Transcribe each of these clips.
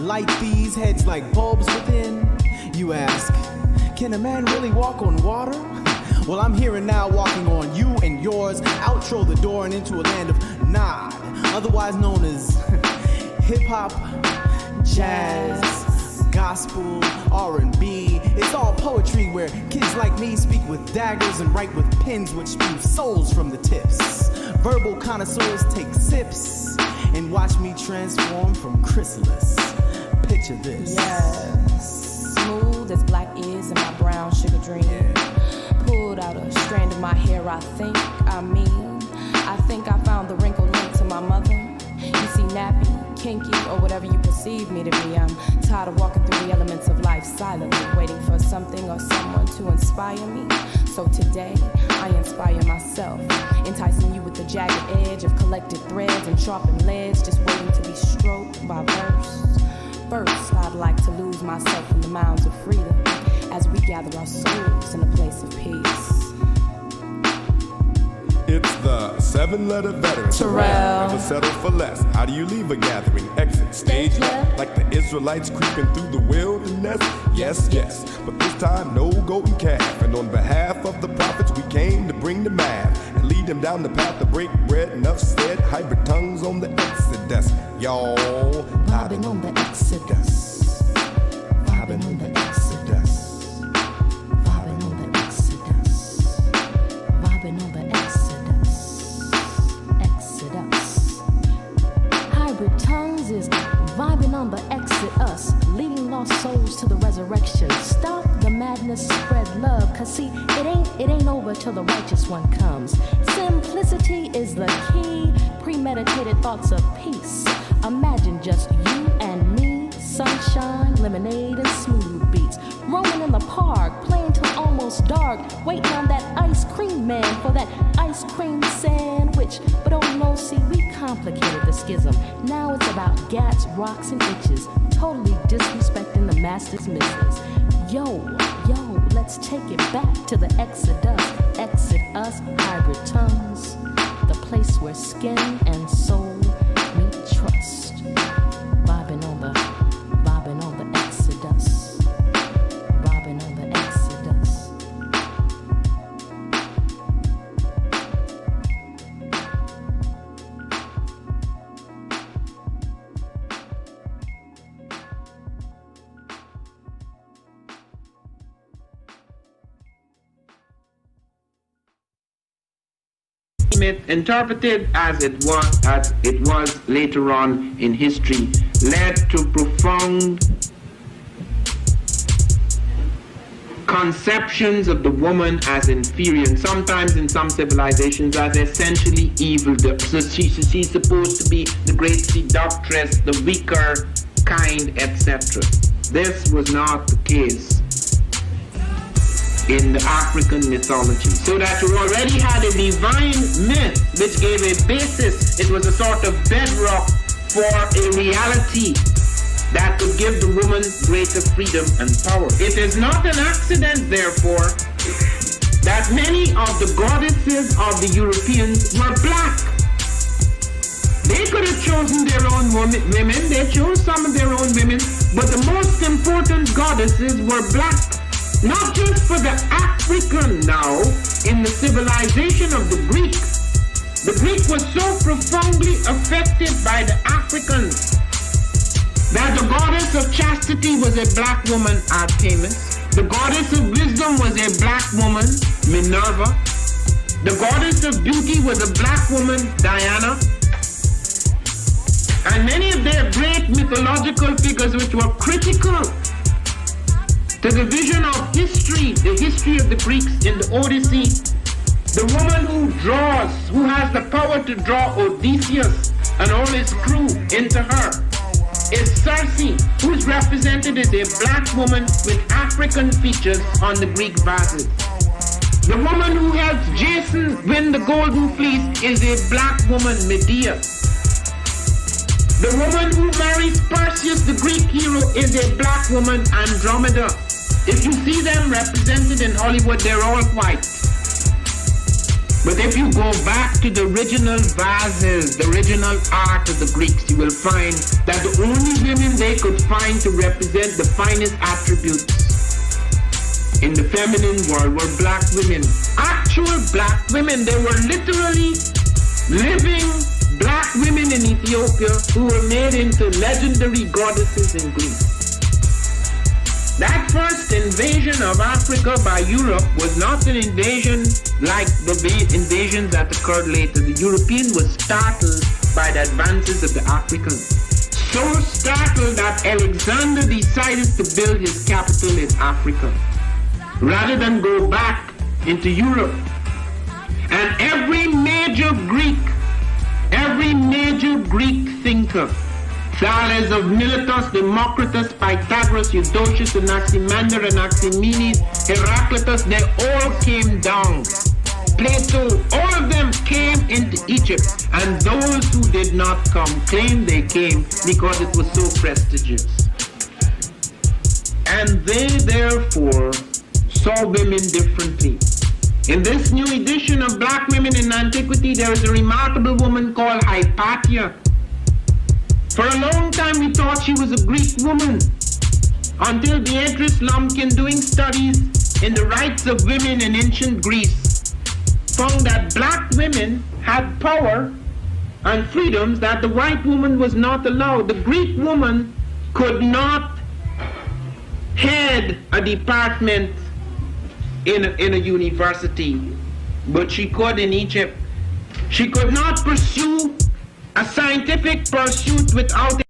light these heads like bulbs within. You ask, can a man really walk on water? Well, I'm here and now walking on you and yours. Outro the door and into a land of nod, otherwise known as hip-hop, jazz, gospel, R&B. It's all poetry where kids like me speak with daggers and write with pens which spew souls from the tips. Verbal connoisseurs take sips and watch me transform from chrysalis. Picture this. Yes, smooth as black is in my brown sugar dream. Pulled out a strand of my hair, I think I found the wrinkle linked to my mother. You see, nappy, kinky, or whatever you perceive me to be. I'm tired of walking through the elements of life silently, waiting for something or someone to inspire me. So today, I inspire myself, enticing you with the jagged edge of collected threads and sharpened leads, just waiting to be stroked by verse. First, I'd like to lose myself in the mounds of freedom as we gather our souls in a place of peace. It's the 7-letter veteran. Terrell. Never settle for less. How do you leave a gathering? Exit stage left, like the Israelites creeping through the wilderness. Yes, yes, but this time no golden calf. And on behalf of the prophets, we came to bring the math and lead them down the path to break bread. Enough said, hybrid tongues on the exodus. Y'all vibing on the exodus. Vibing on the exodus. Vibing on the exodus. Vibing on the Exodus. Hybrid tongues is vibing on the exodus, leading lost souls to the resurrection. Stop the madness, spread love, cause see, it ain't over till the righteous one comes. Simplicity is the key, premeditated thoughts of peace. Imagine just you and me, sunshine, lemonade, and smooth beats, roaming in the park, playing till almost dark, waiting on that ice cream man for that ice cream sandwich. But oh no, see, we complicated the schism. Now it's about gats, rocks, and itches, totally disrespecting the master's misses. Yo, let's take it back to the exodus. Exit us, hybrid tongues, the place where skin and soul meet trust. Vibing on the exodus. Vibing on the exodus. Interpreted as it was later on in history, led to profound conceptions of the woman as inferior, and sometimes in some civilizations as essentially evil. So she's supposed to be the great seductress, the weaker kind, etc. This was not the case in the African mythology. So that you already had a divine myth which gave a basis. It was a sort of bedrock for a reality that could give the woman greater freedom and power. It is not an accident, therefore, that many of the goddesses of the Europeans were black. They could have chosen their own women, they chose some of their own women, but the most important goddesses were black. Not just for the African now, in the civilization of the Greek. The Greek was so profoundly affected by the Africans that the goddess of chastity was a black woman, Artemis. The goddess of wisdom was a black woman, Minerva. The goddess of beauty was a black woman, Diana. And many of their great mythological figures which were critical to the vision of history, the history of the Greeks in the Odyssey. The woman who has the power to draw Odysseus and all his crew into her is Circe, who is represented as a black woman with African features on the Greek vases. The woman who helps Jason win the Golden Fleece is a black woman, Medea. The woman who marries Perseus, the Greek hero, is a black woman, Andromeda. If you see them represented in Hollywood, they're all white. But if you go back to the original vases, the original art of the Greeks, you will find that the only women they could find to represent the finest attributes in the feminine world were black women. Actual black women. They were literally living black women in Ethiopia who were made into legendary goddesses in Greece. That first invasion of Africa by Europe was not an invasion like the invasions that occurred later. The European was startled by the advances of the Africans. So startled that Alexander decided to build his capital in Africa rather than go back into Europe. And every major Greek thinker, Thales of Miletus, Democritus, Pythagoras, Eudoxus, Anaximander, Anaximenes, Heraclitus, they all came down. Plato, all of them came into Egypt, and those who did not come claimed they came because it was so prestigious. And they therefore saw women differently. In this new edition of Black Women in Antiquity, there is a remarkable woman called Hypatia. For a long time we thought she was a Greek woman, until Beatrice Lumpkin, doing studies in the rights of women in ancient Greece, found that black women had power and freedoms that the white woman was not allowed. The Greek woman could not head a department in a university, but she could in Egypt. She could not pursue a scientific pursuit without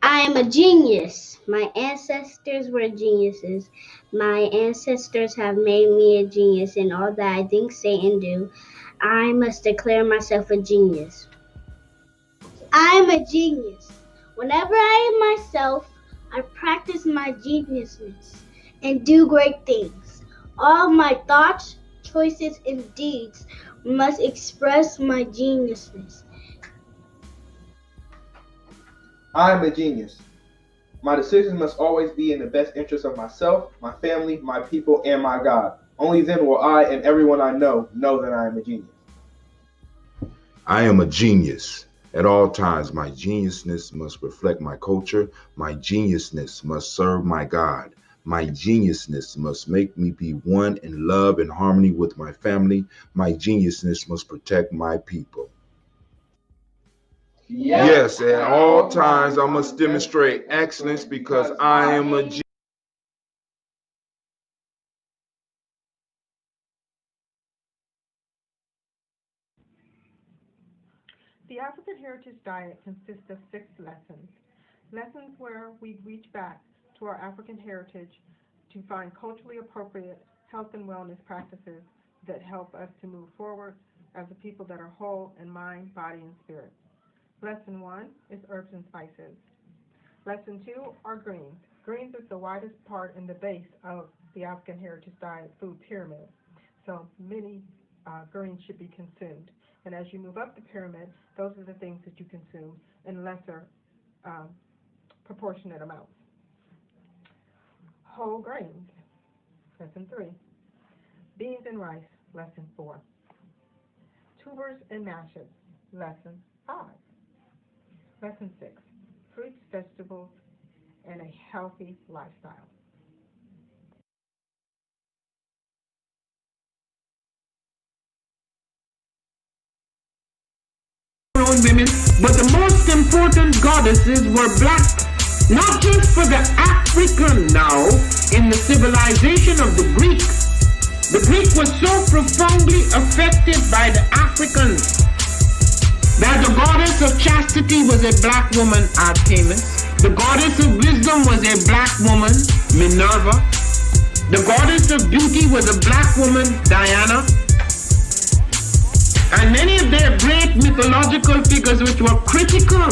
I am a genius. My ancestors were geniuses. My ancestors have made me a genius in all that I think, say, and do. I must declare myself a genius. I am a genius. Whenever I am myself, I practice my geniusness and do great things. All my thoughts, choices, and deeds must express my geniusness. I am a genius. My decisions must always be in the best interest of myself, my family, my people, and my God. Only then will I and everyone I know that I am a genius. I am a genius. At all times, my geniusness must reflect my culture. My geniusness must serve my God. My geniusness must make me be one in love and harmony with my family. My geniusness must protect my people. Yes, at all times I must demonstrate excellence because I am a genius. The African Heritage Diet consists of 6 lessons. Lessons where we reach back to our African heritage to find culturally appropriate health and wellness practices that help us to move forward as a people that are whole in mind, body, and spirit. Lesson 1 is herbs and spices. Lesson 2 are greens. Greens is the widest part in the base of the African Heritage Diet food pyramid. So many greens should be consumed. And as you move up the pyramid, those are the things that you consume in lesser proportionate amounts. Whole grains, lesson 3. Beans and rice, lesson 4. Tubers and mashes, lesson 5. Lesson 6. Fruits, vegetables, and a healthy lifestyle. Women, but the most important goddesses were black, not just for the African now in the civilization of the Greeks. The Greek was so profoundly affected by the Africans that the goddess of chastity was a black woman, Artemis. The goddess of wisdom was a black woman, Minerva. The goddess of beauty was a black woman, Diana. And many of their great mythological figures which were critical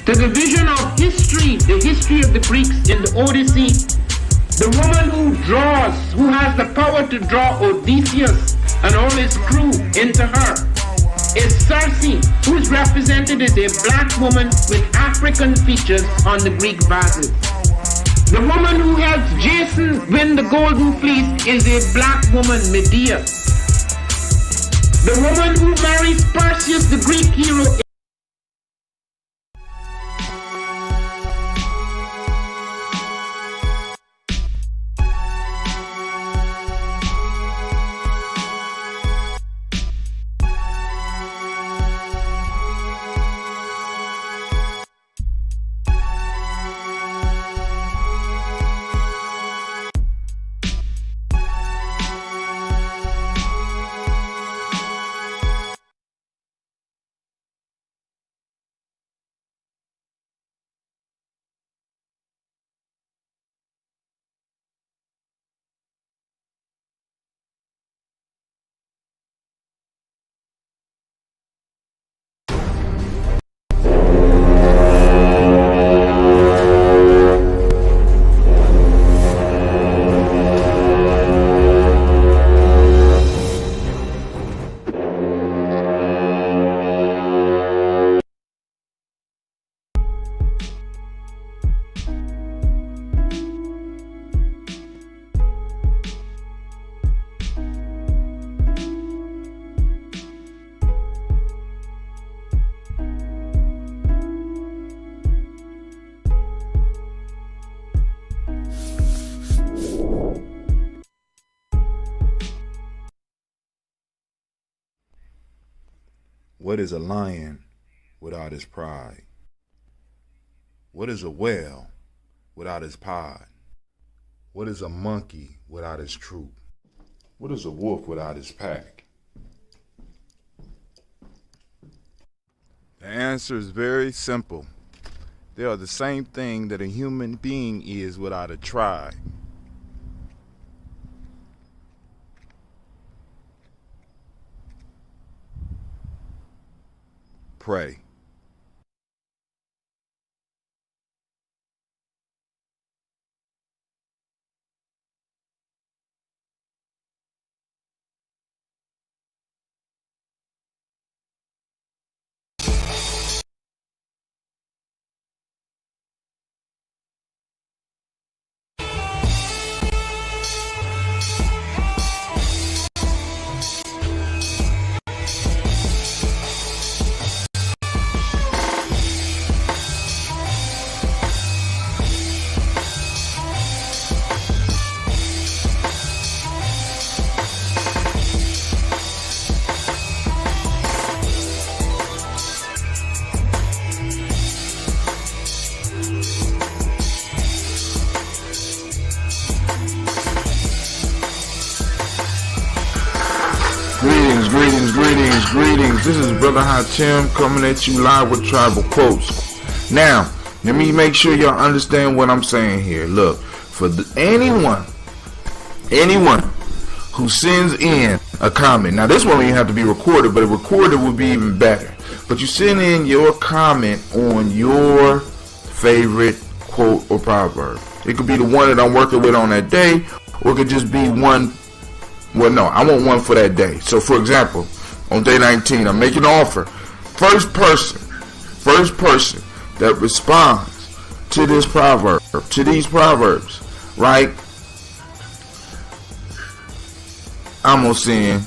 to the vision of history, the history of the Greeks in the Odyssey. The woman who draws, who has the power to draw Odysseus and all his crew into her, is Circe, who is represented as a black woman with African features on the Greek vases. The woman who helps Jason win the Golden Fleece is a black woman, Medea. The woman who marries Perseus, the Greek hero. What is a lion without his pride? What is a whale without his pod? What is a monkey without his troop? What is a wolf without his pack? The answer is very simple. They are the same thing that a human being is without a tribe. Pray. Greetings. This is Brother Hatim coming at you live with Tribal Quotes. Now, let me make sure y'all understand what I'm saying here. Look, for anyone who sends in a comment, now this one don't even have to be recorded, but a recorded would be even better. But you send in your comment on your favorite quote or proverb. It could be the one that I'm working with on that day, or it could just be one. Well, no, I want one for that day. So, for example, on day 19, I'm making an offer. First person that responds to this proverb, to these proverbs, right? I'm gonna send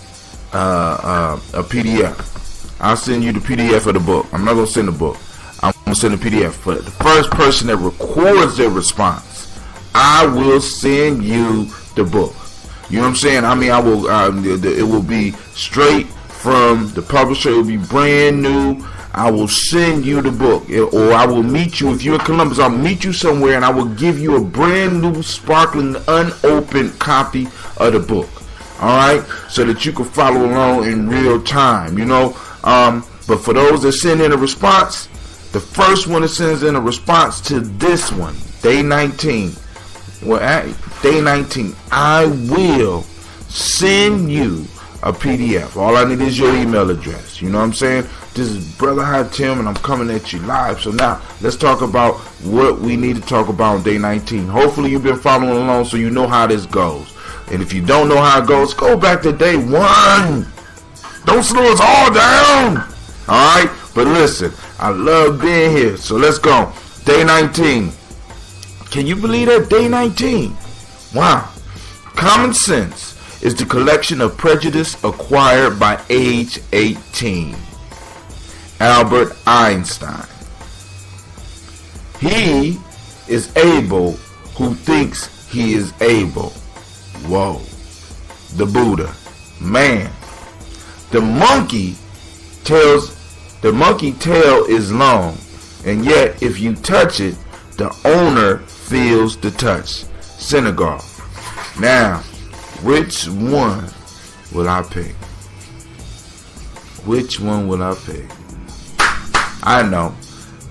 a PDF. I'll send you the PDF of the book. I'm not gonna send the book. I'm gonna send a PDF. For the first person that records their response, I will send you the book. You know what I'm saying? I mean, I will. It will be straight from the publisher. It will be brand new. I will send you the book, or I will meet you. If you're in Columbus, I'll meet you somewhere, and I will give you a brand new, sparkling, unopened copy of the book. All right, so that you can follow along in real time. You know, but for those that send in a response, the first one that sends in a response to this one, day 19. Well, at day 19, I will send you a PDF. All I need is your email address. You know what I'm saying? This is Brother High Tim, and I'm coming at you live. So now, let's talk about what we need to talk about on day 19. Hopefully, you've been following along so you know how this goes. And if you don't know how it goes, go back to day 1. Don't slow us all down. All right? But listen, I love being here. So let's go. Day 19. Can you believe that? Day 19. Wow. Common sense is the collection of prejudice acquired by age 18. Albert Einstein. He is able who thinks he is able. Whoa. The Buddha. Man. The monkey tail is long, and yet if you touch it, the owner feels the touch. Senegal. Now, which one will I pick? Which one will I pick? I know.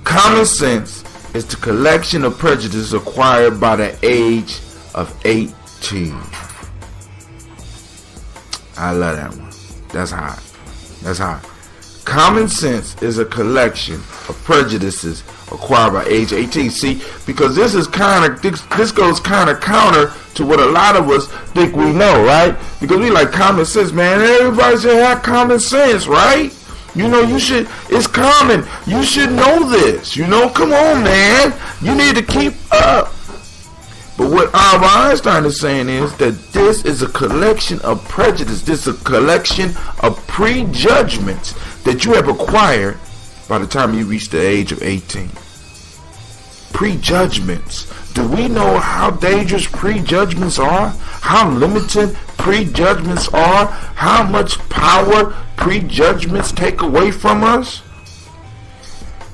Common sense is the collection of prejudice acquired by the age of 18. I love that one. That's hot. That's hot. Common sense is a collection of prejudices acquired by age 18. See, because this goes kind of counter to what a lot of us think we know, right? Because we like common sense, man. Everybody should have common sense, right? You know, it's common. You should know this. You know, come on, man. You need to keep up. But what Albert Einstein is saying is that this is a collection of prejudice. This is a collection of prejudgments that you have acquired by the time you reach the age of 18. Prejudgments. Do we know how dangerous prejudgments are? How limited prejudgments are? How much power prejudgments take away from us?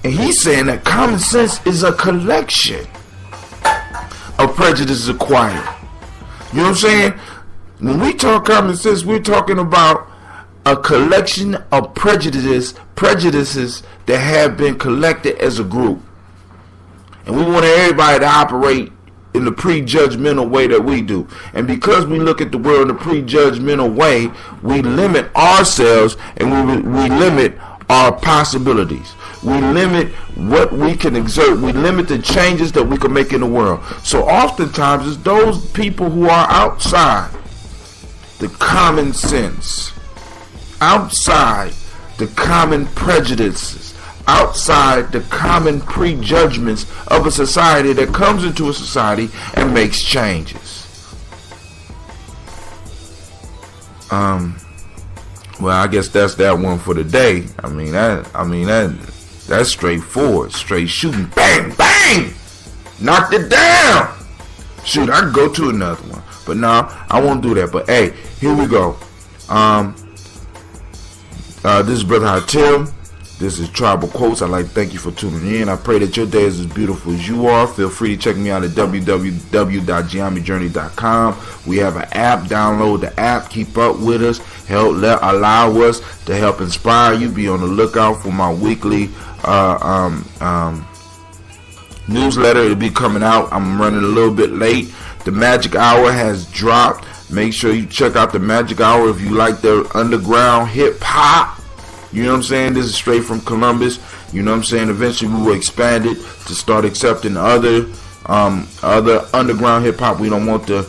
And he's saying that common sense is a collection of prejudices acquired. You know what I'm saying? When we talk common sense, we're talking about a collection of prejudices that have been collected as a group. And we want everybody to operate in the prejudgmental way that we do. And because we look at the world in a prejudgmental way, we limit ourselves and we limit our possibilities. We limit what we can exert. We limit the changes that we can make in the world. So oftentimes it's those people who are outside the common sense, outside the common prejudices, outside the common prejudgments of a society that comes into a society and makes changes. Well, I guess that's that one for the day. That's straightforward, straight shooting, bang, bang, knocked it down. Shoot, I could go to another one, but no, I won't do that. But hey, here we go. This is Brother High Tim. This is Tribal Quotes. I'd like to thank you for tuning in. I pray that your day is as beautiful as you are. Feel free to check me out at www.geometryjourney.com. We have an app. Download the app. Keep up with us. Allow us to help inspire you. Be on the lookout for my weekly newsletter. It'll be coming out. I'm running a little bit late. The Magic Hour has dropped. Make sure you check out the Magic Hour if you like the underground hip hop. You know what I'm saying? This is straight from Columbus. You know what I'm saying? Eventually we will expand it to start accepting other Other underground hip hop, we don't want the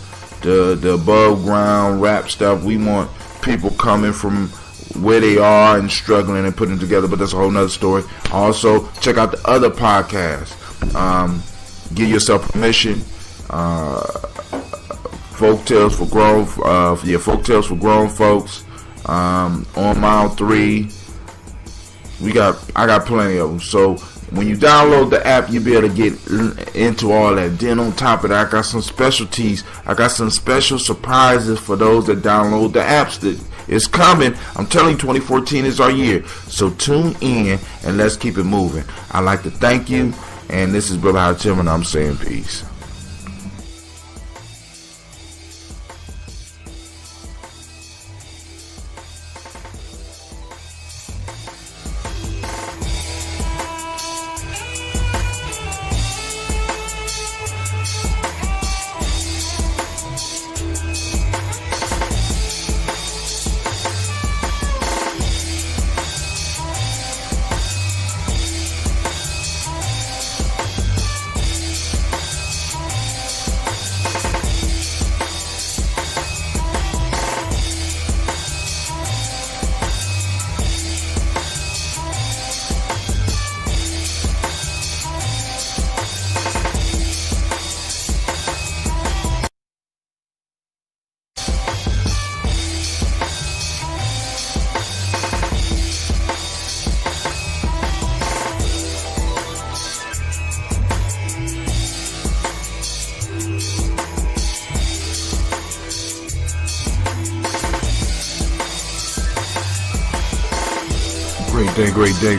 above ground rap stuff. We want people coming from where they are and struggling and putting it together, but that's a whole nother story. Also, check out the other podcasts. Give yourself permission. Folktales for grown folks. On Mile 3. I got plenty of them. So when you download the app, you'll be able to get into all that. Then on top of that, I got some specialties. I got some special surprises for those that download the apps. That it's coming. I'm telling you, 2014 is our year. So tune in and let's keep it moving. I'd like to thank you. And this is Brother High Tim, and I'm saying peace.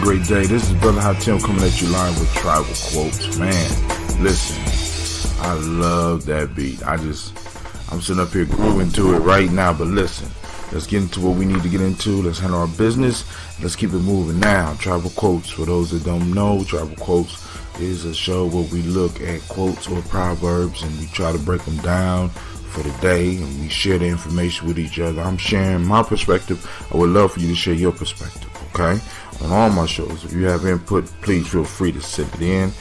Great day. This is Brother High Tim coming at you live with Tribal Quotes. Man, listen, I love that beat. I'm sitting up here grooving to it right now, but listen, let's get into what we need to get into. Let's handle our business. Let's keep it moving now. Tribal Quotes, for those that don't know, Tribal Quotes is a show where we look at quotes or proverbs and we try to break them down for the day, and we share the information with each other. I'm sharing my perspective. I would love for you to share your perspective, okay? On all my shows, if you have input, please feel free to send it in.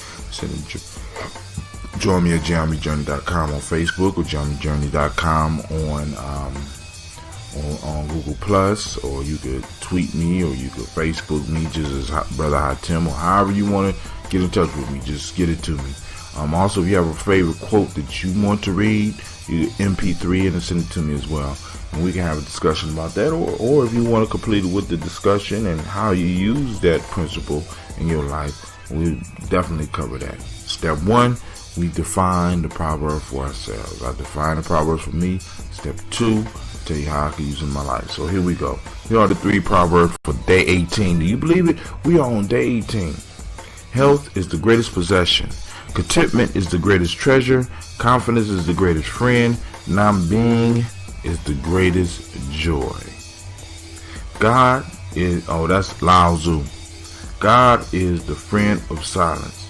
Join me at JohnnyJourney.com on Facebook or JohnnyJourney.com on Google Plus, or you could tweet me, or you could Facebook me just as Brother High Tim, or however you want to get in touch with me. Just get it to me. Also, if you have a favorite quote that you want to read, you MP3 it and send it to me as well, and we can have a discussion about that. Or if you want to complete it with the discussion and how you use that principle in your life, we definitely cover that. Step 1, we define the proverb for ourselves. I define the proverbs for me. Step 2, tell you how I can use it in my life. So here we go. Here are the 3 proverbs for day 18. Do you believe it? We are on day 18. Health is the greatest possession. Contentment is the greatest treasure. Confidence is the greatest friend. Non-being is the greatest joy. God is, that's Lao Tzu. God is the friend of silence.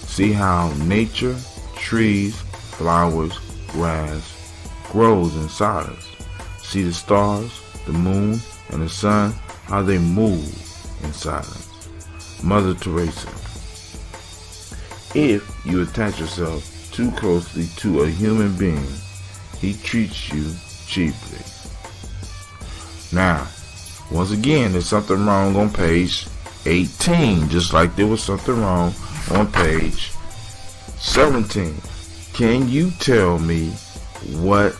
See how nature, trees, flowers, grass grows in silence. See the stars, the moon, and the sun, how they move in silence. Mother Teresa. If you attach yourself too closely to a human being, he treats you cheaply. Now, once again, there's something wrong on page 18, just like there was something wrong on page 17. Can you tell me what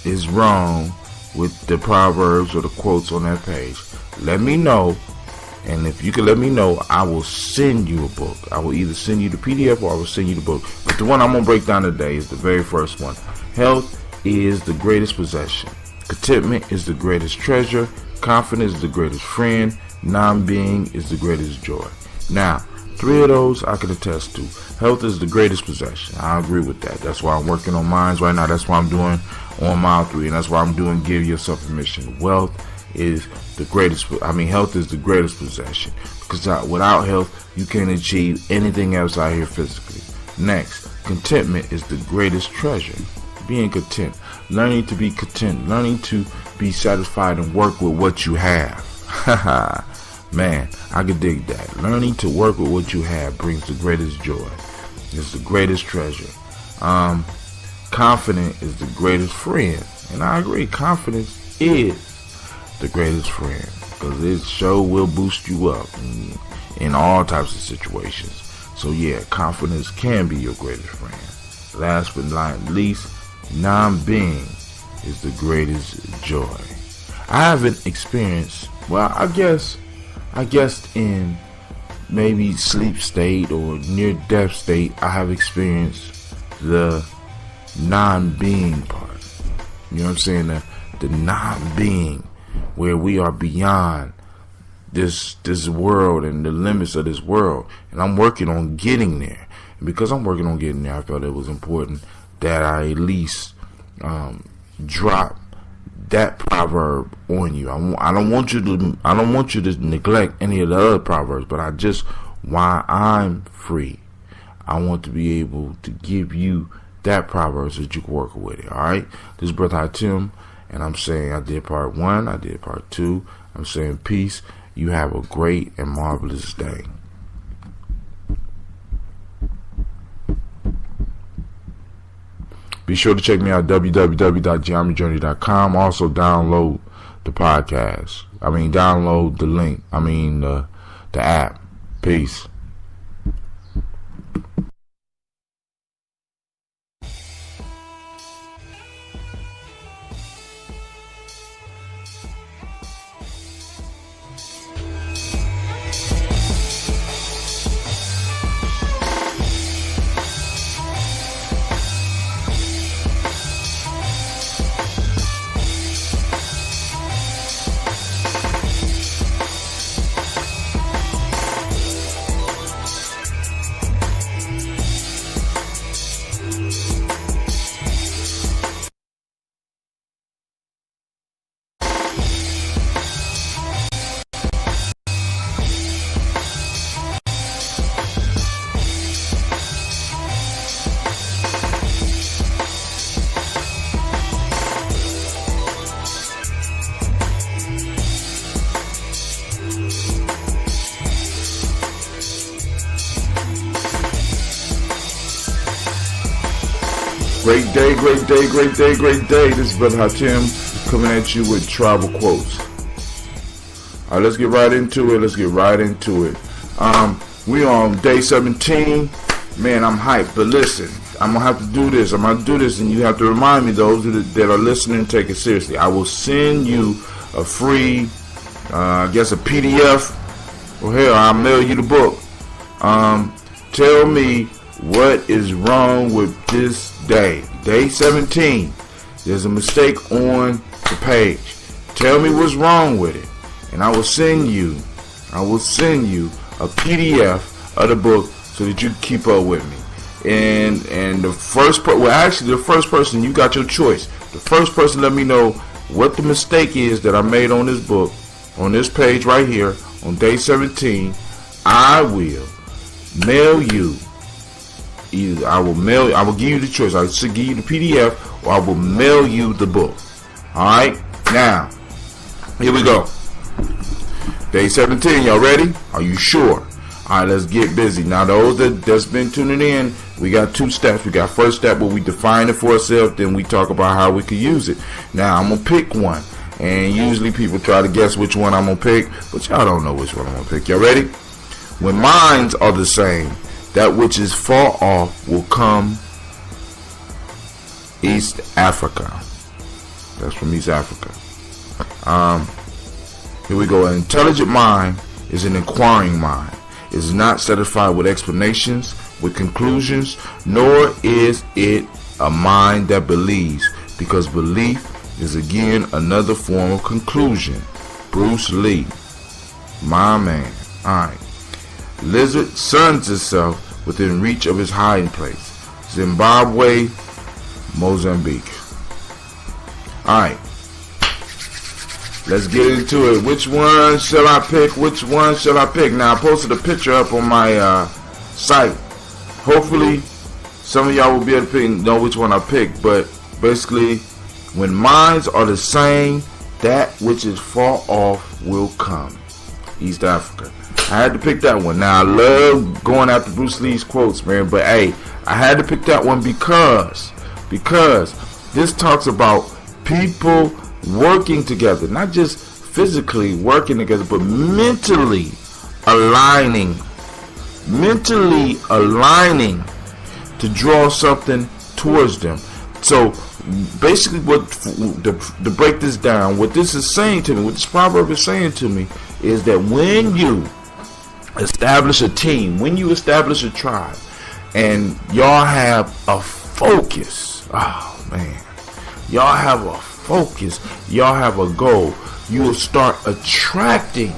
is wrong with the proverbs or the quotes on that page? Let me know. And if you can let me know, I will send you a book. I will either send you the PDF or I will send you the book. But the one I'm going to break down today is the very first one. Health is the greatest possession. Contentment is the greatest treasure. Confidence is the greatest friend. Non-being is the greatest joy. Now, 3 of those I can attest to. Health is the greatest possession. I agree with that. That's why I'm working on mines right now. That's why I'm doing on mile 3. And that's why I'm doing Give Yourself Permission. Wealth is the greatest, health is the greatest possession, because without health you can't achieve anything else out here physically. Next, contentment is the greatest treasure. Being content, learning to be content, learning to be satisfied and work with what you have. Man, I could dig that. Learning to work with what you have brings the greatest joy. It's the greatest treasure. Confidence is the greatest friend. And I agree, confidence is the greatest friend, because it sure will boost you up in all types of situations. So yeah, confidence can be your greatest friend. Last but not least, non-being is the greatest joy. I haven't experienced, well, I guess in maybe sleep state or near death state, I have experienced the non-being part. You know what I'm saying? The non-being, where we are beyond this world and the limits of this world. And I'm working on getting there. And because I'm working on getting there, I felt it was important that I at least drop that proverb on you. I don't want you to neglect any of the other proverbs, but while I'm free, I want to be able to give you that proverb so that you can work with it. All right. This is Brother Tim, and I'm saying I did part 1. I did part 2. I'm saying peace. You have a great and marvelous day. Be sure to check me out, www.geometryjourney.com. Also download the podcast. Download the link. The app. Peace. Great day, great day, great day, great day. This is Brother Hatim coming at you with tribal quotes. Alright, let's get right into it. We on day 17. Man, I'm hyped, but listen, I'm gonna have to do this. And you have to remind me, those that are listening, take it seriously. I will send you a free, a PDF. Well, hell, I'll mail you the book. Tell me what is wrong with this day. Day 17. There's a mistake on the page. Tell me what's wrong with it, and I will send you a PDF of the book so that you can keep up with me. And the first person, you got your choice. The first person, let me know what the mistake is that I made on this book, on this page right here, on day 17. I will mail you. I will give you the choice. I will give you the PDF, or I will mail you the book. Alright? Now, here we go. Day 17, y'all ready? Are you sure? Alright, let's get busy. Now, those that's been tuning in, we got 2 steps. We got first step where we define it for ourselves, then we talk about how we could use it. Now, I'm going to pick one. And usually people try to guess which one I'm going to pick, but y'all don't know which one I'm going to pick. Y'all ready? When minds are the same, that which is far off will come. East Africa. That's from East Africa. Here we go. An intelligent mind is an inquiring mind. It is not satisfied with explanations, with conclusions, nor is it a mind that believes, because belief is again another form of conclusion. Bruce Lee. My man. Alright. Lizard suns itself within reach of his hiding place. Zimbabwe, Mozambique. Alright. Let's get into it. Which one shall I pick? Now, I posted a picture up on my site. Hopefully, some of y'all will be able to know which one I picked. But basically, when minds are the same, that which is far off will come. East Africa. I had to pick that one. Now, I love going after Bruce Lee's quotes, man, but hey, I had to pick that one because this talks about people working together, not just physically working together, but mentally aligning to draw something towards them. So basically, to break this down, what this is saying to me, what this proverb is saying to me, is that when you establish a team, when you establish a tribe, and y'all have a focus, oh man, y'all have a focus, y'all have a goal, you will start attracting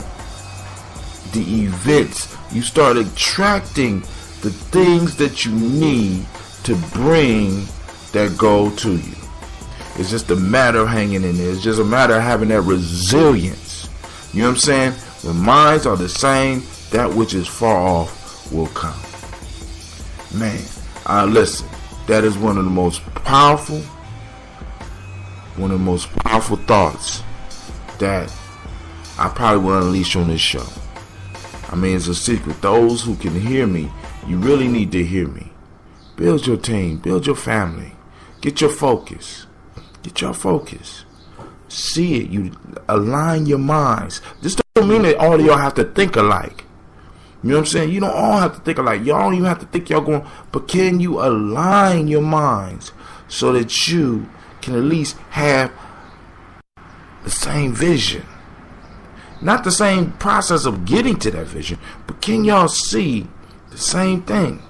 the events, you start attracting the things that you need to bring that goal to you. It's just a matter of hanging in there. It's just a matter of having that resilience. You know what I'm saying? When minds are the same, that which is far off will come. Man, listen, that is one of the most powerful thoughts that I probably will unleash on this show. I mean, it's a secret. Those who can hear me, you really need to hear me. Build your team, build your family, get your focus. See it. You align your minds. This don't mean that all of y'all have to think alike. You know what I'm saying? You don't all have to think alike. Y'all don't even have to think y'all going, but can you align your minds so that you can at least have the same vision? Not the same process of getting to that vision, but can y'all see the same thing?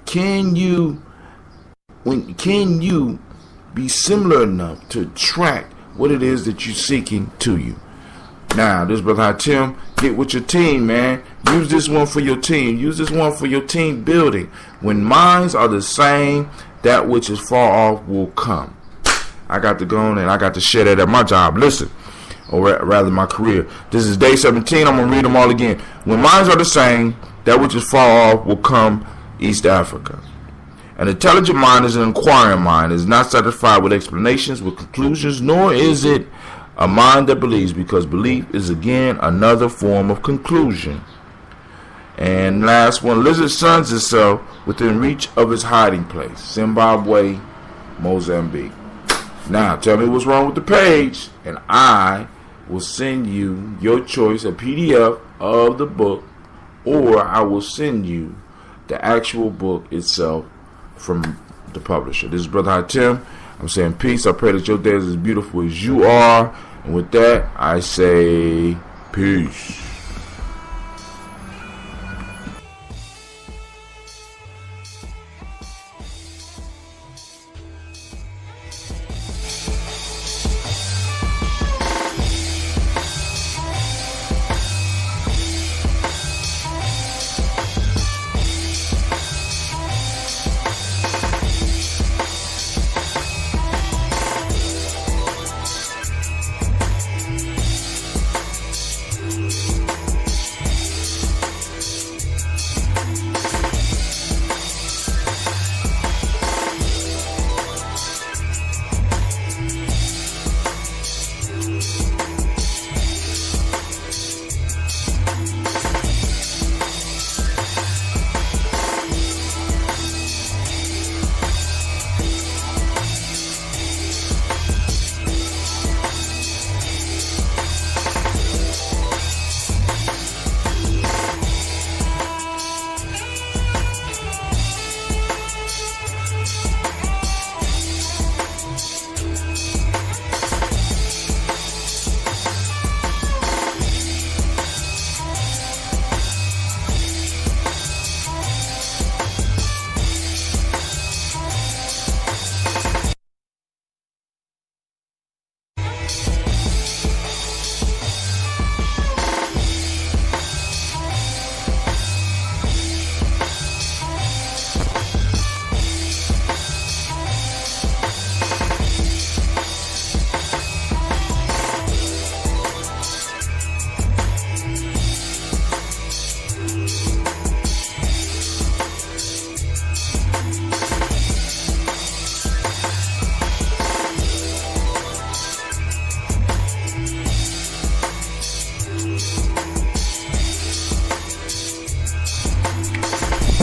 Can you be similar enough to attract what it is that you're seeking to you? Now, this brother Tim, get with your team, man. Use this one for your team. Use this one for your team building. When minds are the same, that which is far off will come. I got to go on and I got to share that at my job. Listen, or rather my career. This is day 17. I'm going to read them all again. When minds are the same, that which is far off will come. East Africa. An intelligent mind is an inquiring mind. It is not satisfied with explanations, with conclusions, nor is it a mind that believes, because belief is again another form of conclusion. And last one, lizard suns itself within reach of its hiding place. Zimbabwe, Mozambique. Now, tell me what's wrong with the page, and I will send you your choice, a PDF of the book, or I will send you the actual book itself from the publisher. This is Brother Hatim. I'm saying peace. I pray that your day is as beautiful as you are. And with that, I say peace.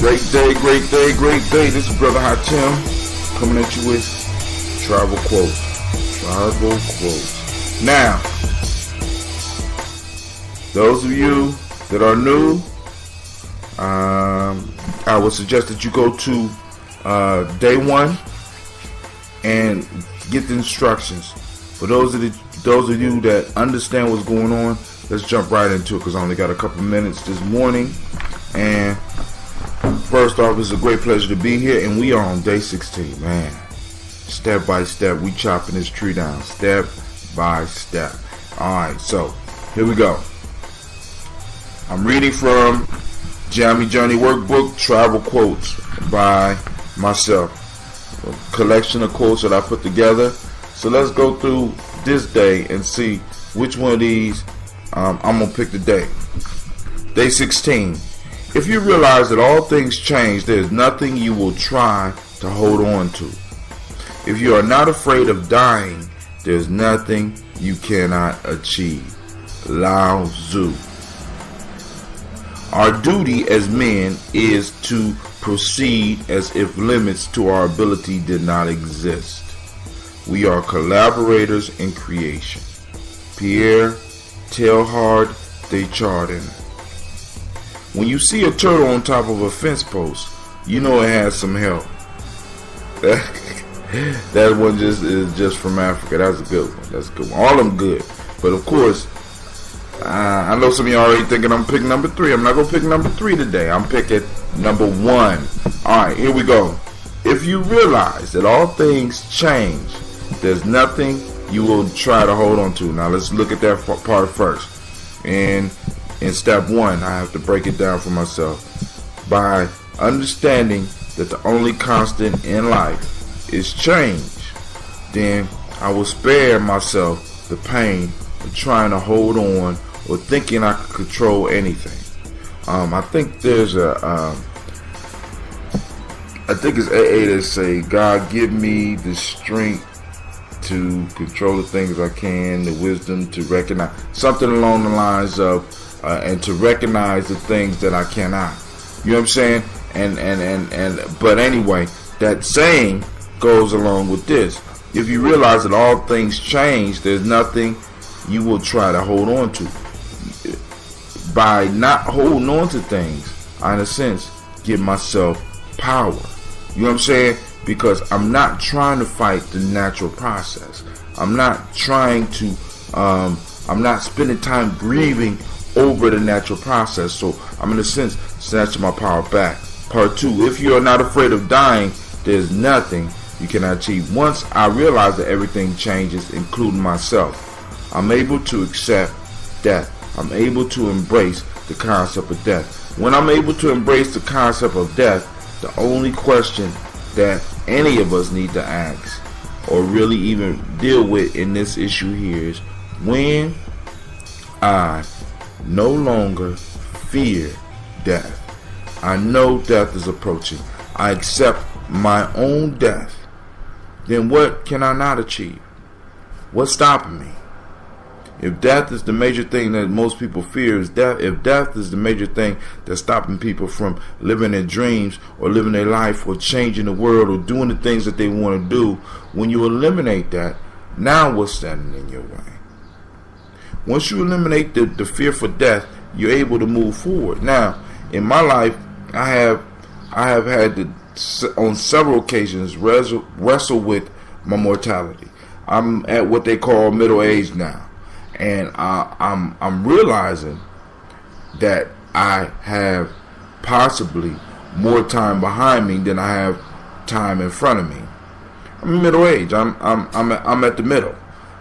Great day, great day, great day. This is Brother Hot Tim coming at you with Tribal Quotes. Tribal Quotes. Now, those of you that are new, I would suggest that you go to day 1 and get the instructions. For those of you that understand what's going on, let's jump right into it because I only got a couple minutes this morning. And first off, it's a great pleasure to be here, and we are on day 16, man. Step by step, we chopping this tree down, step by step. All right, so here we go. I'm reading from Jammy Journey Workbook, Tribal Quotes by myself. A collection of quotes that I put together. So let's go through this day and see which one of these I'm going to pick today. Day 16. If you realize that all things change, there is nothing you will try to hold on to. If you are not afraid of dying, there is nothing you cannot achieve. Lao Tzu. Our duty as men is to proceed as if limits to our ability did not exist. We are collaborators in creation. Pierre Teilhard de Chardin. When you see a turtle on top of a fence post, you know it has some help. That one is just from Africa. That's a good one. That's a good one. All of them good. But of course, I know some of you are already thinking I'm picking number 3. I'm not going to pick number 3 today. I'm picking number 1. Alright, here we go. If you realize that all things change, there's nothing you will try to hold on to. Now let's look at that part first. And in step 1, I have to break it down for myself. By understanding that the only constant in life is change, then I will spare myself the pain of trying to hold on or thinking I could control anything. I think there's I think it's AA that say, God give me the strength to control the things I can, the wisdom to recognize, something along the lines of and to recognize the things that I cannot. You know what I'm saying? And but anyway, that saying goes along with this. If you realize that all things change, there's nothing you will try to hold on to. By not holding on to things, I in a sense give myself power. You know what I'm saying? Because I'm not trying to fight the natural process. I'm not trying to I'm not spending time grieving over the natural process. So I'm in a sense snatching my power back. Part 2. If you are not afraid of dying, there's nothing you cannot achieve. Once I realize that everything changes, including myself, I'm able to accept death. I'm able to embrace the concept of death. When I'm able to embrace the concept of death, the only question that any of us need to ask or really even deal with in this issue here is, when I no longer fear death, I know death is approaching, I accept my own death, then what can I not achieve? What's stopping me? If death is the major thing that most people fear, if death is the major thing that's stopping people from living their dreams or living their life or changing the world or doing the things that they want to do, when you eliminate that, now what's standing in your way? Once you eliminate the fear for death, you're able to move forward. Now, in my life, I have had to, on several occasions, wrestle with my mortality. I'm at what they call middle age now. And I'm realizing that I have possibly more time behind me than I have time in front of me. I'm in middle age. I'm at the middle.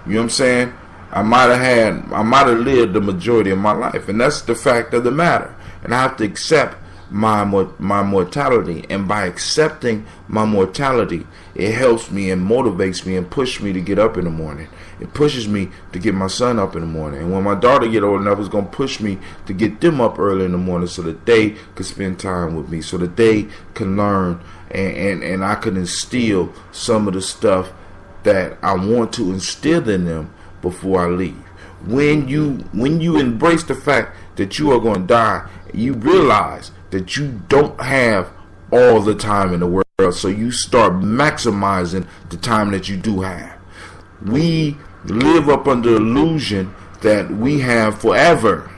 You know what I'm saying? I might have lived the majority of my life, and that's the fact of the matter. And I have to accept my mortality, and by accepting my mortality, it helps me and motivates me and pushes me to get up in the morning. It pushes me to get my son up in the morning, and when my daughter get old enough, it's going to push me to get them up early in the morning so that they can spend time with me, so that they can learn and I can instill some of the stuff that I want to instill in them before I leave. When you embrace the fact that you are going to die, you realize that you don't have all the time in the world. So you start maximizing the time that you do have. We live up under the illusion that we have forever,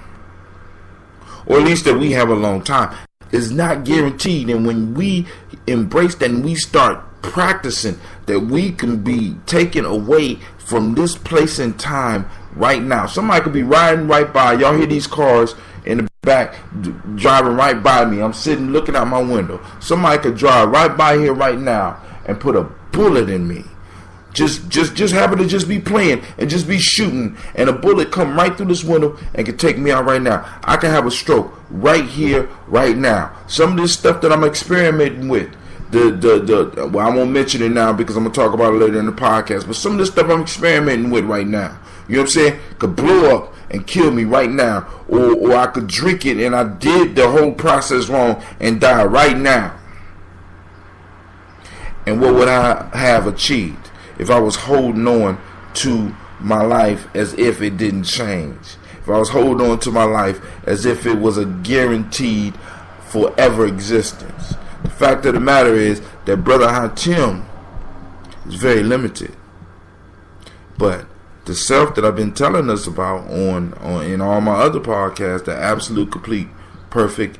or at least that we have a long time. It's not guaranteed. And when we embrace that and we start practicing that we can be taken away from this place in time right now. Somebody could be riding right by. Y'all hear these cars in the back driving right by me. I'm sitting looking out my window. Somebody could drive right by here right now and put a bullet in me. Just happen to just be playing and just be shooting, and a bullet come right through this window and can take me out right now. I can have a stroke right here, right now. Some of this stuff that I'm experimenting with, well, I won't mention it now because I'm gonna talk about it later in the podcast. But some of this stuff I'm experimenting with right now, you know what I'm saying, could blow up and kill me right now, or I could drink it and I did the whole process wrong and die right now. And what would I have achieved if I was holding on to my life as if it didn't change? If I was holding on to my life as if it was a guaranteed forever existence? The fact of the matter is that Brother Hatim is very limited. But the self that I've been telling us about on in all my other podcasts, the absolute, complete, perfect,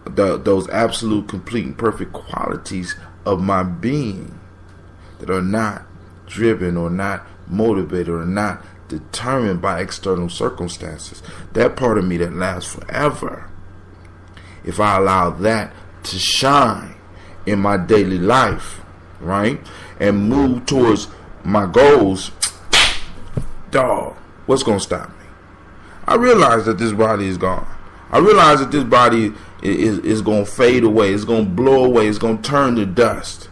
those absolute, complete, and perfect qualities of my being that are not driven or not motivated or not determined by external circumstances. That part of me that lasts forever. If I allow that to shine in my daily life, right, and move towards my goals, dog, what's gonna stop me? I realize that this body is gone. I realize that this body is gonna fade away. It's gonna blow away. It's gonna turn to dust.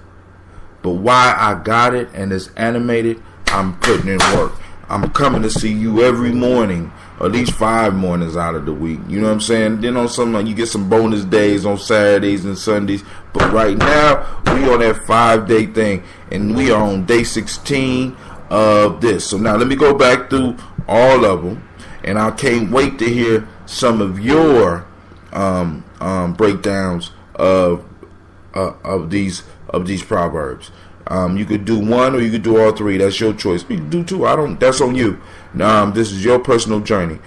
But why I got it and it's animated, I'm putting in work. I'm coming to see you every morning, or at least 5 mornings out of the week. You know what I'm saying? Then on some, you get some bonus days on Saturdays and Sundays. But right now, we on that 5-day thing, and we are on day 16 of this. So now let me go back through all of them, and I can't wait to hear some of your breakdowns of these proverbs. You could do one or you could do all 3. That's your choice. You can do 2. That's on you. This is your personal journey.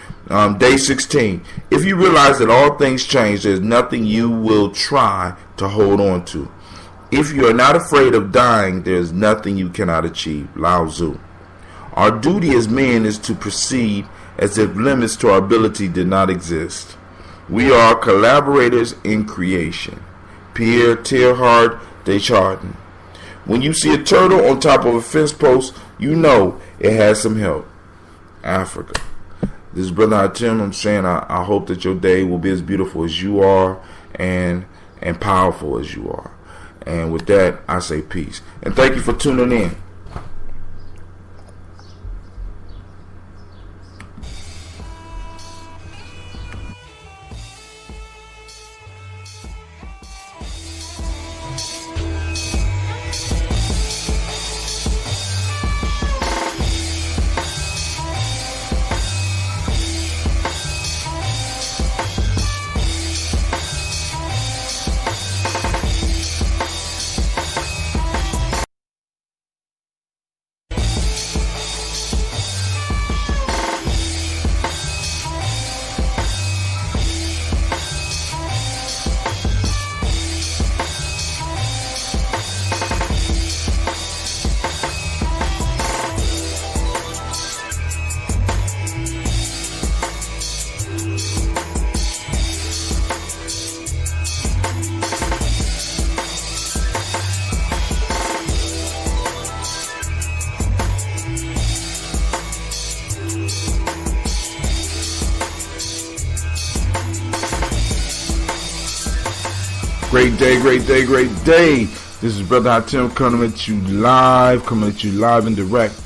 Day 16. If you realize that all things change, there's nothing you will try to hold on to. If you are not afraid of dying, there's nothing you cannot achieve. Lao Tzu. Our duty as men is to proceed as if limits to our ability did not exist. We are collaborators in creation. Pierre Teilhard de Chardin. When you see a turtle on top of a fence post, you know it has some help. Africa. This is Brother Hatim. I'm saying I hope that your day will be as beautiful as you are and powerful as you are. And with that, I say peace. And thank you for tuning in. Great day, great day, great day. This is Brother Hatim coming at you live and direct.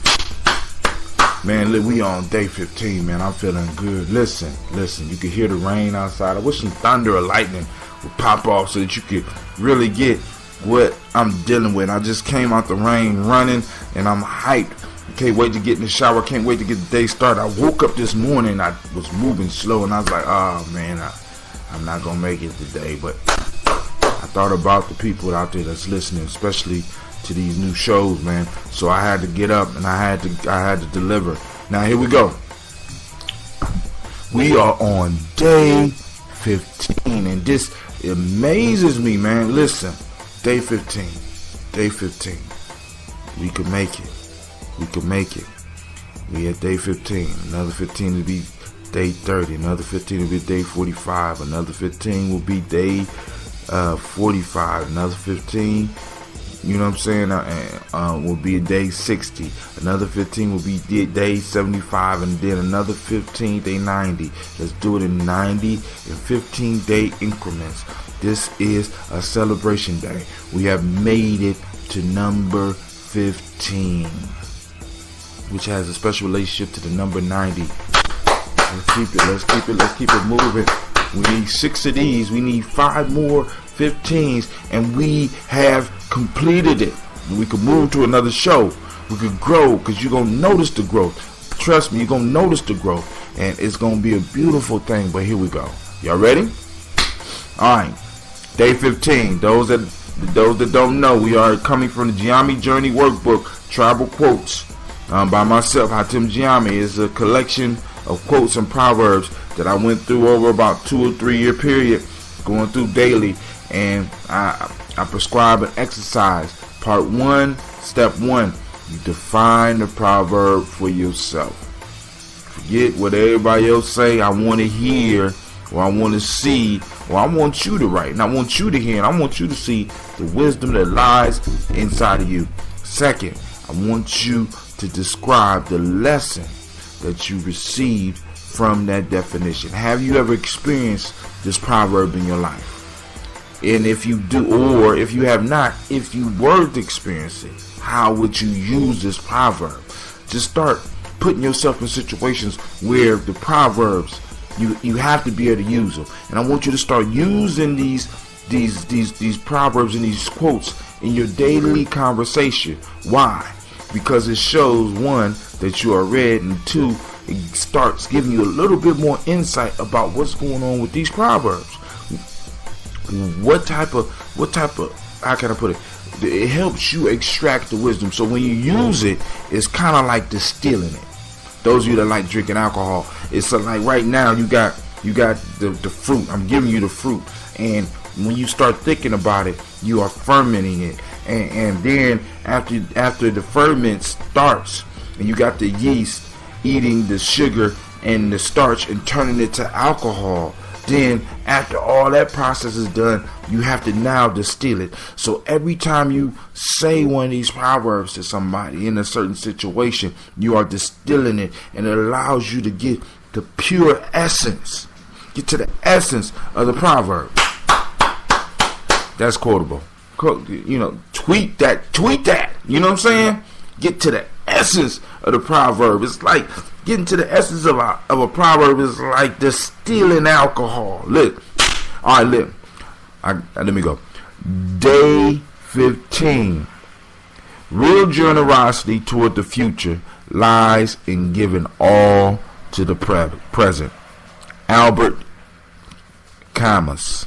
Man, look, we on day 15, man. I'm feeling good. Listen, you can hear the rain outside. I wish some thunder or lightning would pop off so that you could really get what I'm dealing with. I just came out the rain running and I'm hyped. Can't wait to get in the shower. Can't wait to get the day started. I woke up this morning. I was moving slow and I was like, oh man, I'm not going to make it today, but I thought about the people out there that's listening, especially to these new shows, man. So I had to get up and I had to deliver. Now here we go. We are on day 15, and this amazes me, man. Listen, day 15. We could make it. We at day 15. Another 15 will be day 30. Another 15 will be day 45. Another 15 will be day 45. Another 15, you know what I'm saying, will be day 60. Another 15 will be day 75, and then another 15 day 90. Let's do it in 90 and 15 day increments. This is a celebration day. We have made it to number 15, which has a special relationship to the number 90. Let's keep it moving. We need 6 of these. We need 5 more 15s, and we have completed it. We could move to another show. We could grow, because you're gonna notice the growth. Trust me, you're gonna notice the growth, and it's gonna be a beautiful thing. But here we go. Y'all ready? All right, day 15. Those that don't know, we are coming from the Giami Journey Workbook, Tribal Quotes, by myself, Hatim Giami. Is a collection of quotes and proverbs that I went through over about 2 or 3 year period, going through daily, and I prescribe an exercise. Part 1, step 1, you define the proverb for yourself. Forget what everybody else say. I want to hear, or I want to see, or I want you to write, and I want you to hear, and I want you to see the wisdom that lies inside of you. Second, I want you to describe the lesson that you received from that definition. Have you ever experienced this proverb in your life? And if you do, or if you have not, if you were to experience it, how would you use this proverb? Just start putting yourself in situations where the proverbs, you have to be able to use them. And I want you to start using these proverbs and these quotes in your daily conversation. Why? Because it shows, 1, that you are read, and 2, it starts giving you a little bit more insight about what's going on with these proverbs. What type of, how can I put it? It helps you extract the wisdom. So when you use it, it's kind of like distilling it. Those of you that like drinking alcohol, it's like right now you got the fruit. I'm giving you the fruit, and when you start thinking about it, you are fermenting it, and then after the ferment starts, and you got the yeast eating the sugar and the starch and turning it to alcohol. Then after all that process is done, you have to now distill it. So every time you say one of these proverbs to somebody in a certain situation, you are distilling it, and it allows you to get the pure essence, get to the essence of the proverb. That's quotable. You know, tweet that. You know what I'm saying? Get to the essence of the proverb. It's like getting to the essence of a proverb is like distilling alcohol. Look. All right, look. Let me go. Day 15. Real generosity toward the future lies in giving all to the present. Albert Camus.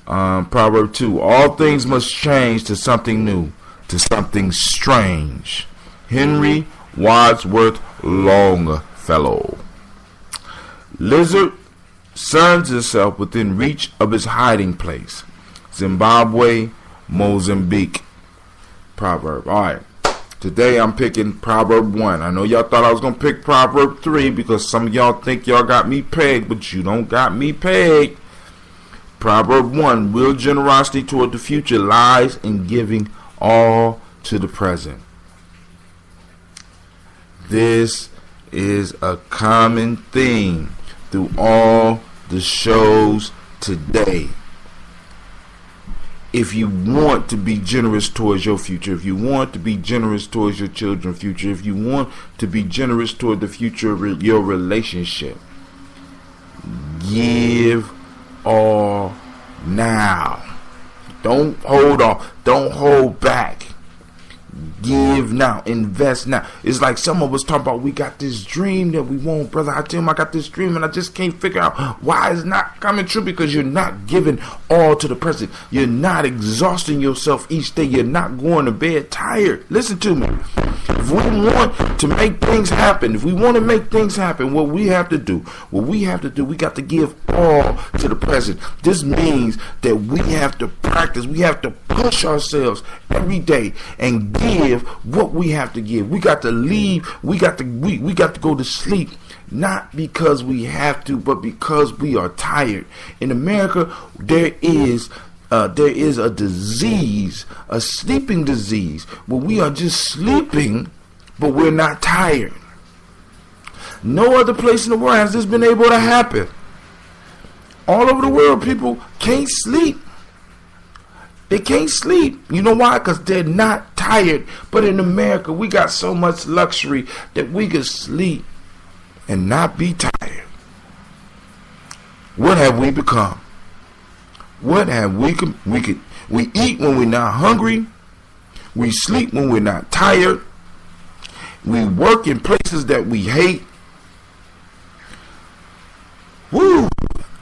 Proverb 2. All things must change to something new, to something strange. Henry Wadsworth Longfellow. Lizard suns itself within reach of its hiding place. Zimbabwe, Mozambique. Proverb. Alright. Today I'm picking Proverb 1. I know y'all thought I was going to pick Proverb 3 because some of y'all think y'all got me pegged, but you don't got me pegged. Proverb 1. Real generosity toward the future lies in giving all to the present. This is a common theme through all the shows today. If you want to be generous towards your future, if you want to be generous towards your children's future, if you want to be generous toward the future of your relationship, give all now. Don't hold on. Don't hold back. give now, invest now. It's like some of us talk about, we got this dream that we want, brother. I tell him I got this dream and I just can't figure out why it's not coming true, because you're not giving all to the present. You're not exhausting yourself each day. You're not going to bed tired. Listen to me. If we want to make things happen, what we have to do, we got to give all to the present. This means that we have to practice. We have to push ourselves every day and give what we have to give. We got to leave. We got to go to sleep, not because we have to, but because we are tired. In America, there is a disease, a sleeping disease, where we are just sleeping, but we're not tired. No other place in the world has this been able to happen. All over the world, people can't sleep. They can't sleep. You know why? Because they're not tired. But in America, we got so much luxury that we can sleep and not be tired. What have we become? What have we eat when we're not hungry. We sleep when we're not tired. We work in places that we hate. Woo!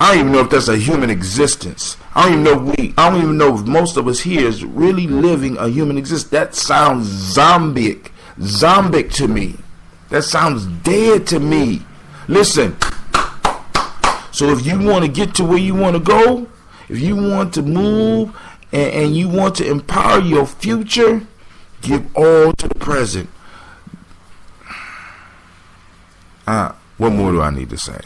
I don't even know if that's a human existence. I don't even know if most of us here is really living a human existence. That sounds zombic to me. That sounds dead to me. Listen. So if you want to get to where you want to go, if you want to move and you want to empower your future, give all to the present. What more do I need to say?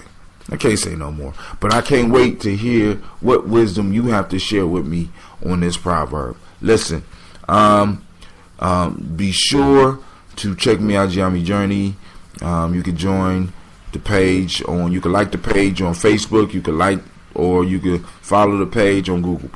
I can't say no more. But I can't wait to hear what wisdom you have to share with me on this proverb. Listen, be sure to check me out, Giami Journey. You can join the page you can like the page on Facebook. You can you can follow the page on Google+.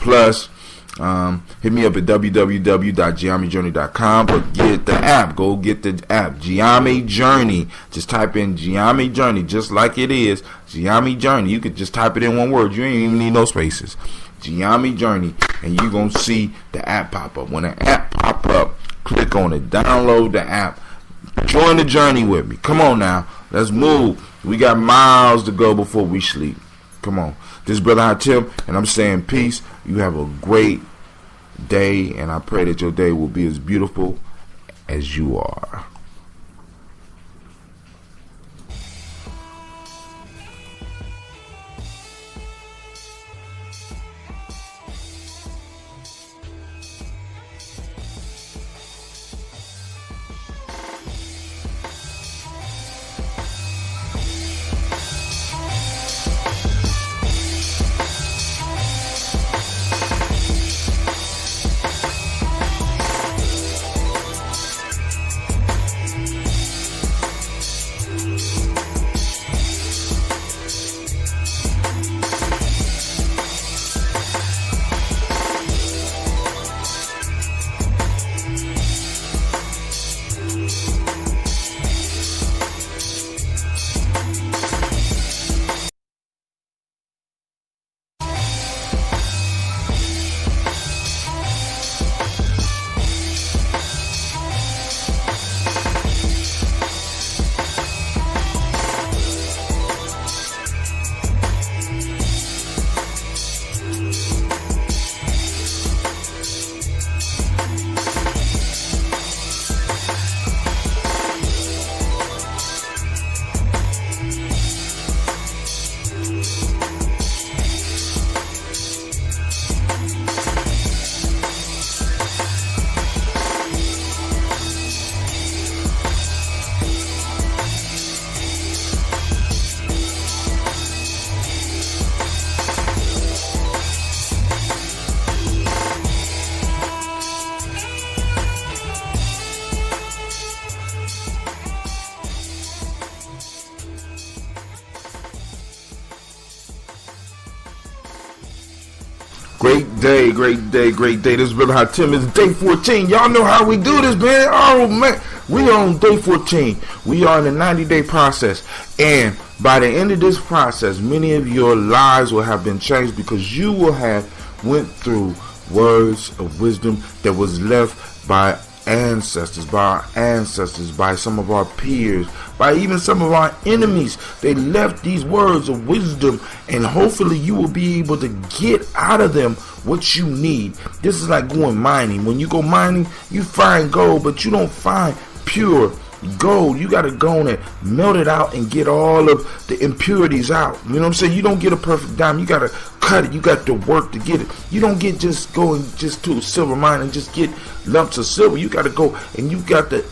Hit me up at www.giamijourney.com, but get the app. Go get the app, Giami Journey. Just type in Giami Journey, just like it is, Giami Journey. You could just type it in one word. You ain't even need no spaces. Giami Journey, and you're going to see the app pop up. When the app pop up, click on it, download the app, join the journey with me. Come on now, let's move. We got miles to go before we sleep. Come on. This is Brother Hatim, and I'm saying peace. You have a great day, and I pray that your day will be as beautiful as you are. Great day. This is Brother Hatim. It's day 14. Y'all know how we do this, man. Oh, man. We are on day 14. We are in the 90-day process. And by the end of this process, many of your lives will have been changed because you will have went through words of wisdom that was left by ancestors, by some of our peers, by even some of our enemies. They left these words of wisdom, and hopefully you will be able to get out of them what you need. This is like going mining. When you go mining, you find gold, but you don't find pure gold. You got to go on and melt it out and get all of the impurities out. You know what I'm saying? You don't get a perfect diamond. You got to cut it. You got to work to get it. You don't get just going just to a silver mine and just get lumps of silver. You got to go and you got to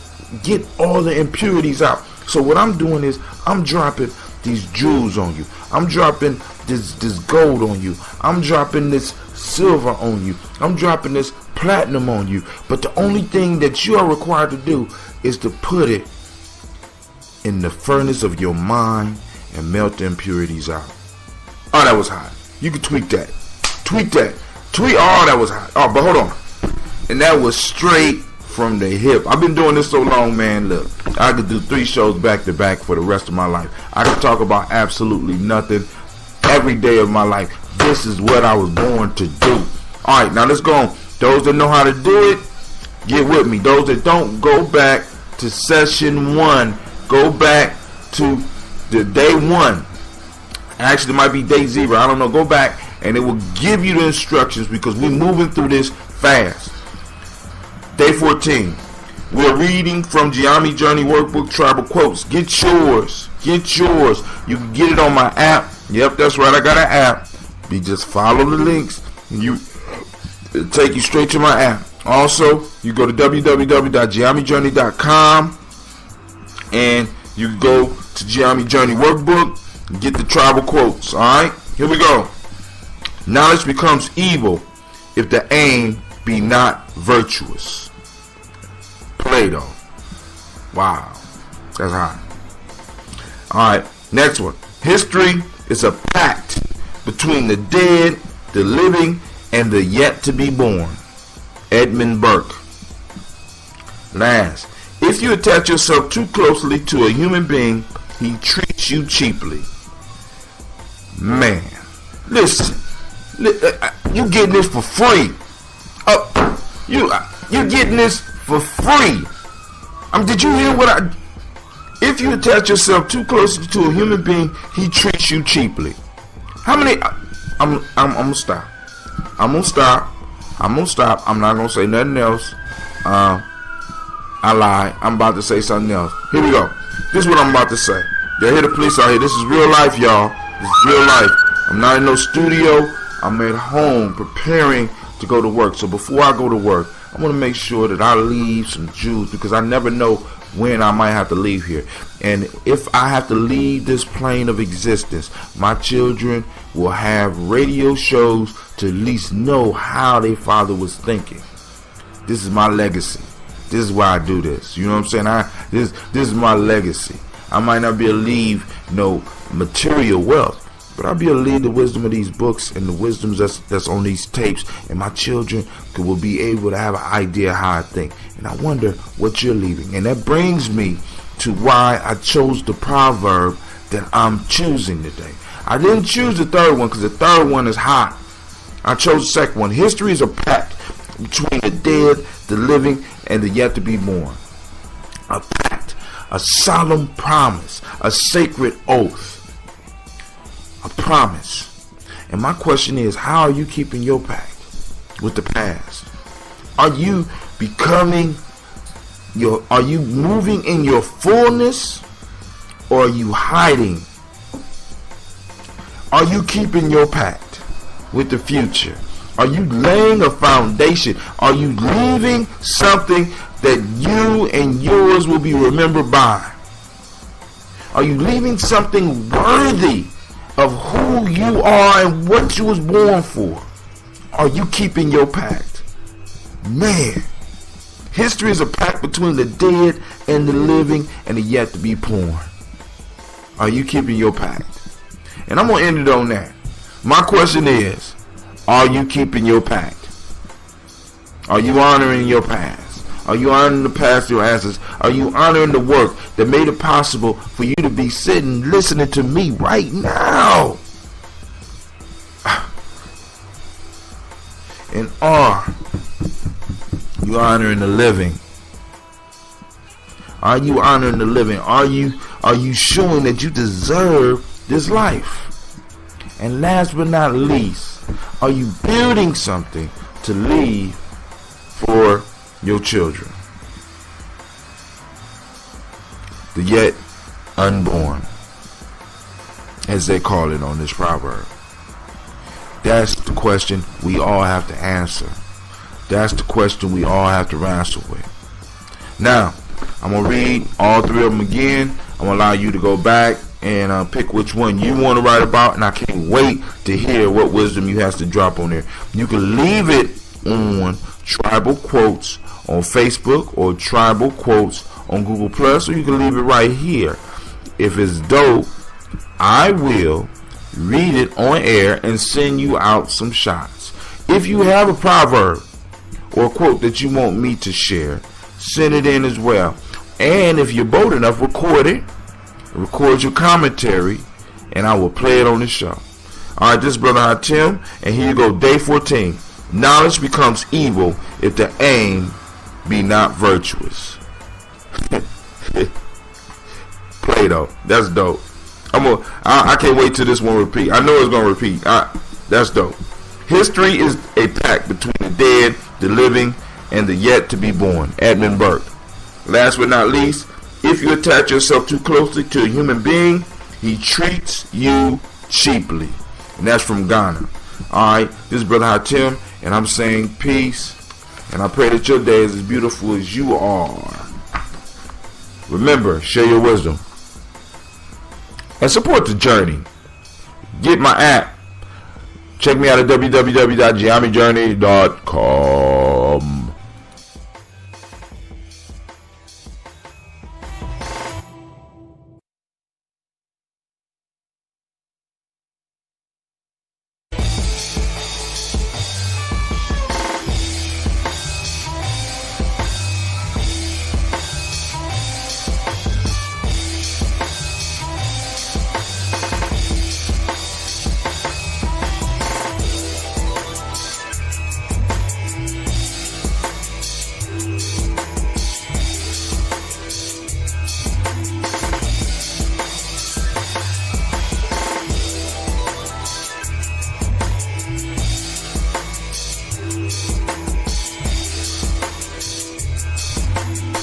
get all the impurities out. So what I'm doing is I'm dropping these jewels on you. I'm dropping this gold on you. I'm dropping this silver on you. I'm dropping this platinum on you. But the only thing that you are required to do is to put it in the furnace of your mind and melt the impurities out. Oh, that was hot. You can tweak that. Tweak that. Tweak. Oh, that was hot. Oh, but hold on. And that was straight from the hip. I've been doing this so long, man. Look, I could do 3 shows back to back for the rest of my life. I could talk about absolutely nothing every day of my life. This is what I was born to do. All right, now let's go on. Those that know how to do it, get with me. Those that don't, go back to session 1. Go back to the day 1. Actually, it might be day 0. I don't know. Go back and it will give you the instructions because we're moving through this fast. Day 14. We're reading from Geometry Journey Workbook Tribal Quotes. Get yours. Get yours. You can get it on my app. Yep, that's right. I got an app. You just follow the links. It'll take you straight to my app. Also, you go to www.geometryjourney.com and you go to Geometry Journey Workbook and get the tribal quotes. Alright, here we go. Knowledge becomes evil if the aim be not virtuous. Plato. Wow, that's hot. Alright, next one. History is a pact between the dead, the living, and the yet to be born. Edmund Burke. Last, if you attach yourself too closely to a human being, he treats you cheaply. Man, listen, you getting this for free. You getting this for free. Did you hear what I? If you attach yourself too closely to a human being, he treats you cheaply. How many? I'm gonna stop. I'm gonna stop. I'm not gonna say nothing else. I lied. I'm about to say something else. Here we go. This is what I'm about to say. Y'all hear the police out here. This is real life, y'all. This is real life. I'm not in no studio. I'm at home preparing to go to work. So before I go to work, I want to make sure that I leave some jewels because I never know when I might have to leave here. And if I have to leave this plane of existence, my children will have radio shows to at least know how their father was thinking. This is my legacy. This is why I do this. You know what I'm saying? This is my legacy. I might not be able to leave no material wealth, but I'll be able to leave the wisdom of these books and the wisdoms that's on these tapes, and my children will be able to have an idea how I think. And I wonder what you're leaving. And that brings me to why I chose the proverb that I'm choosing today. I didn't choose the third one because the third one is hot. I chose the second one. History is a pact between the dead, the living, and the yet to be born. A pact, a solemn promise, a sacred oath, a promise. And my question is, how are you keeping your pact with the past? Are you are you moving in your fullness, or are you hiding? Are you keeping your pact with the future? Are you laying a foundation? Are you leaving something that you and yours will be remembered by? Are you leaving something worthy of who you are and what you was born for? Are you keeping your pact? Man, history is a pact between the dead and the living and the yet to be born. Are you keeping your pact? And I'm going to end it on that. My question is, are you keeping your pact? Are you honoring your past? Are you honoring the past of your ancestors? Are you honoring the work that made it possible for you to be sitting listening to me right now? And are you honoring the living Are you honoring the living? Are you showing that you deserve this life? And last but not least, are you building something to leave for your children? The yet unborn, as they call it on this proverb. That's the question we all have to answer. That's the question we all have to wrestle with. Now, I'm going to read all three of them again. I'm going to allow you to go back and pick which one you want to write about. And I can't wait to hear what wisdom you have to drop on there. You can leave it on Tribal Quotes on Facebook or Tribal Quotes on Google Plus, or you can leave it right here. If it's dope, I will read it on air and send you out some shots. If you have a proverb or a quote that you want me to share, send it in as well. And if you're bold enough, record it. Record your commentary, and I will play it on the show. Alright, this is Brother Hot Tim, and here you go, day 14. Knowledge becomes evil if the aim be not virtuous. Plato, that's dope. I can't wait till this one repeat. I know it's gonna repeat. That's dope. History is a pact between the dead, the living, and the yet to be born. Edmund Burke. Last but not least, if you attach yourself too closely to a human being, he treats you cheaply. And that's from Ghana. Alright, this is Brother Hatim, and I'm saying peace. And I pray that your day is as beautiful as you are. Remember, share your wisdom. And support the journey. Get my app. Check me out at www.GyeMeJourney.com.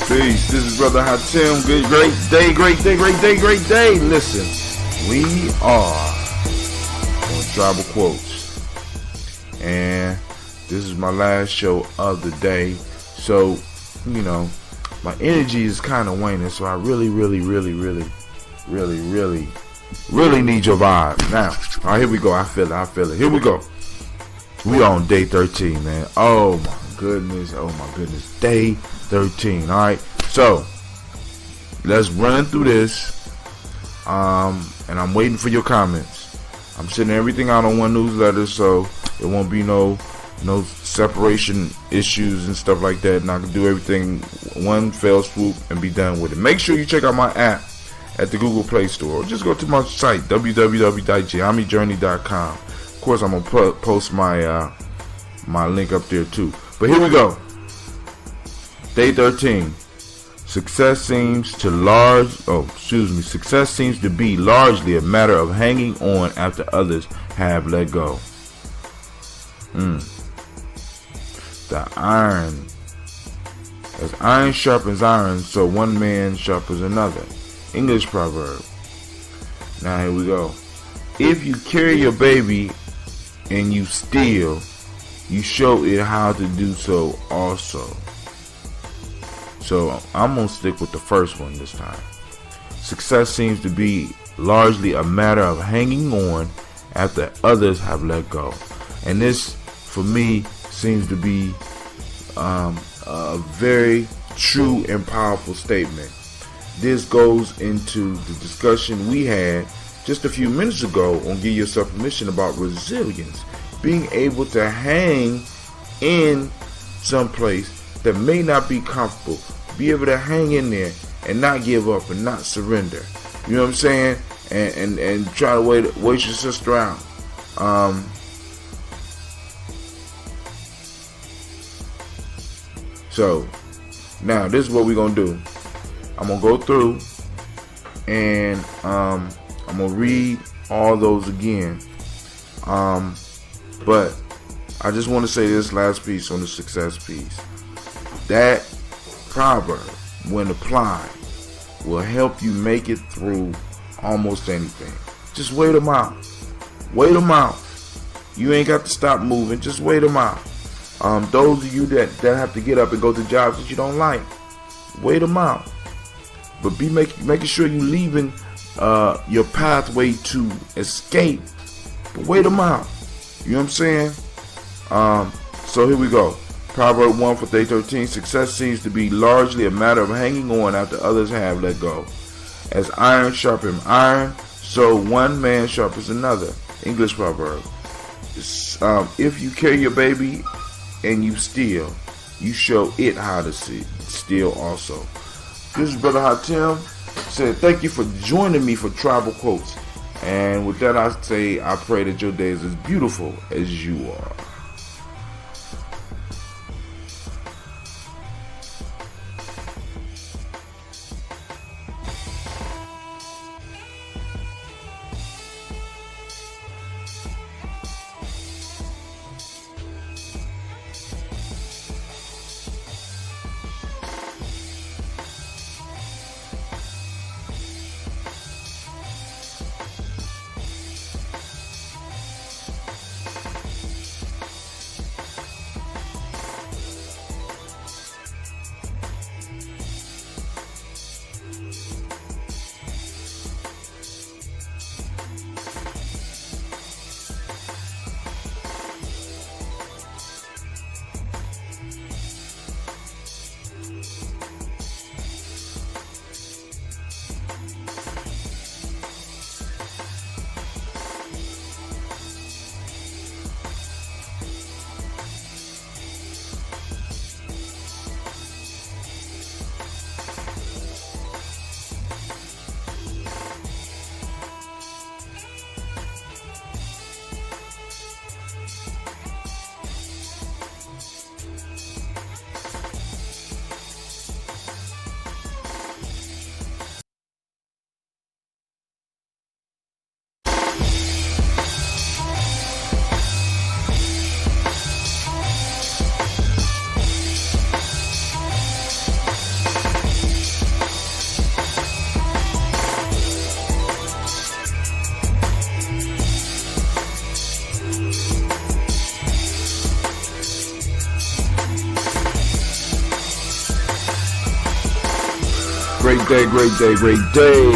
Peace. This is Brother Hatim. Good, great day. Listen, we are on Tribal Quotes, and this is my last show of the day. So, you know, my energy is kind of waning. So I really need your vibe. Now, all right, here we go. I feel it. Here we go. We on day 13, man. Oh my goodness. Day 13. All right. So let's run through this. And I'm waiting for your comments. I'm sending everything out on one newsletter, so it won't be no separation issues and stuff like that. And I can do everything one fell swoop and be done with it. Make sure you check out my app at the Google Play Store, or just go to my site www.GyeMeJourney.com. Of course, I'm gonna post my my link up there too. But here we go. Day 13. Success seems to be largely a matter of hanging on after others have let go. The iron, as iron sharpens iron, so one man sharpens another. English proverb. Now here we go. If you carry your baby and you steal, you show it how to do so also. So I'm going to stick with the first one this time. Success seems to be largely a matter of hanging on after others have let go. And this, for me, seems to be a very true and powerful statement. This goes into the discussion we had just a few minutes ago on Give Yourself Permission about resilience. Being able to hang in someplace that may not be comfortable. Be able to hang in there and not give up and not surrender. You know what I'm saying? And try to wait your sister out. So now this is what we're gonna do. I'm gonna go through and I'm gonna read all those again. But I just want to say this last piece on the success piece. That proverb, when applied, will help you make it through almost anything. Just wait them out. Wait them out. You ain't got to stop moving. Just wait them out. Those of you that have to get up and go to jobs that you don't like, wait them out. But be making sure you leaving your pathway to escape. But wait them out. You know what I'm saying? So here we go. Proverb 1 for day 13. Success seems to be largely a matter of hanging on after others have let go. As iron sharpens iron, so one man sharpens another. English proverb. If you carry your baby and you steal, you show it how to steal also. This is Brother Hatim. Said thank you for joining me for Tribal Quotes. And with that I say, I pray that your day is as beautiful as you are. Great day.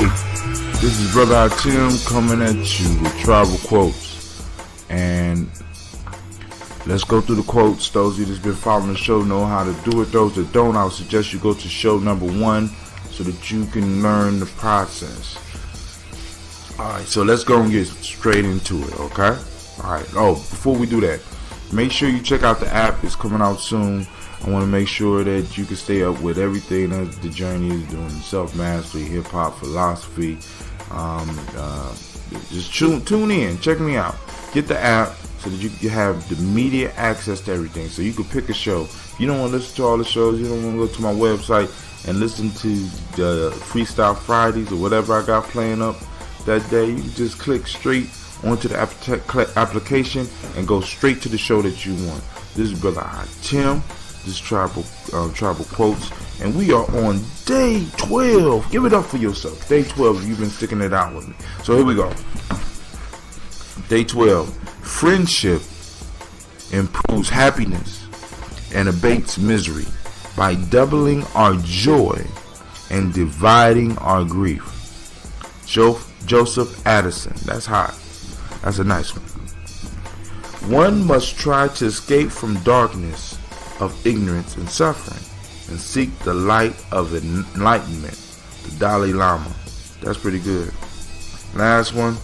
This is Brother Hatim coming at you with Tribal Quotes. And let's go through the quotes. Those of you that's been following the show know how to do it. Those that don't, I would suggest you go to show number 1 so that you can learn the process. Alright, so let's go and get straight into it, okay? Alright, before we do that, make sure you check out the app. It's coming out soon. I want to make sure that you can stay up with everything that the journey is doing. Self-mastery, hip-hop, philosophy. Just tune in. Check me out. Get the app so that you can have the immediate access to everything. So you can pick a show. If you don't want to listen to all the shows, you don't want to go to my website and listen to the Freestyle Fridays or whatever I got playing up that day, you can just click straight onto the application and go straight to the show that you want. This is Brother Hatim. This tribal quotes, and we are on day 12. Give it up for yourself. Day 12. You've been sticking it out with me. So here we go. Day 12. Friendship improves happiness and abates misery by doubling our joy and dividing our grief. Joseph Addison. That's hot. That's a nice one. One must try to escape from darkness of ignorance and suffering and seek the light of enlightenment. The Dalai Lama. That's pretty good. Last one.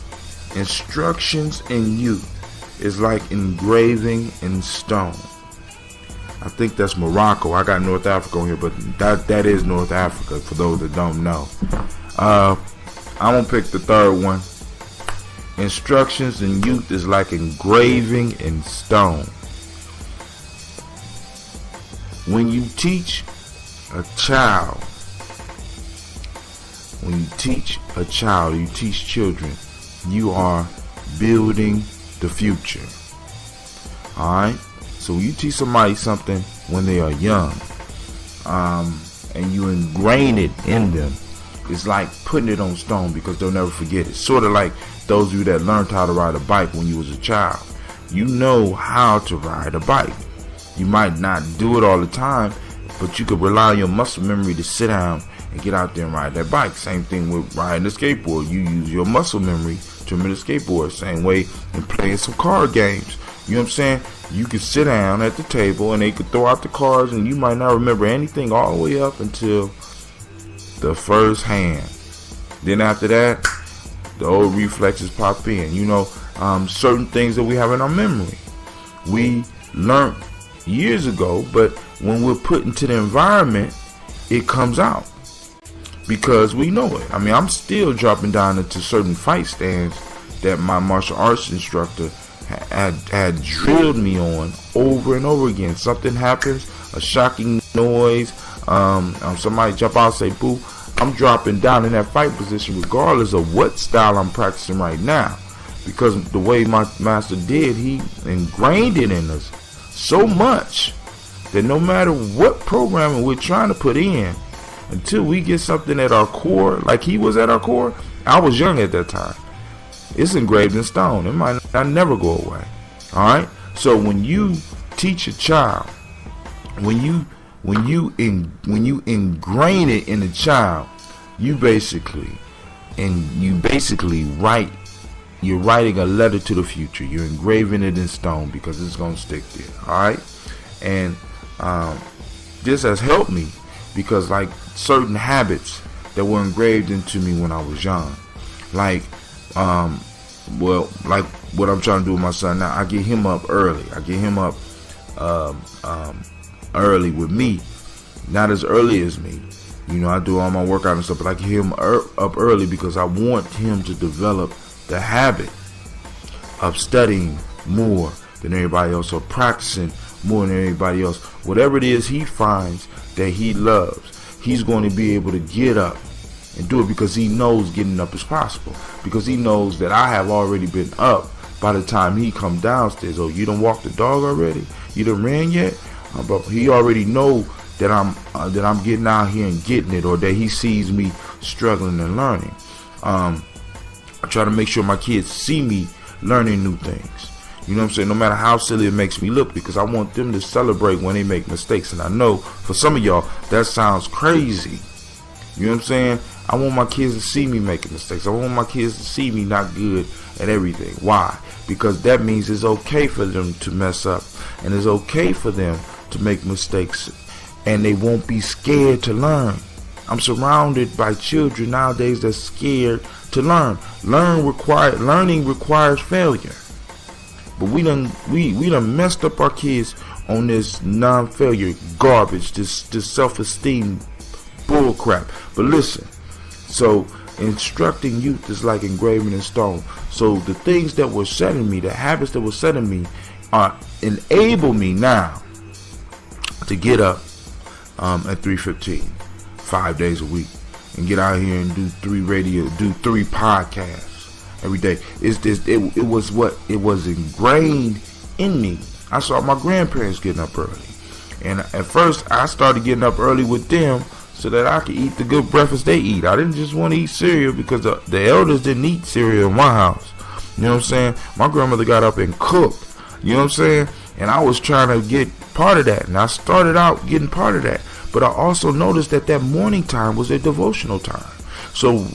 Instructions in youth is like engraving in stone. I think that's Morocco. I got North Africa on here, but that is North Africa for those that don't know. I'm gonna pick the third one. Instructions in youth is like engraving in stone. When you teach a child when you teach a child, you teach children, you are building the future. Alright? So when you teach somebody something when they are young, and you ingrain it in them, it's like putting it on stone because they'll never forget it. Sort of like those of you that learned how to ride a bike when you was a child. You know how to ride a bike. You might not do it all the time, but you could rely on your muscle memory to sit down and get out there and ride that bike. Same thing with riding a skateboard. You use your muscle memory to remember the skateboard. Same way in playing some card games. You know what I'm saying? You could sit down at the table and they could throw out the cards and you might not remember anything all the way up until the first hand. Then after that, the old reflexes pop in. You know, certain things that we have in our memory. We learned years ago, but when we're put into the environment, it comes out because we know it. I mean, I'm still dropping down into certain fight stands that my martial arts instructor had drilled me on over and over again. Something happens, a shocking noise, somebody jump out and say boo, I'm dropping down in that fight position regardless of what style I'm practicing right now, because the way my master did, he ingrained it in us so much that no matter what programming we're trying to put in, until we get something at our core, like he was at our core, I was young at that time, it's engraved in stone. It might not never go away. Alright? So when you teach a child, when you ingrain it in a child, you're writing a letter to the future. You're engraving it in stone because it's gonna stick there. Alright? And this has helped me because like certain habits that were engraved into me when I was young, like like what I'm trying to do with my son now, I get him up early. I get him up early with me, not as early as me. You know, I do all my workout and stuff, but I get him up early because I want him to develop the habit of studying more than everybody else, or practicing more than everybody else. Whatever it is he finds that he loves, he's going to be able to get up and do it because he knows getting up is possible. Because he knows that I have already been up by the time he come downstairs. Oh, you done walked the dog already? You done ran yet? But he already know that I'm getting out here and getting it, or that he sees me struggling and learning. I try to make sure my kids see me learning new things. You know what I'm saying? No matter how silly it makes me look, because I want them to celebrate when they make mistakes. And I know for some of y'all that sounds crazy. You know what I'm saying? I want my kids to see me making mistakes. I want my kids to see me not good at everything. Why? Because that means it's okay for them to mess up, and it's okay for them to make mistakes, and they won't be scared to learn. I'm surrounded by children nowadays that's scared to learn. Learning requires failure. But we done messed up our kids on this non-failure garbage, this self-esteem bullcrap. But listen, so instructing youth is like engraving in stone. So the things that were set in me, the habits that were set in me, enable me now to get up at 3:15, 5 days a week, and get out here and do 3 podcasts every day. It was ingrained in me. I saw my grandparents getting up early, and at first I started getting up early with them so that I could eat the good breakfast they eat. I didn't just want to eat cereal because the elders didn't eat cereal in my house. You know what I'm saying? My grandmother got up and cooked. You know what I'm saying? And I was trying to get part of that, and I started out getting part of that. But I also noticed that morning time was a devotional time. So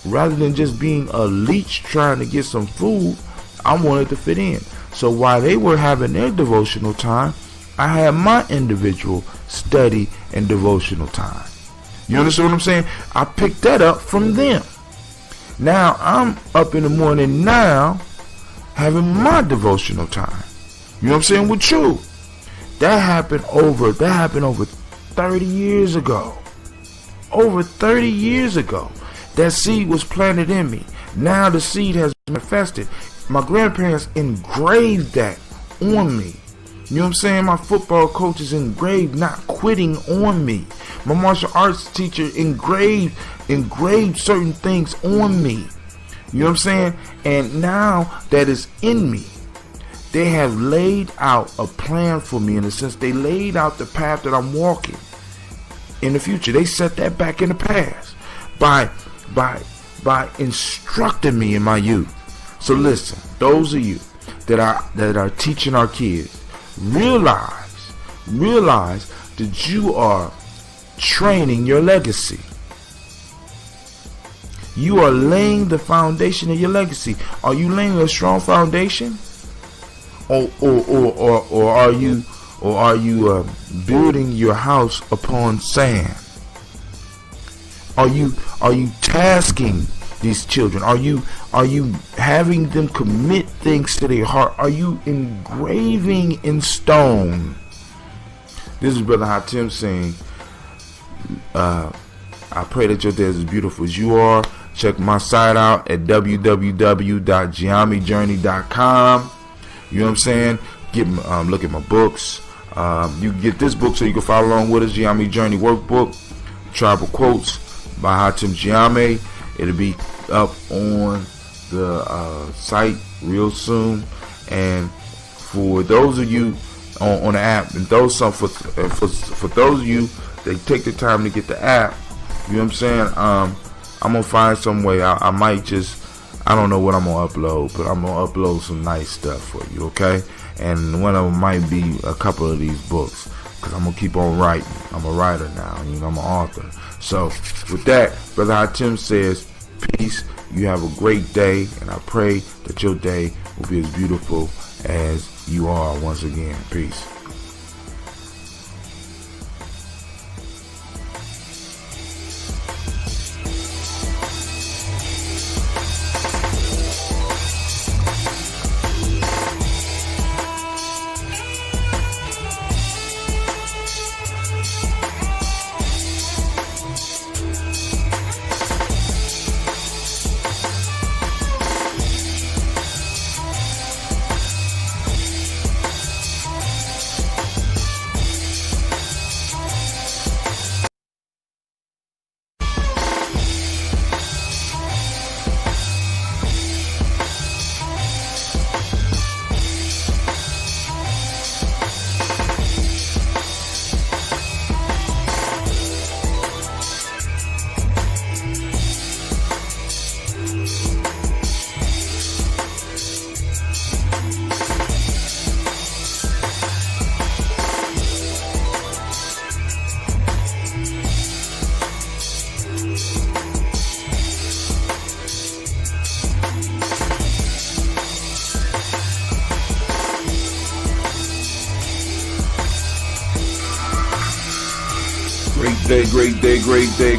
rather than just being a leech trying to get some food, I wanted to fit in. So while they were having their devotional time, I had my individual study and devotional time. You understand what I'm saying? I picked that up from them. Now I'm up in the morning now having my devotional time. You know what I'm saying? With you. That happened over 30 years ago. Over 30 years ago. That seed was planted in me. Now the seed has manifested. My grandparents engraved that on me. You know what I'm saying? My football coach is engraved not quitting on me. My martial arts teacher engraved certain things on me. You know what I'm saying? And now that is in me, they have laid out a plan for me, in a sense. They laid out the path that I'm walking in the future. They set that back in the past by instructing me in my youth. So listen, those of you that are teaching our kids, realize that you are training your legacy. You are laying the foundation of your legacy. Are you laying a strong foundation, or are you building your house upon sand? Are you tasking these children? Are you having them commit things to their heart? Are you engraving in stone? This is Brother Hatim saying, I pray that your day is as beautiful as you are. Check my site out at www.GiamiJourney.com. You know what I'm saying? Look at my books. You can get this book so you can follow along with us. Giami Journey Workbook, Tribal Quotes by Hatim Giami. It'll be up on the site real soon. And for those of you on the app, and for those of you that take the time to get the app, you know what I'm saying? I'm gonna find some way. I might just, I don't know what I'm gonna upload, but I'm gonna upload some nice stuff for you, okay? And one of them might be a couple of these books, because I'm gonna keep on writing. I'm a writer now, you know, I'm an author. So with that, Brother Hatim says, peace. You have a great day, and I pray that your day will be as beautiful as you are once again. Peace.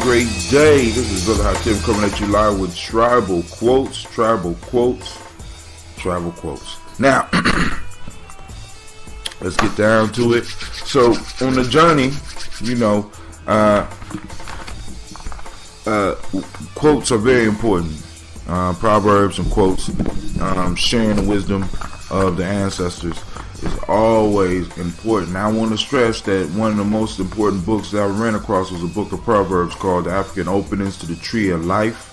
Great day. This is Brother Hatim coming at you live with tribal quotes. Now, let's get down to it. So, on the journey, you know, quotes are very important. Proverbs and quotes, sharing the wisdom of the ancestors is always important. Now, I want to stress that one of the most important books that I ran across was a book of Proverbs called The African Openings to the Tree of Life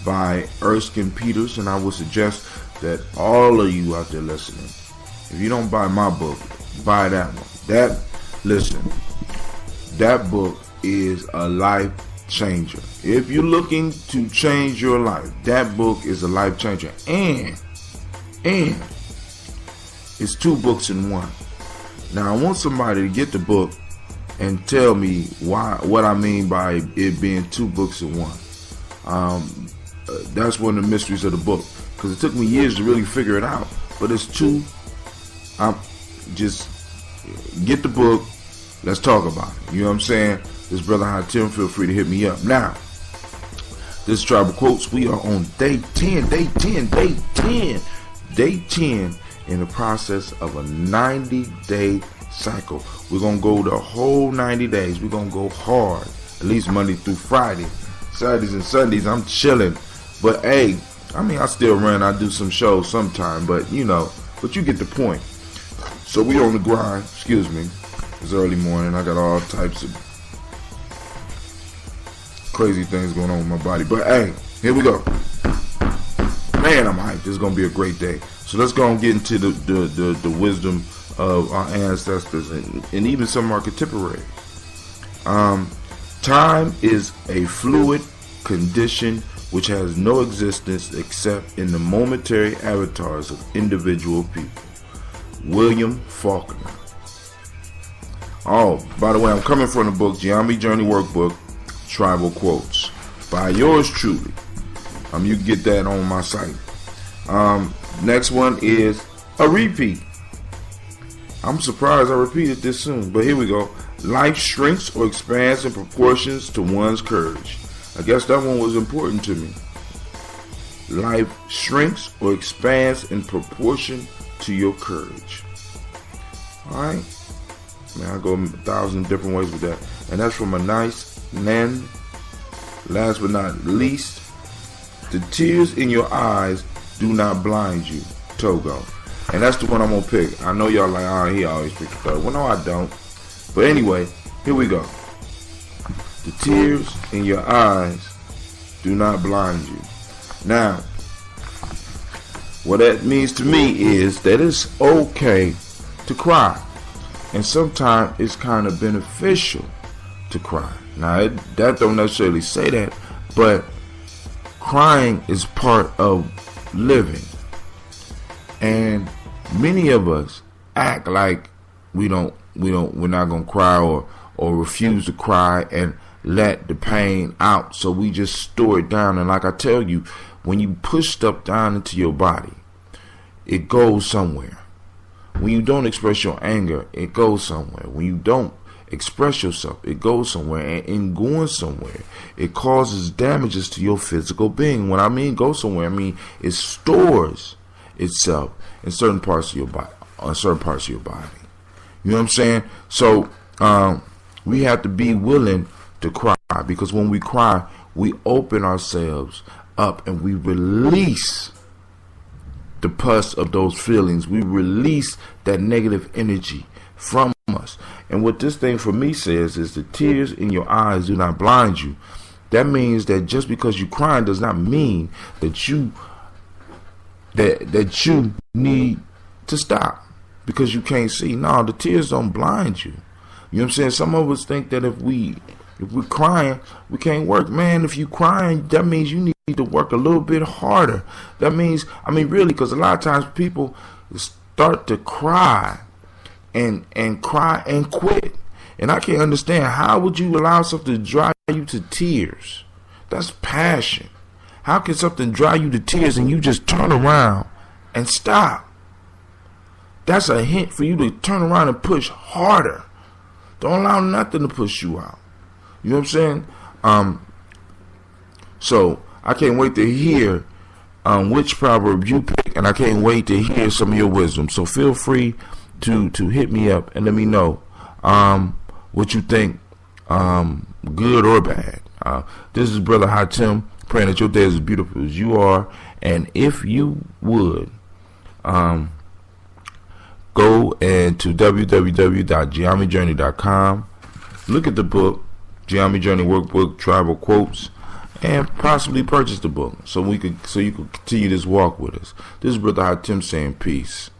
by Erskine Peters, and I would suggest that all of you out there listening, if you don't buy my book, buy that one. That book is a life changer. If you're looking to change your life, that book is a life changer. And it's two books in one. Now, I want somebody to get the book and tell me what I mean by it being two books in one. That's one of the mysteries of the book, because it took me years to really figure it out. But it's two. Just get the book. Let's talk about it. You know what I'm saying? This Brother Hatim, feel free to hit me up. Now, this Tribal Quotes, we are on day 10 in the process of a 90-day cycle. We're going to go the whole 90 days. We're going to go hard, at least Monday through Friday. Saturdays and Sundays, I'm chilling. But, hey, I mean, I still run. I do some shows sometime, but you get the point. So we on the grind. Excuse me. It's early morning. I got all types of crazy things going on with my body. But hey, here we go. Man, I'm hyped. This is gonna be a great day. So let's go and get into the wisdom of our ancestors and even some of our contemporaries. Time is a fluid condition which has no existence except in the momentary avatars of individual people. William Faulkner. Oh, by the way, I'm coming from the book Geometry Journey Workbook, Tribal Quotes, by yours truly. You can get that on my site. Next one is a repeat. I'm surprised I repeated this soon, but here we go. Life shrinks or expands in proportions to one's courage. I guess that one was important to me. Life shrinks or expands in proportion to your courage. Alright? Man, I go 1,000 different ways with that. And that's from a nice Nan. Last but not least, the tears in your eyes do not blind you. Togo. And that's the one I'm going to pick. I know y'all like, he always picks the third. Well, no, I don't. But anyway, here we go. The tears in your eyes do not blind you. Now, what that means to me is that it's okay to cry. And sometimes it's kind of beneficial to cry. Now, that don't necessarily say that, but crying is part of living. And many of us act like we're not gonna cry or refuse to cry and let the pain out. So we just store it down. And like I tell you, when you push stuff down into your body, it goes somewhere. When you don't express your anger, it goes somewhere. When you don't express yourself, it goes somewhere. And in going somewhere, it causes damages to your physical being. When I mean go somewhere, I mean it stores itself in certain parts of your body, You know what I'm saying? So we have to be willing to cry, because when we cry, we open ourselves up and we release the pus of those feelings. We release that negative energy from us. And what this thing for me says is the tears in your eyes do not blind you. That means that just because you crying does not mean that you need to stop because you can't see. No, the tears don't blind you. You know what I'm saying? Some of us think that if we're crying, we can't work. Man, if you crying, that means you need to work a little bit harder. That means, really, because a lot of times people start to cry and cry and quit. And I can't understand, how would you allow something to dry you to tears? That's passion. How can something dry you to tears and you just turn around and stop? That's a hint for you to turn around and push harder. Don't allow nothing to push you out. You know what I'm saying? So I can't wait to hear which proverb you pick, and I can't wait to hear some of your wisdom. So feel free to hit me up and let me know what you think, good or bad. This is Brother Hatim, praying that your day is as beautiful as you are. And if you would, go and to www.geometryjourney.com, look at the book, Geometry Journey Workbook, Tribal Quotes, and possibly purchase the book so you could continue this walk with us. This is Brother Hatim saying peace.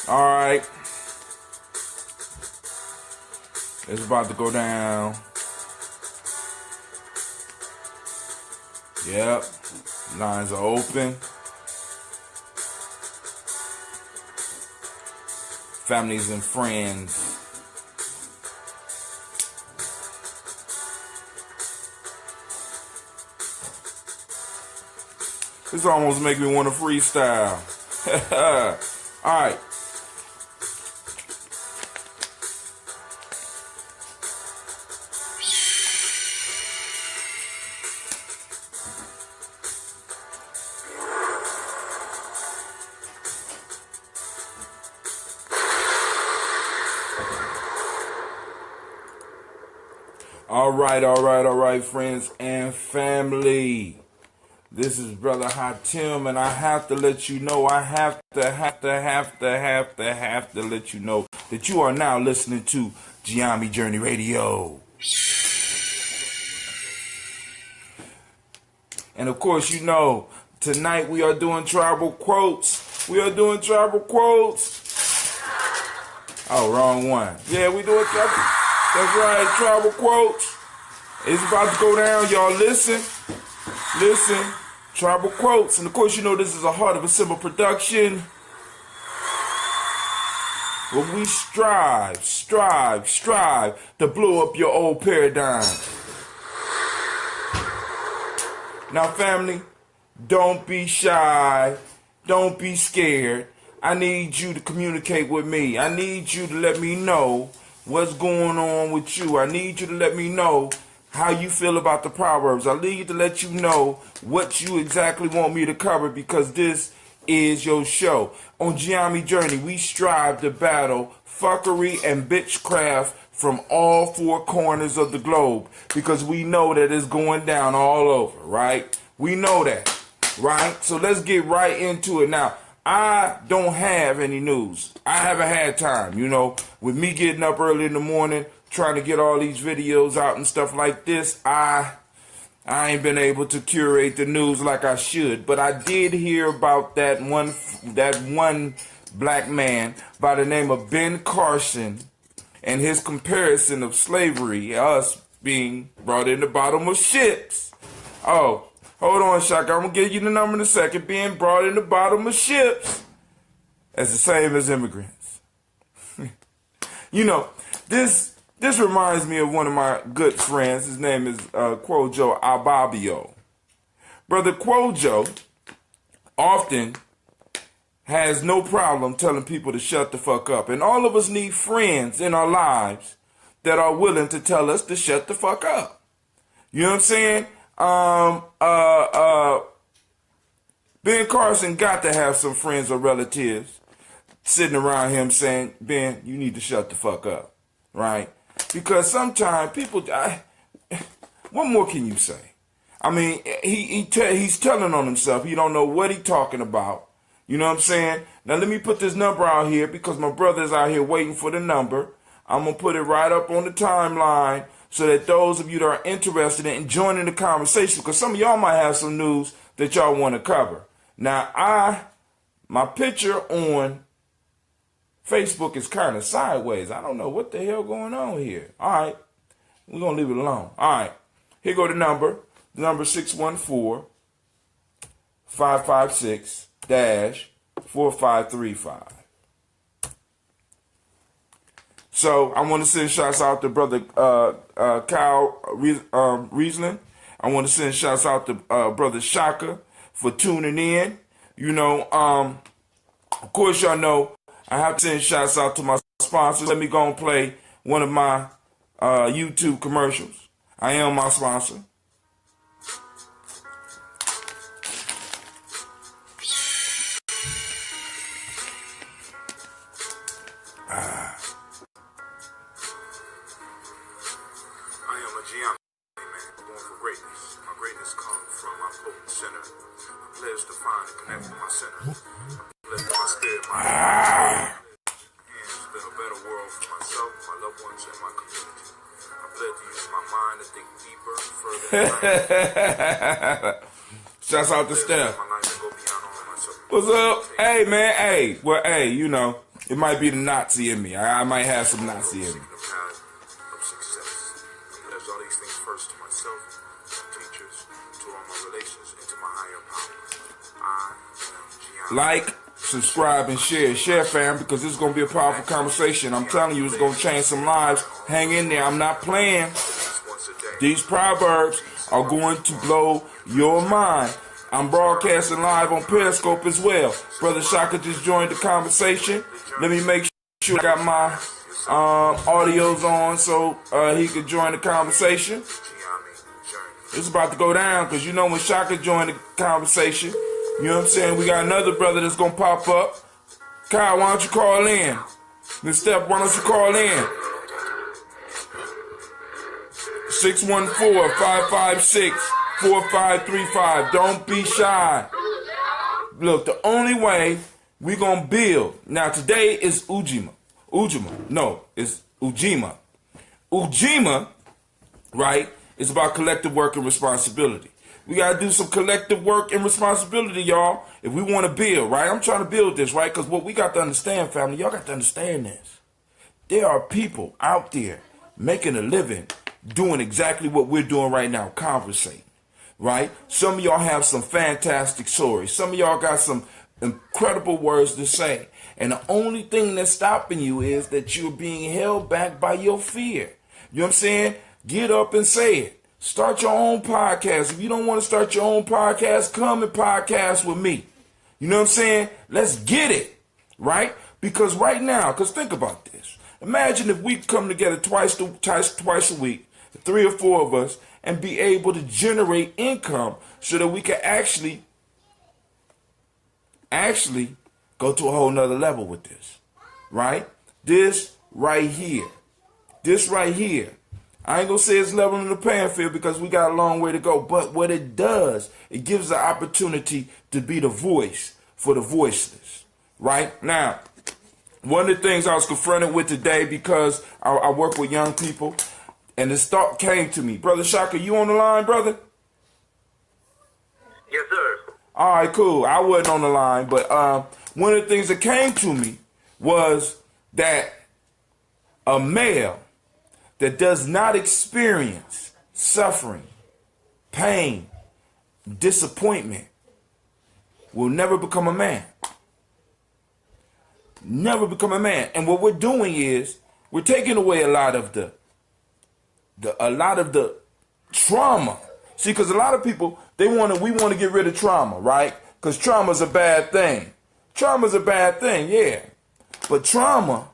All right. It's about to go down. Yep. Lines are open. Families and friends. This almost make me want to freestyle. All right. All right, friends and family. This is Brother Hatim, and I have to let you know, I have to let you know that you are now listening to Giami Journey Radio. And of course, you know, tonight we are doing tribal quotes. Oh, wrong one. Yeah, we doing tribal. That's right, tribal quotes. It's about to go down, y'all. Listen. Tribal quotes. And of course, you know this is a Heart of a Simple production. Where we strive to blow up your old paradigm. Now, family, don't be shy. Don't be scared. I need you to communicate with me. I need you to let me know what's going on with you. I need you to let me know how you feel about the Proverbs. I need to let you know what you exactly want me to cover, because this is your show. On Giami Journey, we strive to battle fuckery and bitchcraft from all four corners of the globe, because we know that it's going down all over, right? We know that, right? So let's get right into it now. I don't have any news. I haven't had time, you know, with me getting up early in the morning, trying to get all these videos out and stuff like this. I ain't been able to curate the news like I should, but I did hear about that one black man by the name of Ben Carson and his comparison of slavery, us being brought in the bottom of ships. Oh, hold on, Shaka. I'm going to give you the number in a second. Being brought in the bottom of ships. That's the same as immigrants. You know, this reminds me of one of my good friends. His name is Kwojo Ababio. Brother Kwojo often has no problem telling people to shut the fuck up. And all of us need friends in our lives that are willing to tell us to shut the fuck up. You know what I'm saying? Ben Carson got to have some friends or relatives sitting around him saying, Ben, you need to shut the fuck up, right? Because sometimes people, what more can you say? I mean, he's telling on himself. He don't know what he's talking about. You know what I'm saying? Now, let me put this number out here, because my brother's out here waiting for the number. I'm going to put it right up on the timeline so that those of you that are interested in joining the conversation, because some of y'all might have some news that y'all want to cover. Now, my picture on Facebook is kind of sideways. I don't know what the hell going on here. All right. We're going to leave it alone. All right. Here go the number. The number 614-556-4535. So I want to send shouts out to Brother Kyle Riesling. I want to send shouts out to Brother Shaka for tuning in. You know, of course, y'all know I have to send shouts out to my sponsors. Let me go and play one of my YouTube commercials. I am my sponsor. Shouts out to Steph. What's up? Hey, man. Hey. Well, hey, you know, it might be the Nazi in me. I might have some Nazi in me. Like, subscribe, and share. Share, fam, because this is going to be a powerful conversation. I'm telling you, it's going to change some lives. Hang in there. I'm not playing. These proverbs are going to blow your mind. I'm broadcasting live on Periscope as well. Brother Shaka just joined the conversation. Let me make sure I got my audios on so he could join the conversation. It's about to go down because you know when Shaka joined the conversation, you know what I'm saying? We got another brother that's going to pop up. Kyle, why don't you call in? Miss Steph, why don't you call in? 614-556-4535. Don't be shy. Look, the only way we're going to build. Now, today is Ujima. No, it's Ujima. Ujima, right, is about collective work and responsibility. We got to do some collective work and responsibility, y'all, if we want to build, right? I'm trying to build this, right? Because what we got to understand, family, y'all got to understand this. There are people out there making a living doing exactly what we're doing right now, conversating, right? Some of y'all have some fantastic stories. Some of y'all got some incredible words to say. And the only thing that's stopping you is that you're being held back by your fear. You know what I'm saying? Get up and say it. Start your own podcast. If you don't want to start your own podcast, come and podcast with me. You know what I'm saying? Let's get it, right? Because right now, because think about this. Imagine if we come together twice a week, 3 or 4 of us, and be able to generate income so that we can actually go to a whole nother level with this, right? This right here. I ain't gonna say it's leveling the playing field because we got a long way to go. But what it does, it gives the opportunity to be the voice for the voiceless. Right? Now, one of the things I was confronted with today because I work with young people, and this thought came to me. Brother Shaka, you on the line, brother? Yes, sir. All right, cool. I wasn't on the line, but one of the things that came to me was that a male that does not experience suffering, pain, disappointment will never become a man. Never become a man. And what we're doing is we're taking away a lot of the trauma. See, because a lot of people, we want to get rid of trauma, right? Because trauma's a bad thing. Trauma's a bad thing, yeah. But trauma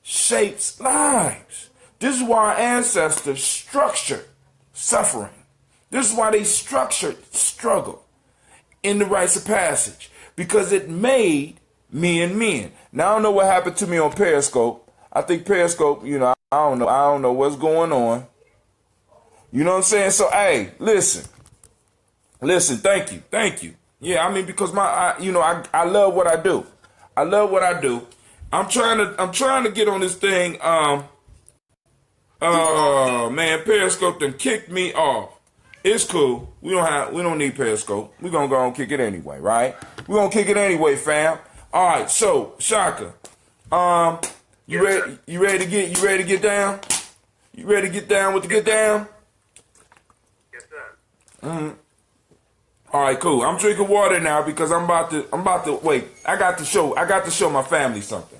shapes lives. This is why our ancestors structured suffering. This is why they structured struggle in the rites of passage. Because it made men. Now, I don't know what happened to me on Periscope. I think Periscope, I don't know what's going on. You know what I'm saying? So, hey, listen, thank you. Yeah, I mean, because I love what I do. I'm trying to get on this thing, oh man, Periscope done kicked me off. It's cool. We don't need Periscope. We're gonna go and kick it anyway, right? We're gonna kick it anyway, fam. Alright, so Shaka, you ready to get down? You ready to get down with the get down? Yes, sir. Alright, cool. I'm drinking water now because I'm about to wait. I got to show my family something.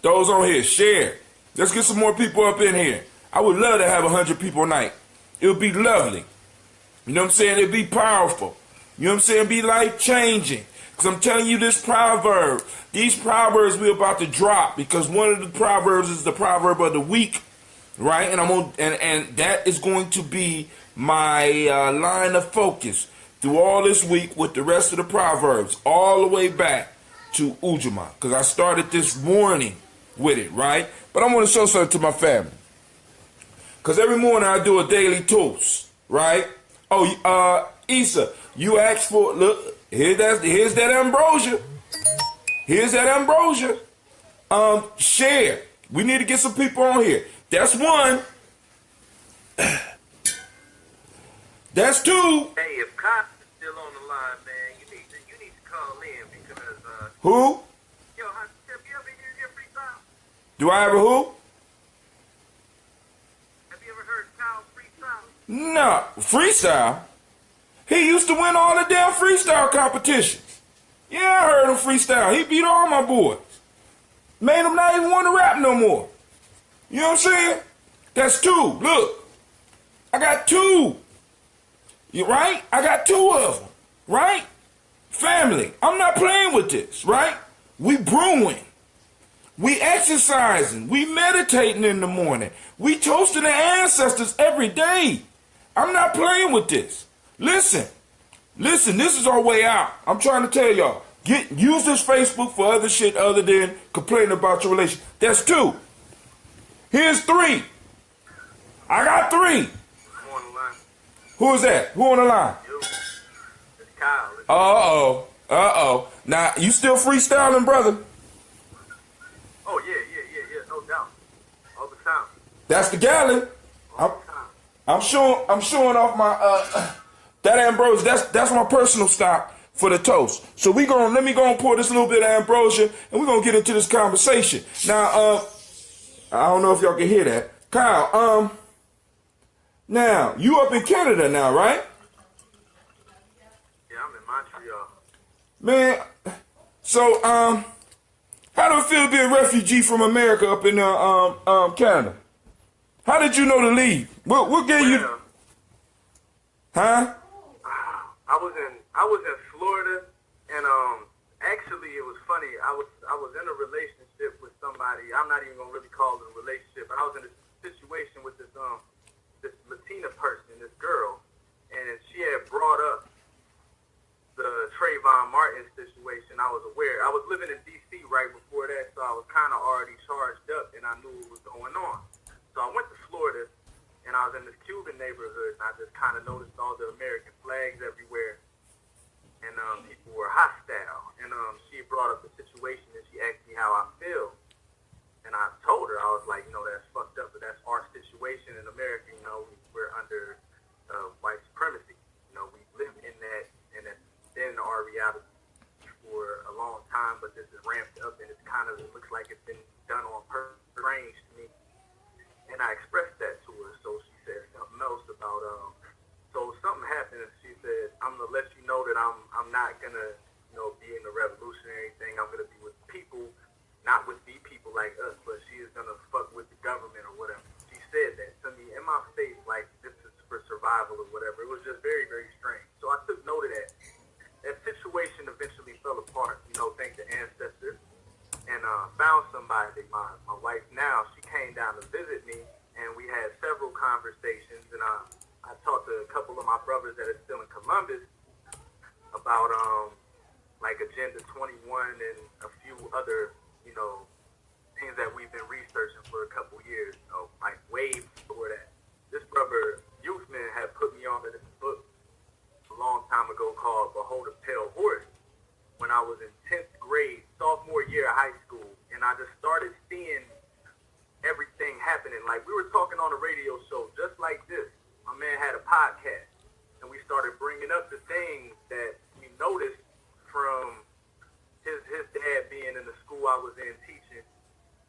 Those on here, share. Let's get some more people up in here. I would love to have 100 people a night. It would be lovely. You know what I'm saying? It'd be powerful. You know what I'm saying? It'd be life-changing. Because I'm telling you this proverb. These proverbs we're about to drop because one of the proverbs is the proverb of the week, right? And that is going to be my line of focus through all this week with the rest of the proverbs, all the way back to Ujima, because I started this morning with it, right? But I want to show something to my family, because every morning I do a daily toast, right? Oh, Issa, you asked for, look, here's that ambrosia. Here's that ambrosia. Share. We need to get some people on here. That's one. That's two. Hey, if Cops is still on the line, man, you need to call in because Who? Yo, have you ever heard freestyle? Do I ever who? Have you ever heard Kyle freestyle? No. Freestyle? He used to win all the damn freestyle competitions. Yeah, I heard him freestyle. He beat all my boys. Made him not even want to rap no more. You know what I'm saying? That's two. Look. I got two. You right? I got two of them. Right? Family. I'm not playing with this. Right? We brewing. We exercising. We meditating in the morning. We toasting the ancestors every day. I'm not playing with this. Listen, this is our way out. I'm trying to tell y'all. Use this Facebook for other shit other than complaining about your relation. That's two. Here's three. I got three. Who on the line? Who is that? Who on the line? You. It's Kyle. Uh-oh. Now, you still freestyling, brother? Oh, yeah, no doubt. All the time. That's the gallon. I'm showing off my that ambrosia. That's my personal stock for the toast. So let me go and pour this little bit of ambrosia, and we're gonna get into this conversation. Now, I don't know if y'all can hear that, Kyle. Now you up in Canada now, right? Yeah, I'm in Montreal. Man, so how do it feel to be a refugee from America up in Canada? How did you know to leave? What gave you? Huh? I was in Florida, and actually it was funny. I was in a relationship with somebody. I'm not even gonna really call it a relationship. But I was in a situation with this Latina person, this girl, and she had brought up the Trayvon Martin situation. I was aware. I was living in D.C. right before that, so I was kind of already charged up, and I knew what was going on. So I went to Florida, and I was in this Cuban neighborhood, and I just kind of noticed all the American flags everywhere, and people were hostile. And she brought up the situation, and she asked me how I feel, and I told her, I was like, that's fucked up, but that's our situation in America. We're under white supremacy. We live in that, and that's been our reality for a long time, but this is ramped up, and it looks like it's been done on purpose. Strange to me. And I expressed that to her, so she said something else about so something happened, and she said, I'm gonna let you know that I'm not gonna be in the revolution or anything. I'm gonna be with people, not with the people like us, but she is gonna fuck with the government or whatever. She said that to me in my face, like this is for survival or whatever. It was just very, very strange. So I took note of that. That situation eventually fell apart, thanks to ancestors. And found somebody, my wife now, she came down to visit me, and we had several conversations, and I talked to a couple of my brothers that are still in Columbus about like Agenda 21 and a few other, things that we've been researching for a couple years, like way before that. This brother, Youthman, had put me on to this book a long time ago called Behold a Pale Horse, when I was in 10th grade, sophomore year of high school, and I just started seeing everything happening. Like, we were talking on a radio show just like this. My man had a podcast, and we started bringing up the things that we noticed from his dad being in the school I was in teaching,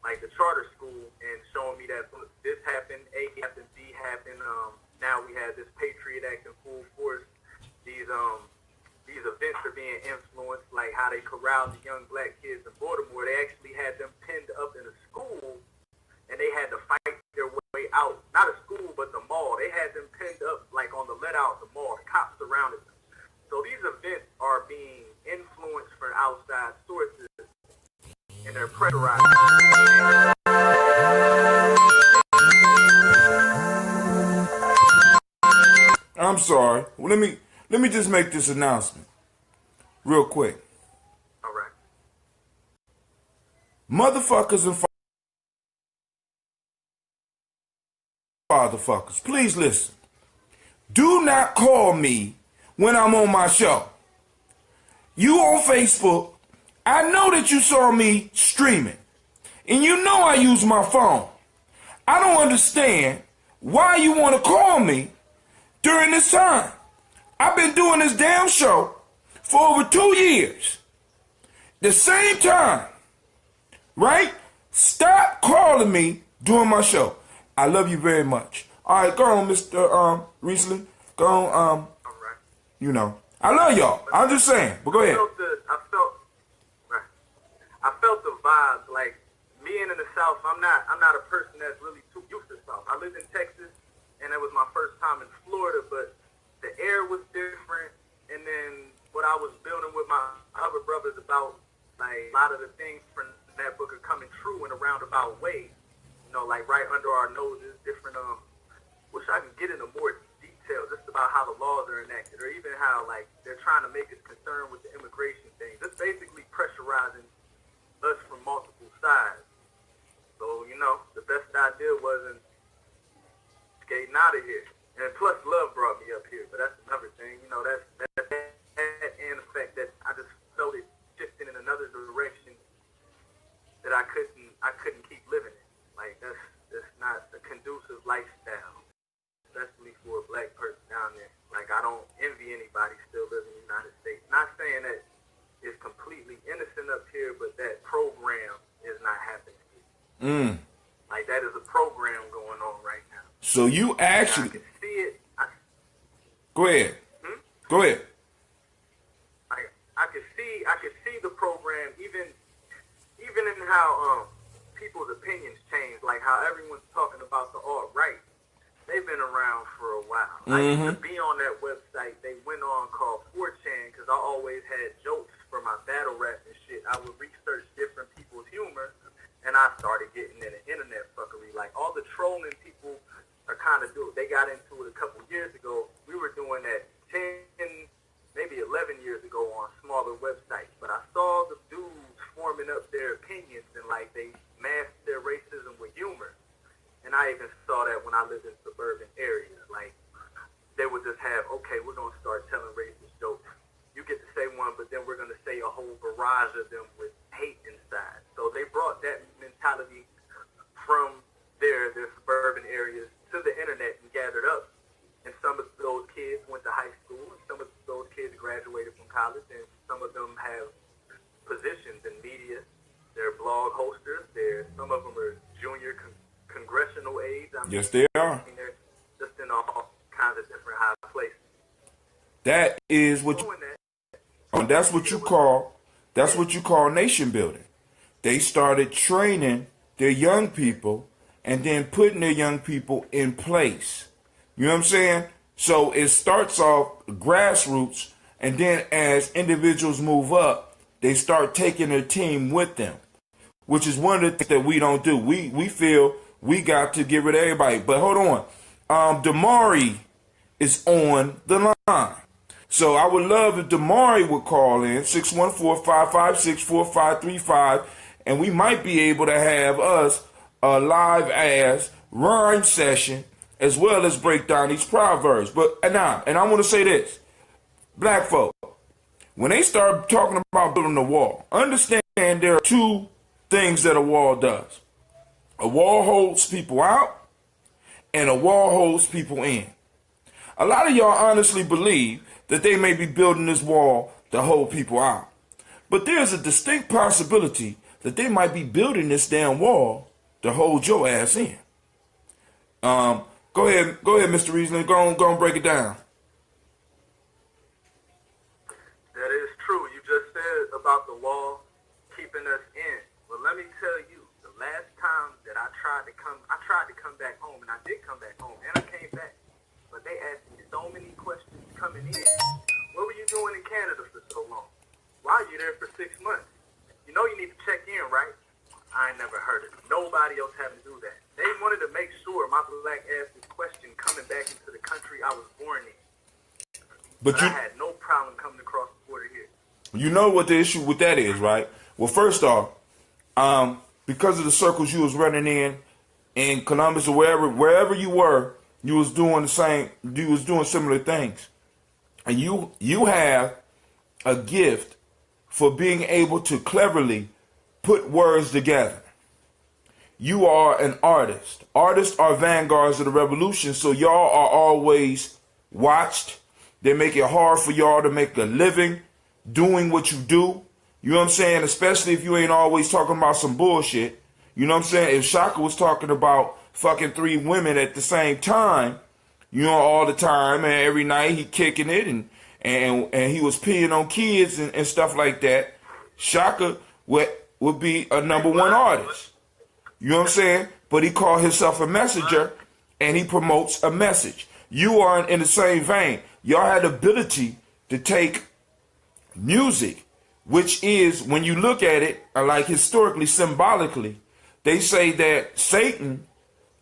like the charter school, and showing me that this happened, A happened, B happened. Now we had this Patriot Act in full force. These events are being influenced, like how they corralled the young black kids in Baltimore. They actually had them pinned up in a school, and they had to fight their way out. Not a school, but the mall. They had them pinned up, like on the let out the mall. The cops surrounded them. So these events are being influenced from outside sources, and they're pressurized. I'm sorry. Well, let me just make this announcement real quick. All right. Motherfuckers and fatherfuckers, please listen. Do not call me when I'm on my show. You on Facebook I know that you saw me streaming, and you know I use my phone. I don't understand why you want to call me during this time. I've been doing this damn show for over 2 years. The same time, right? Stop calling me during my show. I love you very much. All right, go on, Mr. Riesling. Go on, All right. you know. I love y'all. I'm just saying, but go ahead. I felt the vibe. Like, being in the South, I'm not a person that's really too used to the South. I lived in Texas, and it was my first time in Florida, but the air was different. And then what I was building with my other brothers about, like, a lot of the things from that book are coming true in a roundabout way. You know, like right under our noses, different, wish I could get into more detail just about how the laws are enacted, or even how, like, they're trying to make us concerned with the immigration thing. Just basically pressurizing us from multiple sides. So, you know, the best idea wasn't skating out of here. And plus, love brought me up here, but that's another thing. You know, that's and the fact that I just felt it shifting in another direction that I couldn't keep living in. Like, that's not a conducive lifestyle, especially for a black person down there. Like, I don't envy anybody still living in the United States. Not saying that it's completely innocent up here, but that program is not happening. Like, that is a program going on right now. So you actually... I can see it. Go ahead. Go ahead. I could see the program, even in how people's opinions change, like how everyone's talking about the alt-right. They've been around for a while. I used to be on that website they went on called 4chan, because I always had jokes for my battle rap and shit. I would research different people's humor, and I started getting into internet fuckery. Like, all the trolling people are kind of doing. They got into it a couple years ago. We were doing that 10, maybe 11 years ago on smaller websites. But I saw the dudes forming up their opinions, and, like, they masked their racism with humor. And I even saw that when I lived in suburban areas. Like, they would just have, okay, we're going to start telling racist jokes. You get to say one, but then we're going to say a whole barrage of them with hate inside. So they brought that mentality from their suburban areas to the internet and gathered up. And some of those kids went to high school, and some of those kids graduated from college, and some of them have positions in media. They're blog hosters. Some of them are junior congressional aides. Yes, they are. They're just in all kinds of different high places. That is what that's what you call nation building. They started training their young people and then putting their young people in place. You know what I'm saying? So it starts off grassroots, and then as individuals move up, they start taking their team with them, which is one of the things that we don't do. We feel we got to get rid of everybody. But hold on. Damari is on the line. So I would love if Damari would call in, 614-556-4535, and we might be able to have us a live ass rhyme session as well as break down these proverbs. But and I want to say this. Black folk, when they start talking about building a wall, understand there are two things that a wall does. A wall holds people out, and a wall holds people in. A lot of y'all honestly believe that they may be building this wall to hold people out. But there's a distinct possibility that they might be building this damn wall to hold your ass in. Go ahead, Mr. Riesling. Go on, break it down. That is true. You just said about the wall keeping us in. But let me tell you, the last time that I tried to come back home, and I did come back home, and I came back. But they asked me so many questions coming in. What were you doing in Canada for so long? Why are you there for 6 months? You know you need to check in, right? I ain't never heard of it. Nobody else having to do that. They wanted to make sure my black ass this question coming back into the country I was born in. But I had no problem coming across the border here. You know what the issue with that is, right? Well, first off, because of the circles you was running in Columbus or wherever you were, you was doing similar things. And you have a gift for being able to cleverly put words together. You are an artist. Artists are vanguards of the revolution, so y'all are always watched. They make it hard for y'all to make a living doing what you do. You know what I'm saying? Especially if you ain't always talking about some bullshit. You know what I'm saying? If Shaka was talking about fucking 3 women at the same time, you know, all the time, and every night he kicking it, and he was peeing on kids and stuff like that, Shaka would be a #1 artist. You know what I'm saying? But he called himself a messenger, and he promotes a message. You are in the same vein. Y'all had the ability to take music, which is, when you look at it, like historically, symbolically, they say that Satan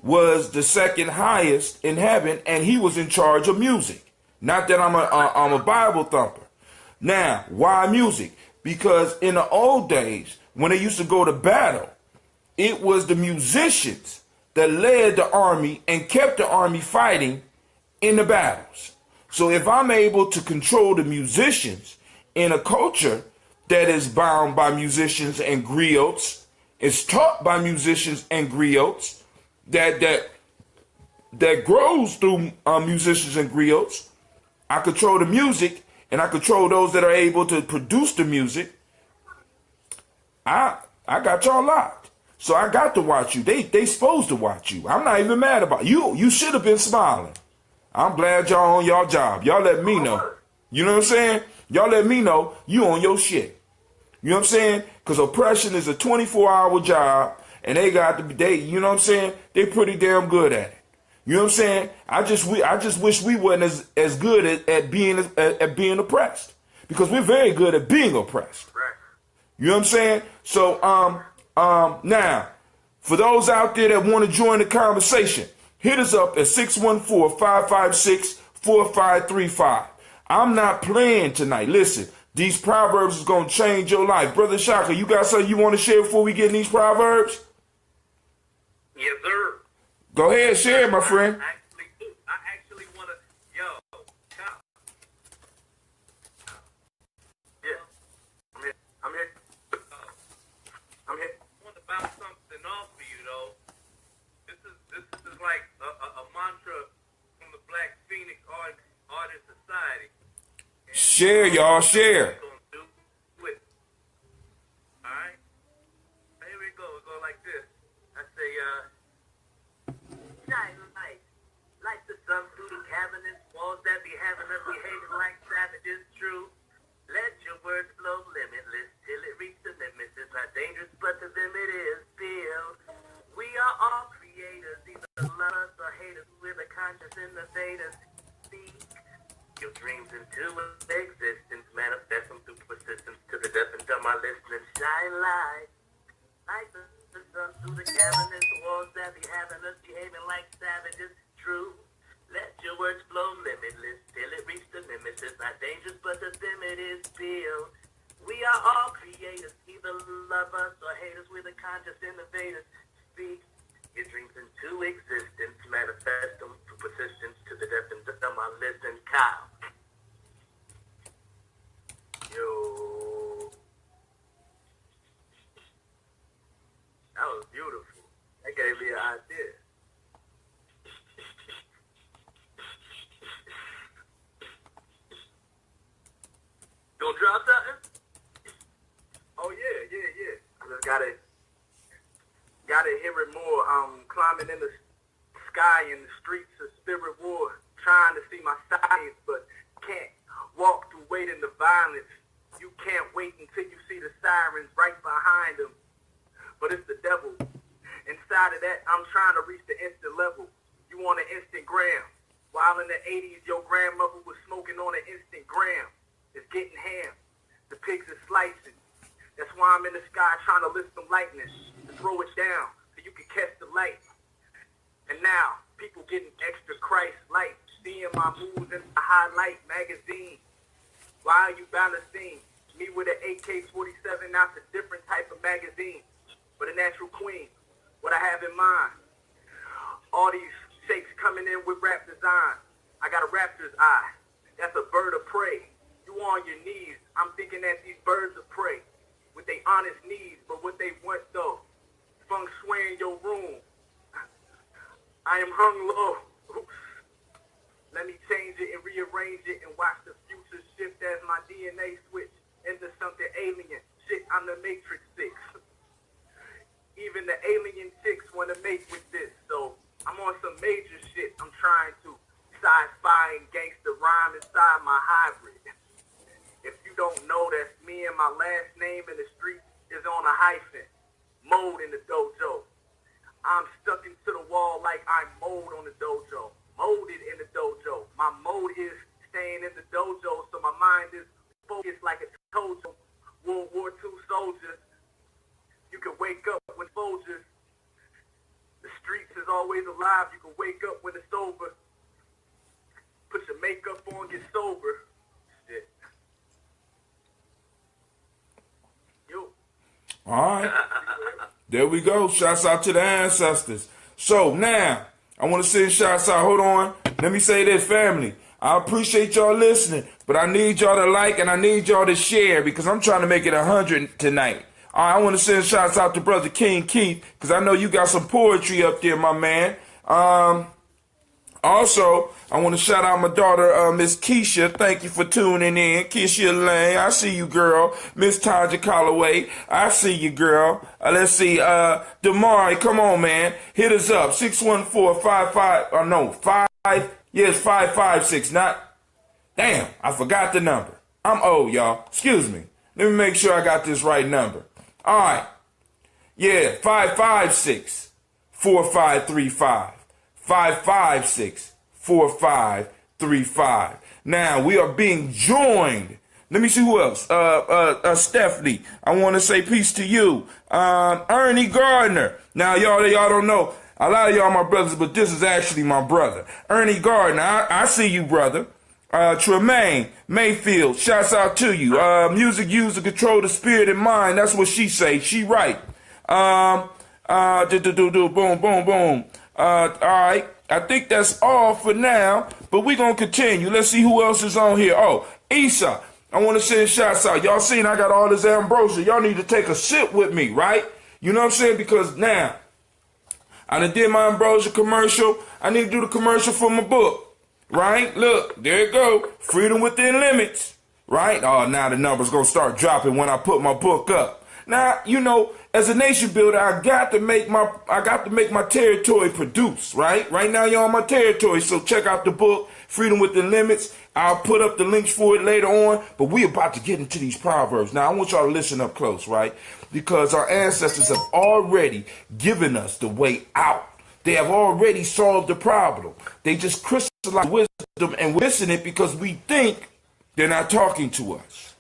was the second highest in heaven, and he was in charge of music. Not that I'm a Bible thumper. Now, why music? Because in the old days, when they used to go to battle, it was the musicians that led the army and kept the army fighting in the battles. So if I'm able to control the musicians in a culture that is bound by musicians and griots, is taught by musicians and griots, that grows through musicians and griots, I control the music, and I control those that are able to produce the music. I got y'all locked. So I got to watch you. They supposed to watch you. I'm not even mad about you. You should have been smiling. I'm glad y'all on y'all job. Y'all let me know. You know what I'm saying? Y'all let me know you on your shit. You know what I'm saying? Because oppression is a 24-hour job, and they got to be, you know what I'm saying? They pretty damn good at it. You know what I'm saying? I just wish we wasn't as good at being oppressed, because we're very good at being oppressed. You know what I'm saying? So now, for those out there that want to join the conversation, hit us up at 614-556-4535. I'm not playing tonight. Listen, these proverbs is going to change your life. Brother Shaka, you got something you want to share before we get in these proverbs? Yes, sir. Go ahead, share it, my friend. I actually want to, I'm here. I want to bounce something off for you, though. This is like a mantra from the Black Phoenix Artist Society. Share, y'all, share. Alright? Here we go. It go like this. I say, shine light. Light the sun through the cabinets, walls that be having us behaving like savages. True. Let your words flow limitless till it reach the limits. It's not dangerous, but to them it is still. We are all creators, either love us or hate us. We're the conscious innovators. Speak your dreams into existence, manifest them through persistence. To the deaf and dumb, I listen and shine light. Light the sun through the cabinets, the walls that be having us behaving like savages. True. Let your words flow limitless till it reach the limits. It's not dangerous, but to them it is still. We are all creators, either love us or hate us. We're the conscious innovators. Speak your dreams into existence, manifest them through persistence. To the deaf and dumb, I listen. Kyle. Yo. That was beautiful. That gave me an idea. You gonna drop something? Oh yeah. I just gotta hear it more. Climbing in the sky in the streets of spirit war, trying to see my size, but can't walk through weight in the violence. You can't wait until you see the sirens right behind them. But it's the devil. Inside of that, I'm trying to reach the instant level. You want an instant gram. While in the 80s, your grandmother was smoking on an instant gram. It's getting ham. The pigs are slicing. That's why I'm in the sky trying to lift some lightness to throw it down so you can catch the light. And now, people getting extra Christ-like, seeing my moves in the highlight magazine. Why are you balancing? Me with an AK-47, now it's a different type of magazine. But a natural queen, what I have in mind. All these shapes coming in with rap design. I got a raptor's eye. That's a bird of prey. You on your knees, I'm thinking that these birds of prey, with their honest needs, but what they want though, feng shui in your room. I am hung low. Oops. Let me change it and rearrange it and watch the future shift as my DNA switch into something alien. Shit, I'm the Matrix 6. Even the alien chicks want to mate with this, so I'm on some major shit. I'm trying to sci-fi and gangster rhyme inside my hybrid. If you don't know, that's me, and my last name in the street is on a hyphen. Mode in the dojo. I'm stuck into the wall like I'm mode on the dojo. Molded in the dojo. My mode is staying in the dojo, so my mind is focused like a tojo. World War II soldiers. You can wake up when soldiers. The streets is always alive. You can wake up when it's over. Put your makeup on, get sober. Shit. Yo. All right. There we go. Shouts out to the ancestors. So now, I want to send shouts out. Hold on. Let me say this, family. I appreciate y'all listening, but I need y'all to like and I need y'all to share because I'm trying to make it 100 tonight. All right, I want to send shouts out to Brother King Keith because I know you got some poetry up there, my man. Also, I want to shout out my daughter, Miss Keisha. Thank you for tuning in. Keisha Lane, I see you, girl. Miss Tanja Calloway, I see you, girl. Let's see, Damari, come on, man. Hit us up, 556, damn, I forgot the number. I'm old, y'all. Excuse me. Let me make sure I got this right number. All right. Yeah, 556-4535. 556-4535. Now we are being joined. Let me see who else. Stephanie, I want to say peace to you. Ernie Gardner. Now y'all don't know. A lot of y'all my brothers, but this is actually my brother. Ernie Gardner, I see you, brother. Tremaine Mayfield, shouts out to you. Music used to control the spirit and mind. That's what she say. She right. Boom, boom, boom. All right. I think that's all for now, but we're going to continue. Let's see who else is on here. Oh, Issa. I want to send shouts out. Y'all seen I got all this ambrosia. Y'all need to take a sip with me, right? You know what I'm saying? Because now, I done did my ambrosia commercial. I need to do the commercial for my book. Right? Look, there it go. Freedom Within Limits. Right? Oh, now the numbers going to start dropping when I put my book up. Now, you know, as a nation builder, I got to make my territory produce, right? Right now you're on my territory, so check out the book, Freedom Within Limits. I'll put up the links for it later on, but we're about to get into these proverbs. Now, I want y'all to listen up close, right? Because our ancestors have already given us the way out. They have already solved the problem. They just crystallize wisdom and listen it because we think they're not talking to us.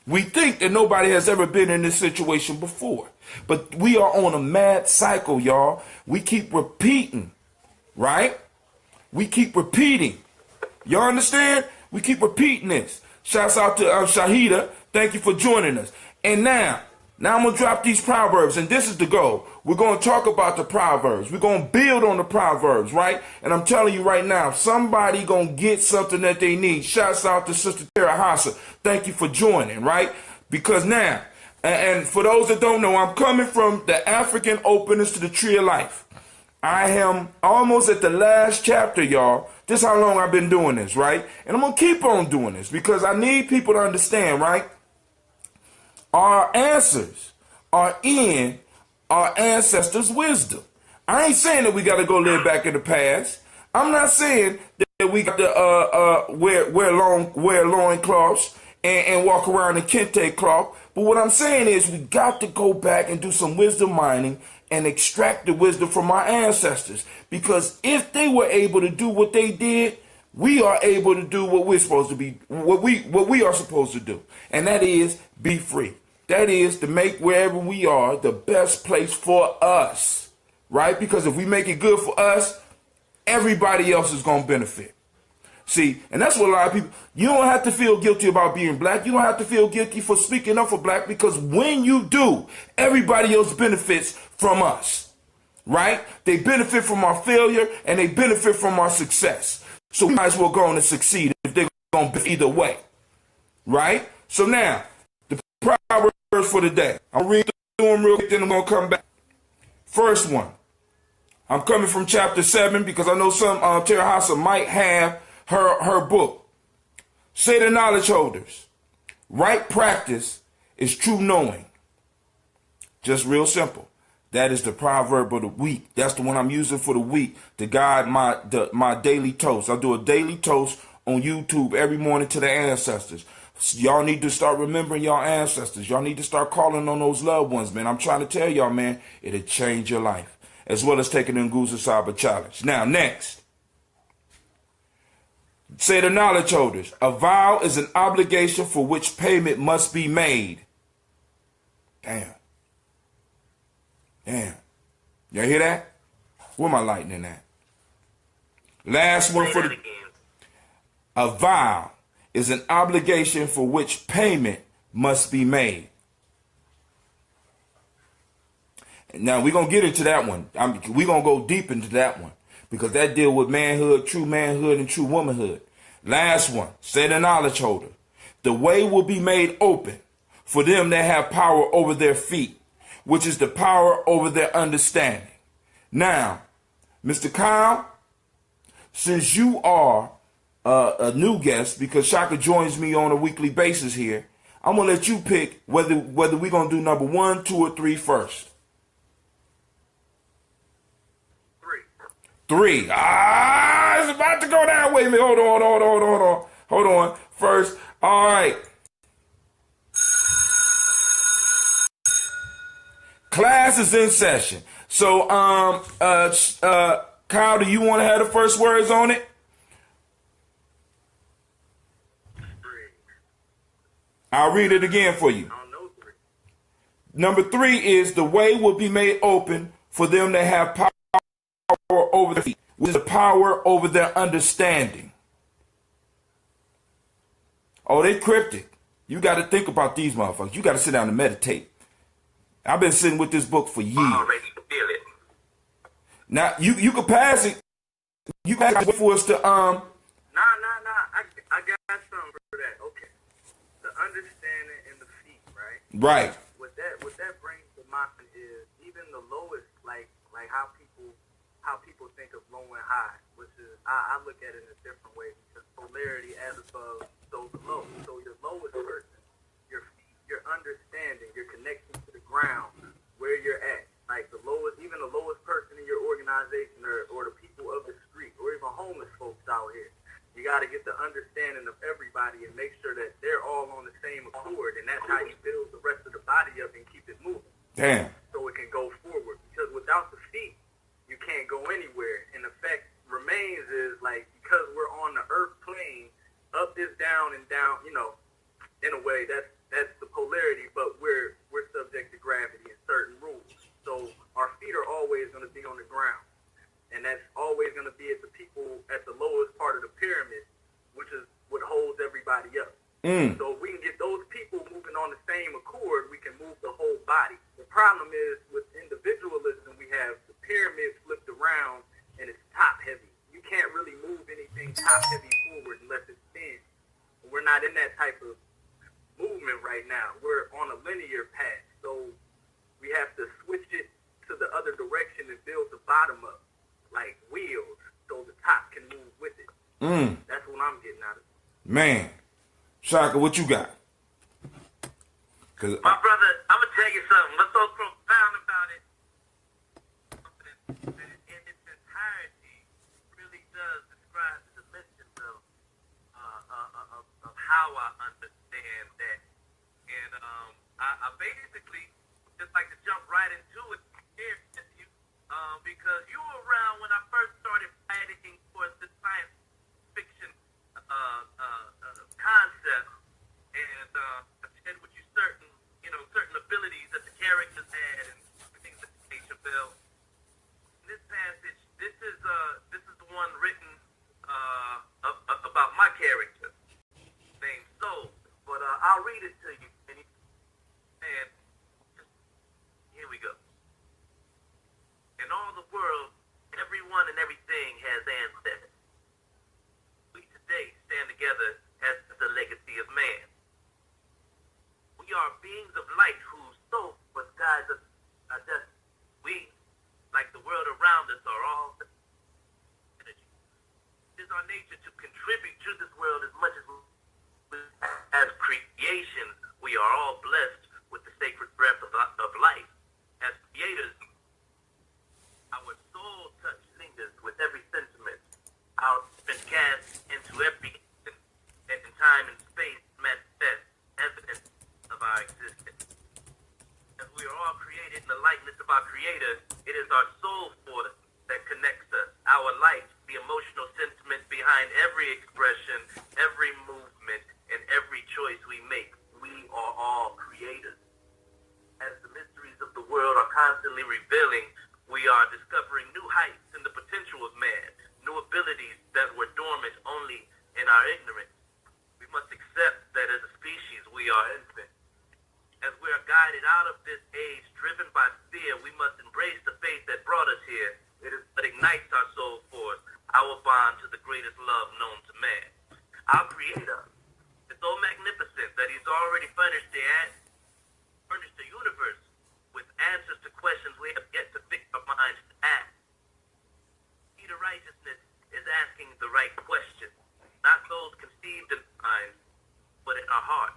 We think that nobody has ever been in this situation before. But we are on a mad cycle, y'all. We keep repeating, right? We keep repeating. Y'all understand? We keep repeating this. Shouts out to Shahida. Thank you for joining us. And now I'm going to drop these proverbs, and this is the goal. We're going to talk about the proverbs. We're going to build on the proverbs, right? And I'm telling you right now, somebody going to get something that they need. Shouts out to Sister Tara Hassa. Thank you for joining, right? Because now, and for those that don't know, I'm coming from the African openness to the tree of life. I am almost at the last chapter, y'all. This is how long I've been doing this, right? And I'm going to keep on doing this because I need people to understand, right? Our answers are in our ancestors' wisdom. I ain't saying that we got to go live back in the past. I'm not saying that we got to wear loincloths and walk around in kente cloth. But what I'm saying is we got to go back and do some wisdom mining and extract the wisdom from our ancestors. Because if they were able to do what they did, we are able to do what we're supposed to be, what we are supposed to do. And that is be free. That is to make wherever we are the best place for us, right? Because if we make it good for us, everybody else is going to benefit. See, and that's what a lot of people, you don't have to feel guilty about being black. You don't have to feel guilty for speaking up for black because when you do, everybody else benefits from us, right? They benefit from our failure and they benefit from our success. So we might as well go on and succeed if they're going to be either way, right? So now, the Proverbs for the day. I'll read through them real quick, then I'm going to come back. First one. I'm coming from chapter 7 because I know some Terahasa might have her book. Say to knowledge holders, right practice is true knowing. Just real simple. That is the proverb of the week. That's the one I'm using for the week to guide my daily toast. I do a daily toast on YouTube every morning to the ancestors. Y'all need to start remembering y'all ancestors. Y'all need to start calling on those loved ones, man. I'm trying to tell y'all, man, it'll change your life. As well as taking the Nguza Saba challenge. Now, next. Say to knowledge holders, a vow is an obligation for which payment must be made. Damn. Y'all hear that? Where my lightning at? Last one for the... A vow is an obligation for which payment must be made. Now, we're going to get into that one. We're going to go deep into that one because that deal with manhood, and true womanhood. Last one, say the knowledge holder. The way will be made open for them that have power over their feet, which is the power over their understanding. Now, Mr. Kyle, since you are a new guest, because Shaka joins me on a weekly basis here, I'm going to let you pick whether we're going to do number 1, 2, or 3 first. 3. It's about to go down. Wait a minute. Hold on. First. All right. Class is in session. So, Kyle, do you want to have the first words on it? 3. I'll read it again for you. I don't know 3. Number 3 is the way will be made open for them that have power over their feet, which is the power over their understanding. Oh, they cryptic. You got to think about these motherfuckers. You got to sit down and meditate. I've been sitting with this book for years. I already feel it. Now you can pass it. You can wait for us to Nah. I got something for that. Okay. The understanding and the feet, right? Right. What that brings to mind is even the lowest, like how people think of low and high, which is I look at it in a different way because polarity as above, so below. So your lowest person, your feet, your understanding, your connection to the ground, where you're at, like the lowest, even the lowest person in your organization or the people of the street or even homeless folks out here. You got to get the understanding of everybody and make sure that they're all on the same accord, and that's how you build the rest of the body up and keep it moving. Damn. So it can go forward. Because without the feet, you can't go anywhere. And the fact remains is like because we're on the earth plane, up is down and down. You know, in a way that's the polarity, but we're subject to gravity and certain rules. So our feet are always going to be on the ground. And that's always going to be at the people at the lowest part of the pyramid, which is what holds everybody up. So if we can get those people moving on the same accord, we can move the whole body. The problem is with individualism, we have the pyramid flipped around and it's top heavy. You can't really move anything top heavy forward unless it's thin. We're not in that type of movement right now. We're on a linear path. So we have to switch it to the other direction and build the bottom up. Like wheels, so the top can move with it. That's what I'm getting out of it. Man, Shaka, what you got? My brother, I'm gonna tell you something. What's so profound about it? In its entirety, really does describe the dimensions of how I understand that. And I basically just like to jump right into it here with you. Because you were around when I first started fighting for the science fiction concept, and I shared with you certain abilities that the characters had and things that nature built. In this passage, this is the one written about my character named Soul, but I'll read it to you, and here we go. In all the world, everyone and everything has ancestors. We today stand together as the legacy of man. are beings of light whose soul but guides us our destiny. We, like the world around us, are all energy. It is our nature to contribute to this world as much as creation. We are all blessed with the sacred breath of life. As creators, our soul touch lingers with every sentiment. Our spirit cast into every instant, and in time and space manifest evidence of our existence. As we are all created in the likeness of our Creator, it is our soul force that connects us. Our life, the emotional sentiment behind every expression, every movement, and every choice we make. We are all creators. As the mysteries of the world are constantly revealing, we are discovering new heights in the potential of man, new abilities that were dormant only in our ignorance. We must accept that as a species we are infants. As we are guided out of this age driven by fear, we must embrace the faith that brought us here. It is what ignites our soul force, our bond to the greatest love known to man. Our Creator is so magnificent that He's already furnished the universe with answers to questions we have yet to fix our minds to ask. The key to righteousness is asking the right question, not those conceived in mind, but in our heart.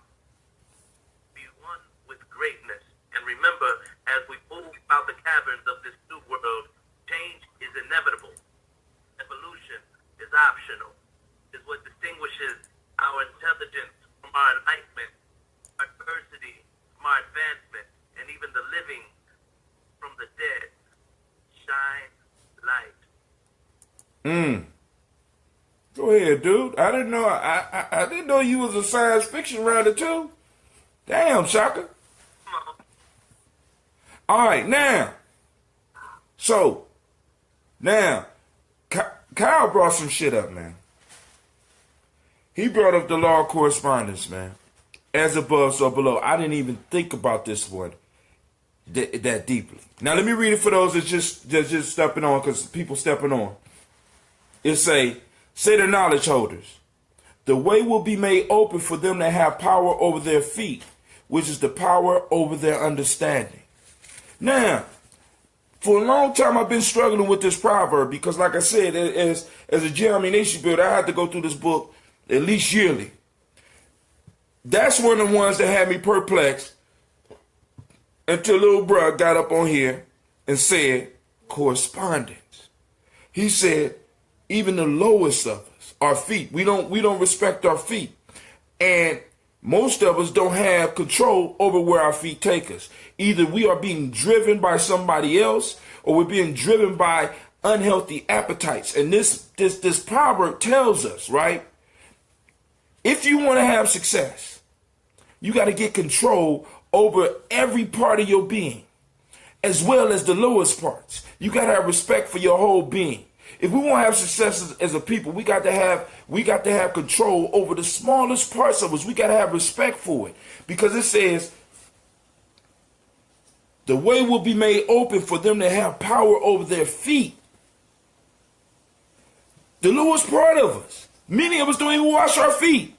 Be one with greatness, and remember, as we move out the caverns of this new world, change is inevitable. Evolution is optional. Is what distinguishes our intelligence from our enlightenment, our diversity from our advancement, and even the living from the dead. Shine light. Go ahead, dude. I didn't know. I didn't know you was a science fiction writer too. Damn, Shaka. All right, now. So, now, Kyle brought some shit up, man. He brought up the law of correspondence, man. As above, so below. I didn't even think about this one that deeply. Now, let me read it for those that just stepping on, because people stepping on. It say the knowledge holders, the way will be made open for them to have power over their feet, which is the power over their understanding. Now, for a long time, I've been struggling with this proverb because, like I said, as a Jeremy Nation builder, I had to go through this book at least yearly. That's one of the ones that had me perplexed until little bruh got up on here and said correspondence. He said, even the lowest of us, our feet, we don't respect our feet. And most of us don't have control over where our feet take us. Either we are being driven by somebody else or we're being driven by unhealthy appetites. And this proverb tells us, right? If you want to have success, you got to get control over every part of your being, as well as the lowest parts. You got to have respect for your whole being. If we want to have success as a people, we got to have control over the smallest parts of us. We got to have respect for it, because it says the way will be made open for them to have power over their feet. The lowest part of us. Many of us don't even wash our feet.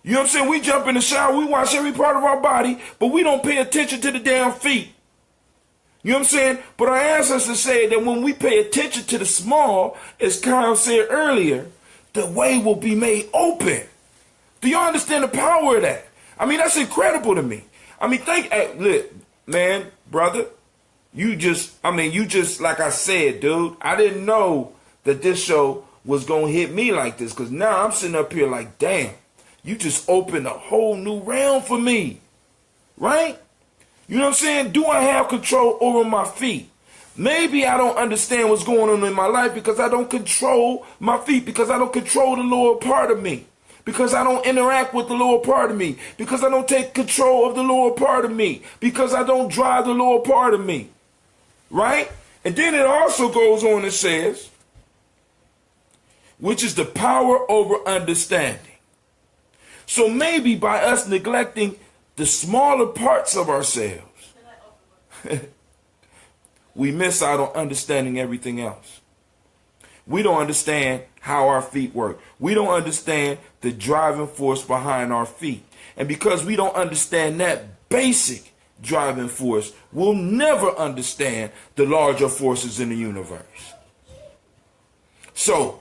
You know what I'm saying? We jump in the shower, we wash every part of our body, but we don't pay attention to the damn feet. You know what I'm saying? But our ancestors said that when we pay attention to the small, as Kyle said earlier, the way will be made open. Do you understand the power of that? I mean, that's incredible to me. I mean, look, man, brother, you just, like I said, dude, I didn't know that this show was going to hit me like this, because now I'm sitting up here like, damn, you just opened a whole new realm for me, right? You know what I'm saying? Do I have control over my feet? Maybe I don't understand what's going on in my life because I don't control my feet, because I don't control the lower part of me, because I don't interact with the lower part of me, because I don't take control of the lower part of me, because I don't drive the lower part of me, right? And then it also goes on and says, which is the power over understanding. So maybe by us neglecting the smaller parts of ourselves, we miss out on understanding everything else. We don't understand how our feet work. We don't understand the driving force behind our feet. And because we don't understand that basic driving force will never understand the larger forces in the universe. So,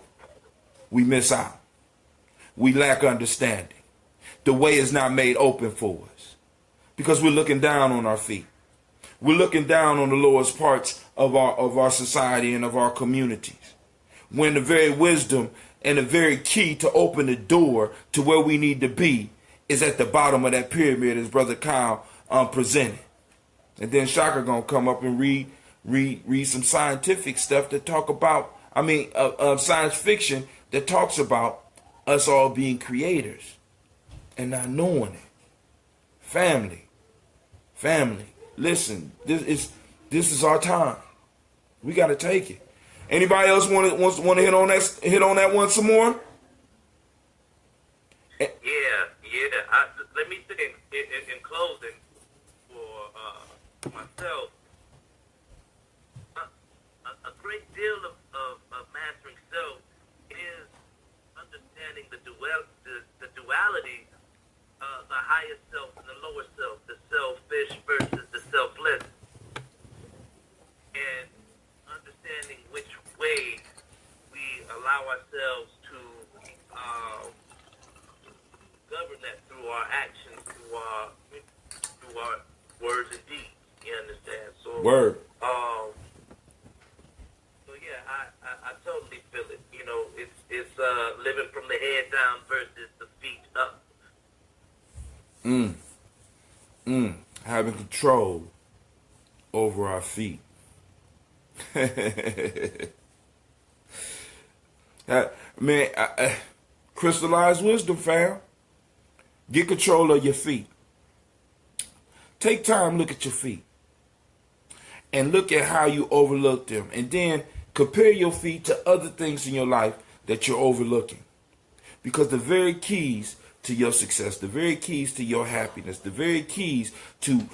we miss out. We lack understanding. The way is not made open for us because we're looking down on our feet. We're looking down on the lowest parts of our society and of our communities, when the very wisdom and the very key to open the door to where we need to be is at the bottom of that pyramid, as Brother Kyle presented. And then Shaka gonna come up and read some scientific stuff that talk about, science fiction that talks about us all being creators and not knowing it. Family. Listen, this is our time. We got to take it. Anybody else want to hit on that one some more? Yeah. Let me say in closing for myself, a great deal of mastering self is understanding the duality, the higher self and the lower self, the selfish versus the selfless, and understanding which way we allow ourselves to govern that through our actions, through our words and deeds. You understand? So Word. So yeah, I totally feel it. You know, it's living from the head down versus the feet up. Having control over our feet. Crystallized wisdom, fam. Get control of your feet. Take time, look at your feet. And look at how you overlook them. And then compare your feet to other things in your life that you're overlooking. Because the very keys to your success, the very keys to your happiness, the very keys to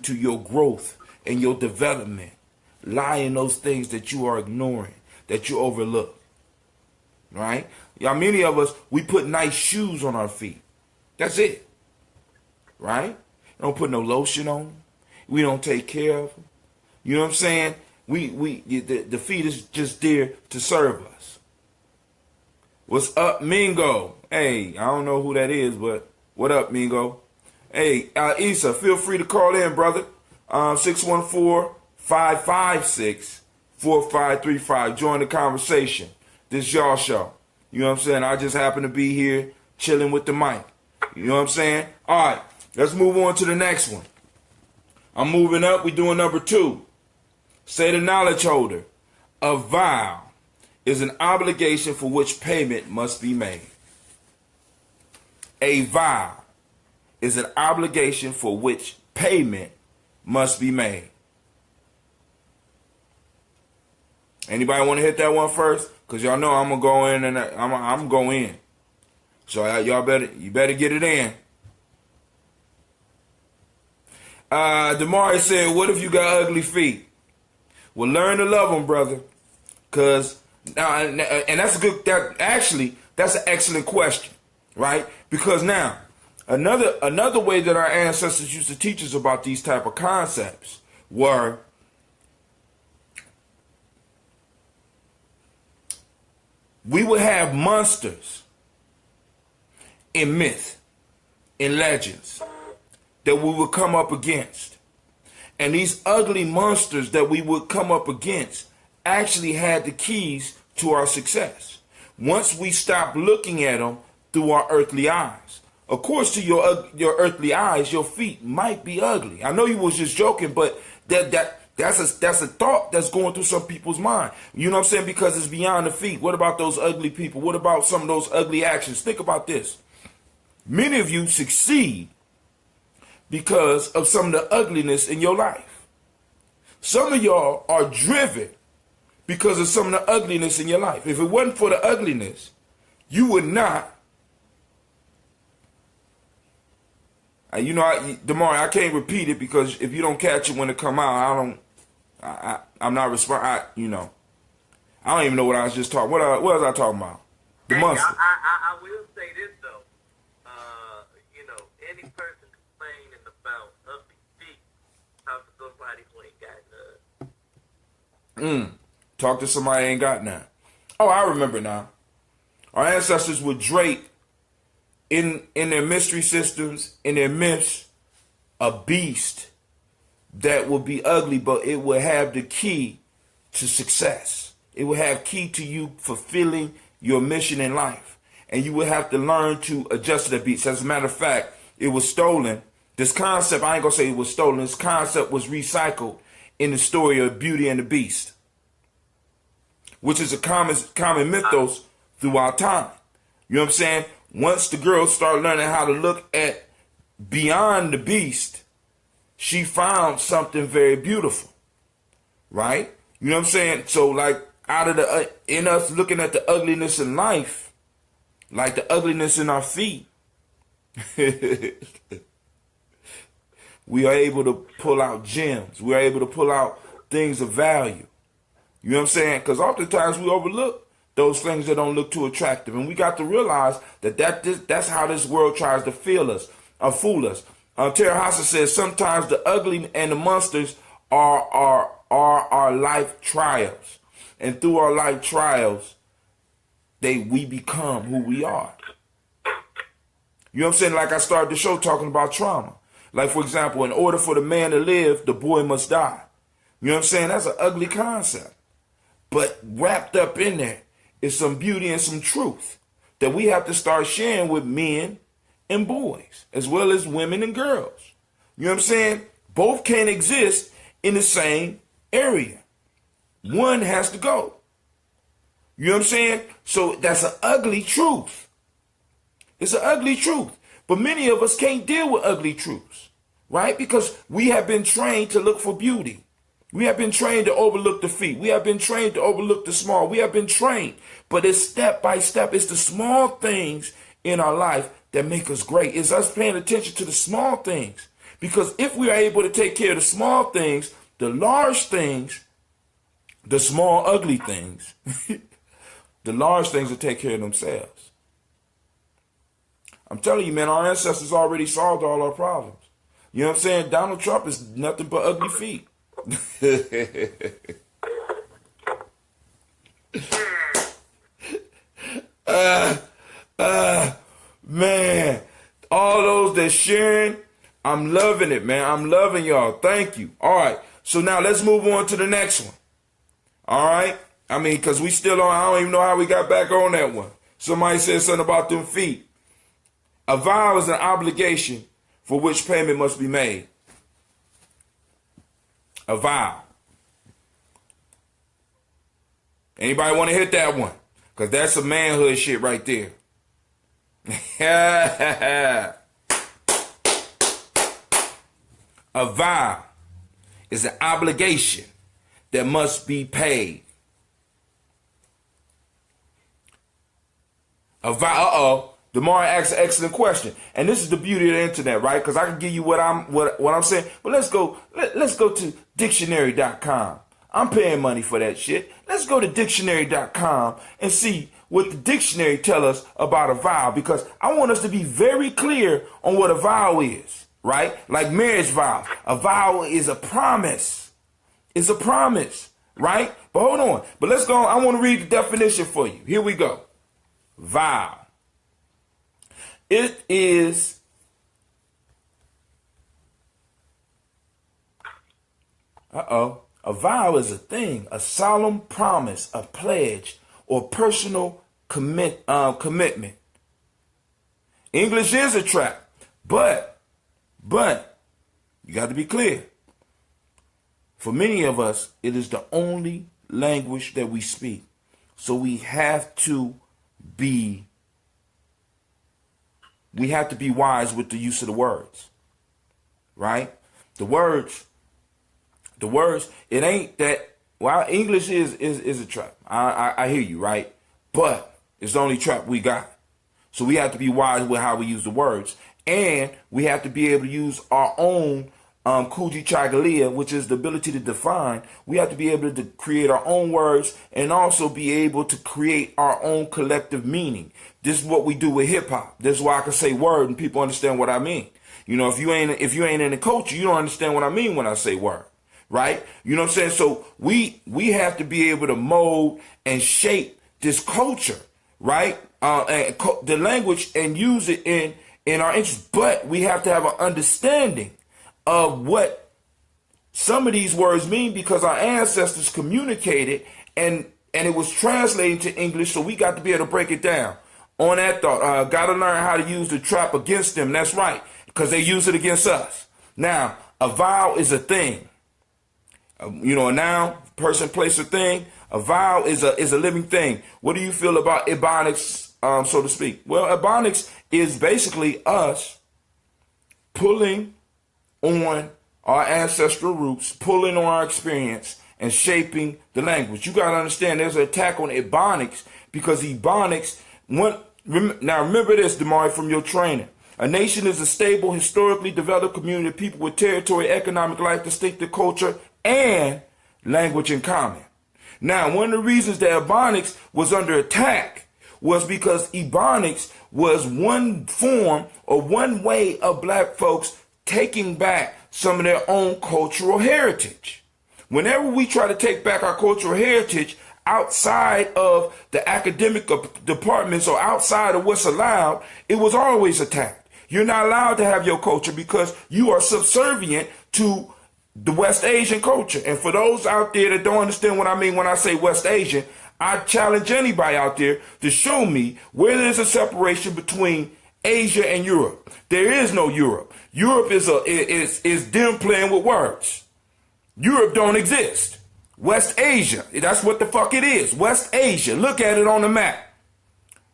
your growth and your development lie in those things that you are ignoring, that you overlook. Right? Many of us, we put nice shoes on our feet. That's it. Right? We don't put no lotion on them. We don't take care of them. You know what I'm saying? The feet is just there to serve us. What's up, Mingo? Hey, I don't know who that is, but what up, Mingo? Hey, Issa, feel free to call in, brother. 614-556-4535. Join the conversation. This y'all show. You know what I'm saying? I just happen to be here chilling with the mic. You know what I'm saying? All right, let's move on to the next one. I'm moving up. We're doing number 2. Say the knowledge holder. A vow is an obligation for which payment must be made. A vow is an obligation for which payment must be made. Anybody want to hit that one first? Because y'all know I'm going to go in and I'm going in. So y'all better get it in. Damari said, what if you got ugly feet? Well, learn to love them, brother. Because, and that's a good, that's an excellent question, right? Because now, another way that our ancestors used to teach us about these type of concepts were we would have monsters in myth, in legends, that we would come up against. And these ugly monsters that we would come up against actually had the keys to our success. Once we stopped looking at them through our earthly eyes. Of course, to your earthly eyes, your feet might be ugly. I know you was just joking, but that's a thought that's going through some people's mind. You know what I'm saying? Because it's beyond the feet. What about those ugly people? What about some of those ugly actions? Think about this. Many of you succeed because of some of the ugliness in your life. Some of y'all are driven because of some of the ugliness in your life. If it wasn't for the ugliness, you would not. Damari, I can't repeat it because if you don't catch it when it come out, I'm not responding. I don't even know what I was just talking. What was I talking about? The monster. I will say this though. Any person complaining about ugly Talk to somebody ain't got none. Oh, I remember now. Our ancestors would drape in their mystery systems, in their myths, a beast that would be ugly, but it would have the key to success. It would have key to you fulfilling your mission in life. And you would have to learn to adjust to that beast. As a matter of fact, it was stolen. This concept, I ain't gonna say it was stolen. This concept was recycled in the story of Beauty and the Beast, which is a common mythos throughout time. You know what I'm saying? Once the girl started learning how to look at beyond the beast, she found something very beautiful, right? You know what I'm saying? So like out of the in us looking at the ugliness in life, like the ugliness in our feet, we are able to pull out gems. We are able to pull out things of value. You know what I'm saying? Because oftentimes we overlook those things that don't look too attractive. And we got to realize that's how this world tries to fool us. Terry Hassa says sometimes the ugly and the monsters are our life trials. And through our life trials, we become who we are. You know what I'm saying? Like I started the show talking about trauma. Like, for example, in order for the man to live, the boy must die. You know what I'm saying? That's an ugly concept. But wrapped up in there is some beauty and some truth that we have to start sharing with men and boys, as well as women and girls. You know what I'm saying? Both can't exist in the same area. One has to go. You know what I'm saying? So that's an ugly truth. It's an ugly truth. But many of us can't deal with ugly truths, right? Because we have been trained to look for beauty. We have been trained to overlook the feet. We have been trained to overlook the small. We have been trained. But it's step by step. It's the small things in our life that make us great. It's us paying attention to the small things. Because if we are able to take care of the small things, the large things, the small ugly things, the large things will take care of themselves. I'm telling you, man, our ancestors already solved all our problems. You know what I'm saying? Donald Trump is nothing but ugly feet. Man, all those that sharing, I'm loving it, man. I'm loving y'all. Thank you. All right. So now let's move on to the next one. All right. I mean, because we still on, I don't even know how we got back on that one. Somebody said something about them feet. A vow is an obligation for which payment must be made. A vow. Anybody want to hit that one? Because that's some manhood shit right there. A vow is an obligation that must be paid. A vow, Damari asks an excellent question. And this is the beauty of the internet, right? Because I can give you what I'm saying. But let's go to dictionary.com. I'm paying money for that shit. Let's go to dictionary.com and see what the dictionary tell us about a vow, because I want us to be very clear on what a vow is, right? Like marriage vows. A vow is a promise. It's a promise, right? But hold on. But let's go on. I want to read the definition for you. Here we go. Vow. It is a vow is a thing, a solemn promise, a pledge, or personal commitment. English is a trap, but you got to be clear. For many of us, it is the only language that we speak. So we have to be wise with the use of the words, right? The words, it ain't that, well, English is a trap. I hear you, right? But it's the only trap we got. So we have to be wise with how we use the words. And we have to be able to use our own Kuji Chagalia, which is the ability to define. We have to be able to create our own words and also be able to create our own collective meaning. This is what we do with hip hop. This is why I can say word and people understand what I mean. You know, if you ain't in the culture, you don't understand what I mean when I say word. right? You know what I'm saying? So we have to be able to mold and shape this culture, right? And the language and use it in our interest. But we have to have an understanding of what some of these words mean, because our ancestors communicated and it was translated to English, so we got to be able to break it down. On that thought, got to learn how to use the trap against them. That's right, because they use it against us. Now, a vowel is a thing. A noun, person, place, or thing. A vowel is a living thing. What do you feel about ebonics, so to speak? Well, ebonics is basically us pulling on our ancestral roots, pulling on our experience, and shaping the language. You got to understand there's an attack on ebonics, because ebonics, now remember this, Damari, from your training. A nation is a stable, historically developed community of people with territory, economic life, distinctive culture, and language in common. Now, one of the reasons that ebonics was under attack was because ebonics was one form or one way of black folks taking back some of their own cultural heritage. Whenever we try to take back our cultural heritage outside of the academic departments or outside of what's allowed, it was always attacked. You're not allowed to have your culture because you are subservient to the West Asian culture. And for those out there that don't understand what I mean when I say West Asian, I challenge anybody out there to show me where there's a separation between Asia and Europe. There is no Europe. Europe is them playing with words. Europe don't exist. West Asia, that's what the fuck it is. West Asia, look at it on the map.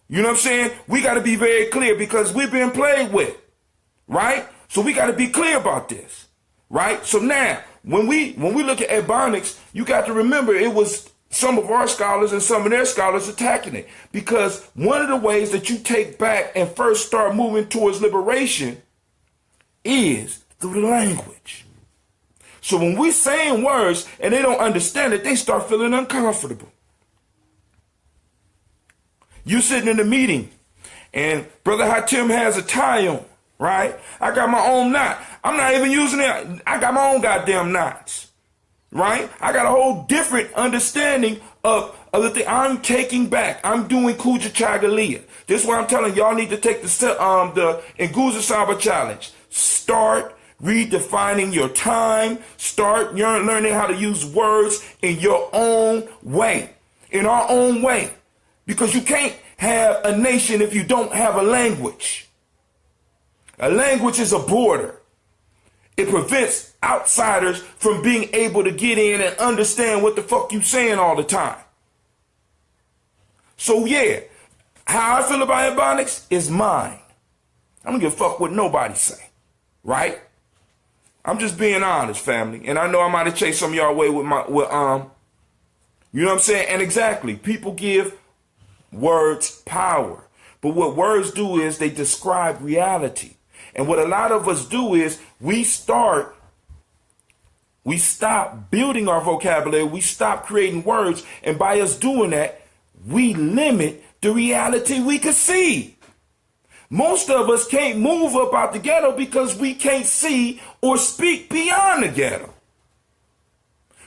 You know what I'm saying? We got to be very clear because we've been played with, right? So we got to be clear about this, right? So now, when we look at ebonics, you got to remember it was some of our scholars and some of their scholars attacking it, because one of the ways that you take back and first start moving towards liberation is through the language. So when we saying words and they don't understand it, they start feeling uncomfortable. You sitting in a meeting and Brother Hatim has a tie on, right? I got my own knot. I'm not even using it. I got my own goddamn knots, right? I got a whole different understanding of the thing. I'm taking back. I'm doing Kuja Chagalia. This is why I'm telling y'all need to take the Nguza Saba challenge. Start redefining your time. Start learning how to use words in your own way, in our own way. Because you can't have a nation if you don't have a language. A language is a border. It prevents outsiders from being able to get in and understand what the fuck you saying all the time. So yeah, how I feel about ebonics is mine. I don't give a fuck what nobody say, right? I'm just being honest, family. And I know I might have chased some of y'all away with you know what I'm saying? And exactly, people give words power. But what words do is they describe reality. And what a lot of us do is we stop building our vocabulary, we stop creating words, and by us doing that, we limit the reality we could see. Most of us can't move up out the ghetto because we can't see or speak beyond the ghetto.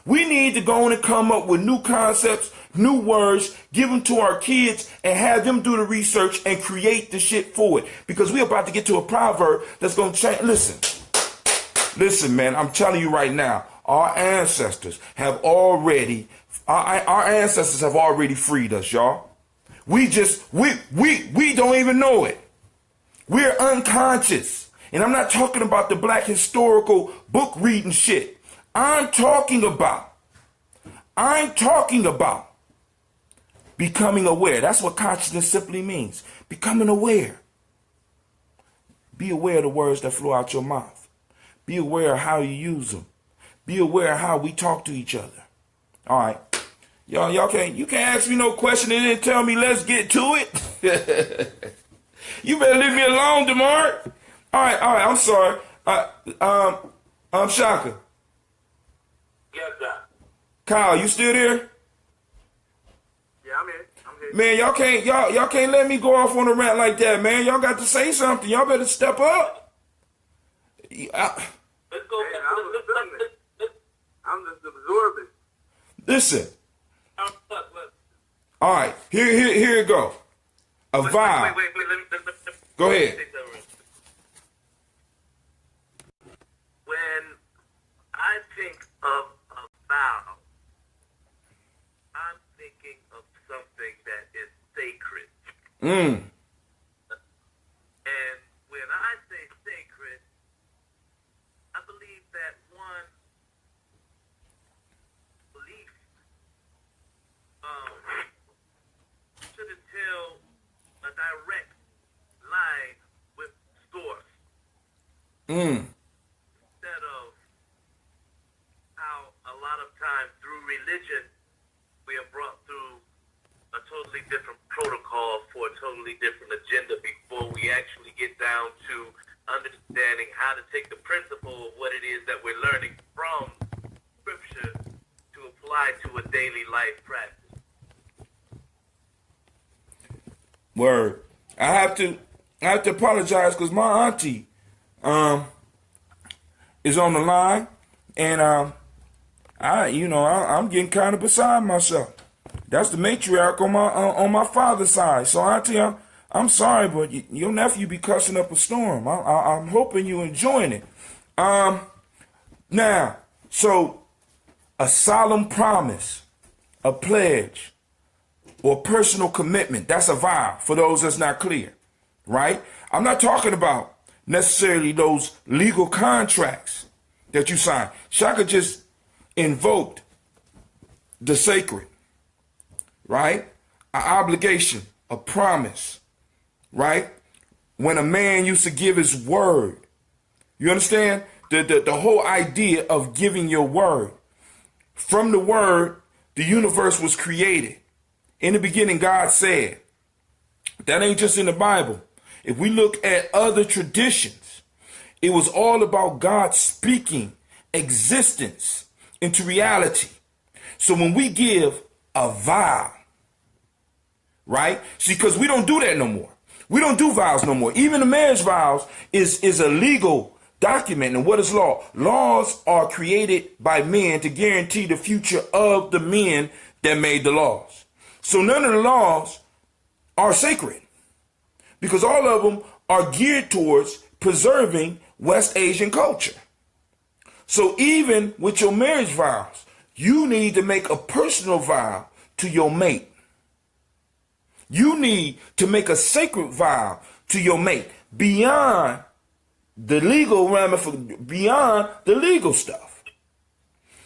We need to go on and come up with new concepts, new words, give them to our kids and have them do the research and create the shit for it. Because we're about to get to a proverb that's going to change. Listen, man, I'm telling you right now, our ancestors have already freed us, y'all. We don't even know it. We're unconscious. And I'm not talking about the black historical book reading shit. I'm talking about becoming aware. That's what consciousness simply means. Becoming aware. Be aware of the words that flow out your mouth. Be aware of how you use them. Be aware of how we talk to each other. All right. You can't ask me no question and then tell me let's get to it. You better leave me alone, DeMar. All right, I'm sorry. Shaka. Yes, sir. Kyle, you still there? Yeah, I'm here. Man, y'all can't let me go off on a rant like that, man. Y'all got to say something. Y'all better step up. Let's go. I'm listen. All right, here it go. A vow. Wait. Go ahead. When I think of a vow, I'm thinking of something that is sacred. Mm. And when I say sacred, I believe that one belief should entail a direct line with source. Mm. Instead of how a lot of times through religion we are brought through a totally different protocol for a totally different agenda before we actually get down to understanding how to take the principle of what it is that we're learning from scripture to apply to a daily life practice. Word. I have to apologize because my auntie is on the line, and I'm getting kind of beside myself. That's the matriarch on my father's side. So auntie, I'm sorry, but your nephew be cussing up a storm. I'm hoping you enjoying it. Now, so a solemn promise, a pledge, or personal commitment, that's a vow for those that's not clear, right? I'm not talking about necessarily those legal contracts that you sign. Shaka just invoked the sacred, right? An obligation, a promise, right? When a man used to give his word. You understand? The whole idea of giving your word. From the word, the universe was created. In the beginning, God said. That ain't just in the Bible. If we look at other traditions, it was all about God speaking existence into reality. So when we give a vow, right? See, because we don't do that no more. We don't do vows no more. Even the marriage vows is a legal document. And what is law? Laws are created by men to guarantee the future of the men that made the laws. So none of the laws are sacred because all of them are geared towards preserving West Asian culture. So even with your marriage vows, you need to make a personal vow to your mate. You need to make a sacred vow to your mate beyond the legal beyond the legal stuff.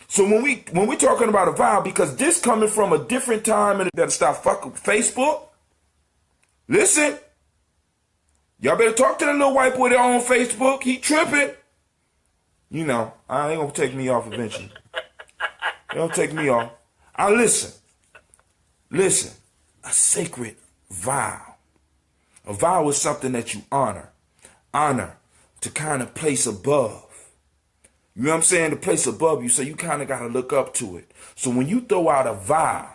So when we're talking about a vow, because this coming from a different time, and you better stop fucking with Facebook. Listen, y'all better talk to the little white boy there on Facebook. He tripping. You know, I ain't gonna take me off eventually. They don't take me off. Listen. A sacred vow. A vow is something that you honor to kind of place above. You know what I'm saying? To place above you, so you kind of got to look up to it. So when you throw out a vow,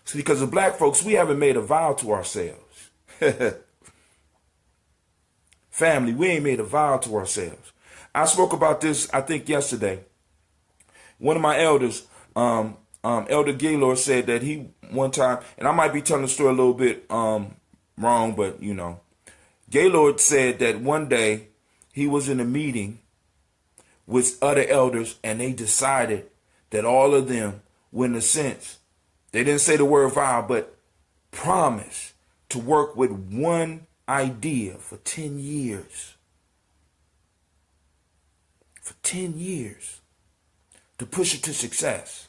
see, because of black folks, we haven't made a vow to ourselves. Family, we ain't made a vow to ourselves. I spoke about this, I think, yesterday. One of my elders, Elder Gaylord, said that he one time, and I might be telling the story a little bit wrong, but you know, Gaylord said that one day he was in a meeting with other elders, and they decided that all of them were, in a sense, they didn't say the word vow, but promise to work with one idea for 10 years. For 10 years. To push it to success.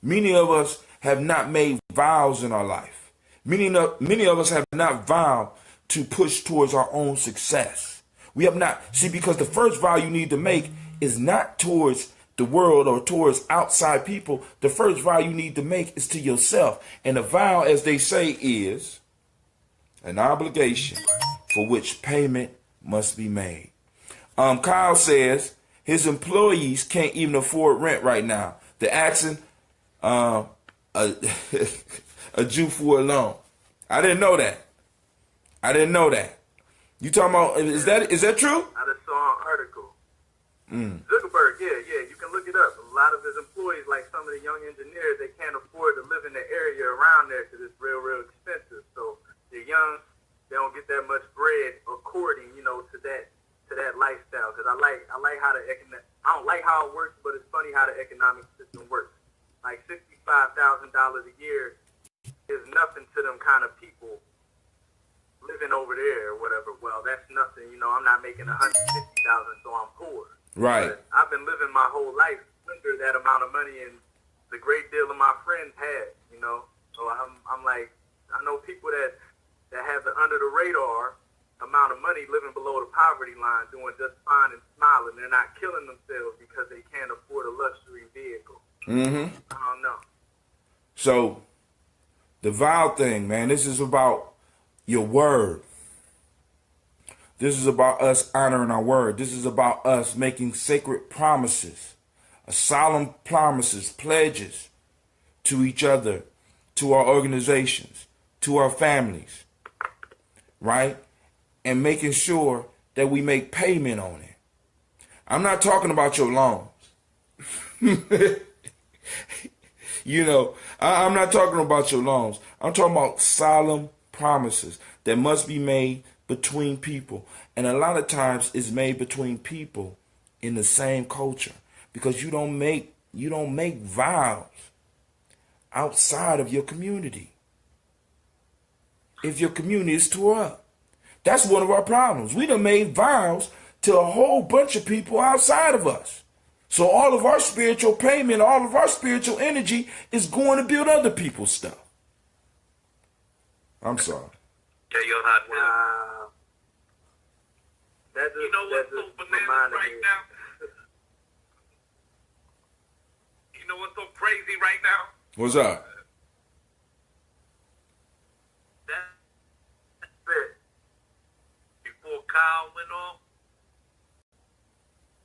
Many of us have not made vows in our life. Many of us have not vowed to push towards our own success. We have not. See, because the first vow you need to make is not towards the world or towards outside people. The first vow you need to make is to yourself. And a vow, as they say, is an obligation for which payment must be made. Kyle says his employees can't even afford rent right now. They're asking a Jew for a loan. I didn't know that. You talking about, is that true? I just saw an article. Zuckerberg, yeah, you can look it up. a lot of his employees, like some of the young engineers, they can't afford to live in the area around there because it's real, real expensive. So they're young, they don't get that much bread according, you know, to that lifestyle. Because I like how I don't like how it works, but it's funny how the economic system works. Like $65,000 a year is nothing to them kind of people living over there or whatever. Well, that's nothing, you know. I'm not making $150,000, so I'm poor. Right. But I've been living my whole life under that amount of money, and the great deal of my friends had, you know. So I'm like, I know people that have the under the radar amount of money living below the poverty line doing just fine and smiling. They're not killing themselves because they can't afford a luxury vehicle. Mm-hmm. I don't know. So the vow thing, man, this is about your word. This is about us honoring our word. This is about us making sacred promises, solemn promises, pledges to each other, to our organizations, to our families, right? And making sure that we make payment on it. I'm not talking about your loans. You know, I'm not talking about your loans. I'm talking about solemn promises that must be made between people. And a lot of times it's made between people in the same culture, because you don't make vows outside of your community. If your community is tore up, that's one of our problems. We done made vows to a whole bunch of people outside of us. So all of our spiritual payment, all of our spiritual energy is going to build other people's stuff. I'm sorry. Yeah, you're hot. Wow. You know what's so bananas right now? You know what's so crazy right now? What's up? That's it. Before Kyle went off,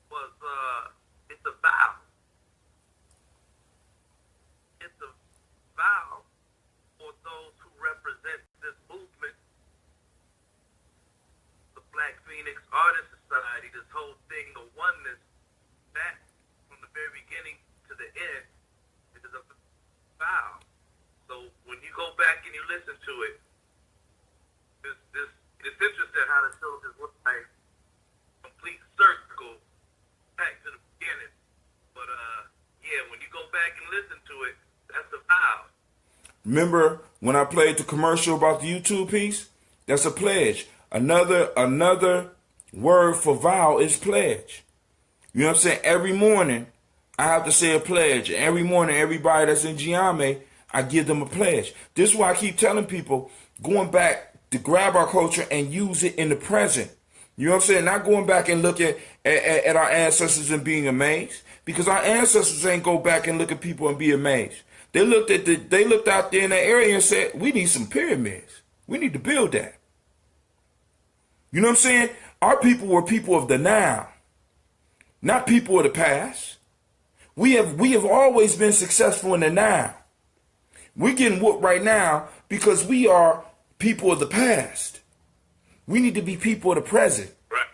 was it's a vow. It's a vow for those who represent this movement, the Black Phoenix Artist Society, this whole thing, the oneness, that from the very beginning to the end, it is a vow. So when you go back and you listen to it, it's interesting how the show just looks like complete circle back to the beginning. But yeah, when you go back and listen to it, that's a vow. Remember when I played the commercial about the YouTube piece? That's a pledge. Another word for vow is pledge. You know what I'm saying? Every morning I have to say a pledge. Every morning, everybody that's in Giame, I give them a pledge. This is why I keep telling people, going back to grab our culture and use it in the present. You know what I'm saying? Not going back and look at our ancestors and being amazed, because our ancestors ain't go back and look at people and be amazed. They looked out there in that area and said, we need some pyramids. We need to build that. You know what I'm saying? Our people were people of the now, not people of the past. We have always been successful in the now. We're getting whooped right now because we are people of the past. We need to be people of the present. Right.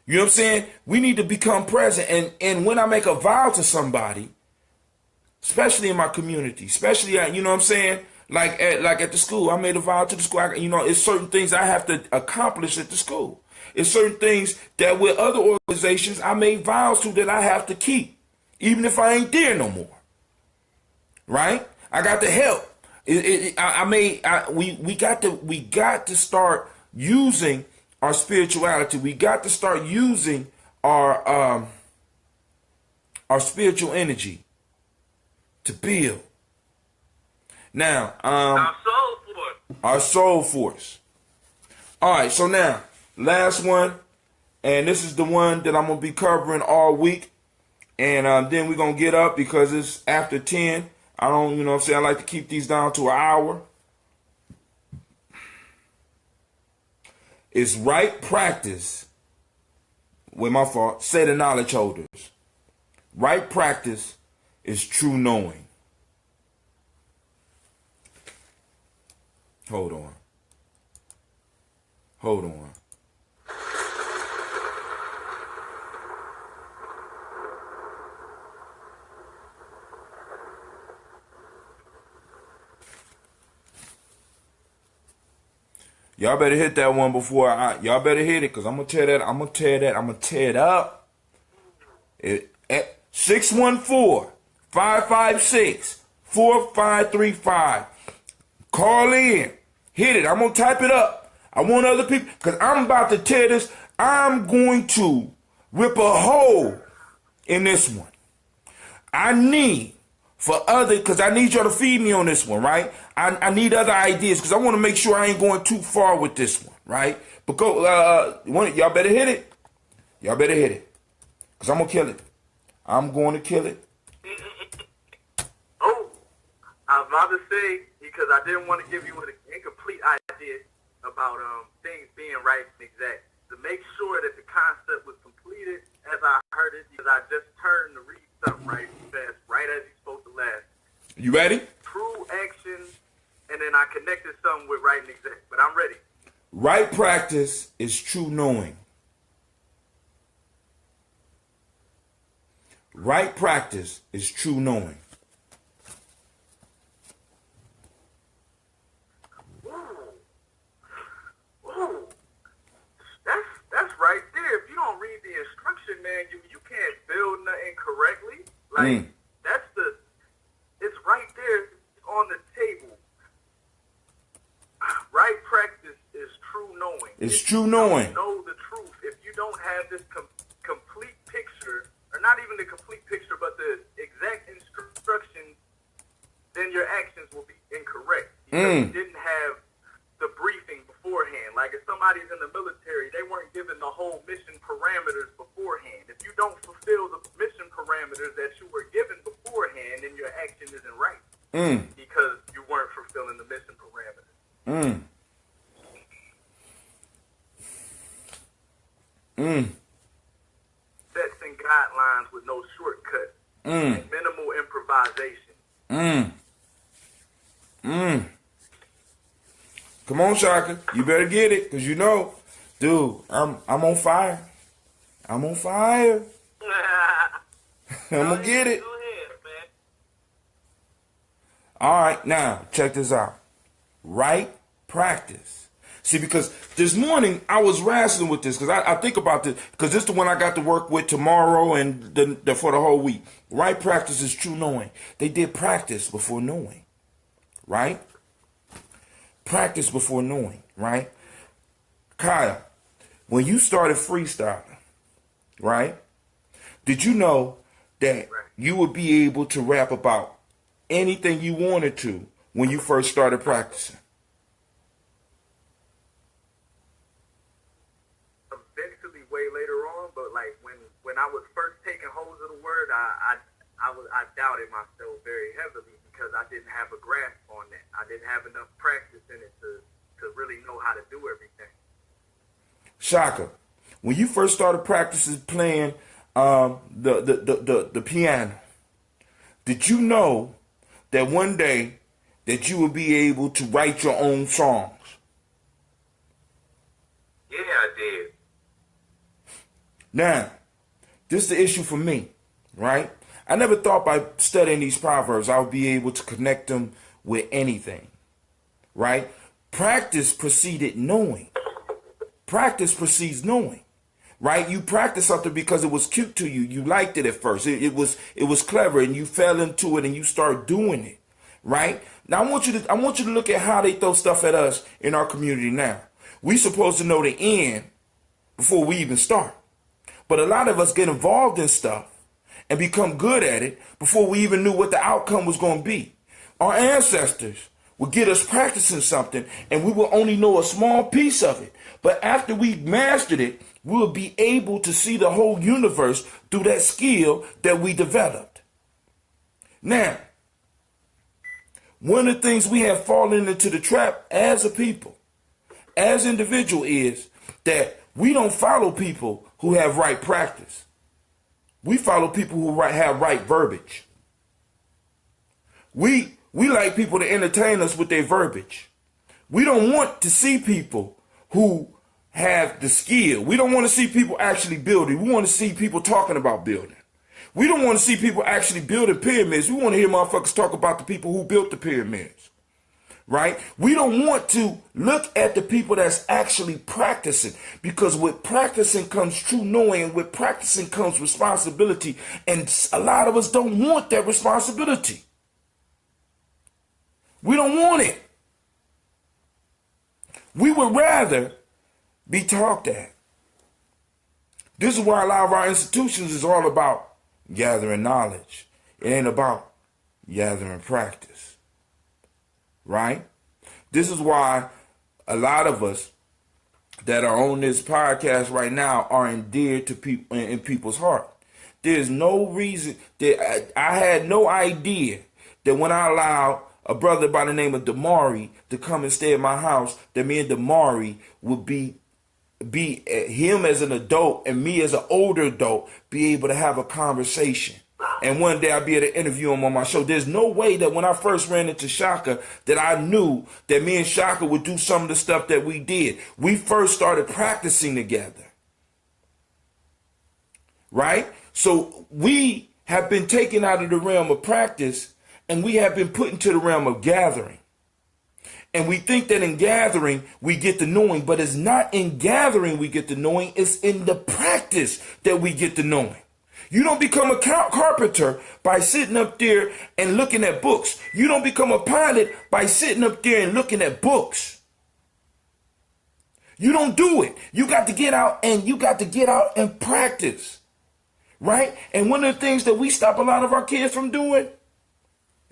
You know what I'm saying? We need to become present. And when I make a vow to somebody, especially in my community, especially you know what I'm saying? Like at the school, I made a vow to the school. It's certain things I have to accomplish at the school. It's certain things that with other organizations I made vows to that I have to keep, even if I ain't there no more. Right? I got to help. We got to start using our spirituality. We got to start using our spiritual energy to build. Now, our soul force. All right, so now, last one, and this is the one that I'm gonna be covering all week, and then we're gonna get up because it's after 10. I don't, you know what I'm saying, I like to keep these down to an hour. It's right practice, with my fault, say the knowledge holders. Right practice is true knowing. Hold on. Y'all better hit that one before y'all better hit it, because I'm going to tear that. I'm going to tear it up. 614-556-4535. Call in. Hit it. I'm going to type it up. I want other people, because I'm about to tear this. I'm going to rip a hole in this one. I need for other, because I need y'all to feed me on this one, right? I need other ideas, because I want to make sure I ain't going too far with this one, right? But go, y'all better hit it. Y'all better hit it, because I'm going to kill it. I'm going to kill it. Oh, I was about to say, because I didn't want to give you an incomplete idea about things being right and exact. To make sure that the concept was completed as I heard it, because I just turned to read something right fast, right as you're supposed to last. You ready? True action, and then I connected something with right and exact, but I'm ready. Right practice is true knowing. Right practice is true knowing. Ooh. That's right there. If you don't read the instruction, man, you can't build nothing correctly. Like it's right there on the table. Right practice is true knowing. It's true knowing. You know the truth. If you don't have this complete picture, or not even the complete picture, but the exact instructions, then your actions will be incorrect. Because you didn't have the briefing beforehand. Like if somebody's in the military, they weren't given the whole mission parameters beforehand. If you don't fulfill the mission parameters that you were given beforehand, then your action isn't right. Because you weren't fulfilling the mission parameters. Sets and guidelines with no shortcuts. And minimal improvisation. Come on, Shaka. You better get it, because you know, dude, I'm on fire. I'm on fire. I'm going to get it. Go ahead, man. All right, now, check this out. Right practice. See, because this morning I was wrestling with this, because I think about this, because this is the one I got to work with tomorrow and for the whole week. Right practice is true knowing. They did practice before knowing, right? Practice before knowing, right? Kyle, when you started freestyling, right, did you know that you would be able to rap about anything you wanted to when you first started practicing? Eventually, way later on, but like when I was first taking hold of the word, I doubted myself very heavily, because I didn't have a grasp on that. I didn't have enough practice in it to really know how to do everything. Shaka, when you first started practicing playing the piano, did you know that one day that you would be able to write your own songs? Yeah, I did. Now, this is the issue for me, right? I never thought by studying these proverbs I would be able to connect them with anything, right? Practice preceded knowing. Practice precedes knowing, right? You practice something because it was cute to you. You liked it at first. It was clever, and you fell into it, and you start doing it, right? Now I want you to look at how they throw stuff at us in our community now. We supposed to know the end before we even start, but a lot of us get involved in stuff and become good at it before we even knew what the outcome was going to be. Our ancestors would get us practicing something, and we will only know a small piece of it. But after we mastered it, we'll be able to see the whole universe through that skill that we developed. Now, one of the things we have fallen into the trap as a people, as individuals, is that we don't follow people who have right practice. We follow people who have right verbiage. We like people to entertain us with their verbiage. We don't want to see people who have the skill. We don't want to see people actually building. We want to see people talking about building. We don't want to see people actually building pyramids. We want to hear motherfuckers talk about the people who built the pyramids. right? We don't want to look at the people that's actually practicing, because with practicing comes true knowing, and with practicing comes responsibility. And a lot of us don't want that responsibility. We don't want it. We would rather be talked at. This is why a lot of our institutions is all about gathering knowledge. It ain't about gathering practice, right? This is why a lot of us that are on this podcast right now are endeared to people in people's heart. There's no reason that I had no idea that when I allowed a brother by the name of Damari to come and stay at my house, that me and Damari would be him as an adult and me as an older adult be able to have a conversation. And one day I'll be able to interview him on my show. There's no way that when I first ran into Shaka that I knew that me and Shaka would do some of the stuff that we did. We first started practicing together, right? So we have been taken out of the realm of practice and we have been put into the realm of gathering. And we think that in gathering, we get the knowing, but it's not in gathering we get the knowing, it's in the practice that we get the knowing. You don't become a carpenter by sitting up there and looking at books. You don't become a pilot by sitting up there and looking at books. You don't do it. You got to get out and practice, right? And one of the things that we stop a lot of our kids from doing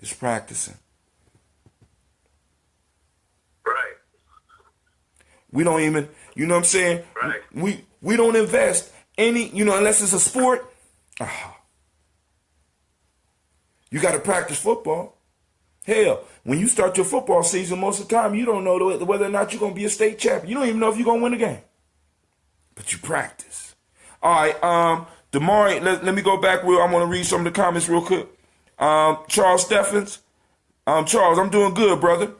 is practicing. Right. We don't even, you know what I'm saying? Right. We don't invest any, unless it's a sport. You got to practice football. Hell, when you start your football season, most of the time you don't know whether or not you're going to be a state champion. You don't even know if you're going to win a game. But you practice. All right, Damari, let me go back. I want to read some of the comments real quick. Charles Steffens. Charles, I'm doing good, brother.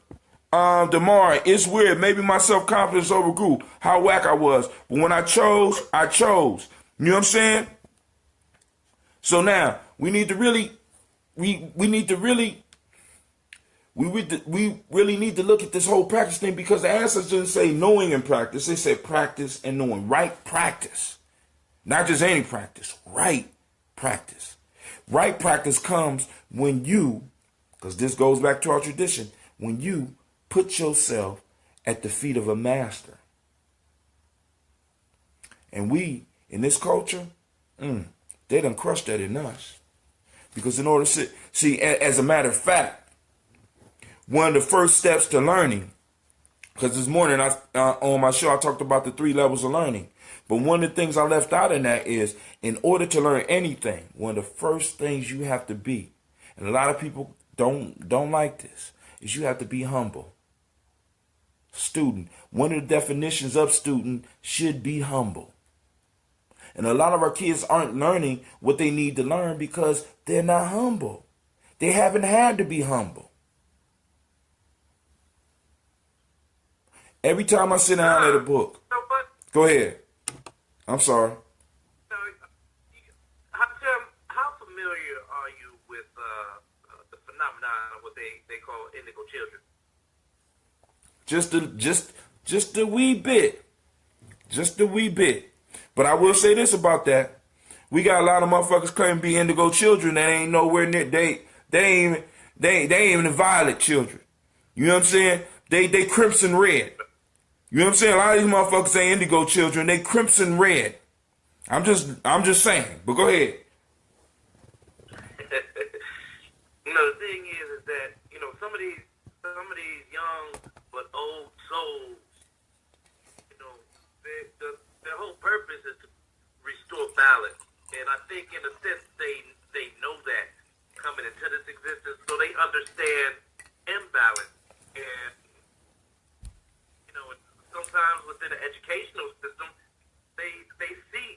Damari, it's weird. Maybe my self-confidence overgrew how whack I was. But when I chose. You know what I'm saying? So now we really need to look at this whole practice thing, because the answers didn't say knowing and practice. They said practice and knowing. Right practice. Not just any practice. Right practice. Right practice comes when you, because this goes back to our tradition, when you put yourself at the feet of a master. And we, in this culture, they done crushed that in us. Because in order to see, as a matter of fact, one of the first steps to learning, because this morning on my show I talked about the 3 levels of learning. But one of the things I left out in that is, in order to learn anything, one of the first things you have to be, and a lot of people don't like this, is you have to be humble. Student, one of the definitions of student should be humble. And a lot of our kids aren't learning what they need to learn because they're not humble. They haven't had to be humble. Every time I sit down at a book. Go ahead. I'm sorry. How familiar are you with the phenomenon of what they call indigo children? Just a wee bit. Just a wee bit. But I will say this about that. We got a lot of motherfuckers claiming to be indigo children that ain't nowhere near, they ain't even violet children. You know what I'm saying? They crimson red. You know what I'm saying? A lot of these motherfuckers ain't indigo children, they crimson red. I'm just saying. But go ahead. The thing is that, some of these young but old souls, their whole purpose is to restore balance. And I think in a sense they know that coming into this existence, so they understand imbalance. And sometimes within the educational system, they see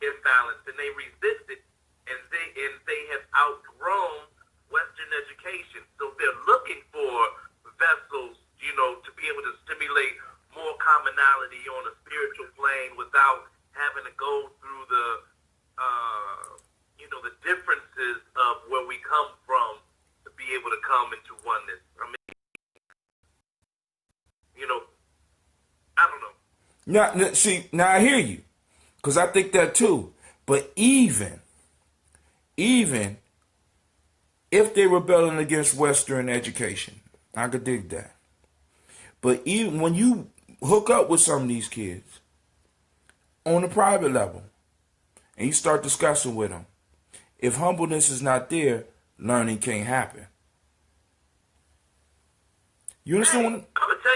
imbalance and they resist it, and they have outgrown Western education. So they're looking for vessels, to be able to stimulate more commonality on a spiritual plane without having to go through the differences of where we come from to be able to come into oneness. I mean, Now, see, now I hear you, because I think that too. But even if they're rebelling against Western education, I could dig that. But even when you hook up with some of these kids on a private level and you start discussing with them, if humbleness is not there, learning can't happen. You understand what I'm gonna tell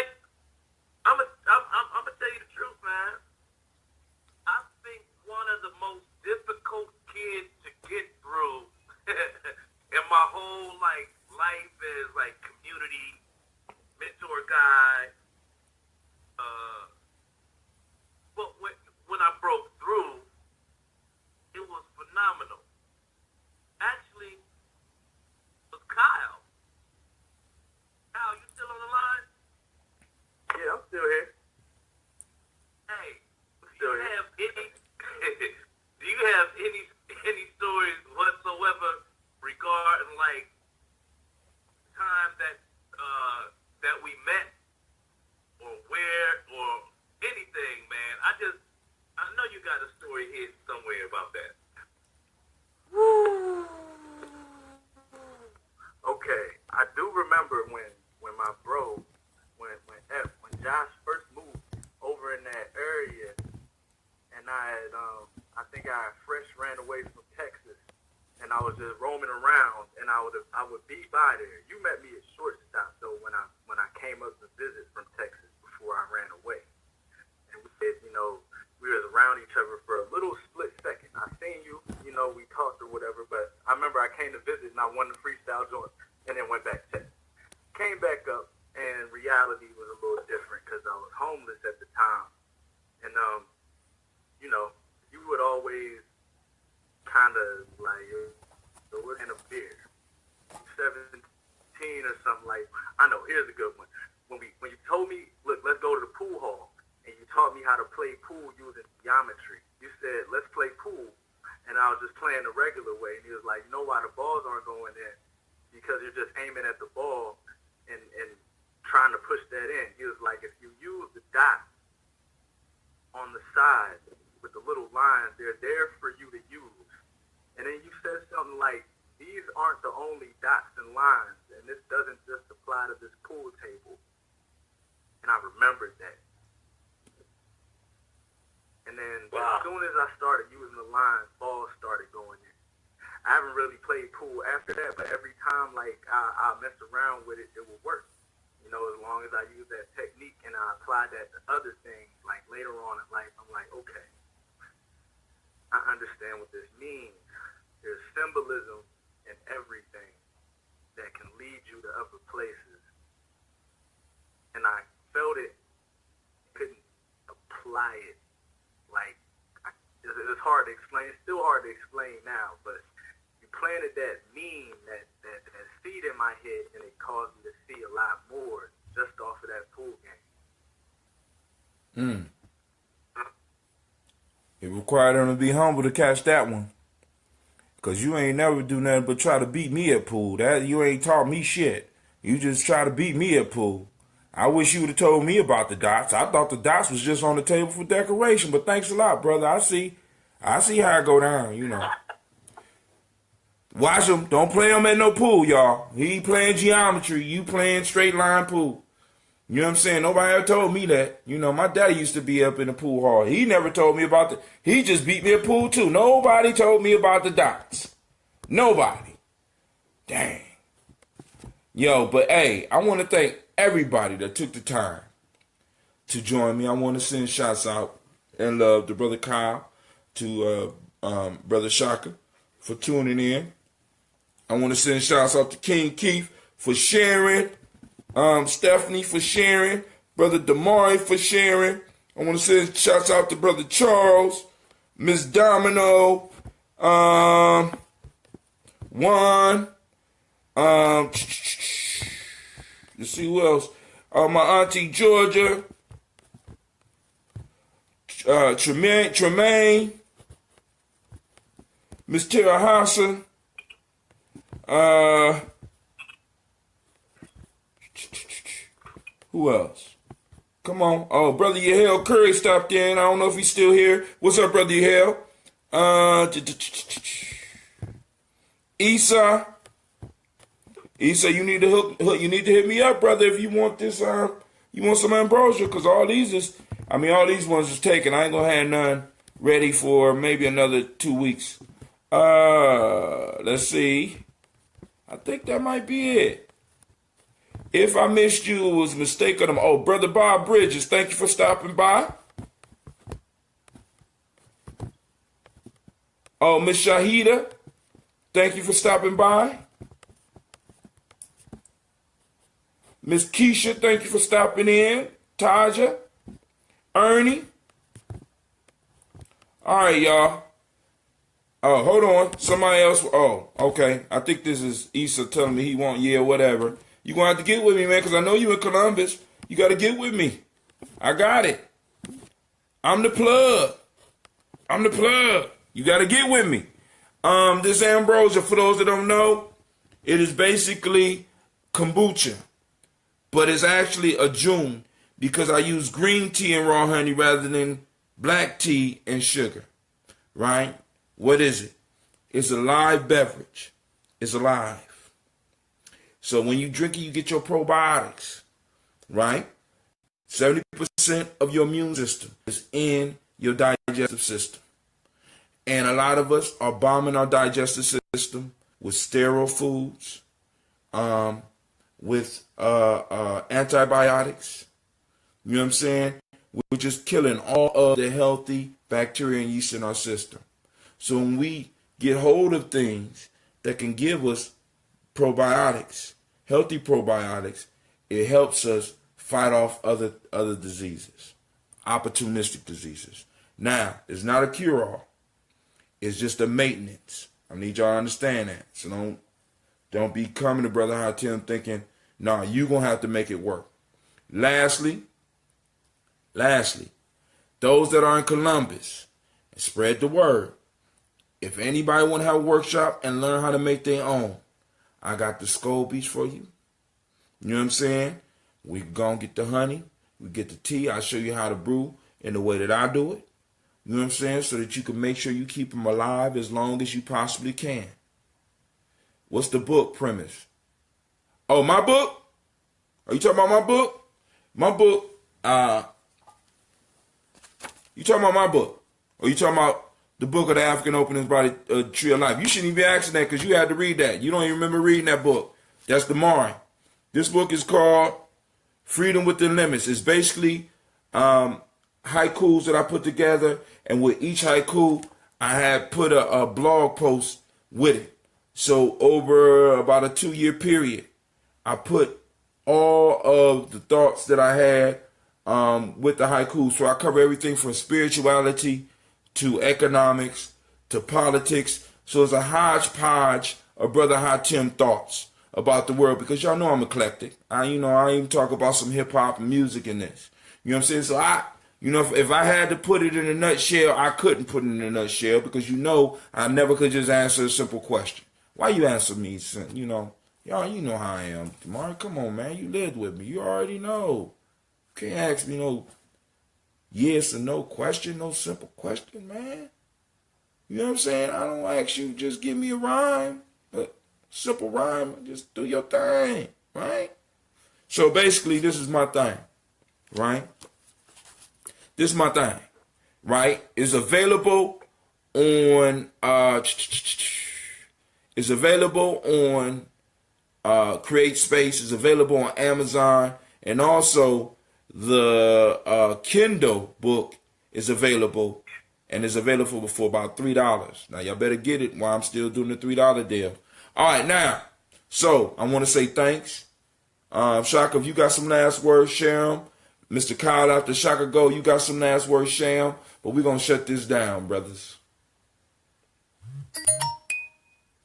you the truth, man. I think one of the most difficult kids to get through in my whole life is like community mentor guy. But when I broke through, it was phenomenal. Actually, it was Kyle. Kyle, you still on the line? Yeah, I'm still here. Hey, do you have any stories whatsoever regarding like time that we met or where or anything, man? I know you got a story hidden somewhere about that. Okay, I do remember when my bro, when Josh first moved over in that area, and I think I fresh ran away from Texas, and I was just roaming around, and I would be by there. You met me at Shortstop though when I came up to visit from Texas before I ran away, and we said, we was around each other for a little split second. I seen you, we talked or whatever, but I remember I came to visit and I won the freestyle joint and then went back to Texas. Came back up and reality was a little different because I was homeless at the time. And, you would always kind of like, we're in a beer, 17 or something like, I know, here's a good one. When you told me, look, let's go to the pool hall, and you taught me how to play pool using geometry. You said, let's play pool. And I was just playing the regular way. And he was like, you know why the balls aren't going in? Because you're just aiming at the ball and trying to push that in. He was like, if you use the dot on the side with the little lines, they're there for you to use. And then you said something like, these aren't the only dots and lines, and this doesn't just apply to this pool table. And I remembered that. And then as soon as I started using the lines, balls started going in. I haven't really played pool after that, but every time I mess around with it, it will work. As long as I use that technique and I apply that to other things, like later on in life, I'm like, okay, I understand what this means. There's symbolism in everything that can lead you to other places. And I felt it, couldn't apply it. It's hard to explain. It's still hard to explain now, but you planted that seed in my head, and it caused me to see a lot more just off of that pool game. It required them to be humble to catch that one. Because you ain't never do nothing but try to beat me at pool. That you ain't taught me shit. You just try to beat me at pool. I wish you would have told me about the dots. I thought the dots was just on the table for decoration, but thanks a lot, brother. I see how it go down, Watch him. Don't play him at no pool, y'all. He playing geometry. You playing straight line pool. You know what I'm saying? Nobody ever told me that. My daddy used to be up in the pool hall. He never told me about he just beat me at pool too. Nobody told me about the dots. Nobody. Dang. Yo, but hey, I want to thank everybody that took the time to join me. I want to send shots out and love to Brother Kyle, to Brother Shaka for tuning in. I want to send shouts out to King Keith for sharing, Stephanie for sharing, Brother Damari for sharing. I want to send shouts out to Brother Charles, Miss Domino, Juan, let's see who else. My auntie Georgia, Tremaine, Miss Tara Hassan, who else? Come on. Oh, Brother Yahel Curry stopped in. I don't know if he's still here. What's up, Brother Yahel? Issa, you need to hook. You need to hit me up, brother, if you want this. You want some ambrosia, because all these ones is taken. I ain't gonna have none ready for maybe another 2 weeks. Let's see. I think that might be it. If I missed you, it was a mistake on them. Oh, Brother Bob Bridges, thank you for stopping by. Oh, Miss Shahida, thank you for stopping by. Miss Keisha, thank you for stopping in. Taja, Ernie. All right, y'all. Oh, hold on. Somebody else. Oh, okay. I think this is Issa telling me he want, yeah, whatever. You're going to have to get with me, man, because I know you in Columbus. You got to get with me. I got it. I'm the plug. You got to get with me. This ambrosia, for those that don't know, it is basically kombucha, but it's actually a June because I use green tea and raw honey rather than black tea and sugar, right? What is it? It's a live beverage. It's alive. So when you drink it, you get your probiotics, right? 70% of your immune system is in your digestive system. And a lot of us are bombing our digestive system with sterile foods, with antibiotics. You know what I'm saying? We're just killing all of the healthy bacteria and yeast in our system. So when we get hold of things that can give us probiotics, healthy probiotics, it helps us fight off other diseases, opportunistic diseases. Now, it's not a cure-all. It's just a maintenance. I need y'all to understand that. So don't be coming to Brother Hatim thinking, nah, you're going to have to make it work. Lastly, those that are in Columbus, spread the word. If anybody want to have a workshop and learn how to make their own, I got the scobies for you. You know what I'm saying? We going to get the honey. We get the tea. I'll show you how to brew in the way that I do it. You know what I'm saying? So that you can make sure you keep them alive as long as you possibly can. What's the book premise? Oh, my book? Are you talking about my book? My book, you talking about my book? Or you talking about the book of the African Openings by the Tree of Life? You shouldn't even be asking that because you had to read that. You don't even remember reading that book. That's the Mari. This book is called Freedom Within Limits. It's basically haikus that I put together, and with each haiku, I had put a blog post with it. So over about a 2-year period, I put all of the thoughts that I had with the haiku. So I cover everything from spirituality to economics to politics. So it's a hodgepodge of Brother Hatim thoughts about the world, because y'all know I'm eclectic. I even talk about some hip hop and music in this. You know what I'm saying? So if I had to put it in a nutshell, I couldn't put it in a nutshell, because I never could just answer a simple question. Why you answer me? Y'all, you know how I am. Mark, come on, man. You lived with me. You already know. You can't ask me no yes or no question, no simple question, man. You know what I'm saying? I don't ask you just give me a rhyme, but simple rhyme, just do your thing, right? So basically, this is my thing, right? This is my thing, right? It's available on Create Space. It's available on Amazon, and also the Kindle book is available, and it's available for about $3. Now y'all better get it while I'm still doing the $3 deal. All right, now, so I want to say thanks. Shaka, if you got some last words, share them. Mr. Kyle, after Shaka go, you got some last words, share them. But we're going to shut this down, brothers.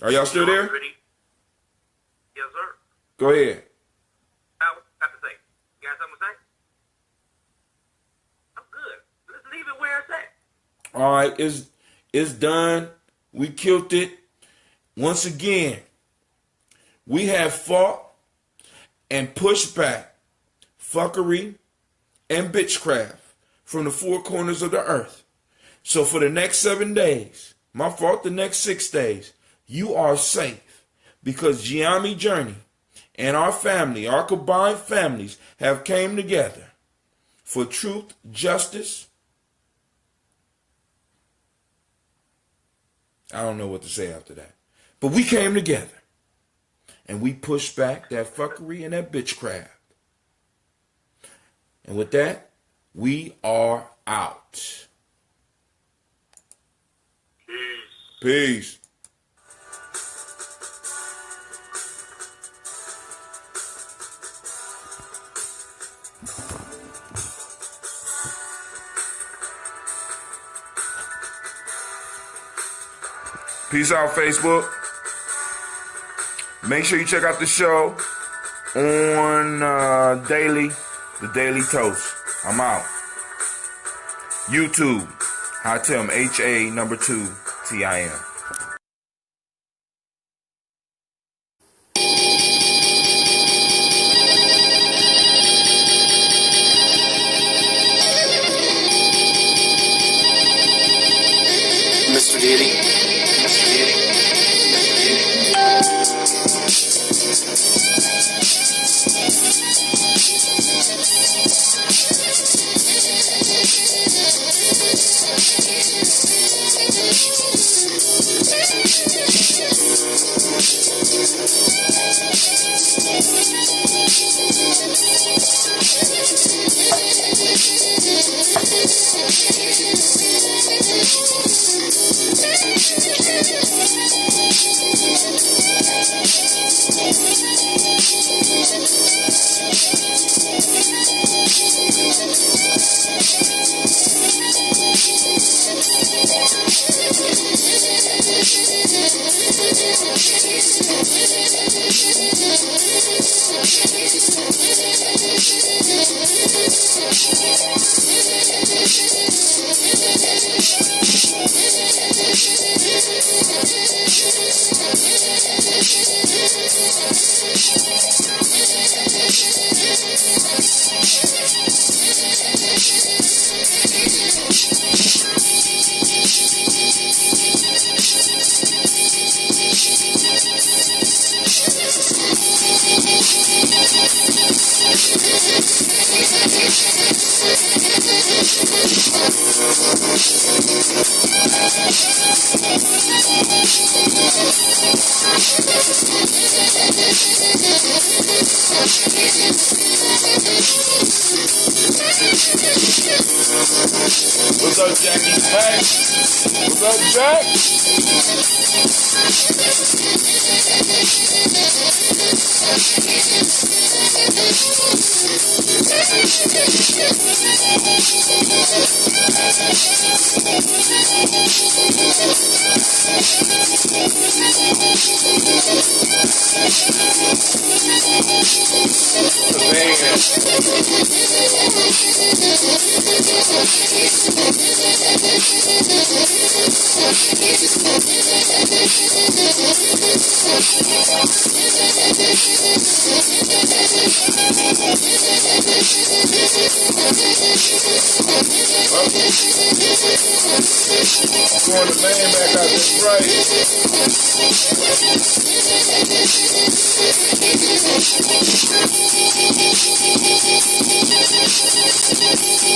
Are y'all still there? Yes, sir. Go ahead. I have to say. You got something to say? I'm good. Let's leave it where it's at. All right, it's done. We killed it. Once again, we have fought and pushed back fuckery and bitchcraft from the four corners of the earth. So for the next 7 days, my fault, the next 6 days, you are safe because Giami Journey and our family, our combined families have came together for truth, justice. I don't know what to say after that. But we came together and we pushed back that fuckery and that bitchcraft. And with that, we are out. Peace. Peace out, Facebook. Make sure you check out the show on the Daily Toast. I'm out. YouTube, Hatim, HA2TIM. Mr. Diddy. Mr. Diddy. What's up, Jackie? Hey, what's up, Jack? Throwing the man back out, that's right.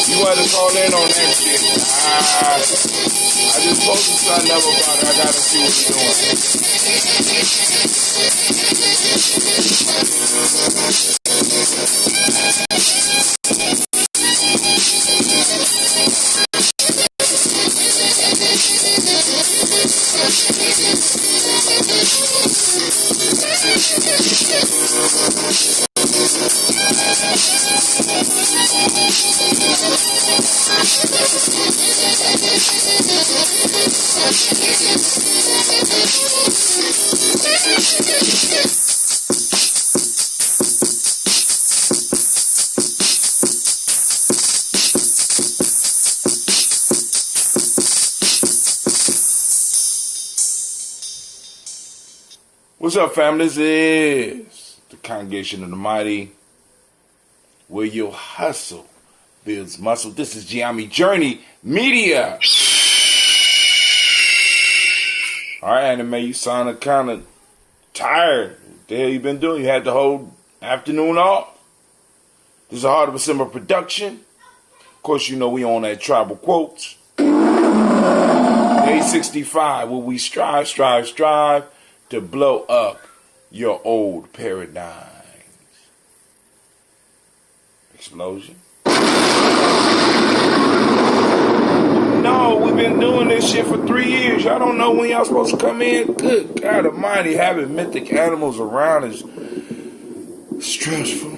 You had to call in on that shit. I just posted something up about it. I gotta see what you're doing. What's up, family? This is the Congregation of the Mighty, where your hustle builds muscle. This is DiGyeTV Media. All right, Anime, you sounded kind of tired. What the hell you been doing? You had the whole afternoon off? This is a Heart of a Simmer production. Of course, you know we on that Tribal Quotes. Day 65, where we strive to blow up your old paradigms. Explosion. No, we've been doing this shit for 3 years. Y'all don't know when y'all supposed to come in? Good God Almighty, having mythic animals around is stressful.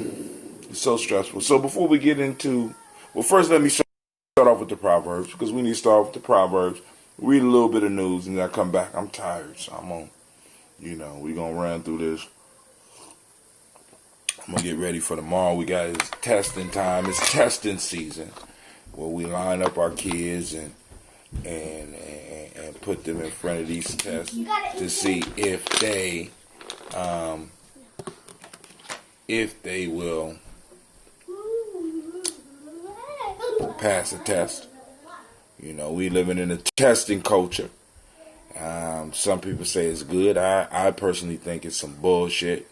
It's so stressful. So before we get into... Well, first let me start off with the Proverbs, because we need to start off with the Proverbs, read a little bit of news, and then I come back. I'm tired, so I'm on... You know, we're going to run through this. I'm going to get ready for tomorrow. We got it's testing time. It's testing season, where we line up our kids and put them in front of these tests to see if they will pass the test. You know, we living in a testing culture. Some people say it's good. I personally think it's some bullshit.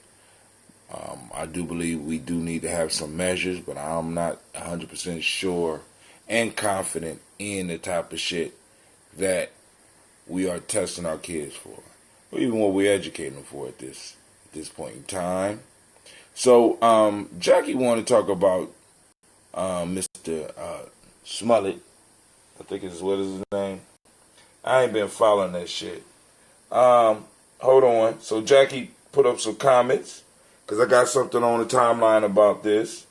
I do believe we do need to have some measures, but I'm not 100% sure and confident in the type of shit that we are testing our kids for, or even what we're educating them for at this point in time. So, Jackie wanted to talk about Mr. Smollett. I think is what is his name. I ain't been following that shit. Hold on. So Jackie put up some comments, because I got something on the timeline about this.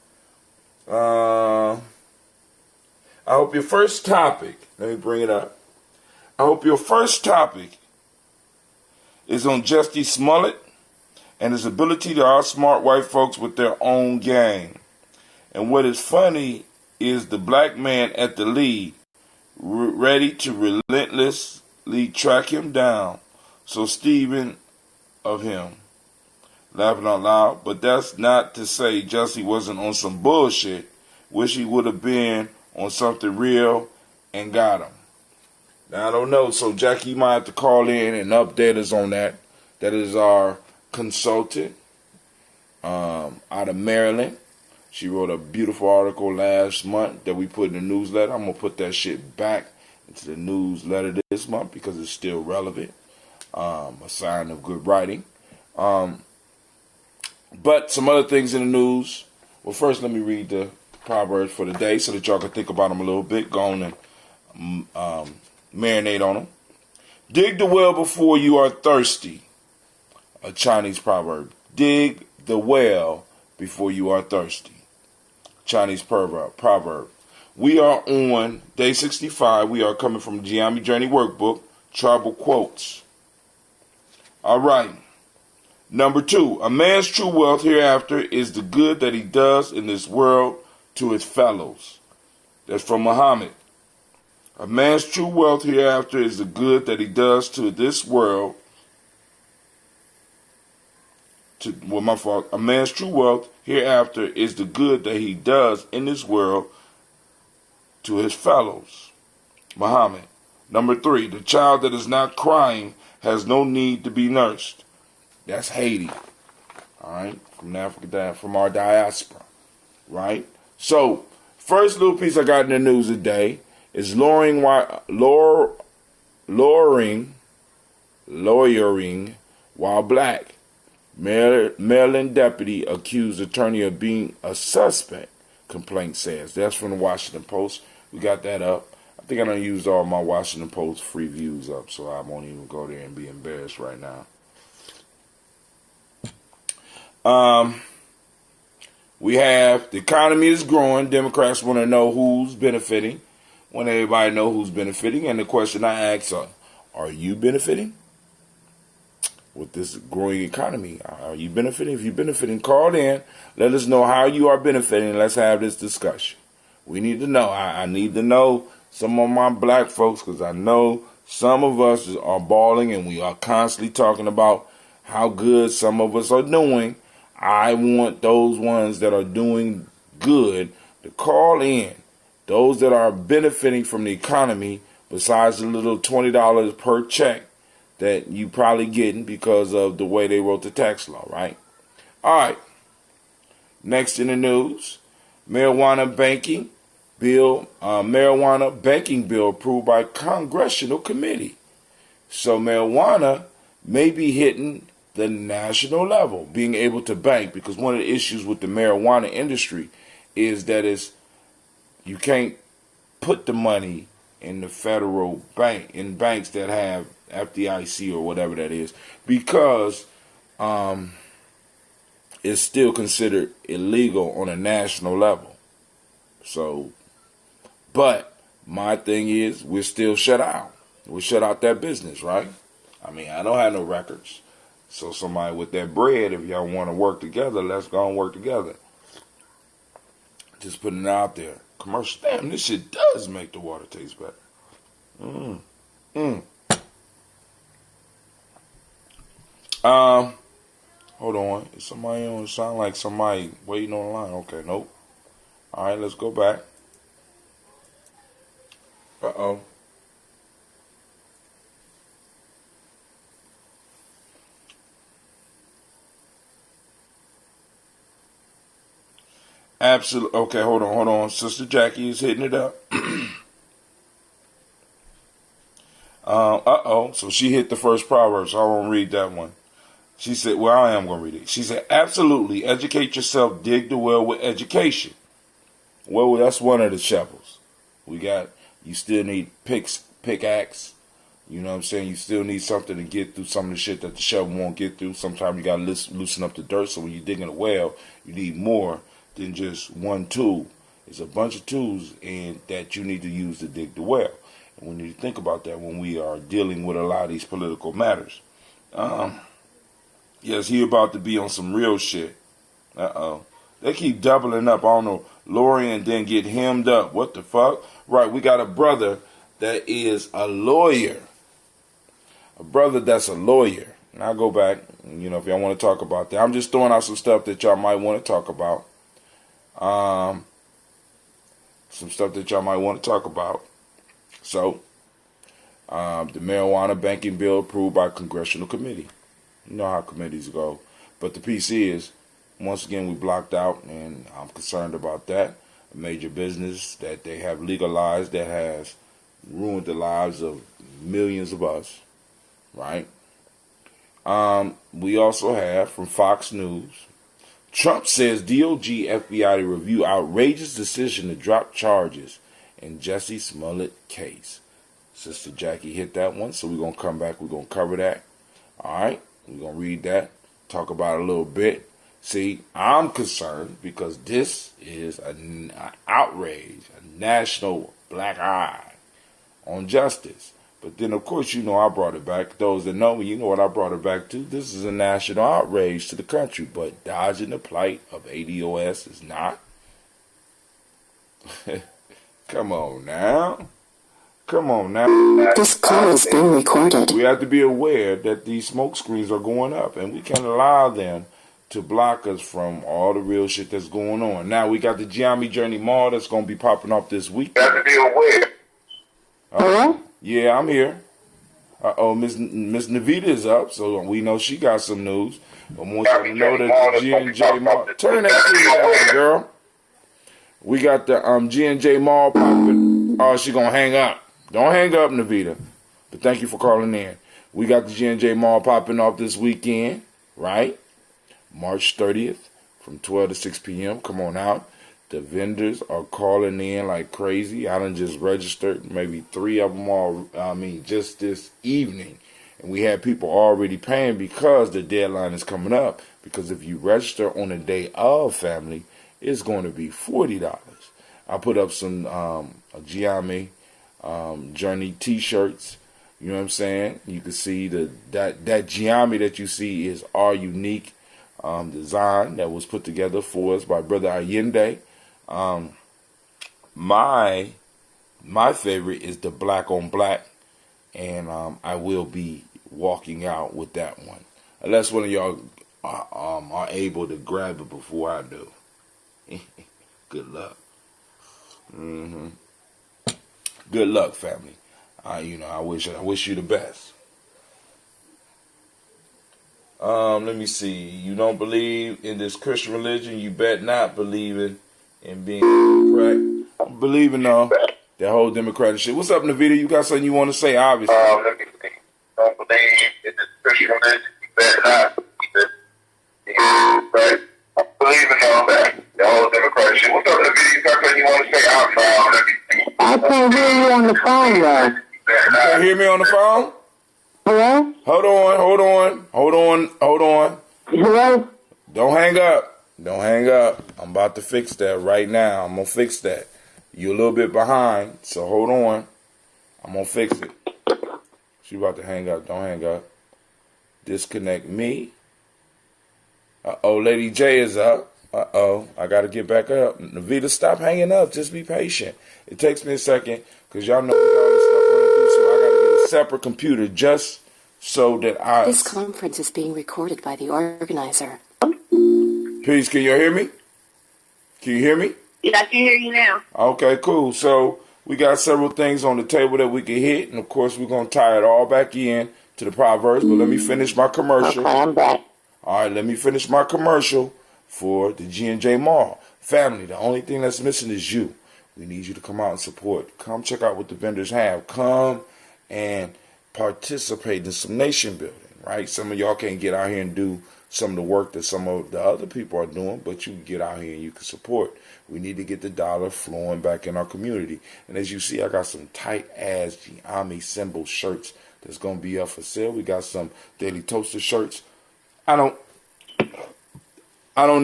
I hope your first topic, let me bring it up. I hope your first topic is on Jussie Smollett and his ability to outsmart white folks with their own game. And what is funny is the black man at the lead, ready to relentlessly track him down. So Stephen of him, laughing out loud. But that's not to say Jussie wasn't on some bullshit. Wish he would have been on something real and got him. Now, I don't know. So Jackie might have to call in and update us on that. That is our consultant out of Maryland. She wrote a beautiful article last month that we put in the newsletter. I'm going to put that shit back into the newsletter this month because it's still relevant. A sign of good writing. But some other things in the news. Well, first let me read the Proverbs for the day so that y'all can think about them a little bit. Go on and marinate on them. Dig the well before you are thirsty. A Chinese proverb. Dig the well before you are thirsty. Chinese proverb. We are on day 65. We are coming from the DiGyeTV Journey Workbook. Tribal Quotes. All right. Number 2. A man's true wealth hereafter is the good that he does in this world to his fellows. That's from Muhammad. A man's true wealth hereafter is the good that he does to this world. A man's true wealth hereafter is the good that he does in this world to his fellows. Muhammad. Number 3. The child that is not crying has no need to be nursed. That's Haiti. All right, from Africa, from our diaspora. Right. So, first little piece I got in the news today is lawyering while black. Maryland deputy accused attorney of being a suspect, complaint says. That's from the Washington Post. We got that up. I think I done used all my Washington Post free views up, so I won't even go there and be embarrassed right now. We have the economy is growing. Democrats want to know who's benefiting. Want everybody to know who's benefiting. And the question I ask are you benefiting with this growing economy? Are you benefiting? If you're benefiting, call in. Let us know how you are benefiting. Let's have this discussion. We need to know. I need to know some of my black folks, because I know some of us are balling and we are constantly talking about how good some of us are doing. I want those ones that are doing good to call in those that are benefiting from the economy, besides the little $20 per check that you probably getting because of the way they wrote the tax law, right? All right. Next in the news, marijuana banking bill approved by congressional committee. So marijuana may be hitting the national level, being able to bank, because one of the issues with the marijuana industry is that you can't put the money in the federal bank, in banks that have FDIC or whatever that is, because it's still considered illegal on a national level. So, but my thing is, we're still shut out. We shut out that business, right? I mean, I don't have no records. So somebody with that bread, if y'all want to work together, let's go and work together. Just putting it out there. Commercial. Damn, this shit does make the water taste better. Hold on. Is somebody on? It sound like somebody waiting on the line. Okay, nope. All right, let's go back. Uh-oh. Absolutely. Okay, hold on. Sister Jackie is hitting it up. So she hit the first proverb, so I won't read that one. She said, well, I am going to read it. She said, absolutely, educate yourself, dig the well with education. Well, that's one of the shovels. You still need pickaxe. You know what I'm saying? You still need something to get through some of the shit that the shovel won't get through. Sometimes you got to loosen up the dirt, so when you're digging a well, you need more than just one tool. It's a bunch of tools that you need to use to dig the well. And we need to think about that when we are dealing with a lot of these political matters. Yes, he about to be on some real shit. They keep doubling up. I don't know. Lori and then get hemmed up. What the fuck? Right, we got a brother that is a lawyer. A brother that's a lawyer. And I'll go back, if y'all want to talk about that. I'm just throwing out some stuff that y'all might want to talk about. Some stuff that y'all might want to talk about. So, the marijuana banking bill approved by congressional committee. You know how committees go. But the piece is, once again, we blocked out, and I'm concerned about that. A major business that they have legalized that has ruined the lives of millions of us, right? We also have, from Fox News, Trump says DOJ FBI to review outrageous decision to drop charges in Jussie Smollett case. Sister Jackie hit that one, so we're going to come back. We're going to cover that. All right? We're going to read that, talk about it a little bit. See, I'm concerned because this is an outrage, a national black eye on justice. But then, of course, I brought it back. Those that know me, you know what I brought it back to. This is a national outrage to the country, but dodging the plight of ADOS is not. Come on now. This call is being recorded. We have to be aware that these smoke screens are going up, and we can't allow them to block us from all the real shit that's going on. Now, we got the Giambi Journey Mall that's going to be popping up this week. You have to be aware. Hello? Yeah, I'm here. Miss Navita is up, so we know she got some news. I want you to know that the G&J Mall... Turn that shit down, girl. We got the G&J Mall popping... Oh, she going to hang up. Don't hang up, Navita. But thank you for calling in. We got the G&J Mall popping off this weekend, right? March 30th from 12 to 6 p.m. Come on out. The vendors are calling in like crazy. I done just registered maybe 3 of them just this evening. And we had people already paying because the deadline is coming up. Because if you register on the day of, family, it's going to be $40. I put up some Giambi Journey t-shirts. You know what I'm saying? You can see that Giambi that you see is our unique design that was put together for us by Brother Allende. My favorite is the black on black, and I will be walking out with that one, unless one of y'all are able to grab it before I do. Good luck. Mm-hmm. Good luck, family. I wish you the best. Let me see. You don't believe in this Christian religion, you bet not believing in being correct. I'm believing though. That whole Democratic shit. What's up, Navita? You got something you want to say, obviously. Let me see. Don't believe in this Christian religion, you better not believe it. Right? I'm believing all that. The whole Democratic shit. What's up, Navita? You got something you want to say outside? Let me see. I can't hear you on the phone, though. You can't hear me on the phone? Hello? Hold on. Hello? Don't hang up. Don't hang up. I'm about to fix that right now. I'm going to fix that. You're a little bit behind, so hold on. I'm going to fix it. She about to hang up. Don't hang up. Disconnect me. Uh-oh, Lady J is up. Uh-oh, I got to get back up. Navita, stop hanging up. Just be patient. It takes me a second because y'all know we got all this stuff running through, so I got to get a separate computer just so that I... This conference is being recorded by the organizer. Peace, can you hear me? Can you hear me? Yeah, I can hear you now. Okay, cool. So we got several things on the table that we can hit, and of course we're going to tie it all back in to the Proverbs, but let me finish my commercial. Okay, I'm back. All right, let me finish my commercial for the G&J Mall. Family, the only thing that's missing is you. We need you to come out and support. Come check out what the vendors have. Come and participate in some nation building, right? Some of y'all can't get out here and do some of the work that some of the other people are doing, but you can get out here and you can support. We need to get the dollar flowing back in our community. And as you see, I got some tight-ass Giami symbol shirts that's going to be up for sale. We got some Daily Toaster shirts. I don't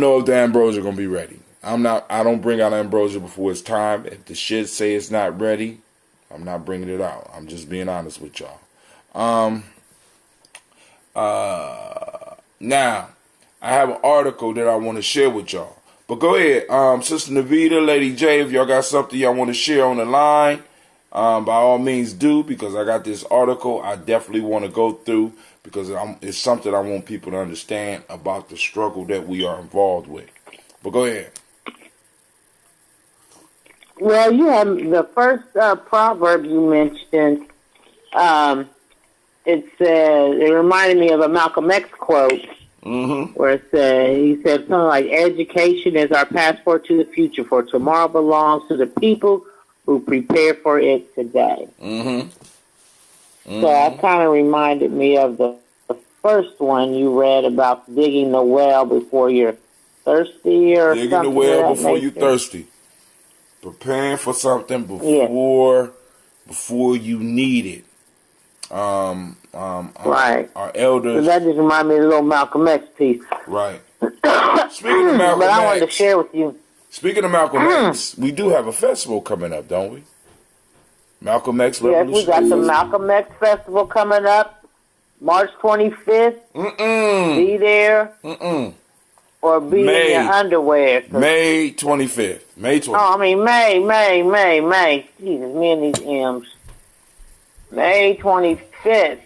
know if the ambrosia going to be ready. I don't bring out ambrosia before it's time. If the shit say it's not ready, I'm not bringing it out. I'm just being honest with y'all. Now, I have an article that I want to share with y'all. But go ahead, Sister Navita, Lady J, if y'all got something y'all want to share on the line, by all means do, because I got this article I definitely want to go through, because it's something I want people to understand about the struggle that we are involved with. But go ahead. Well, you have the first proverb you mentioned. It reminded me of a Malcolm X quote, where it said, he said something like, "Education is our passport to the future, for tomorrow belongs to the people who prepare for it today." So that kind of reminded me of the first one you read about digging the well before you're thirsty, or digging something. The well before you're thirsty. Preparing for something before you need it. Right. Our elders. So that just reminded me of the little Malcolm X piece. Right. Speaking of Malcolm but I X, wanted to share with you. Speaking of Malcolm X, we do have a festival coming up, don't we? Malcolm X Revolution. Yes, we got the Malcolm X Festival coming up, March 25th. Be there. Or be in your underwear. May 25th. May 25th. Oh, I mean, May. Jesus, me and these M's. May 25th.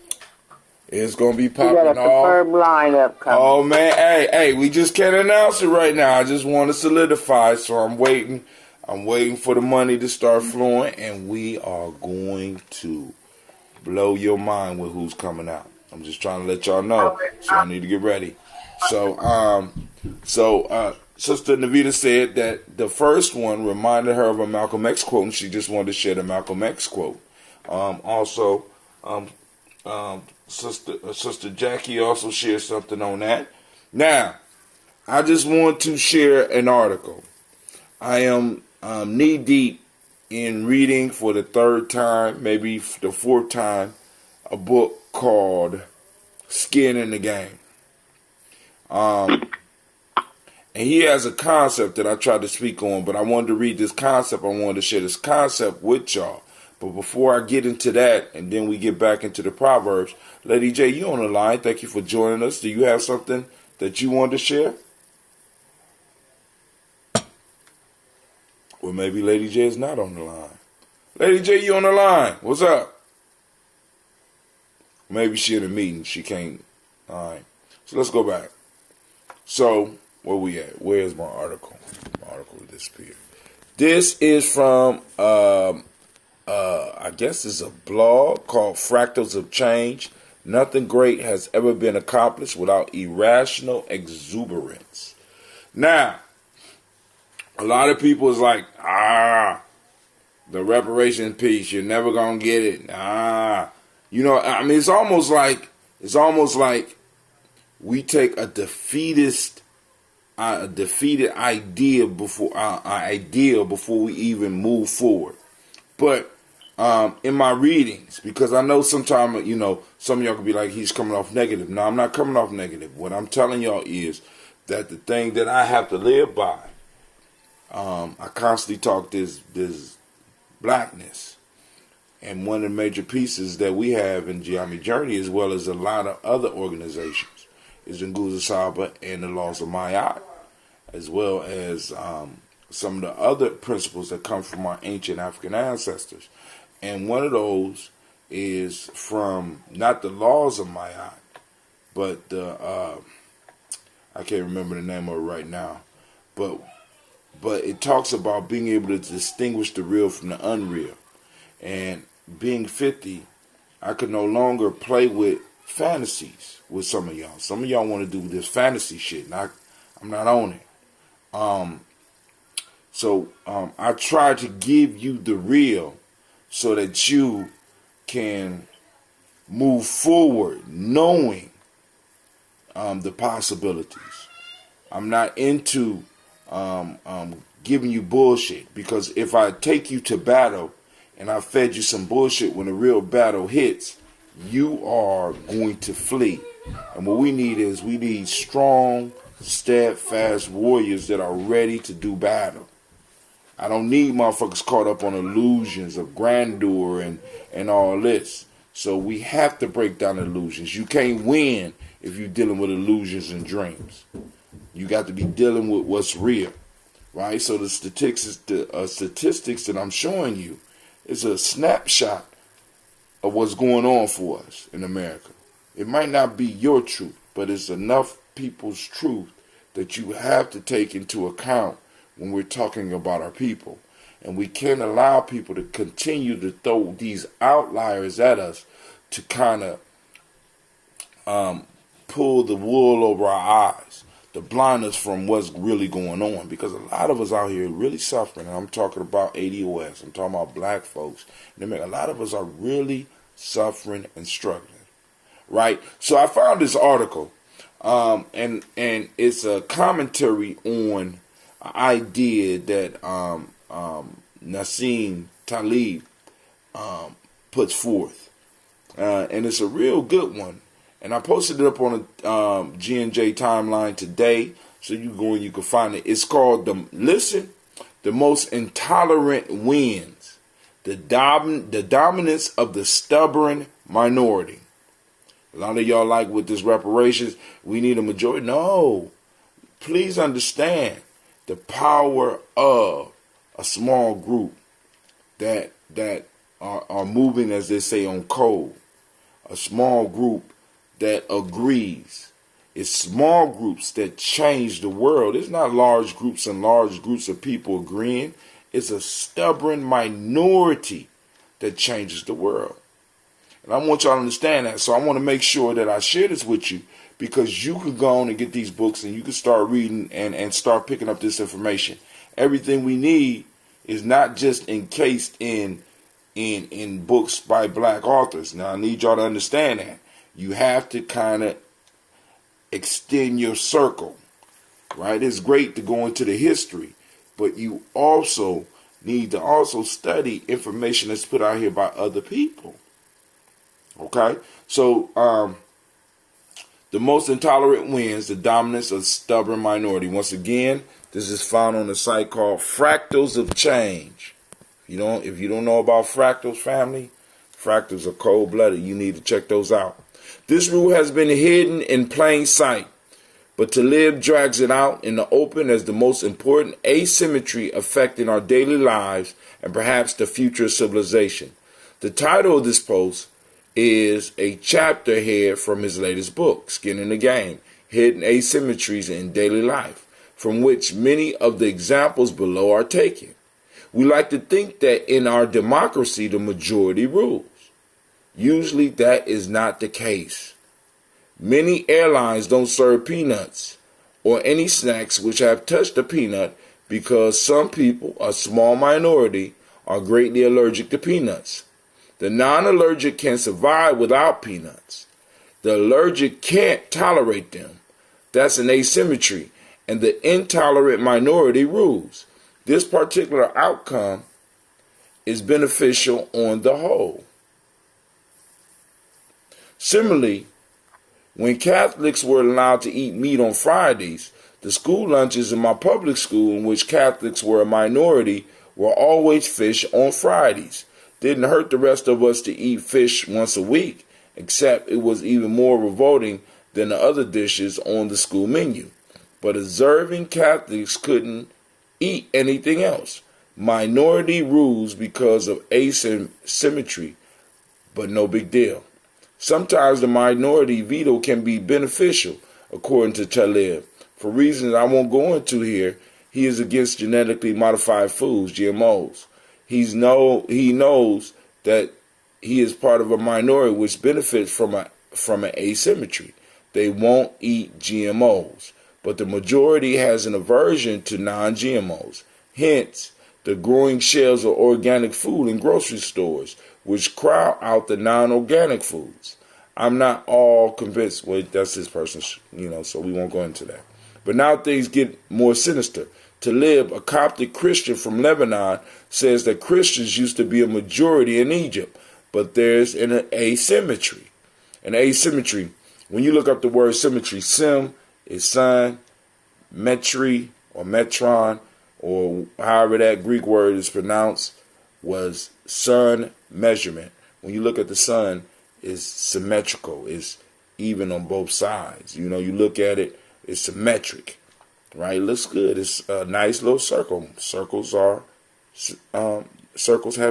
It's going to be popping off. We got a superb lineup coming. Oh, man. Hey, we just can't announce it right now. I just want to solidify, so I'm waiting. I'm waiting for the money to start flowing, and we are going to blow your mind with who's coming out. I'm just trying to let y'all know, so I need to get ready. So Sister Navita said that the first one reminded her of a Malcolm X quote, and she just wanted to share the Malcolm X quote. Sister Jackie also shared something on that. Now, I just want to share an article. I am knee deep in reading for the third time, maybe the fourth time, a book called Skin in the Game. And he has a concept that I tried to speak on, but I wanted to read this concept. I wanted to share this concept with y'all. But before I get into that, and then we get back into the Proverbs, Lady J, you on the line. Thank you for joining us. Do you have something that you wanted to share? Well, maybe Lady J is not on the line. Lady J, you on the line. What's up? Maybe she in a meeting. She can't. All right. So let's go back. So, where we at? Where's my article? My article disappeared. This is from, I guess it's a blog called Fractals of Change. Nothing great has ever been accomplished without irrational exuberance. Now, a lot of people is like, the reparation piece, you're never gonna get it. You know, I mean, it's almost like we take a defeated idea before we even move forward. But in my readings, because I know sometimes, you know, some of y'all could be like, he's coming off negative. No, I'm not coming off negative. What I'm telling y'all is that the thing that I have to live by, I constantly talk this blackness. And one of the major pieces that we have in Geometry Journey, as well as a lot of other organizations, is Nguza Saba and the Laws of Ma'at, as well as some of the other principles that come from our ancient African ancestors. And one of those is from not the Laws of Ma'at, but the I can't remember the name of it right now, but it talks about being able to distinguish the real from the unreal. And being 50, I could no longer play with fantasies with some of y'all. Some of y'all want to do this fantasy shit, and I'm not on it. So I try to give you the real so that you can move forward knowing the possibilities. I'm not into giving you bullshit, because if I take you to battle and I fed you some bullshit, when the real battle hits, you are going to flee. And what we need strong, steadfast warriors that are ready to do battle. I don't need motherfuckers caught up on illusions of grandeur and all this. So we have to break down illusions. You can't win if you're dealing with illusions and dreams. You got to be dealing with what's real, right? So the statistics that I'm showing you is a snapshot of what's going on for us in America. It might not be your truth, but it's enough people's truth that you have to take into account when we're talking about our people. And we can't allow people to continue to throw these outliers at us to kind of pull the wool over our eyes, to blind us from what's really going on. Because a lot of us out here are really suffering. And I'm talking about ADOS. I'm talking about black folks. And a lot of us are really suffering and struggling. Right? So I found this article. And it's a commentary on an idea that Nassim Taleb puts forth. And it's a real good one. And I posted it up on a G&J timeline today, so you go and you can find it. It's called The Most Intolerant Wins. The Dominance of the Stubborn Minority. A lot of y'all like with this reparations, we need a majority. No. Please understand the power of a small group that are moving, as they say, on code. A small group that agrees. It's small groups that change the world. It's not large groups and large groups of people agreeing. It's a stubborn minority that changes the world. And I want y'all to understand that. So I want to make sure that I share this with you, because you can go on and get these books and you can start reading and start picking up this information. Everything we need is not just encased in books by black authors. Now I need y'all to understand that. You have to kind of extend your circle, right? It's great to go into the history, but you also need to study information that's put out here by other people. Okay? So, The Most Intolerant Wins, the Dominance of the Stubborn Minority. Once again, this is found on a site called Fractals of Change. If you don't know about fractals, family, fractals are cold-blooded. You need to check those out. This rule has been hidden in plain sight, but Taleb drags it out in the open as the most important asymmetry affecting our daily lives and perhaps the future of civilization. The title of this post is a chapter here from his latest book, Skin in the Game, Hidden Asymmetries in Daily Life, from which many of the examples below are taken. We like to think that in our democracy, the majority rules. Usually that is not the case. Many airlines don't serve peanuts or any snacks which have touched a peanut because some people, a small minority, are greatly allergic to peanuts. The non-allergic can survive without peanuts. The allergic can't tolerate them. That's an asymmetry, and the intolerant minority rules. This particular outcome is beneficial on the whole. Similarly, when Catholics were allowed to eat meat on Fridays, the school lunches in my public school, in which Catholics were a minority, were always fish on Fridays. Didn't hurt the rest of us to eat fish once a week, except it was even more revolting than the other dishes on the school menu. But observing Catholics couldn't eat anything else. Minority rules because of asymmetry, but no big deal. Sometimes the minority veto can be beneficial, according to Talib. For reasons I won't go into here, he is against genetically modified foods, GMOs. He knows that he is part of a minority which benefits from an asymmetry. They won't eat GMOs, but the majority has an aversion to non-GMOs. Hence, the growing shelves of organic food in grocery stores, which crowd out the non-organic foods. I'm not all convinced. Well, that's his personal, so we won't go into that. But now things get more sinister. Talib, a Coptic Christian from Lebanon, says that Christians used to be a majority in Egypt, but there's an asymmetry. An asymmetry, when you look up the word symmetry, sim is sun, metri or metron, or however that Greek word is pronounced, was sun measurement. When you look at the sun, it's symmetrical. It's even on both sides. You look at it, it's symmetric. Right? It looks good. It's a nice little circle. Circles have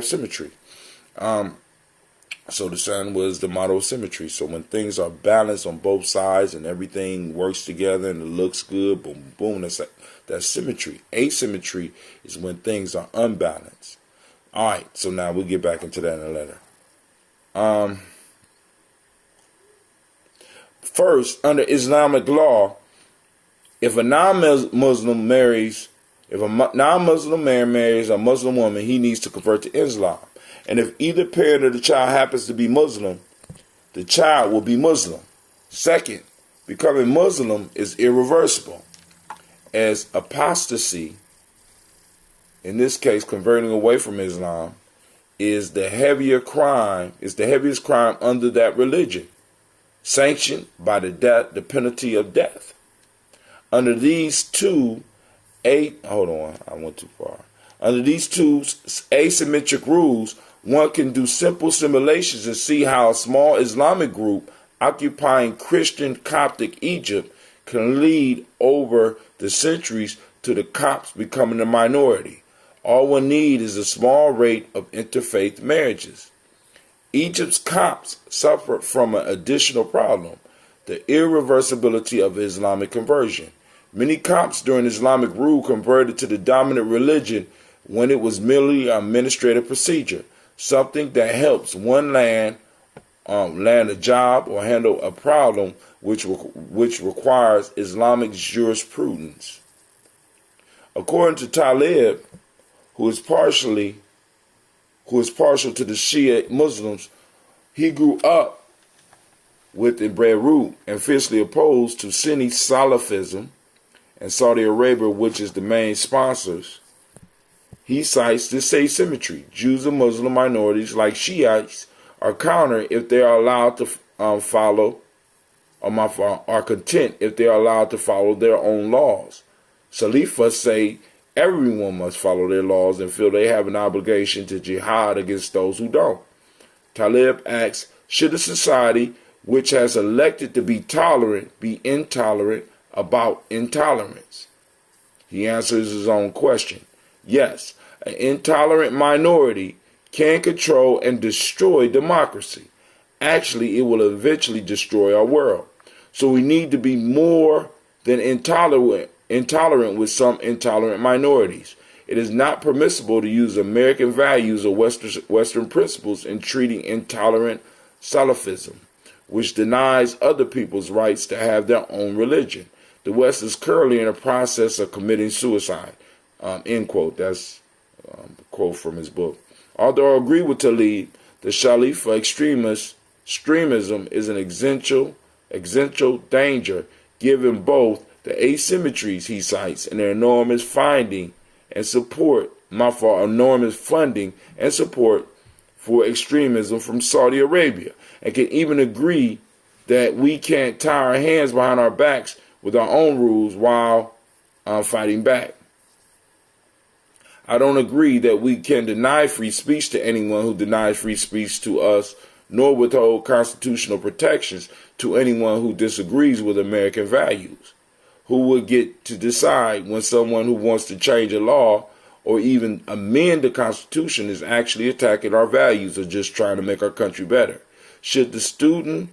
symmetry. So the sun was the model of symmetry. So when things are balanced on both sides and everything works together and it looks good, boom, boom, that's symmetry. Asymmetry is when things are unbalanced. All right, so now we'll get back into that in a letter. First, under Islamic law, if a non-Muslim man marries a Muslim woman, he needs to convert to Islam. And if either parent of the child happens to be Muslim, the child will be Muslim. Second, becoming Muslim is irreversible, as apostasy, in this case converting away from Islam, is the heaviest crime under that religion, sanctioned by the penalty of death. Under these two asymmetric rules, one can do simple simulations and see how a small Islamic group occupying Christian Coptic Egypt can lead over the centuries to the Copts becoming a minority. All one needs is a small rate of interfaith marriages. Egypt's Copts suffered from an additional problem, the irreversibility of Islamic conversion. Many Copts during Islamic rule converted to the dominant religion when it was merely an administrative procedure, something that helps one land a job or handle a problem which requires Islamic jurisprudence. According to Talib, who is partial to the Shia Muslims, he grew up with in Beirut and fiercely opposed to Sunni Salafism and Saudi Arabia, which is the main sponsors. He cites this asymmetry. Jews and Muslim minorities like Shiites are counter if they are allowed to are content if they are allowed to follow their own laws. Salafis say everyone must follow their laws and feel they have an obligation to jihad against those who don't. Talib asks, should a society which has elected to be tolerant be intolerant about intolerance? He answers his own question. Yes, an intolerant minority can control and destroy democracy. Actually, it will eventually destroy our world. So we need to be more than intolerant with some intolerant minorities. It is not permissible to use American values or Western principles in treating intolerant Salafism, which denies other people's rights to have their own religion. The West is currently in a process of committing suicide. End quote. That's a quote from his book. Although I agree with Talib, the Shalifa extremism is an existential danger, given both the asymmetries he cites and their enormous funding and support for extremism from Saudi Arabia, and can even agree that we can't tie our hands behind our backs with our own rules while fighting back. I don't agree that we can deny free speech to anyone who denies free speech to us, nor withhold constitutional protections to anyone who disagrees with American values. Who would get to decide when someone who wants to change a law or even amend the Constitution is actually attacking our values or just trying to make our country better? Should the student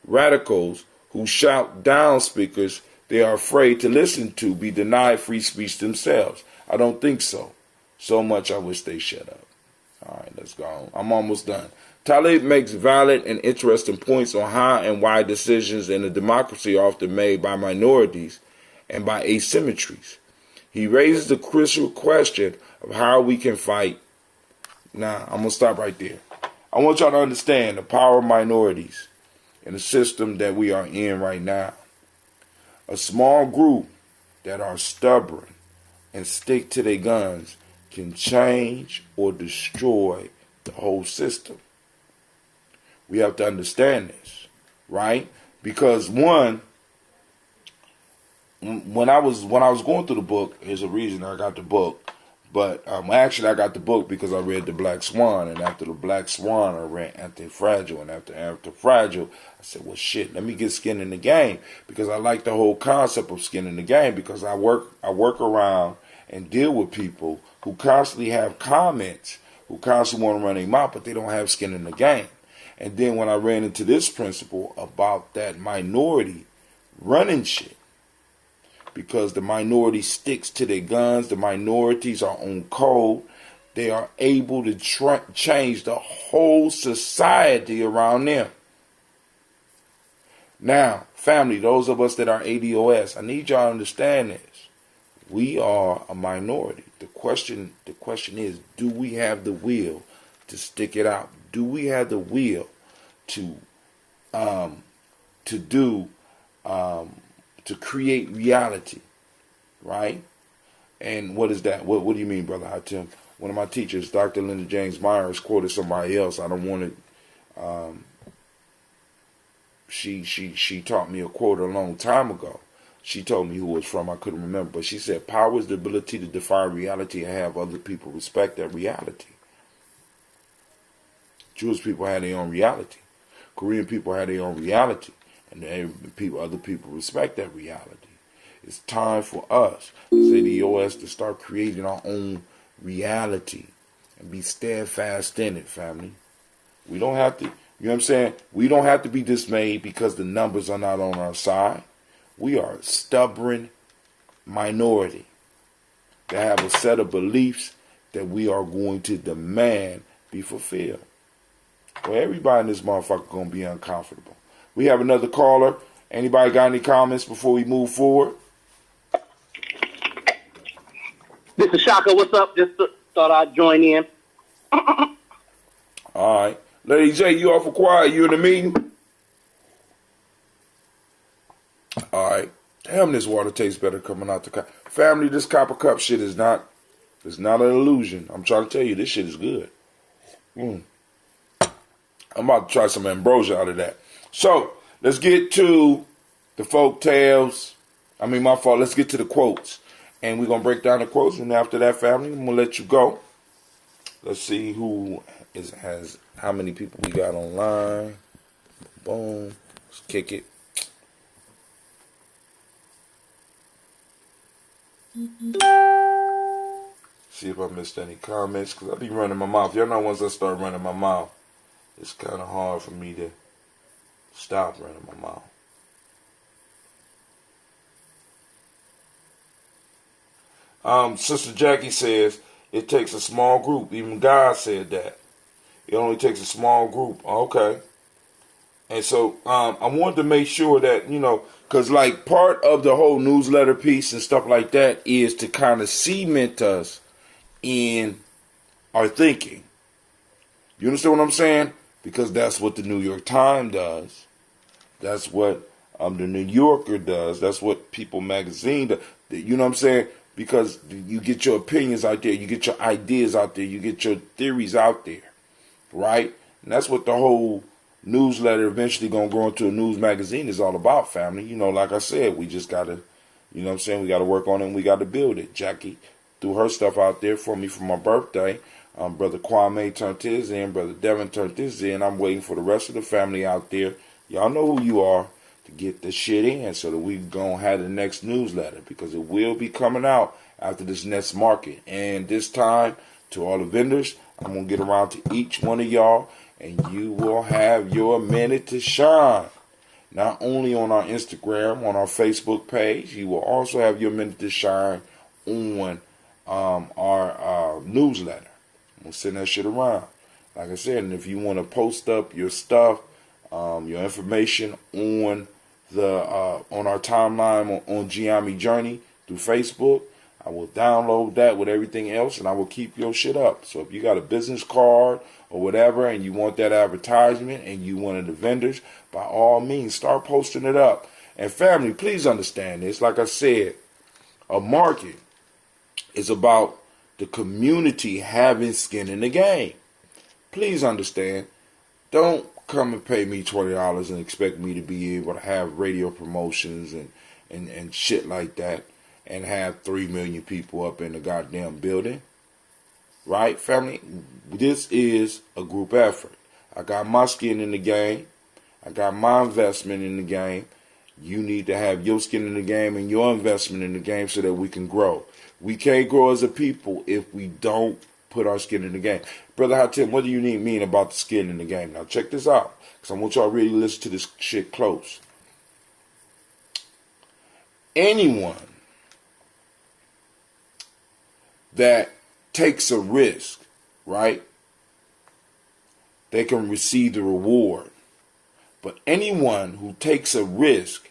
radicals who shout down speakers they are afraid to listen to be denied free speech themselves? I don't think so. So much I wish they shut up. All right, let's go. I'm almost done. Talib makes valid and interesting points on how and why decisions in a democracy are often made by minorities and by asymmetries. He raises the crucial question of how we can fight. Now, I'm going to stop right there. I want y'all to understand the power of minorities in the system that we are in right now. A small group that are stubborn and stick to their guns can change or destroy the whole system. We have to understand this, right? Because when I was going through the book, there's a reason I got the book. But actually, I got the book because I read The Black Swan, and after The Black Swan, I read Anti-Fragile, and after Anti-Fragile, I said, well, shit, let me get skin in the game, because I like the whole concept of skin in the game, because I work around and deal with people who constantly have comments, who constantly want to run their mouth, but they don't have skin in the game. And then when I ran into this principle about that minority running shit, because the minority sticks to their guns, the minorities are on code, they are able to change the whole society around them. Now, family, those of us that are ADOS, I need y'all to understand this. We are a minority. The question is, do we have the will to stick it out? Do we have the will to create reality, right? And what is that? What do you mean, Brother Hatim? One of my teachers, Dr. Linda James Myers, quoted somebody else. I don't want to. She taught me a quote a long time ago. She told me who it was from. I couldn't remember, but she said, "Power is the ability to define reality and have other people respect that reality." Jewish people had their own reality. Korean people had their own reality, and other people respect that reality. It's time for us as ADOS to start creating our own reality and be steadfast in it, family. We don't have to, you know what I'm saying? We don't have to be dismayed because the numbers are not on our side. We are a stubborn minority that have a set of beliefs that we are going to demand be fulfilled. Well, everybody in this motherfucker going to be uncomfortable. We have another caller. Anybody got any comments before we move forward? This is Shaka. What's up? Just thought I'd join in. All right. Lady J, you awful quiet. You in the meeting? All right. Damn, this water tastes better coming out the cup. Family, this copper cup shit is not an illusion. I'm trying to tell you, this shit is good. I'm about to try some ambrosia out of that. So, let's get to the folk tales. Let's get to the quotes. And we're going to break down the quotes. And after that, family, I'm going to let you go. Let's see has how many people we got online. Boom. Let's kick it. See if I missed any comments, because I be running my mouth. Y'all know once I start running my mouth, it's kind of hard for me to stop running my mouth. Sister Jackie says it takes a small group. Even God said that. It only takes a small group. Okay. And so I wanted to make sure that, because like part of the whole newsletter piece and stuff like that is to kind of cement us in our thinking. You understand what I'm saying? Because that's what the New York Times does. That's what the New Yorker does. That's what People Magazine does. You know what I'm saying? Because you get your opinions out there. You get your ideas out there. You get your theories out there. Right? And that's what the whole newsletter eventually going to grow into a news magazine is all about, family. Like I said, we just got to, we got to work on it and we got to build it. Jackie threw her stuff out there for me for my birthday. Brother Kwame turned his in. Brother Devin turned his in. I'm waiting for the rest of the family out there. Y'all know who you are to get the shit in so that we going to have the next newsletter because it will be coming out after this next market. And this time, to all the vendors, I'm going to get around to each one of y'all and you will have your minute to shine. Not only on our Instagram, on our Facebook page, you will also have your minute to shine on our newsletter. We'll send that shit around. Like I said, and if you want to post up your stuff, your information on our timeline on Giami Journey through Facebook, I will download that with everything else and I will keep your shit up. So if you got a business card or whatever and you want that advertisement and you one of the vendors, by all means, start posting it up. And family, please understand this. Like I said, a market is about the community having skin in the game. Please understand. Don't come and pay me $20 and expect me to be able to have radio promotions and shit like that and have 3 million people up in the goddamn building. Right, family? This is a group effort. I got my skin in the game. I got my investment in the game. You need to have your skin in the game and your investment in the game so that we can grow. We can't grow as a people if we don't put our skin in the game. Brother Hatem, what do you mean about the skin in the game? Now check this out, because I want y'all to really listen to this shit close. Anyone that takes a risk, right, they can receive the reward. But anyone who takes a risk,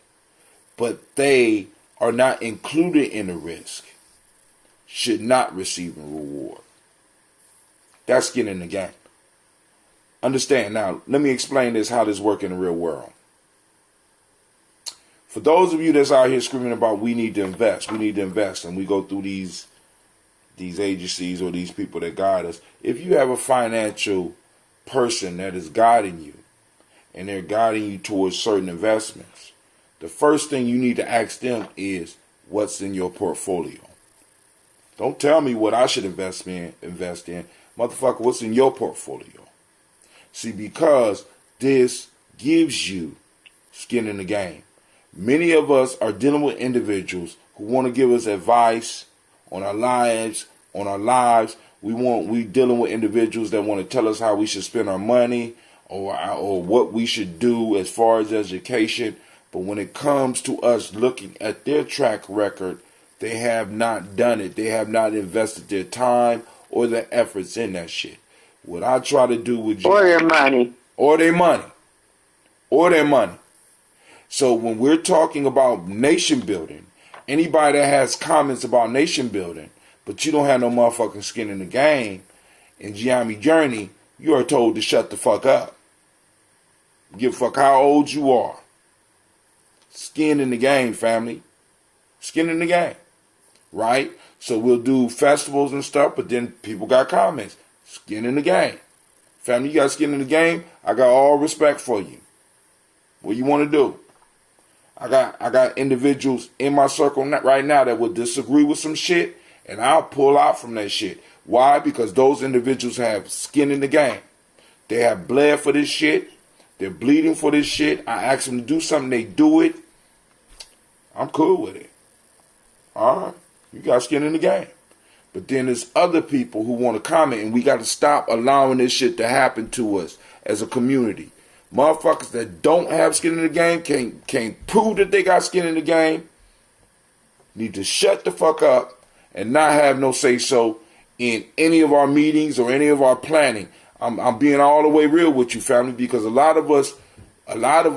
but they are not included in the risk, should not receive a reward. That's skin in the game. Understand now, let me explain this, how this works in the real world. For those of you that's out here screaming about we need to invest, and we go through these agencies or these people that guide us, if you have a financial person that is guiding you, and they're guiding you towards certain investments, the first thing you need to ask them is, what's in your portfolio? Don't tell me what I should invest in. Motherfucker, what's in your portfolio? See, because this gives you skin in the game. Many of us are dealing with individuals who want to give us advice on our lives. We dealing with individuals that want to tell us how we should spend our money or what we should do as far as education. But when it comes to us looking at their track record, they have not done it. They have not invested their time or their efforts in that shit. What I try to do with you... Or their money. Or their money. So when we're talking about nation building, anybody that has comments about nation building, but you don't have no motherfucking skin in the game, in Giami Journey, you are told to shut the fuck up. Give a fuck how old you are. Skin in the game, family. Skin in the game. Right? So we'll do festivals and stuff, but then people got comments. Skin in the game. Family, you got skin in the game? I got all respect for you. What you want to do? I got individuals in my circle right now that will disagree with some shit, and I'll pull out from that shit. Why? Because those individuals have skin in the game. They have bled for this shit. They're bleeding for this shit. I ask them to do something, they do it. I'm cool with it. All right. You got skin in the game. But then there's other people who want to comment, and we got to stop allowing this shit to happen to us as a community. Motherfuckers that don't have skin in the game, can't prove that they got skin in the game, need to shut the fuck up and not have no say-so in any of our meetings or any of our planning. I'm being all the way real with you, family, because a lot of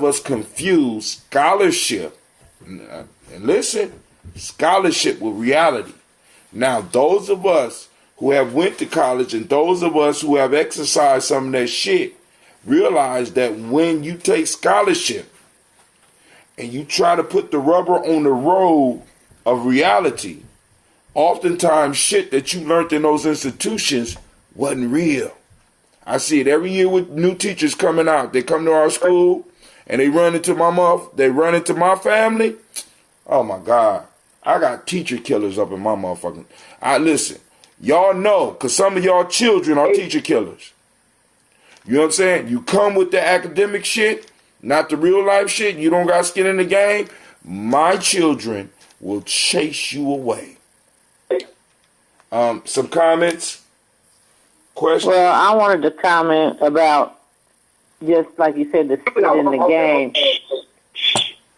us confuse scholarship, and listen, scholarship with reality. Now, those of us who have went to college and those of us who have exercised some of that shit realize that when you take scholarship and you try to put the rubber on the road of reality, oftentimes shit that you learned in those institutions wasn't real. I see it every year with new teachers coming out. They come to our school and they run into my family. Oh my God. I got teacher killers up in my motherfucking. Listen, y'all know, because some of y'all children are teacher killers. You know what I'm saying? You come with the academic shit, not the real life shit. You don't got skin in the game. My children will chase you away. Some comments? Questions? Well, I wanted to comment about, just like you said, the skin in the game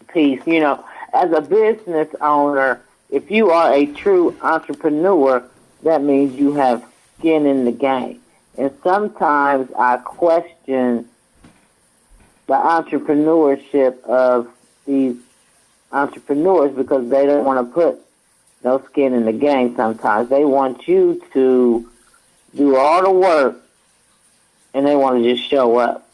piece. You know, as a business owner, if you are a true entrepreneur, that means you have skin in the game. And sometimes I question the entrepreneurship of these entrepreneurs because they don't want to put no skin in the game sometimes. They want you to do all the work and they want to just show up.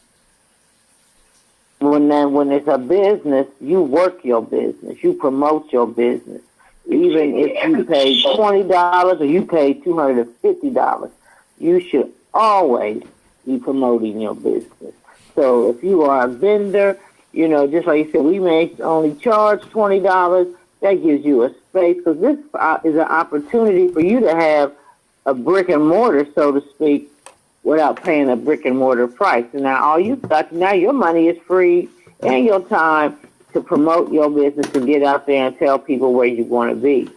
When it's a business, you work your business. You promote your business. Even if you pay $20 or you pay $250, you should always be promoting your business. So if you are a vendor, you know, just like you said, we may only charge $20. That gives you a space, because this is an opportunity for you to have a brick and mortar, so to speak, without paying a brick and mortar price. And now all you got, now your money is free and your time to promote your business and get out there and tell people where you want to be.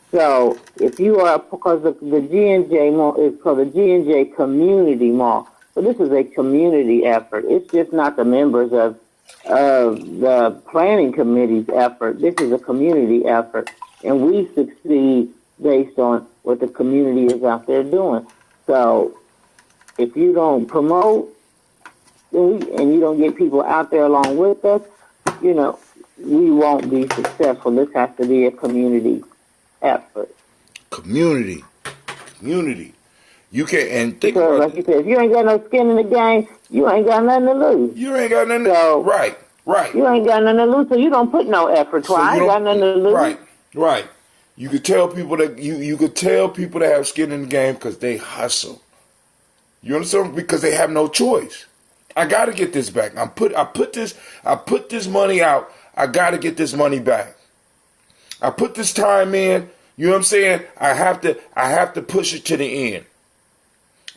So if you are, because the G&J Mall is called the G&J Community Mall. So this is a community effort. It's just not the members of the planning committee's effort. This is a community effort, and we succeed based on what the community is out there doing. So if you don't promote and you don't get people out there along with us, you know, we won't be successful. This has to be a community effort. Community. You can't, and think because, about like you said, if you ain't got no skin in the game, you ain't got nothing to lose. You ain't got nothing to lose. Right. You ain't got nothing to lose, so you don't put no effort. So I ain't got nothing to lose. Right. You could tell people that you could tell people that have skin in the game because they hustle. You understand? Because they have no choice. I got to get this back. I put this money out. I got to get this money back. I put this time in. You know what I'm saying? I have to push it to the end.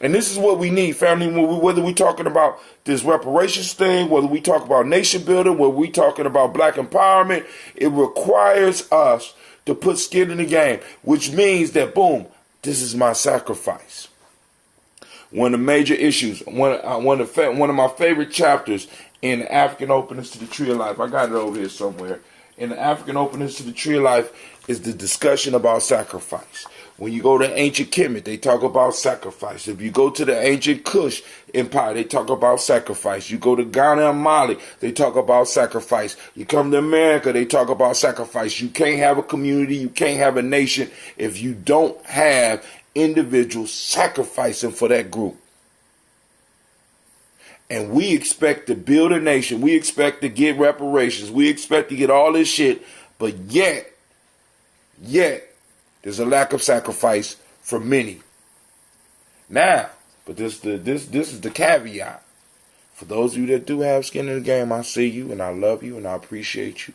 And this is what we need, family. Whether we're talking about this reparations thing, whether we talk about nation building, whether we're talking about black empowerment, it requires us to put skin in the game, which means that, boom, this is my sacrifice. One of the major issues, one of my favorite chapters in the African Openers to the Tree of Life, I got it over here somewhere. In the African Openers to the Tree of Life is the discussion about sacrifice. When you go to ancient Kemet, they talk about sacrifice. If you go to the ancient Kush Empire, they talk about sacrifice. You go to Ghana and Mali, they talk about sacrifice. You come to America, they talk about sacrifice. You can't have a community, you can't have a nation if you don't have individuals sacrificing for that group. And we expect to build a nation. We expect to get reparations. We expect to get all this shit. But yet, there's a lack of sacrifice for many. Now, but this is the caveat. For those of you that do have skin in the game, I see you and I love you and I appreciate you.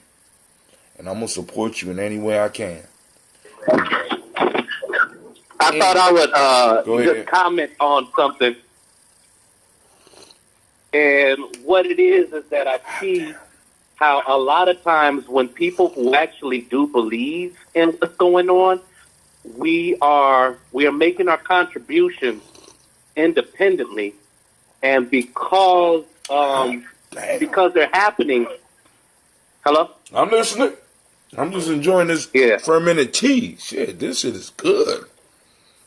And I'm going to support you in any way I can. I thought I would just comment on something. And what it is that I see how a lot of times when people who actually do believe in what's going on, we are making our contributions independently, and because they're happening. Hello? I'm listening. I'm just enjoying this fermented tea. Shit, this shit is good.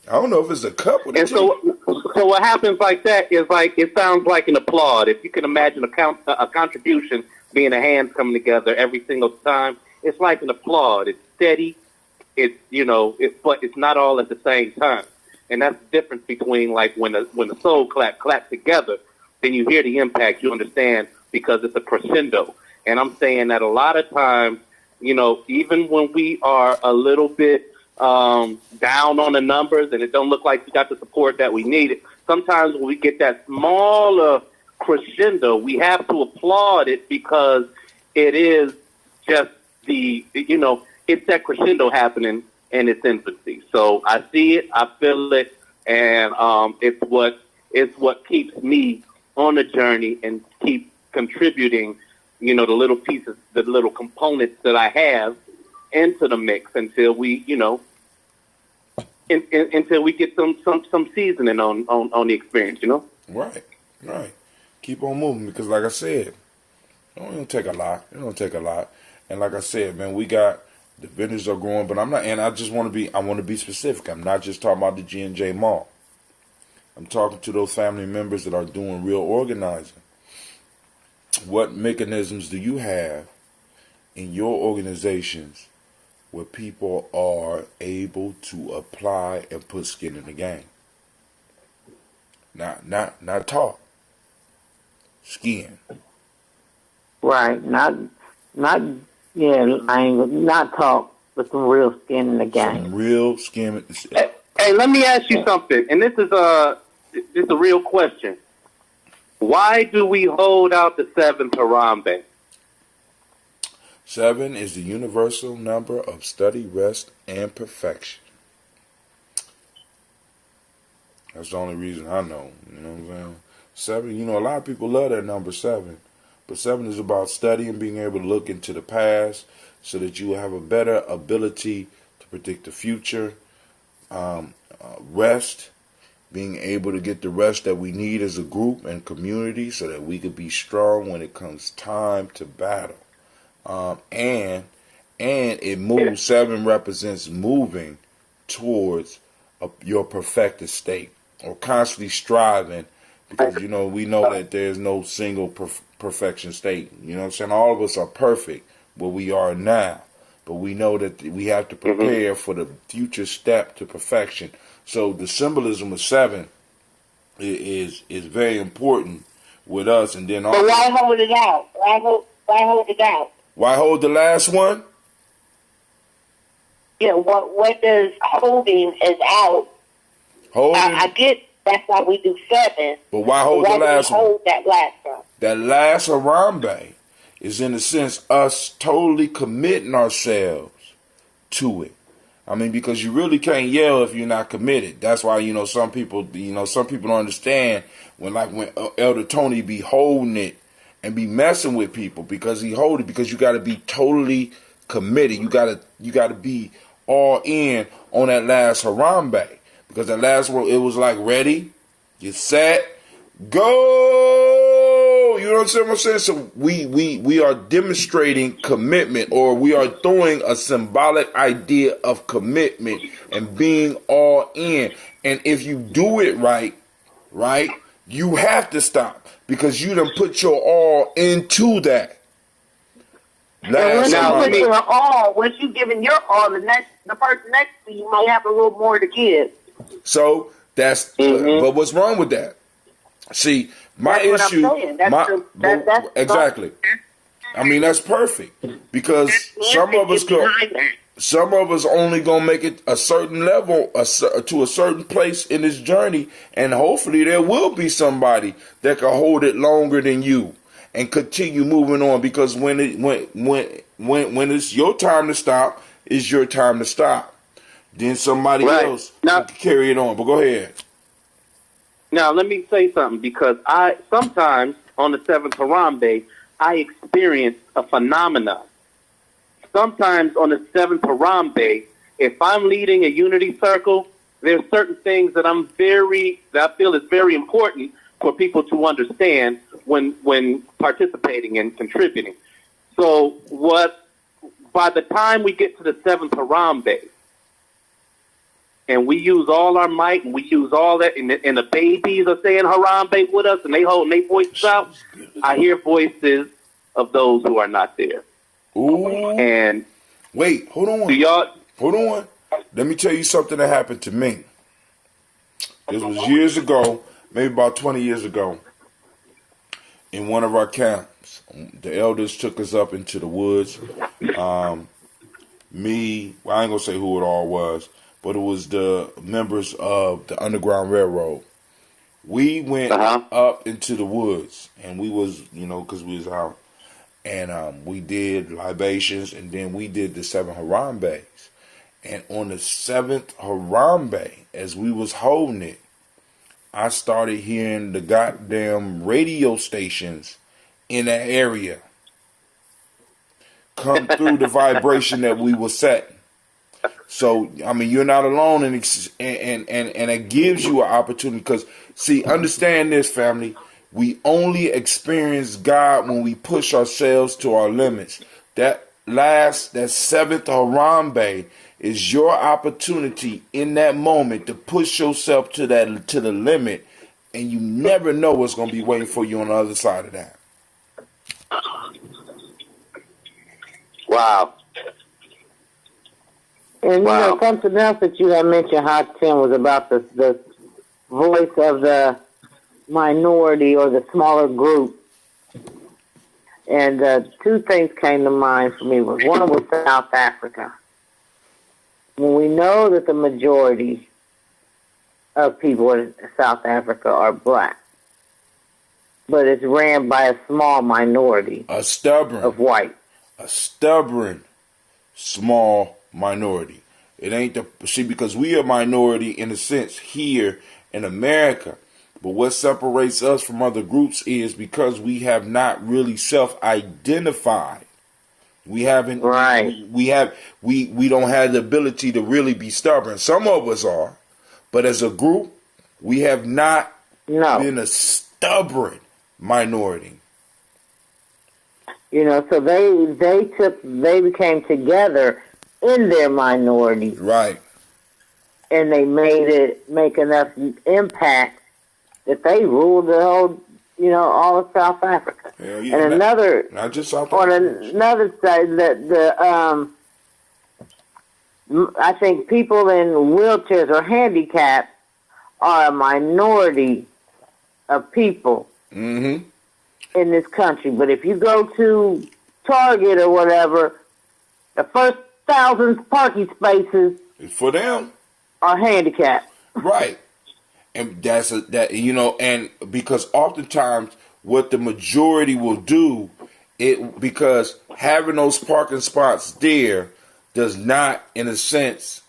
I don't know if it's a cup or the tea. So what happens like that is like it sounds like an applaud. If you can imagine a contribution being a hand coming together every single time, it's like an applaud. It's steady. It's but it's not all at the same time, and that's the difference between like when the soul clap together, then you hear the impact. You understand because it's a crescendo. And I'm saying that a lot of times, even when we are a little bit down on the numbers and it don't look like we got the support that we needed, sometimes when we get that smaller crescendo, we have to applaud it because it is just it's that crescendo happening in its infancy. So I see it, I feel it, and it's what keeps me on the journey and keep contributing, the little pieces, the little components that I have into the mix until we, until we get some seasoning on the experience, Right. Keep on moving because, like I said, it don't take a lot. And like I said, man, we got the vendors are growing, but I'm not. And I just want to be specific. I'm not just talking about the G&J Mall. I'm talking to those family members that are doing real organizing. What mechanisms do you have in your organizations where people are able to apply and put skin in the game? Not talk. Skin. Right. Not talk, but some real skin in the game. Some real skin. Hey, let me ask you something, and this is a real question. Why do we hold out the 7th Harambe? 7 is the universal number of study, rest, and perfection. That's the only reason I know. You know what I'm saying? 7, a lot of people love that number 7. But 7 is about studying, being able to look into the past so that you will have a better ability to predict the future. Rest, being able to get the rest that we need as a group and community so that we could be strong when it comes time to battle. And it moves, 7 represents moving towards your perfected state or constantly striving because, we know that there's no single perfection state. You know what I'm saying? All of us are perfect where we are now, but we know that we have to prepare for the future step to perfection. So the symbolism of 7 is very important with us. And then also, why hold it out? Why hold it out? Why hold the last one? Yeah, what does holding is out? Holding. I get that's why we do 7. But why hold the last one? Hold that last one. That last Harambe is in a sense us totally committing ourselves to it. I mean, because you really can't yell if you're not committed. That's why, some people don't understand when Elder Tony be holding it and be messing with people because he hold it because you got to be totally committed. You got to be all in on that last Harambe because that last one, it was like ready, get set, go. You know what I'm saying? So we are demonstrating commitment, or we are throwing a symbolic idea of commitment and being all in. And if you do it right, you have to stop because you done put your all into that. Once you giving your all, the person next to you might have a little more to give. So that's but what's wrong with that? See, my that's issue, exactly. I mean, that's perfect because some of us only gonna make it a certain level, to a certain place in this journey, and hopefully there will be somebody that can hold it longer than you and continue moving on. Because when it's your time to stop, it's your time to stop. Then somebody else can carry it on. But go ahead. Now, let me say something, because sometimes on the 7th Harambe, I experience a phenomena. Sometimes on the 7th Harambe, if I'm leading a unity circle, there's certain things that I feel is very important for people to understand when participating and contributing. So what by the time we get to the 7th Harambe, and we use all our might, and we use all that, and the babies are saying Harambe with us, and they holding their voices out, I hear voices of those who are not there. Ooh. And wait, hold on. Hold on. Let me tell you something that happened to me. This was years ago, maybe about 20 years ago, in one of our camps. The elders took us up into the woods. I ain't gonna say who it all was, but it was the members of the Underground Railroad. We went up into the woods, and we was, because we was out, and we did libations, and then we did the 7 Harambes. And on the 7th Harambe, as we was holding it, I started hearing the goddamn radio stations in that area come through the vibration that we were setting. So, I mean, you're not alone, and it gives you an opportunity. Because, see, understand this, family. We only experience God when we push ourselves to our limits. That 7th Harambe is your opportunity in that moment to push yourself to the limit, and you never know what's going to be waiting for you on the other side of that. Wow. And something else that you had mentioned, Hot Tim, was about the voice of the minority or the smaller group. And two things came to mind for me. One was South Africa. When we know that the majority of people in South Africa are black, but it's ran by a small minority of white. A stubborn, small minority. It ain't because we are minority in a sense here in America. But what separates us from other groups is because we have not really self-identified. We haven't. Right. We don't have the ability to really be stubborn. Some of us are, but as a group, we have not been a stubborn minority. So they became together in their minority. Right. And they make enough impact that they ruled the whole, all of South Africa. Yeah, and not just South Africa. On another side, I think people in wheelchairs or handicapped are a minority of people in this country. But if you go to Target or whatever, the first 1,000 parking spaces for them are handicapped. Right. And and because oftentimes what the majority will do, because having those parking spots there does not, in a sense,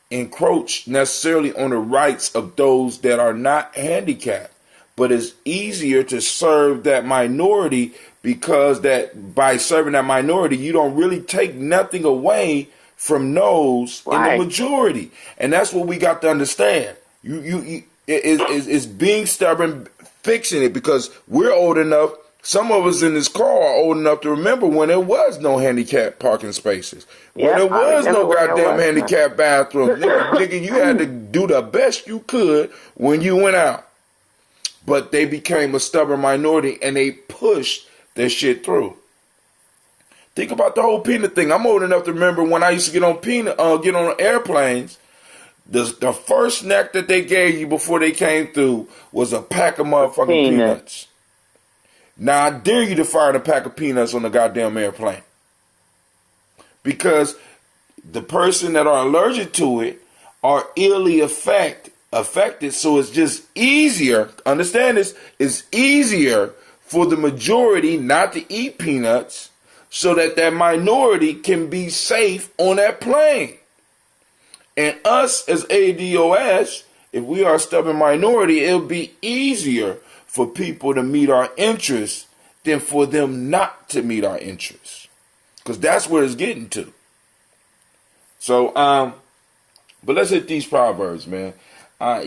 encroach necessarily on the rights of those that are not handicapped. But it's easier to serve that minority because that by serving that minority, you don't really take nothing away from those in the majority. And that's what we got to understand. It's being stubborn, fixing it, because we're old enough. Some of us in this car are old enough to remember when there was no handicapped parking spaces. When there was no goddamn handicapped bathroom. Nigga, you had to do the best you could when you went out. But they became a stubborn minority and they pushed their shit through. Think about the whole peanut thing. I'm old enough to remember when I used to get on airplanes. The first snack that they gave you before they came through was a pack of motherfucking peanuts. Now I dare you to fire a pack of peanuts on the goddamn airplane, because the person that are allergic to it are illy affected. So it's just easier. Understand this? It's easier for the majority not to eat peanuts, so that minority can be safe on that plane. And us as ADOS, if we are a stubborn minority, it'll be easier for people to meet our interests than for them not to meet our interests. Because that's where it's getting to. So, but let's hit these proverbs, man. I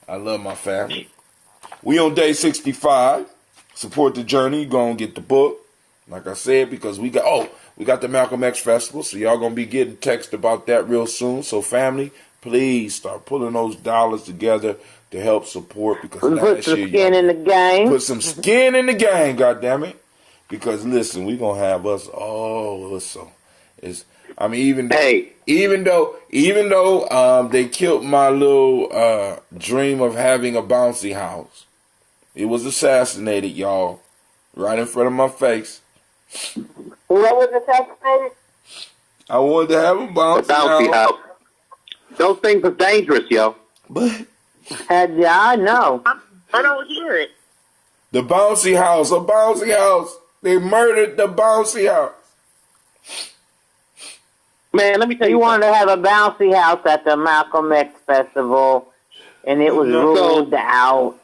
love my family. We on day 65. Support the journey. You go and get the book. Like I said, because we got the Malcolm X Festival, so y'all gonna be getting text about that real soon. So family, please start pulling those dollars together to help support, because put some skin in the game. Put some skin in the game, goddammit. Because listen, we gonna have us all so even though they killed my little dream of having a bouncy house. It was assassinated, y'all, right in front of my face. What was assassinated? I wanted to have a bouncy house. Those things are dangerous, yo. But yeah, I know. I don't hear it. The bouncy house, a bouncy house. They murdered the bouncy house. Man, let me tell you. You wanted to have a bouncy house at the Malcolm X Festival, and it was ruled out.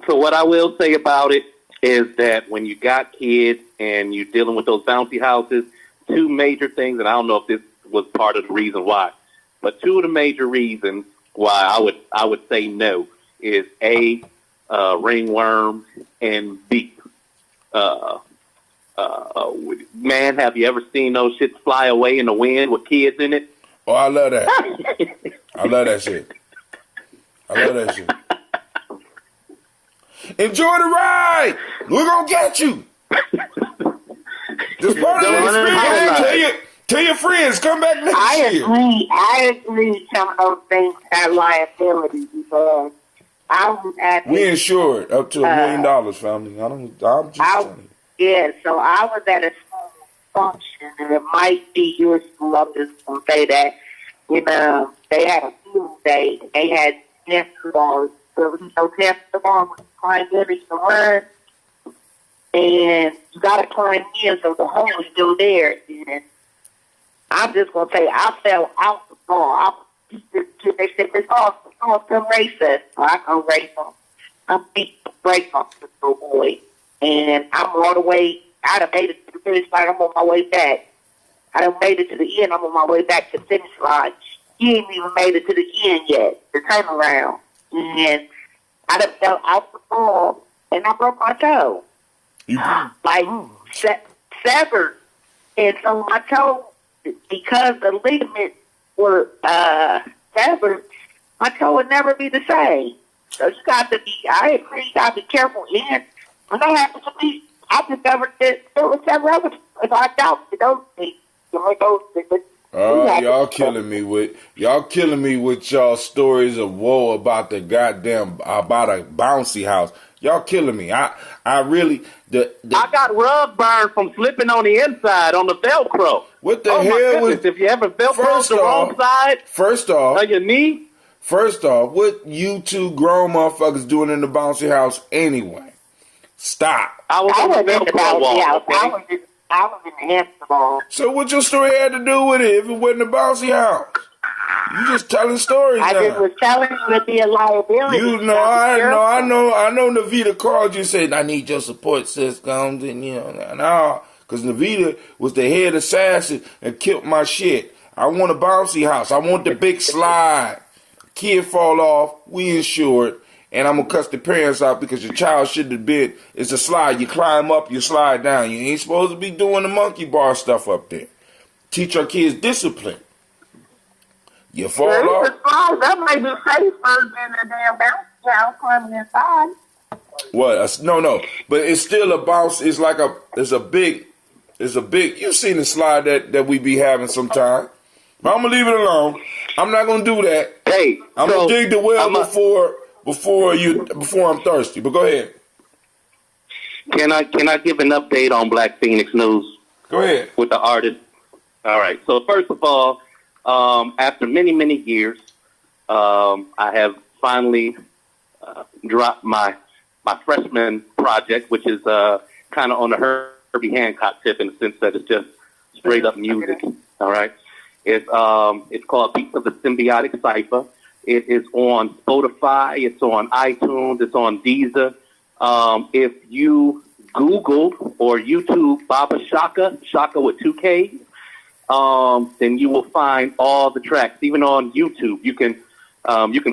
So what I will say about it is that when you got kids and you're dealing with those bouncy houses, two major things, and I don't know if this was part of the reason why, but two of the major reasons why I would say no is A, ringworm, and B, man, have you ever seen those shits fly away in the wind with kids in it? Oh, I love that. I love that shit. Enjoy the ride. We're gonna get you. Just part of the experience. Tell your friends, come back next year. I agree some of those things have liability, because I was at we insured up to $1 million, family. I'm just telling you. Yeah, so I was at a school function, and it might be your school. I'm just going to say that. They had a field day. They had basketball. There was no basketball. We climbed in to run, and you got to climb in, so the hole is still there. And I'm just going to say, I fell out the ball. They said, it's all some racist. So I can race them. I beat the brake off the little boy. And I'm all the way, I done made it to the finish line. I'm on my way back. I done made it to the end. I'm on my way back to the finish line. He ain't even made it to the end yet, the turnaround. And I done fell out the ball, and I broke my toe. Severed. And so my toe, because the ligaments were severed, my toe would never be the same. So I agree, you got to be careful. And when that happened to me, I discovered that there was several other people. I doubt those things. Y'all killing me with y'all stories of woe about a bouncy house. Y'all killing me. I really I got rug burn from slipping on the inside on the Velcro. What the hell was? If you ever Velcro the wrong side, first off, on your knee. First off, what you two grown motherfuckers doing in the bouncy house anyway? Stop. I was in the bouncy house. I was in the basketball. So what your story had to do with it if it wasn't a bouncy house? You just telling stories now. I just was telling you it'd be a liability. I know Navita called you and said, I need your support systems, and no, because Navita was the head assassin and killed my shit. I want a bouncy house. I want the big slide. Kid fall off, we insured, and I'm gonna cuss the parents out because your child shouldn't have been. It's a slide. You climb up, you slide down. You ain't supposed to be doing the monkey bar stuff up there. Teach our kids discipline. You fall off. That might be safer than a damn bouncy house climbing inside. What? No. But it's still a bounce. It's a big. You've seen the slide that we be having sometime. But I'm gonna leave it alone. I'm not gonna do that. Hey, I'm gonna dig the well before I'm thirsty. But go ahead. Can I give an update on Black Phoenix News? Go ahead. With the artist. All right. So first of all, after many years, I have finally dropped my freshman project, which is kind of on the Herbie Hancock tip in the sense that it's just straight up music. All right. It's called Beats of the Symbiotic Cypher. It is on Spotify. It's on iTunes. It's on Deezer. If you Google or YouTube Baba Shaka with 2 Ks, then you will find all the tracks. Even on YouTube, you can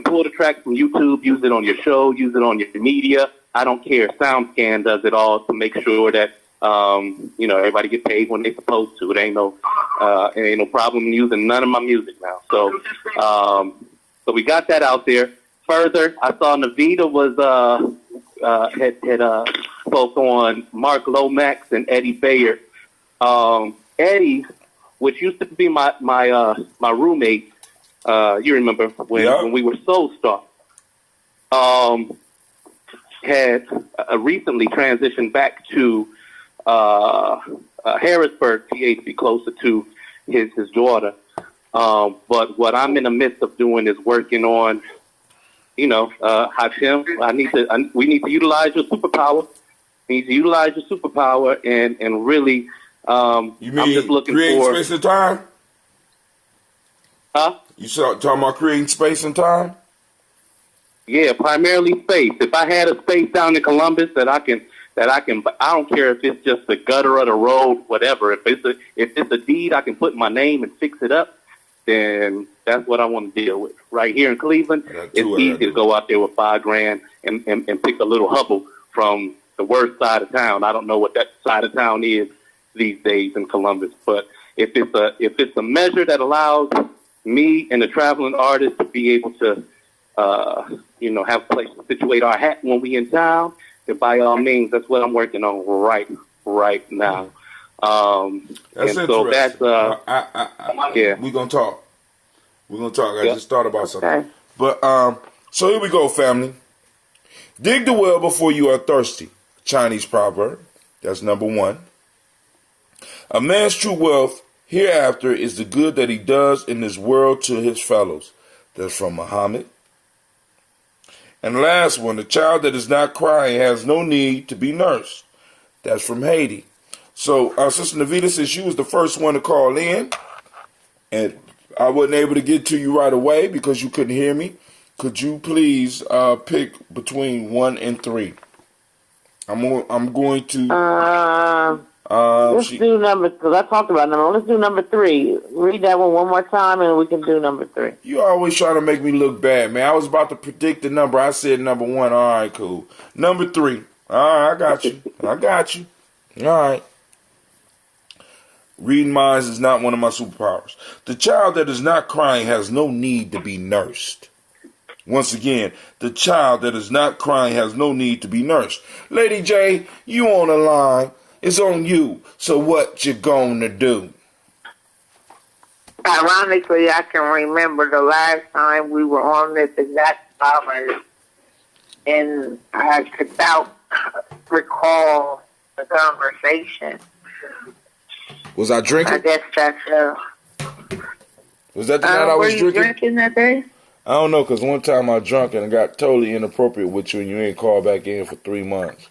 pull the tracks from YouTube, use it on your show, use it on your media. I don't care. SoundScan does it all to make sure that Everybody get paid when they supposed to. It ain't no problem using none of my music now. So we got that out there. Further, I saw Navita was had spoke on Mark Lomax and Eddie Bayer. Eddie, which used to be my roommate, you remember when we were Soul Star, had recently transitioned back to Harrisburg, PA, to be closer to his daughter. But what I'm in the midst of doing is working on, Hashim, we need to utilize your superpower. We need to utilize your superpower and really, I'm just looking creating for space and time? Huh? You talking about creating space and time? Yeah, primarily space. If I had a space down in Columbus that I can, I don't care if it's just the gutter of the road, whatever. If it's a deed I can put my name and fix it up, then that's what I want to deal with. Right here in Cleveland, it's easy to go out there with $5,000 and pick a little hubble from the worst side of town. I don't know what that side of town is these days in Columbus, but if it's a measure that allows me and the traveling artist to be able to have a place to situate our hat when we in town, then by all means, that's what I'm working on right now. That's and so that's yeah. We're gonna talk. I just thought about something. But so here we go, family. Dig the well before you are thirsty. Chinese proverb. That's number 1. A man's true wealth hereafter is the good that he does in this world to his fellows. That's from Muhammad. And the last one, the child that is not crying has no need to be nursed. That's from Haiti. So Sister Navita, since you was the first one to call in, and I wasn't able to get to you right away because you couldn't hear me, could you please pick between 1 and 3? I'm going to... let's do number, because I talked about number 1. Let's do number 3. Read that one more time and we can do number 3. You always trying to make me look bad, man. I was about to predict the number. I said number 1. All right, cool. Number 3. All right, I got you. All right. Reading minds is not one of my superpowers. The child that is not crying has no need to be nursed. Once again, the child that is not crying has no need to be nursed. Lady J, you on the line. It's on you. So what you gonna do? Ironically, I can remember the last time we were on this exact topic, and I could about recall the conversation. Was I drinking? I guess that's Was that the night I was were you drinking that day? I don't know, because one time I drunk and I got totally inappropriate with you and you ain't called back in for 3 months.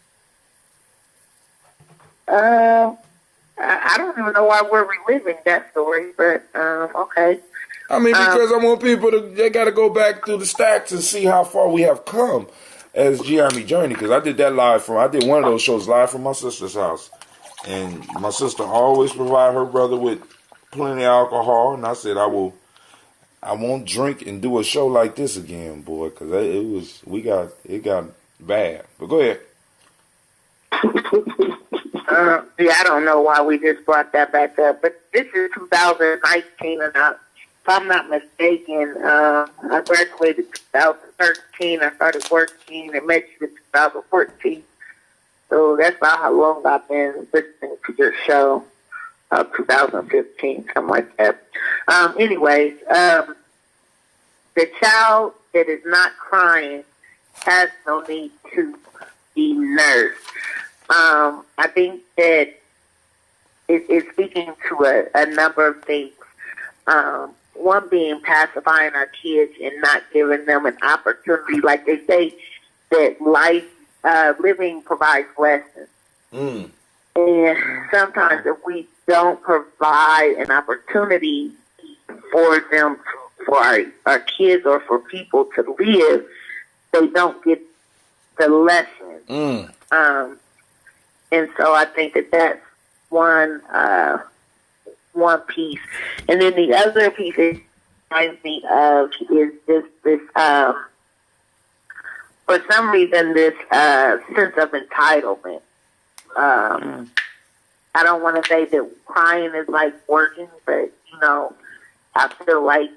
I don't even know why we're reliving that story, but okay. I mean, because I want people they got to go back through the stacks and see how far we have come as G.I.M.E. Journey, because I did that I did one of those shows live from my sister's house. And my sister always provide her brother with plenty of alcohol, and I said I won't drink and do a show like this again, boy, because it got bad. But go ahead. I don't know why we just brought that back up, but this is 2019, and if I'm not mistaken, I graduated 2013. I started working in Mexico in 2014. So that's about how long I've been listening to your show, 2015, something like that. Anyways, the child that is not crying has no need to be nursed. I think that it's speaking to a number of things. One being pacifying our kids and not giving them an opportunity. Like they say, that life, living provides lessons. And sometimes if we don't provide an opportunity for them, for our kids or for people to live, they don't get the lesson. And so I think that that's one piece. And then the other piece it reminds me of is this for some reason, this sense of entitlement. I don't want to say that crying is like working, but I feel like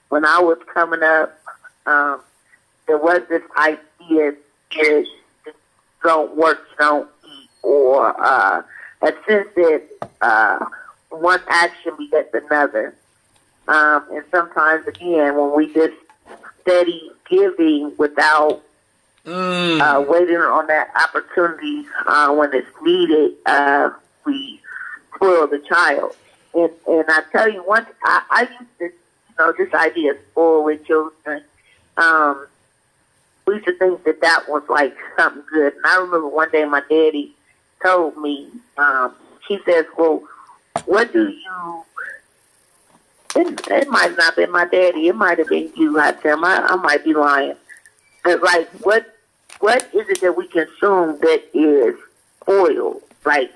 when I was coming up, there was this idea that don't work, don't eat, or a sense that one action begets another. And sometimes, again, when we just steady giving without waiting on that opportunity when it's needed, we spoil the child. And I tell you one, I used to, this idea of spoiling children. We used to think that was like something good. And I remember one day my daddy told me, he says, well, what do you, it might not have been my daddy, it might have been you, I tell him, I might be lying. But like, what is it that we consume that is spoiled? Like,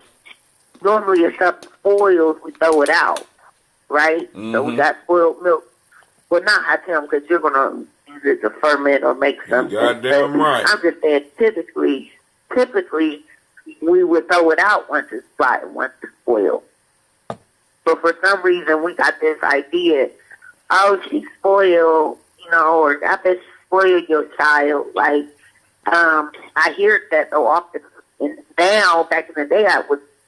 normally if something spoils, we throw it out, right? Mm-hmm. So we got spoiled milk. Well, not I tell them because you're going to use it to ferment or make something. Goddamn right. I'm just saying, typically, we would throw it out once it's rotten, once it's spoiled. But for some reason, we got this idea, oh, she's spoiled, or I bet she spoiled your child. Like, I hear that so often. And now, back in the day, I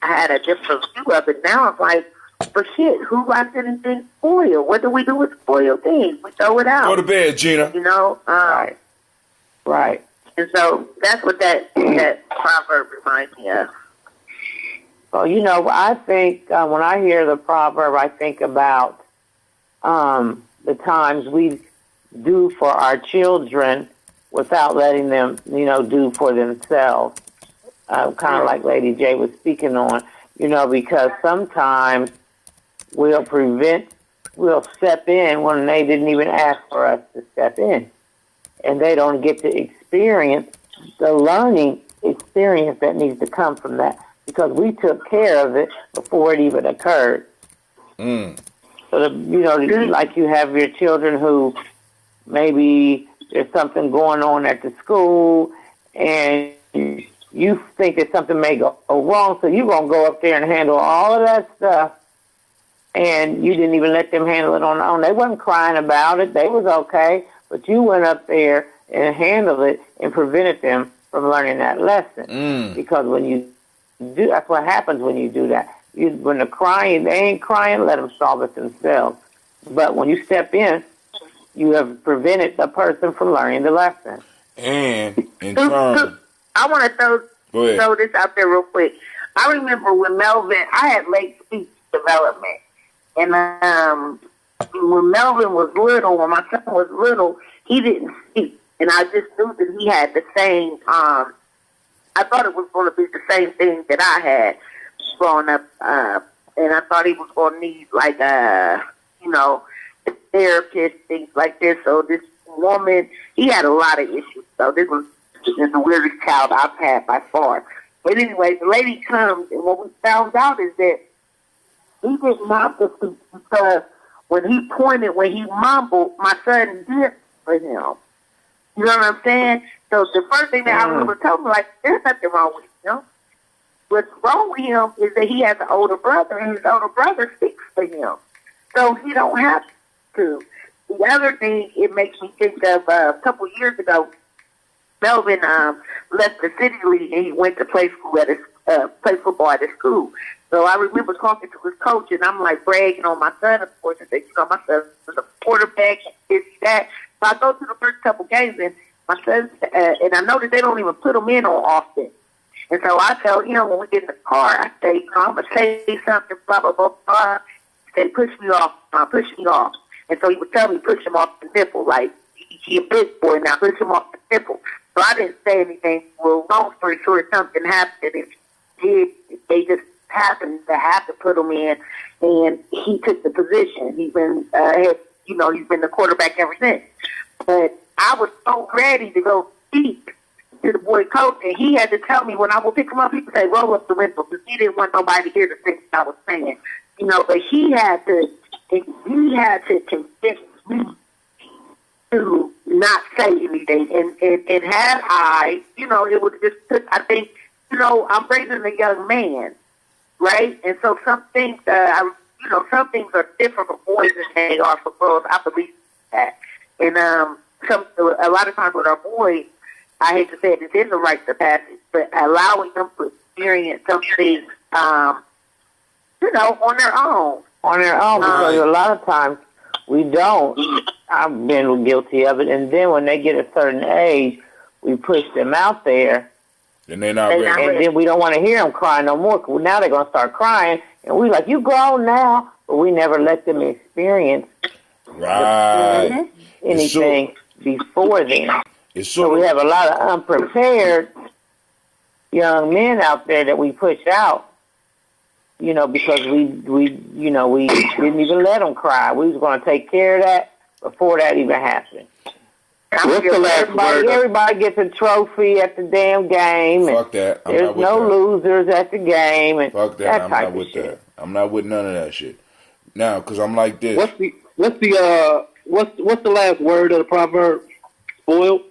had a different view of it. Now I'm like, but shit, who likes anything spoiled? What do we do with spoiled things? We throw it out. Go to bed, Gina. Right. And so that's what that proverb reminds me of. Well, I think when I hear the proverb, I think about the times we do for our children without letting them, do for themselves. Kind of like Lady J was speaking on, because sometimes we'll step in when they didn't even ask for us to step in. And they don't get to experience the learning experience that needs to come from that because we took care of it before it even occurred. So, like you have your children who maybe there's something going on at the school and you think that something may go wrong, so you're going to go up there and handle all of that stuff, and you didn't even let them handle it on their own. They wasn't crying about it. They was okay, but you went up there and handled it and prevented them from learning that lesson. Because when you do, that's what happens when you do that. When they're crying, they ain't crying, let them solve it themselves. But when you step in, you have prevented the person from learning the lesson. And in turn... I want to throw this out there real quick. I remember when Melvin, I had late speech development. And when Melvin was little, when my son was little, he didn't speak. And I just knew that he had the same, I thought it was going to be the same thing that I had growing up. And I thought he was going to need, like, a therapist, things like this. So this woman, he had a lot of issues. So this was the weirdest child I've had by far. But anyway, the lady comes, and what we found out is that he didn't have to speak because when he mumbled, my son did for him. You know what I'm saying? So the first thing that I remember telling him, like, there's nothing wrong with him. What's wrong with him is that he has an older brother, and his older brother speaks for him. So he don't have to. The other thing it makes me think of a couple years ago, Melvin left the city league and he went to play football at his school. So I remember talking to his coach and I'm like bragging on my son, of course, and said, my son is a quarterback and this, that. So I go to the first couple games and my son, and I noticed they don't even put him in on offense. And so I tell him when we get in the car, I say, I'm going to say something, blah, blah, blah, blah. He said, push me off. And so he would tell me, push him off the nipple, like, he a big boy now, push him off the nipple. So I didn't say anything. Well, long story short, something happened. They just happened to have to put him in, and he took the position. He's been, he's been the quarterback ever since. But I was so ready to go speak to the boy coach, and he had to tell me when I would pick him up, he would say, roll up the window, because he didn't want nobody to hear the things I was saying. But he had to convince me to not say anything. And had I, it would just took, I think, I'm raising a young man. right? And so some things, some things are different for boys than they are for girls. I believe that. And a lot of times with our boys, I hate to say it, it's in the rite of passage, but allowing them to experience some things, on their own. On their own, because a lot of times we don't. I've been guilty of it. And then when they get a certain age, we push them out there. And they're not ready. And then we don't want to hear them cry no more. Cause now they're going to start crying. And we like, you grown now. But we never let them experience anything before then. So we have a lot of unprepared young men out there that we push out. Because we didn't even let them cry. We was going to take care of that before that even happened. What's the last word? Everybody gets a trophy at the damn game. Fuck that. There's no losers at the game. And fuck that. I'm not with that. I'm not with none of that shit. Now, because I'm like this. What's the last word of the proverb? Spoiled?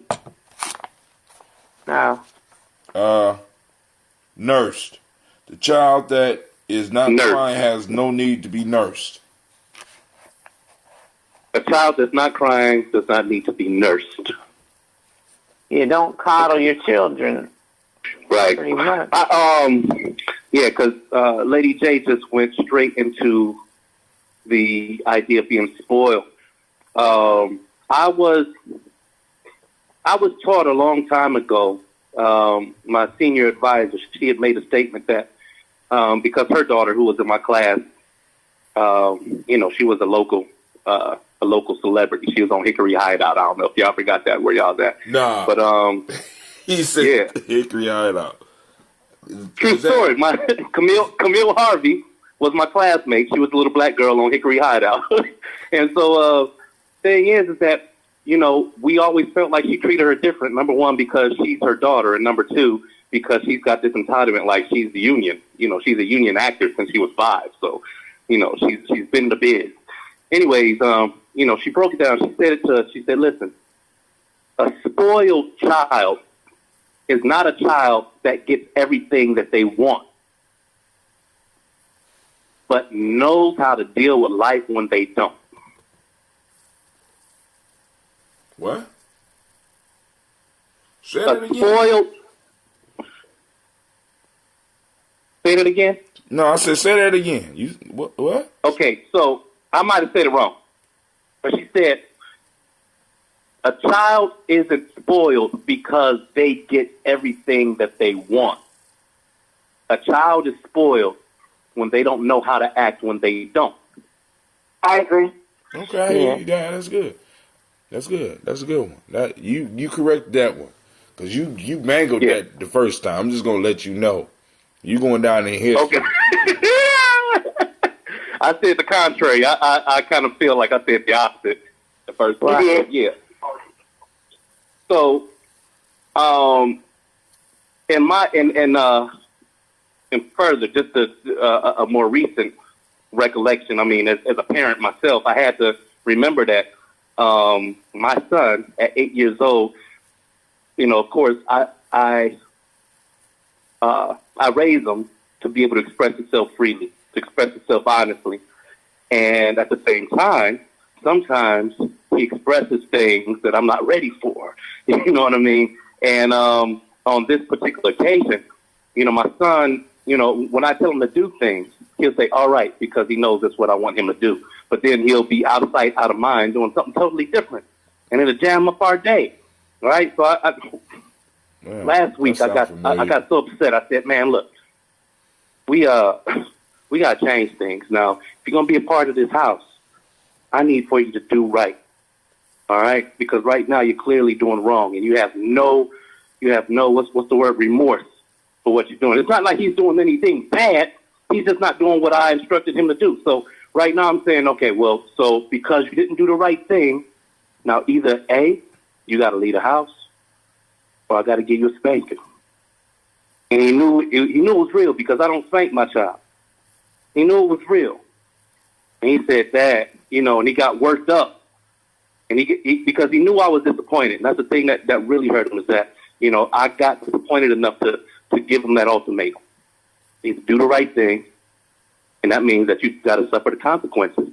No. Nursed. The child that is not crying has no need to be nursed. A child that's not crying does not need to be nursed. You don't coddle your children. Right. Pretty much. Because Lady J just went straight into the idea of being spoiled. I was taught a long time ago. My senior advisor, she had made a statement that because her daughter, who was in my class, she was a local celebrity. She was on Hickory Hideout. I don't know if y'all forgot that, where y'all at. Nah. But he said Hickory Hideout. True story. My Camille Harvey was my classmate. She was a little black girl on Hickory Hideout. And so thing is that, we always felt like she treated her different. Number one, because she's her daughter, and number two, because she's got this entitlement like she's the union. She's a union actor since she was 5. So, she's been in the biz. Anyways, she broke it down. She said it to us. She said, listen, a spoiled child is not a child that gets everything that they want, but knows how to deal with life when they don't. What? Say that again. Spoiled. Say that again? No, I said say that again. You what? Okay, so I might have said it wrong. But she said, a child isn't spoiled because they get everything that they want. A child is spoiled when they don't know how to act when they don't. I agree. Okay, yeah, that's good. That's good. That's a good one. That you correct that one, because you mangled that the first time. I'm just gonna let you know. You going down in history. Okay. I said the contrary. I kind of feel like I said the opposite the first time. Right. Yeah. So, and further, just a more recent recollection. I mean, as a parent myself, I had to remember that my son at 8 years old, of course, I raised him to be able to express himself freely, to express himself honestly. And at the same time, sometimes he expresses things that I'm not ready for. You know what I mean? And on this particular occasion, my son, when I tell him to do things, he'll say, all right, because he knows that's what I want him to do. But then he'll be out of sight, out of mind, doing something totally different. And it'll jam up our day. Right? So last week I got so upset. I said, man, look, we got to change things. Now, if you're going to be a part of this house, I need for you to do right. All right? Because right now you're clearly doing wrong, and you have no, what's the word, remorse for what you're doing. It's not like he's doing anything bad. He's just not doing what I instructed him to do. So right now I'm saying, okay, well, so because you didn't do the right thing, now either A, you got to leave the house, or I got to give you a spanking. And he knew it was real because I don't spank my child. He knew it was real. And he said that, and he got worked up. And he because he knew I was disappointed. And that's the thing that really hurt him is that, I got disappointed enough to give him that ultimatum. Either do the right thing And that means that you got to suffer the consequences.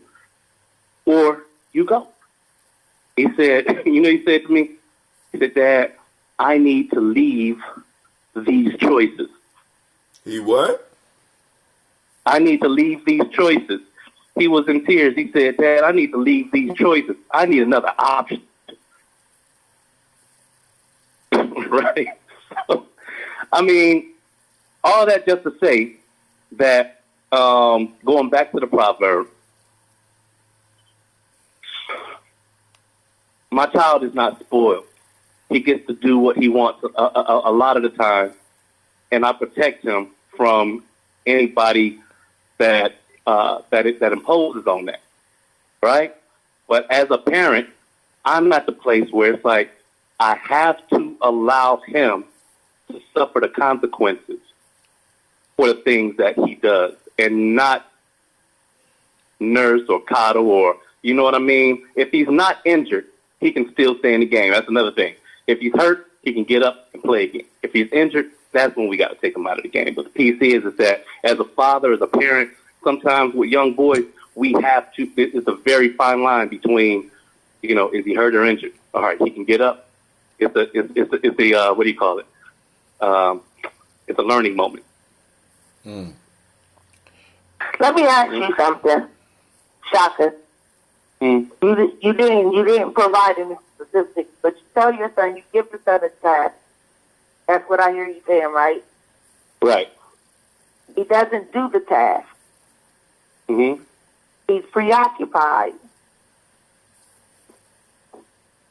Or you go. He said, he said to me, he said, Dad, I need to leave these choices. He what? I need to leave these choices. He was in tears. He said, Dad, I need to leave these choices. I need another option. Right? So, I mean, all that just to say that, going back to the proverb, my child is not spoiled. He gets to do what he wants a lot of the time, and I protect him from anybody that imposes on that, right? But as a parent, I'm at the place where it's like I have to allow him to suffer the consequences for the things that he does, and not nurse or coddle or, you know what I mean? If he's not injured, he can still stay in the game. That's another thing. If he's hurt, he can get up and play again. If he's injured, that's when we got to take him out of the game. But the piece is that as a father, as a parent, sometimes with young boys, we have to, it's a very fine line between, is he hurt or injured? All right, he can get up. It's a what do you call it? It's a learning moment. Let me ask you something, Shaka. You didn't provide any specifics, but you tell your son, you give the son a task. That's what I hear you saying, right? Right. He doesn't do the task. Mm-hmm. He's preoccupied.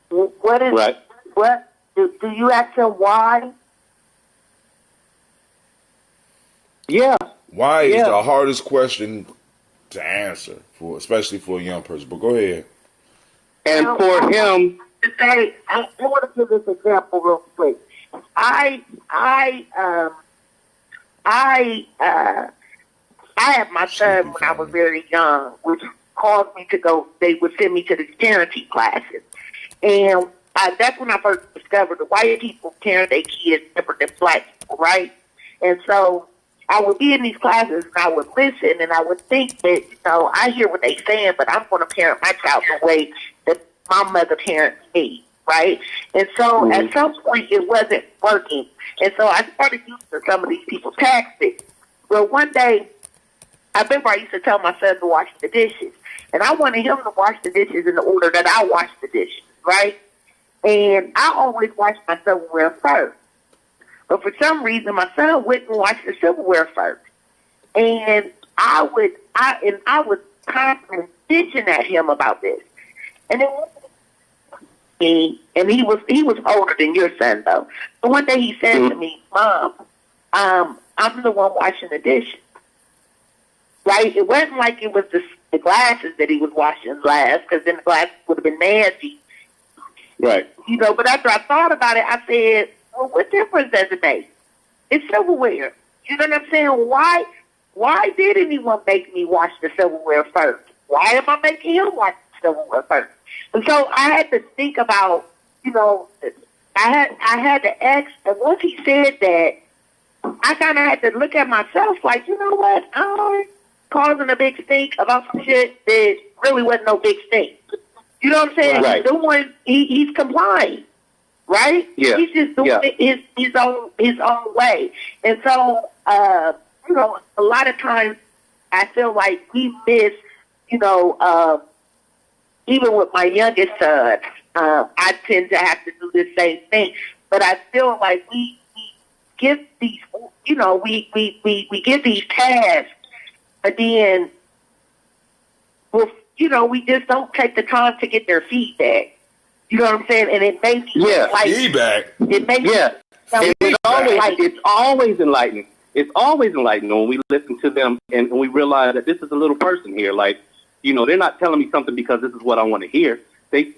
What is? Right. What do you ask him why? Yeah. Why is the hardest question to answer, especially for a young person? But go ahead. And for him to say, I want to give this example real quick. I had my son when I was very young, which caused me to go. They would send me to the parenting classes, and that's when I first discovered the white people parent their kids different than black people, right? And so I would be in these classes and I would listen and I would think that, I hear what they're saying, but I'm going to parent my child the way that my mother parents me, right? And so at some point it wasn't working. And so I started using some of these people's tactics. Well, one day, I remember I used to tell my son to wash the dishes. And I wanted him to wash the dishes in the order that I wash the dishes, right? And I always wash my silverware first. But for some reason, my son wouldn't wash the silverware first. And I was constantly bitching at him about this. And then he was older than your son, though. So one day he said to me, Mom, I'm the one washing the dishes. Right? It wasn't like it was the glasses that he was washing last, because then the glasses would have been nasty. Right. But after I thought about it, I said, well, what difference does it make? It's silverware. You know what I'm saying? Why did anyone make me wash the silverware first? Why am I making him wash the silverware first? And so I had to think about, I had to ask, and once he said that, I kind of had to look at myself like, you know what? I'm causing a big stink about some shit that really wasn't no big stink. You know what I'm saying? Right. He's doing, he's complying, right? Yeah. He's just doing it his own way. And so, a lot of times I feel like we miss, even with my youngest son, I tend to have to do the same thing. But I feel like we give these, we give these tasks, but then, we just don't take the time to get their feedback. You know what I'm saying? And it makes feedback. It makes it's always enlightening. It's always enlightening when we listen to them and we realize that this is a little person here. Like, they're not telling me something because this is what I want to hear. They,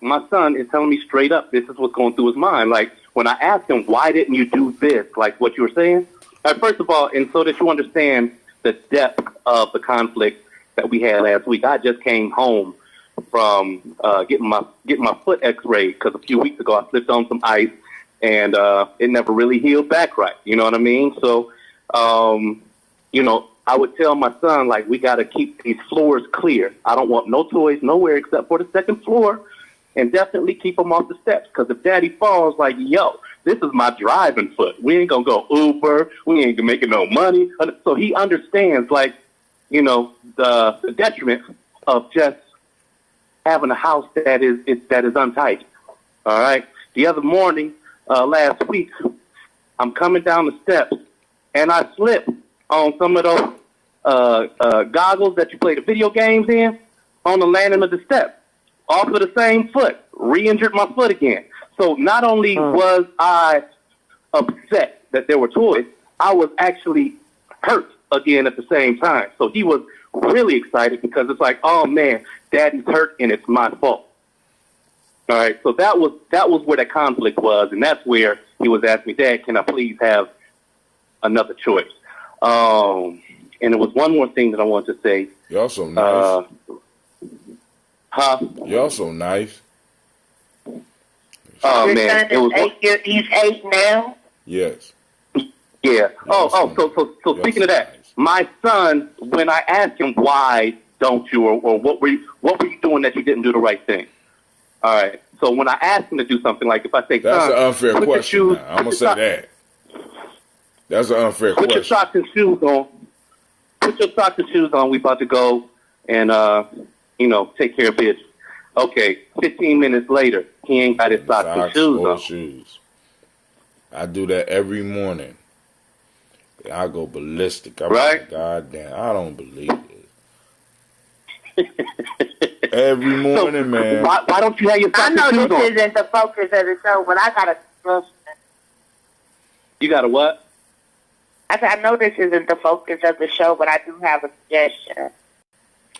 my son is telling me straight up, this is what's going through his mind. Like, when I asked him, why didn't you do this? Like what you were saying. First of all, and so that you understand the depth of the conflict that we had last week, I just came home from getting my foot x-rayed because a few weeks ago I slipped on some ice and it never really healed back right. You know what I mean? So, I would tell my son, like, we got to keep these floors clear. I don't want no toys nowhere except for the second floor, and definitely keep them off the steps. Because if Daddy falls, like, yo, this is my driving foot. We ain't going to go Uber. We ain't making no money. So he understands, like, you know, the detriment of just having a house that is untidy. All right. The other morning, last week, I'm coming down the steps, and I slip on some of those goggles that you play the video games in on the landing of the steps, off of the same foot, re-injured my foot again. So not only was I upset that there were toys, I was actually hurt again at the same time. So he was really excited because it's like, oh man, Daddy's hurt and it's my fault. All right, so that was where the conflict was, and that's where he was asking me, Dad, can I please have another choice? And there was one more thing that I wanted to say. Y'all so nice. Y'all so nice. Oh man, it was he's 8 now. Yes. Yeah. So speaking of that, my son, when I asked him why don't you, or what were you doing that you didn't do the right thing? All right. So when I ask him to do something, like if I say, that's son, an unfair question. Now. I'm gonna say that. That's an unfair question. Put your socks and shoes on. Put your socks and shoes on. We about to go and take care of business. Okay. 15 minutes later, he ain't got his socks and shoes on. Shoes. I do that every morning. I go ballistic. I'm like, God damn, I don't believe it. Every morning, man. Why don't you have your socks and shoes on? I know this isn't the focus of the show, but I got a suggestion. You got a what? I said, I know this isn't the focus of the show, but I do have a suggestion.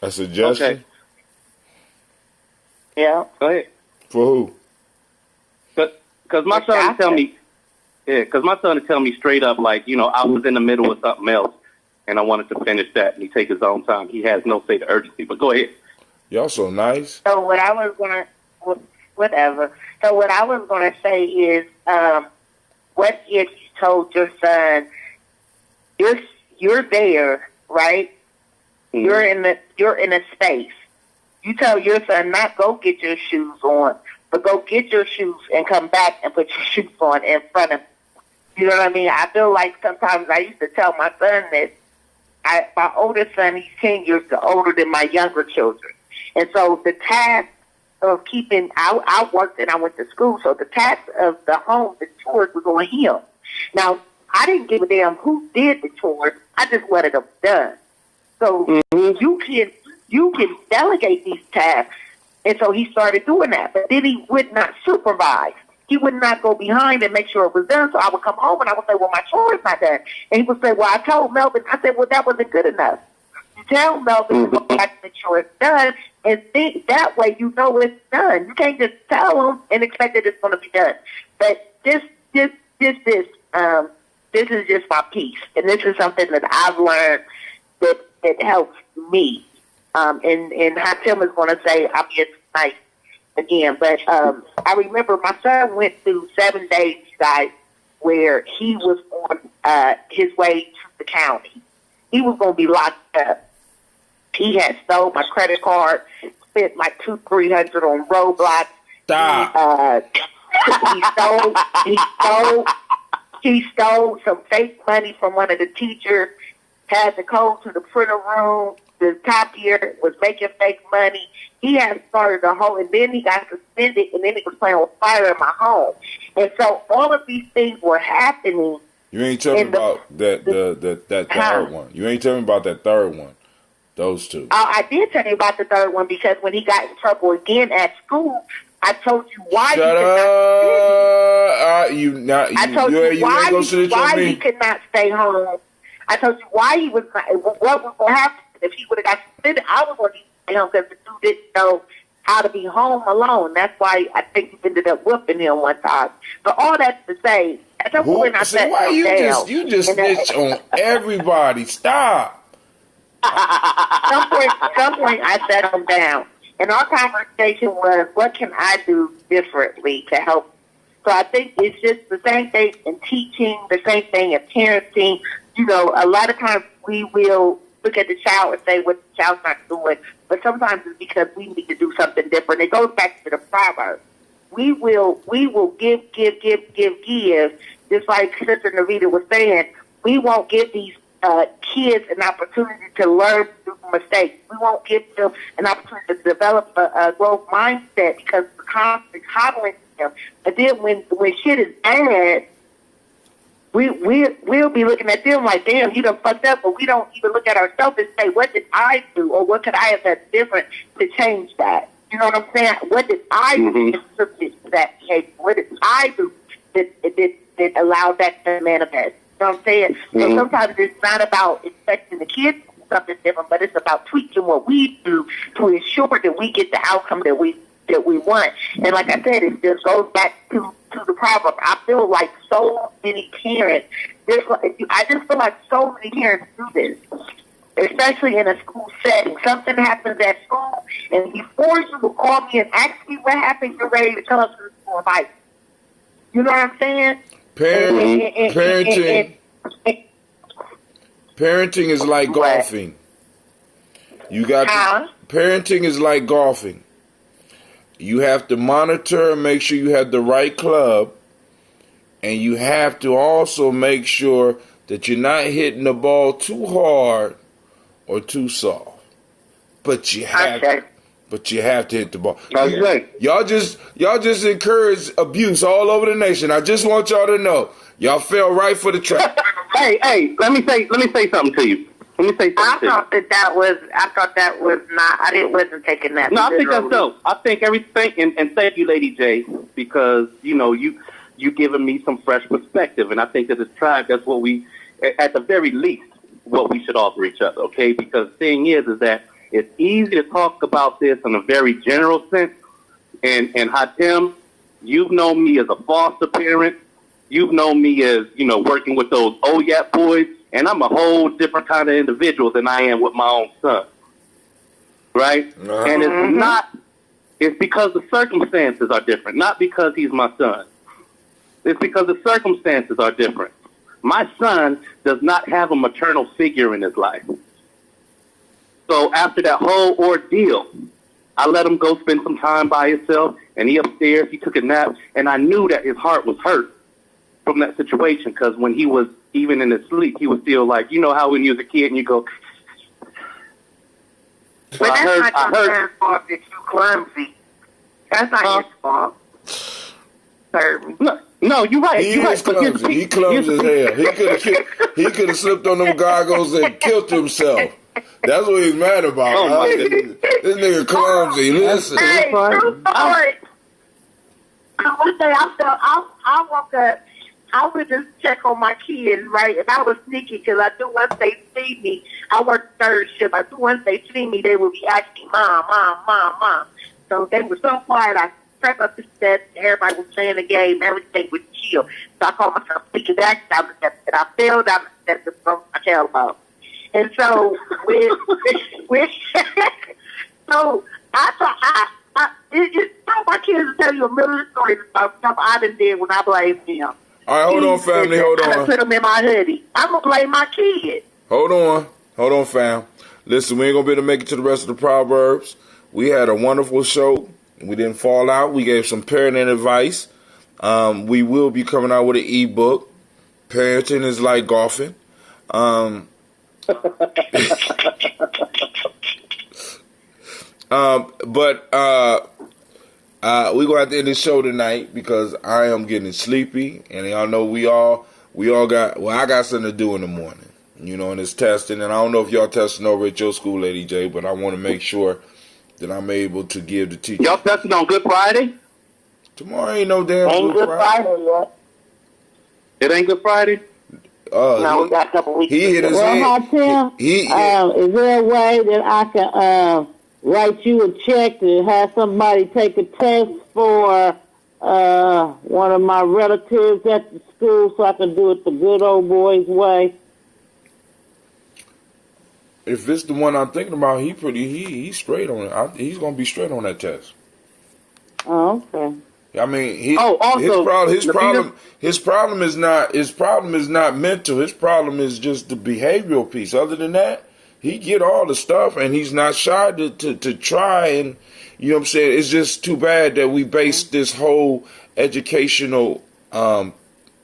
A suggestion? Okay. Yeah. Go ahead. For who? Because my son would tell me, because my son would tell me straight up, like, I was in the middle of something else, and I wanted to finish that, and he take his own time. He has no state of urgency, but go ahead. Y'all so nice. So what I was going to, whatever. So what I was going to say is, what if you told your son, you're there, right? Mm-hmm. You're in a space. You tell your son not go get your shoes on, but go get your shoes and come back and put your shoes on in front of him. You know what I mean? I feel like sometimes I used to tell my son this. My oldest son, he's 10 years older than my younger children. And so the task of keeping, I worked and I went to school, so the task of the home, the chores was on him. Now, I didn't give a damn who did the chores. I just wanted them done. So you can delegate these tasks. And so he started doing that. But then he would not supervise. He would not go behind and make sure it was done. So I would come home and I would say, well, my chore is not done. And he would say, well, I told Melvin. I said, well, that wasn't good enough. You tell Melvin to go back to make sure it's done. And think that way you know it's done. You can't just tell him and expect that it's going to be done. But this is just my piece. And this is something that I've learned that helps me. And how Tim is going to say, I'm just nice again. But I remember my son went through 7 days, guys, where he was on his way to the county. He was going to be locked up. He had stole my credit card, spent like $200-300 on Roblox. Stop. He stole some fake money from one of the teachers, had to go to the printer room. The copier was making fake money. He had started a whole, and then he got suspended, and then he was playing with fire in my home. And so all of these things were happening. You ain't telling me about that third one. You ain't telling me about that third one. Those two. I did tell you about the third one because when he got in trouble again at school, I told you why he could not stay home. I told you why he was not, what was going to happen if he would have got suspended. I was going to stay home because the dude didn't know how to be home alone. That's why I think he ended up whooping him one time. But all that to say, at some point I said, why you just snitch on everybody? Stop. Some point I set him down. And our conversation was, what can I do differently to help? So I think it's just the same thing in teaching, the same thing in parenting. a lot of times we will look at the child and say what the child's not doing, but sometimes it's because we need to do something different. It goes back to the proverb. We will give, just like Sister Narita was saying. We won't give these kids an opportunity to learn through mistakes. We won't give them an opportunity to develop a growth mindset because we're constantly coddling them. But then when shit is bad, we'll be looking at them like, damn, you done fucked up, but we don't even look at ourselves and say, what did I do, or what could I have done different to change that? You know what I'm saying? What did I do to contribute to that behavior? What did I do that allowed that to manifest? You know what I'm saying? So sometimes it's not about expecting the kids to do something different, but it's about tweaking what we do to ensure that we get the outcome that we want. And like I said, it just goes back to the proverb. I feel like so many parents, I just feel like so many parents do this, especially in a school setting. Something happens at school, and before you will call me and ask me what happened, you're ready to tell us the school advice. You know what I'm saying? Parenting is like golfing. Parenting is like golfing. You have to monitor and make sure you have the right club, and you have to also make sure that you're not hitting the ball too hard or too soft. But you have to hit the ball. Y'all just encourage abuse all over the nation. I just want y'all to know. Y'all fell right for the trap. Hey, let me say something to you. I thought that was not. I wasn't taking that. No, I think that's dope. I think everything, and thank you, Lady J, because you giving me some fresh perspective, and I think that as tribe, that's what we, at the very least, what we should offer each other. Okay, because the thing is that it's easy to talk about this in a very general sense, and Hatem, you've known me as a foster parent, you've known me as working with those OYAP boys. And I'm a whole different kind of individual than I am with my own son. Right? And it's because the circumstances are different, not because he's my son. It's because the circumstances are different. My son does not have a maternal figure in his life. So after that whole ordeal, I let him go spend some time by himself, and he upstairs, he took a nap, and I knew that his heart was hurt from that situation, because when he was even in his sleep, he would feel like, how when you was a kid and you go. But that's not your parents' fault that you clumsy. That's not his fault. No, you're right. He is clumsy. He clumsy as hell. He could have slipped on them goggles and killed himself. That's what he's mad about. This nigga clumsy. Listen. Hey, true story. One day I woke up. I would just check on my kids, right? And I was sneaky because I knew once they see me, I worked third shift. I knew once they see me, they would be asking, Mom. So they were so quiet. I crept up the steps. Everybody was playing the game. Everything was chill. So I called myself sneaking back down the steps. And I fell down the steps and broke my tailbone. And so so I thought, my kids will tell you a million stories about stuff I done did when I blamed them. All right, hold on, family. Hold on. I put them in my hoodie. I'm going to blame my kid. Hold on, fam. Listen, we ain't going to be able to make it to the rest of the Proverbs. We had a wonderful show. We didn't fall out. We gave some parenting advice. We will be coming out with an ebook. Parenting is like golfing. We're going to have to end the show tonight because I am getting sleepy, and y'all know we all got, I got something to do in the morning, and it's testing, and I don't know if y'all testing over at your school, Lady J, but I want to make sure that I'm able to give the teacher. Y'all testing on Good Friday? Tomorrow ain't no damn Good Friday yet. It ain't Good Friday? No, we got a couple weeks. He hit his head. Is there a way that I can write you a check to have somebody take a test for one of my relatives at the school so I can do it the good old boy's way? If it's the one I'm thinking about, he's straight on it. He's gonna be straight on that test. Oh, okay. I mean, his problem is not mental. His problem is just the behavioral piece. Other than that, he get all the stuff, and he's not shy to try. And you know what I'm saying. It's just too bad that we base this whole educational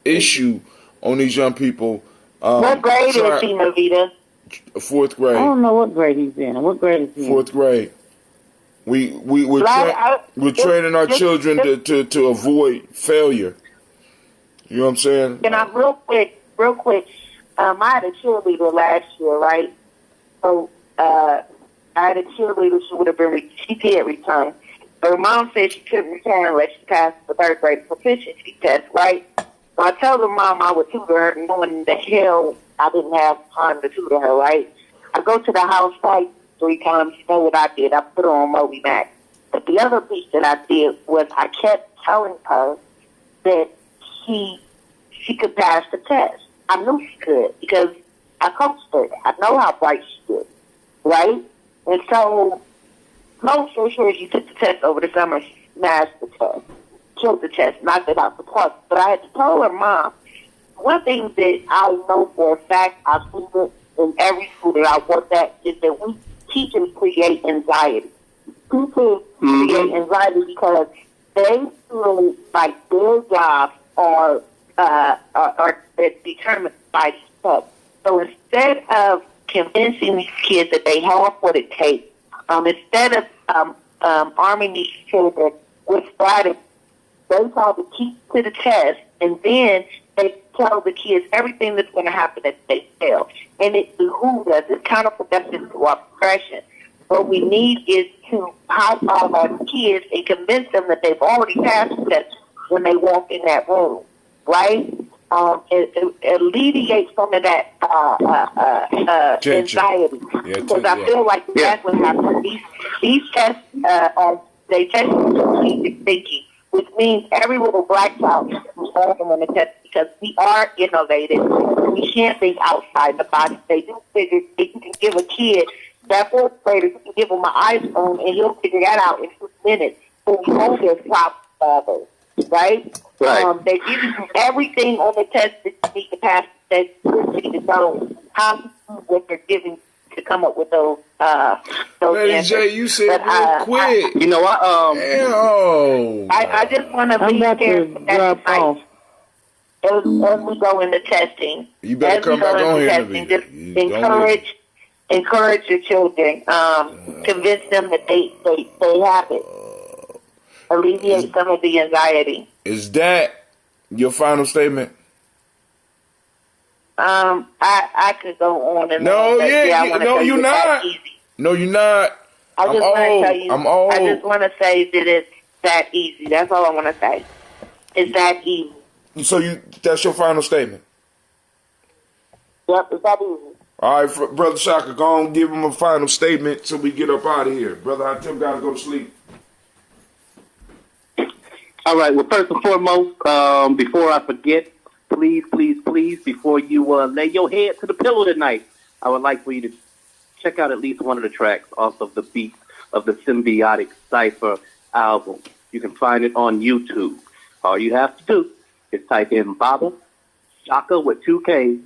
issue on these young people. What grade is he, Novita? 4th grade. I don't know what grade he's in. What grade is he in? 4th grade. We're training our children to avoid failure. You know what I'm saying? And I'm real quick. I had a cheerleader last year, right? So I had a cheerleader. She did return. Her mom said she couldn't return unless she passed the 3rd grade proficiency test, right? So I told her mom I would tutor her, knowing the hell I didn't have time to tutor her, right? I go to the house site 3 times. You know what I did? I put her on Moby Mac. But the other piece that I did was I kept telling her that she could pass the test. I knew she could because I coached her. I know how bright she is, right? And so, long story short, she took the test over the summer. She smashed the test, killed the test, knocked it out the park. But I had to tell her mom, one thing that I know for a fact, I've seen it in every school that I worked at, is that we teach and create anxiety. People create anxiety because they feel like their jobs are determined by stuff. So instead of convincing these kids that they have what it takes, instead of arming these children with strategy, they try to keep to the test, and then they tell the kids everything that's going to happen if they fail. And it behooves us. It's counterproductive to our progression. What we need is to high-five our kids and convince them that they've already passed the test when they walk in that room, right? It alleviates some of that anxiety. Because I feel like that's what happens. These tests they test strategic thinking, which means every little black child is involved in the test because we are innovative. We can't think outside the box. They do figure you can give a kid, that 4th grader, you can give him an iPhone and he'll figure that out in 2 minutes. So we hold their problem solvers, right? They give you everything on the test that you need to pass the test. You need to know how to do what they're giving to come up with those Lady answers. J, you said real quick. I just want to be careful tonight as we go into testing. You better come back on here. Just encourage your children. Convince them that they have it. Alleviate some of the anxiety. Is that your final statement? I could go on and no, on. No, you're not. No, you're not. I just want to tell you. I'm old. I just want to say that it's that easy. That's all I want to say. It's that easy. So that's your final statement? Yep, it's that easy. All right, Brother Shaka, go on, give him a final statement so we get up out of here. Brother Hatim got to go to sleep. All right, well, first and foremost, before I forget, please, before you lay your head to the pillow tonight, I would like for you to check out at least one of the tracks off of the Beats of the Symbiotic Cypher album. You can find it on YouTube. All you have to do is type in Baba, Shaka with 2 Ks,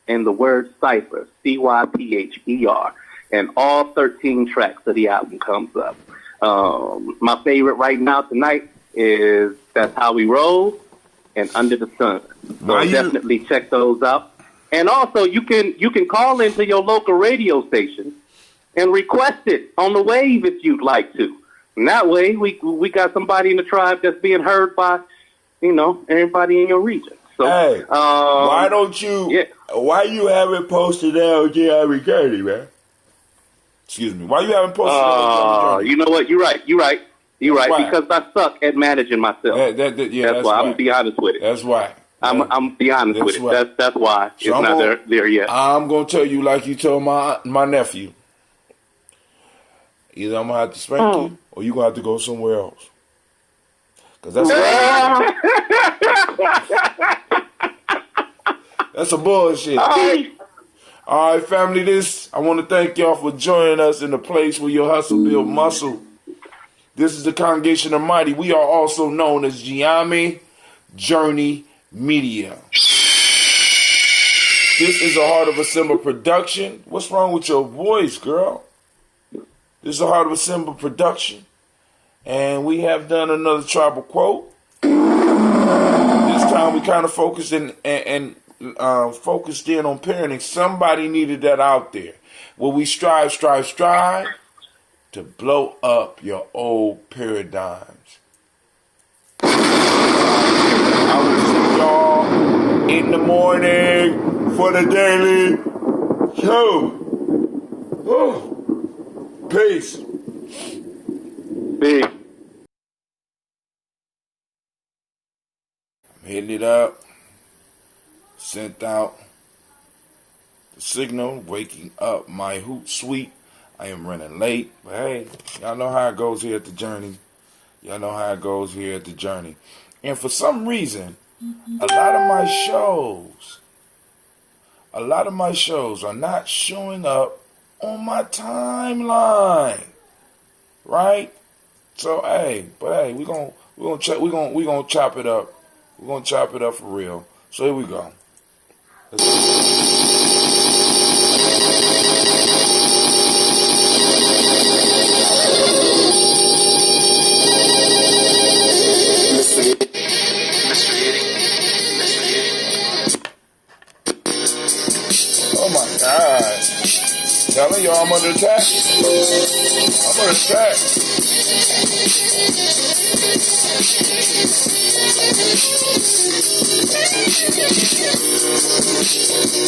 and the word Cypher, Cypher, and all 13 tracks of the album comes up. My favorite right now tonight is That's How We Roll and Under the Sun. So definitely check those out. And also, you can call into your local radio station and request it on the wave if you'd like to. And that way, we got somebody in the tribe that's being heard by, everybody in your region. So, hey, why don't you? Yeah. Why you haven't posted LJ Curry, man? Excuse me. Why you haven't posted LJ? You know what? You're right. Why? Because I suck at managing myself. That's why. I'm gonna be honest with it. That's why. I'm gonna be honest with it. That's why it's not there yet. I'm gonna tell you like you told my nephew. Either I'm gonna have to spank you, or you gonna have to go somewhere else. Cause that's that's a bullshit. All right, family. I want to thank y'all for joining us in the place where your hustle build muscle. This is the Congregation of Mighty. We are also known as Giami Journey Media. This is a Heart of a Simba production. What's wrong with your voice, girl? This is a Heart of a Simba production. And we have done another tribal quote. This time we kind of focused in focused in on parenting. Somebody needed that out there. Where we strive to blow up your old paradigms. I will see y'all in the morning for the daily show. Peace. Peace. I'm hitting it up. Sent out the signal, waking up my hoot suite. I am running late, but hey, y'all know how it goes here at the Journey. And for some reason, a lot of my shows are not showing up on my timeline. Right? So we gonna chop it up. We're gonna chop it up for real. So here we go. Oh my God. Telling y'all I'm under attack.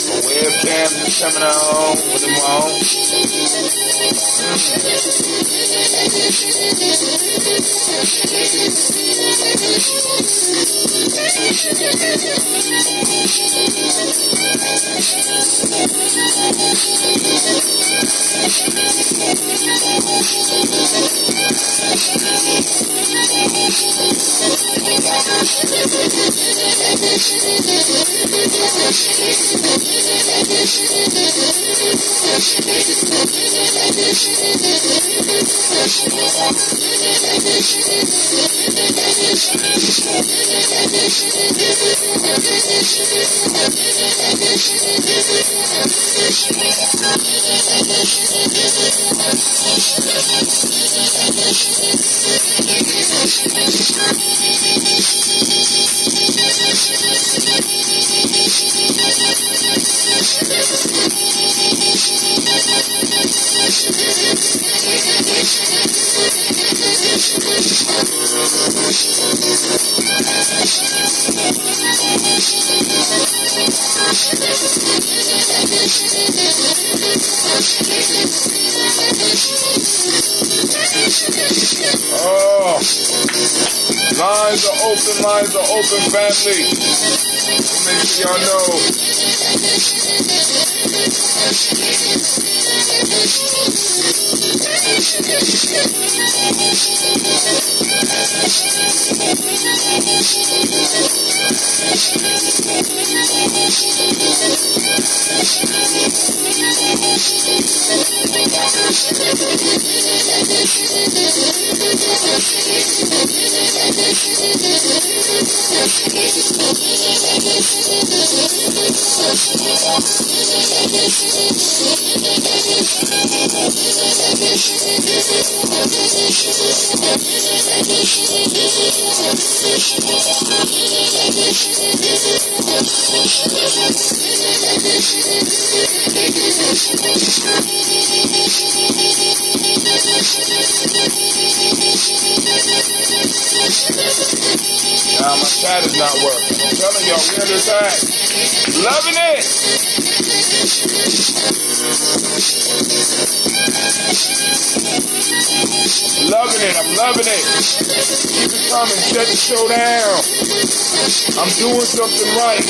My webcam is coming on with them on. Oh, lines are open, family. Make sure y'all know. Now my chat is not working. I'm telling y'all, we're under attack. Loving it. I'm loving it. Keep it coming. Shut the show down. I'm doing something right.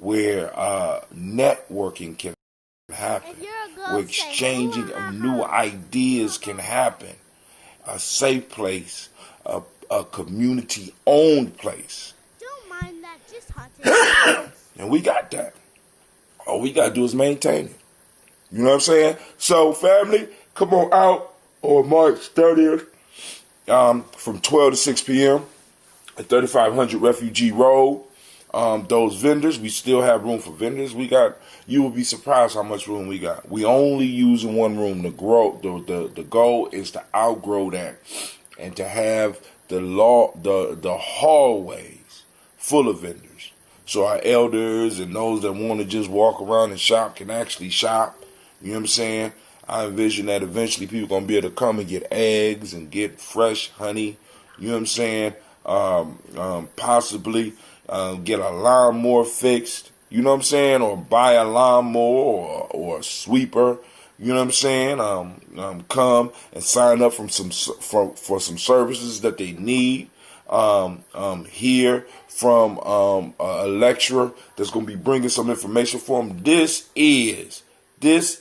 where networking can happen, where exchanging of new ideas can happen, a safe place, a community-owned place. Don't mind that, just hunting. And we got that. All we got to do is maintain it. You know what I'm saying? So, family, come on out on March 30th from 12 to 6 p.m. at 3500 Refugee Road. Those vendors, we still have room for vendors. You will be surprised how much room we got. We only using one room to grow. The goal is to outgrow that and to have the hallways full of vendors. So our elders and those that want to just walk around and shop can actually shop. You know what I'm saying? I envision that eventually people going to be able to come and get eggs and get fresh honey. You know what I'm saying? Possibly get a lawnmower fixed. You know what I'm saying? Or buy a lawnmower or a sweeper. You know what I'm saying? Come and sign up for some services that they need. Hear from a lecturer that's going to be bringing some information for them. This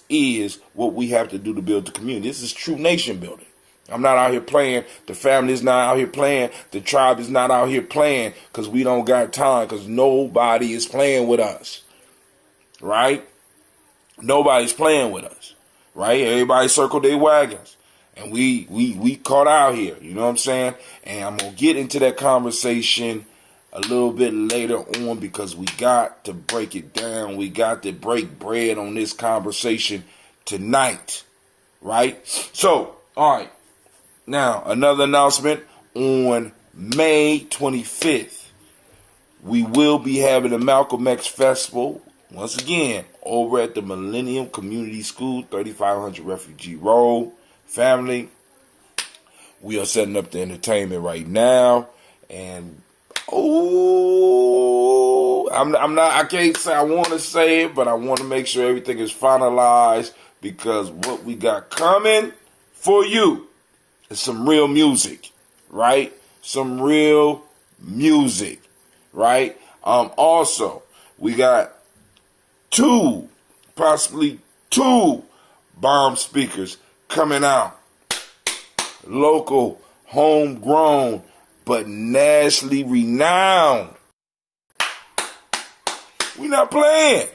is what we have to do to build the community. This is true nation building. I'm not out here playing. The family is not out here playing. The tribe is not out here playing because we don't got time, because nobody is playing with us. Right? Nobody's playing with us. Right? Everybody circled their wagons. And we caught out here. You know what I'm saying? And I'm going to get into that conversation a little bit later on, because we got to break it down. We got to break bread on this conversation tonight. Right? So, all right. Now, another announcement. On May 25th, we will be having the Malcolm X Festival, once again, over at the Millennium Community School, 3500 Refugee Road. Family, we are setting up the entertainment right now, and I can't say, I want to say it, but I want to make sure everything is finalized, because what we got coming for you is some real music, right? Some real music, right? Also, we got possibly two bomb speakers coming out. Local, homegrown, but nationally renowned. We're not playing,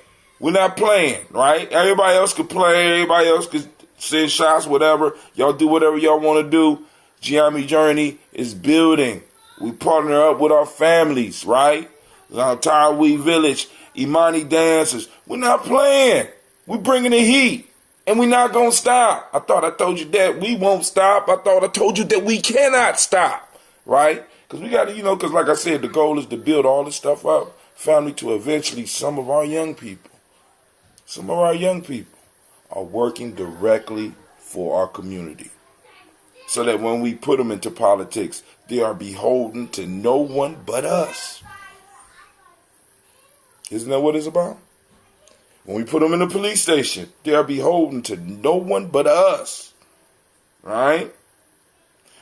right? Everybody else could play. Everybody else could send shots, whatever. Y'all do whatever y'all want to do. Giami Journey is building. We partner up with our families, right? Taraweed Village, Imani dancers. We're not playing. We're bringing the heat. And we're not going to stop. I thought I told you that we won't stop. I thought I told you that we cannot stop, right? Because we got to, because like I said, the goal is to build all this stuff up, family, to eventually some of our young people are working directly for our community. So that when we put them into politics, they are beholden to no one but us. Isn't that what it's about? When we put them in the police station, they are beholden to no one but us. Right?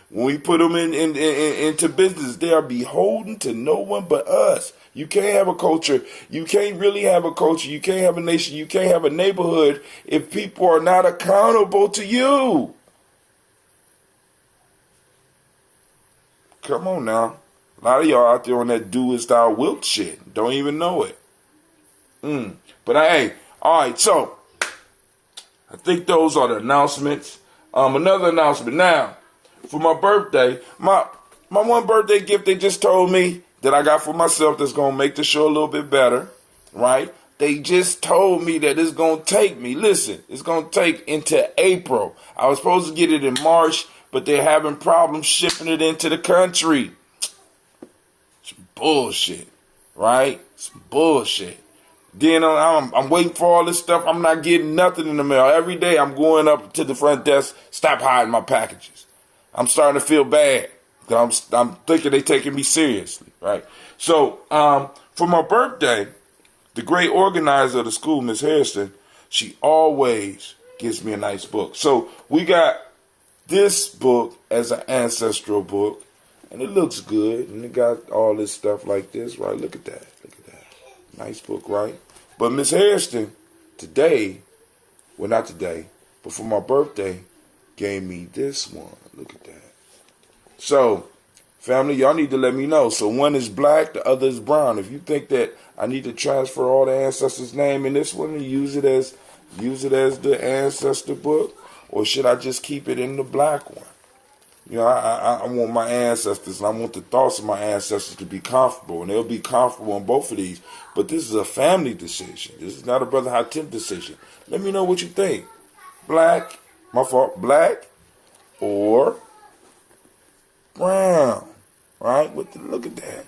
When we put them into business, they are beholden to no one but us. You can't have a culture. You can't really have a culture. You can't have a nation. You can't have a neighborhood if people are not accountable to you. Come on now. A lot of y'all out there on that do as thou wilt shit. Don't even know it. But hey, all right, so I think those are the announcements. Another announcement now. For my birthday, my one birthday gift they just told me that I got for myself that's going to make the show a little bit better, right? They just told me that it's going to take me. Listen, it's going to take into April. I was supposed to get it in March, but they're having problems shipping it into the country. Some bullshit, right? Some bullshit. Then I'm waiting for all this stuff. I'm not getting nothing in the mail. Every day I'm going up to the front desk, stop hiding my packages. I'm starting to feel bad. I'm thinking they taking me seriously, right? So for my birthday, the great organizer of the school, Miss Harrison, she always gives me a nice book. So we got this book as an ancestral book, and it looks good, and it got all this stuff like this, right? Look at that. Nice book, right? But Miss Hairston, today, well, not today, but for my birthday, gave me this one. Look at that. So, family, y'all need to let me know. So one is black, the other is brown. If you think that I need to transfer all the ancestors' name in this one and use it as the ancestor book, or should I just keep it in the black one? You know, I want my ancestors, and I want the thoughts of my ancestors to be comfortable, and they'll be comfortable in both of these. But this is a family decision. This is not a Brother Hatim decision. Let me know what you think. Black, my fault, black or brown, right? Look at that.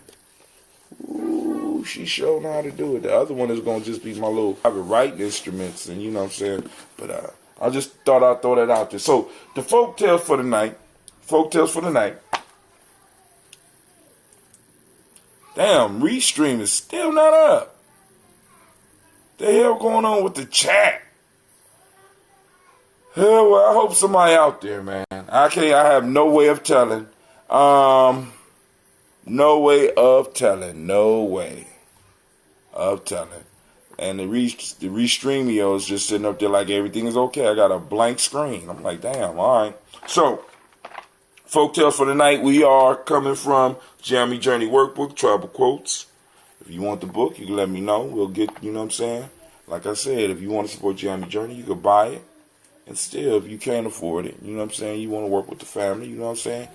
Ooh, she showed how to do it. The other one is going to just be my little private writing instruments, and you know what I'm saying? But I just thought I'd throw that out there. So the folk tales for the night. Damn, Restream is still not up. The hell going on with the chat? Hell, well, I hope somebody out there, man. I have no way of telling. No way of telling. And the Restreamio is just sitting up there like everything is okay. I got a blank screen. I'm like, damn, all right. So, Folktales for the night, we are coming from Jammy Journey Workbook, Tribal Quotes. If you want the book, you can let me know. We'll get, you know what I'm saying? Like I said, if you want to support Jammy Journey, you can buy it. And still, if you can't afford it, you know what I'm saying? You want to work with the family, you know what I'm saying?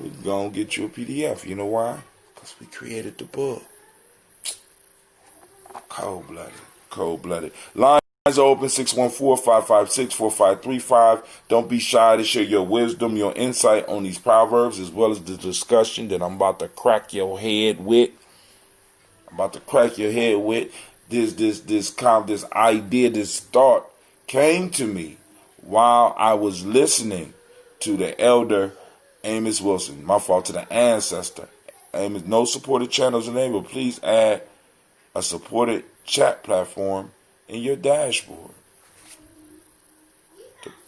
We can go and get you a PDF. You know why? Because we created the book. Cold-blooded. Lines are open, 614-556-4535. Don't be shy to share your wisdom, your insight on these proverbs, as well as the discussion that I'm about to crack your head with. This idea, this thought came to me while I was listening to the elder Amos Wilson. My fault, to the ancestor. Amos, no supported channels in there, but please add a supported chat platform in your dashboard.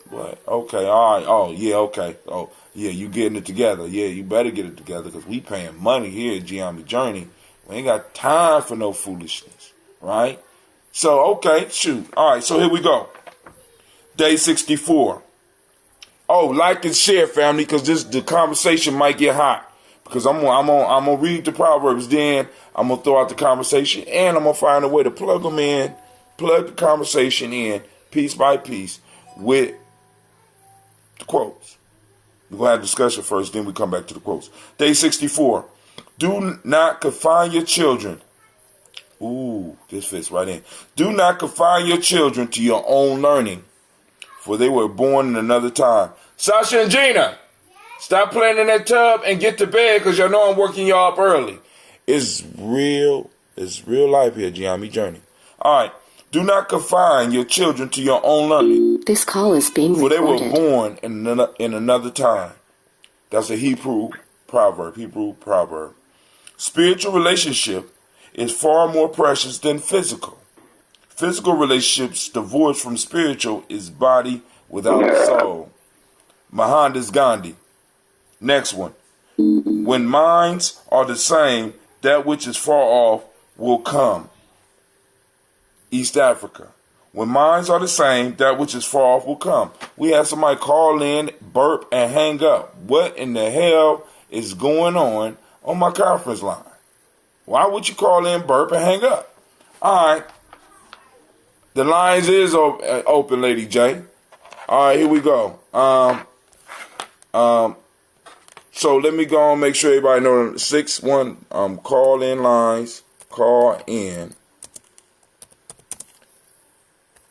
What? Okay, all right. Oh, yeah, okay. Oh, yeah, you getting it together. Yeah, you better get it together because we paying money here at Jammy Journey. We ain't got time for no foolishness, right? So, okay, shoot. All right, so here we go. Day 64. Oh, like and share, family, because the conversation might get hot. Because I'm gonna read the proverbs, then I'm gonna throw out the conversation, and I'm gonna find a way to plug the conversation in piece by piece with the quotes. We're gonna have a discussion first, then we come back to the quotes. Day 64. Do not confine your children. Ooh, this fits right in. Do not confine your children to your own learning, for they were born in another time. Sasha and Gina, stop playing in that tub and get to bed because y'all know I'm working y'all up early. It's real life here, Jammy Journey. All right. Do not confine your children to your own learning. This call is being recorded. For they were born in another time. That's a Hebrew proverb. Spiritual relationship is far more precious than physical. Physical relationships divorced from spiritual is body without soul. Mohandas Gandhi. Next one. When minds are the same, that which is far off will come. East Africa. When minds are the same, that which is far off will come. We had somebody call in, burp, and hang up. What in the hell is going on my conference line? Why would you call in, burp, and hang up? All right. The lines is open, Lady J. All right, here we go. So let me go and make sure everybody knows 61 call in lines. Call in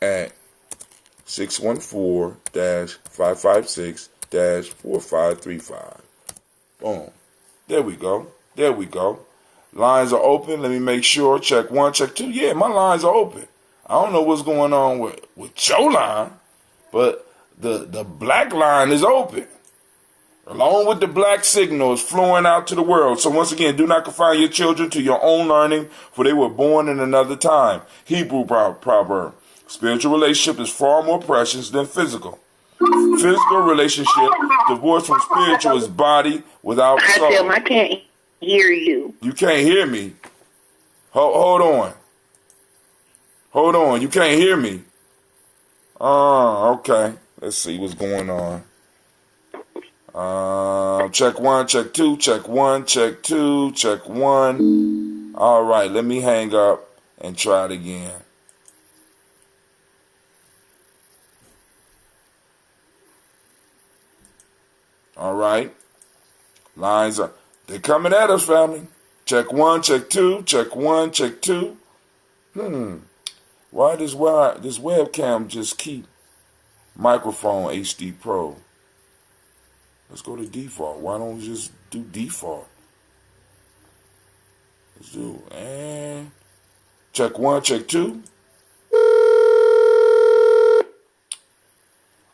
at 614-556-4535. Boom. There we go. Lines are open. Let me make sure. Check 1, check 2. Yeah, my lines are open. I don't know what's going on with your line, but the black line is open. Along with the black signal is flowing out to the world. So once again, do not confine your children to your own learning, for they were born in another time. Hebrew proverb. Spiritual relationship is far more precious than physical. Physical relationship, divorced from spiritual, is body without soul. I can't hear you. You can't hear me? Hold on. Hold on, you can't hear me. Okay. Let's see what's going on. Check 1, check 2, check 1, check 2, check 1. All right, let me hang up and try it again. All right. Lines are, they're coming at us, family. Check 1, check 2, check 1, check 2. Why this webcam just keep microphone HD Pro? Let's go to default. Why don't we just do default? Let's do, and check 1, check 2.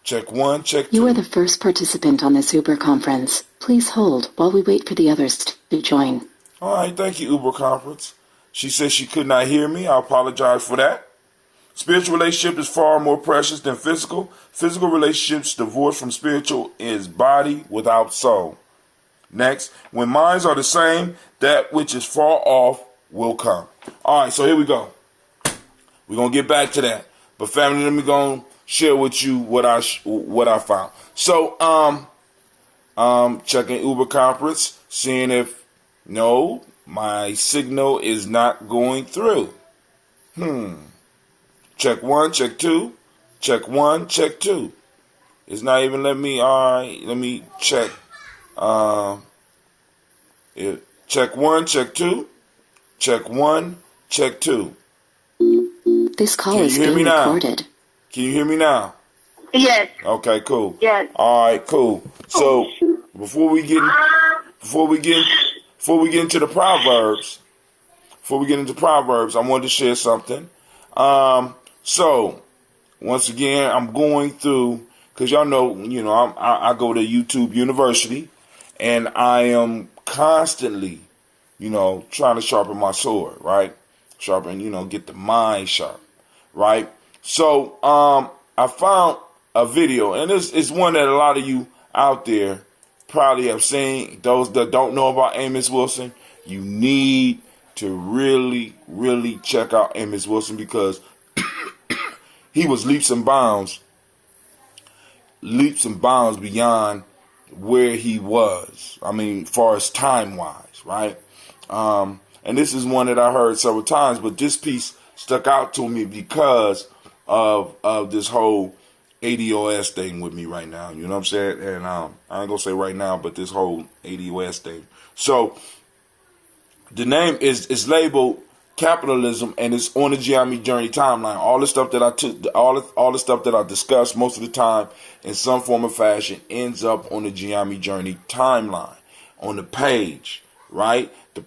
Check 1, check 2. You are the first participant on this Uber conference. Please hold while we wait for the others to join. All right, thank you, Uber conference. She said she could not hear me. I apologize for that. Spiritual relationship is far more precious than physical. Physical relationships divorced from spiritual is body without soul. Next, when minds are the same, that which is far off will come. All right, so here we go. We're going to get back to that. But family, let me go and share with you what I found. So, checking Uber conference, seeing if, no, my signal is not going through. Check 1, check 2, check 1, check 2. It's not even letting me, all right, let me check. Check 1, check 2, check 1, check 2. This call is being recorded. Can you hear me now? Yes. Okay, cool. Yes. All right, cool. So before we get into the Proverbs, I wanted to share something. So once again, I'm going through, because y'all know, I go to YouTube University, and I am constantly, trying to sharpen my sword, right? Get the mind sharp, right? So I found a video, and it's one that a lot of you out there probably have seen. Those that don't know about Amos Wilson, you need to really, really check out Amos Wilson, because he was leaps and bounds beyond where he was. I mean, far as time-wise, right? And this is one that I heard several times, but this piece stuck out to me because of this whole ADOS thing with me right now. You know what I'm saying? And I ain't gonna say right now, but this whole ADOS thing. So the name is labeled Capitalism, and it's on the Giammi Journey timeline. All the stuff that I took, all the stuff that I discussed most of the time in some form or fashion ends up on the Giammi Journey timeline on the page, right? The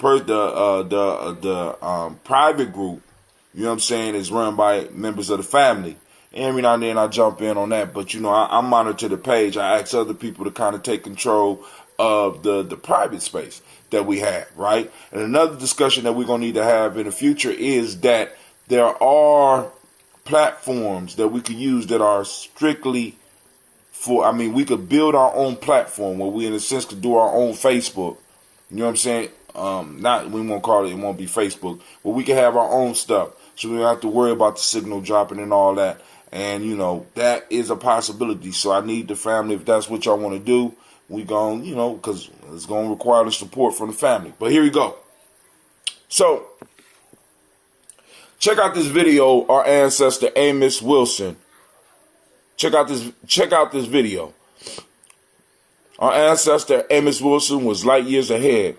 private group, you know what I'm saying, is run by members of the family. And every now and then I jump in on that, but I monitor the page. I ask other people to kind of take control of the private space that we have, right? And another discussion that we're going to need to have in the future is that there are platforms that we could use that are strictly for, we could build our own platform where we in a sense could do our own Facebook. You know what I'm saying? We won't call it won't be Facebook, but we can have our own stuff. So we don't have to worry about the signal dropping and all that. And, that is a possibility. So I need the family, if that's what y'all want to do, we going, because it's going to require the support from the family. But here we go. So, check out this video, our ancestor Amos Wilson. Check out this video. Our ancestor Amos Wilson was light years ahead.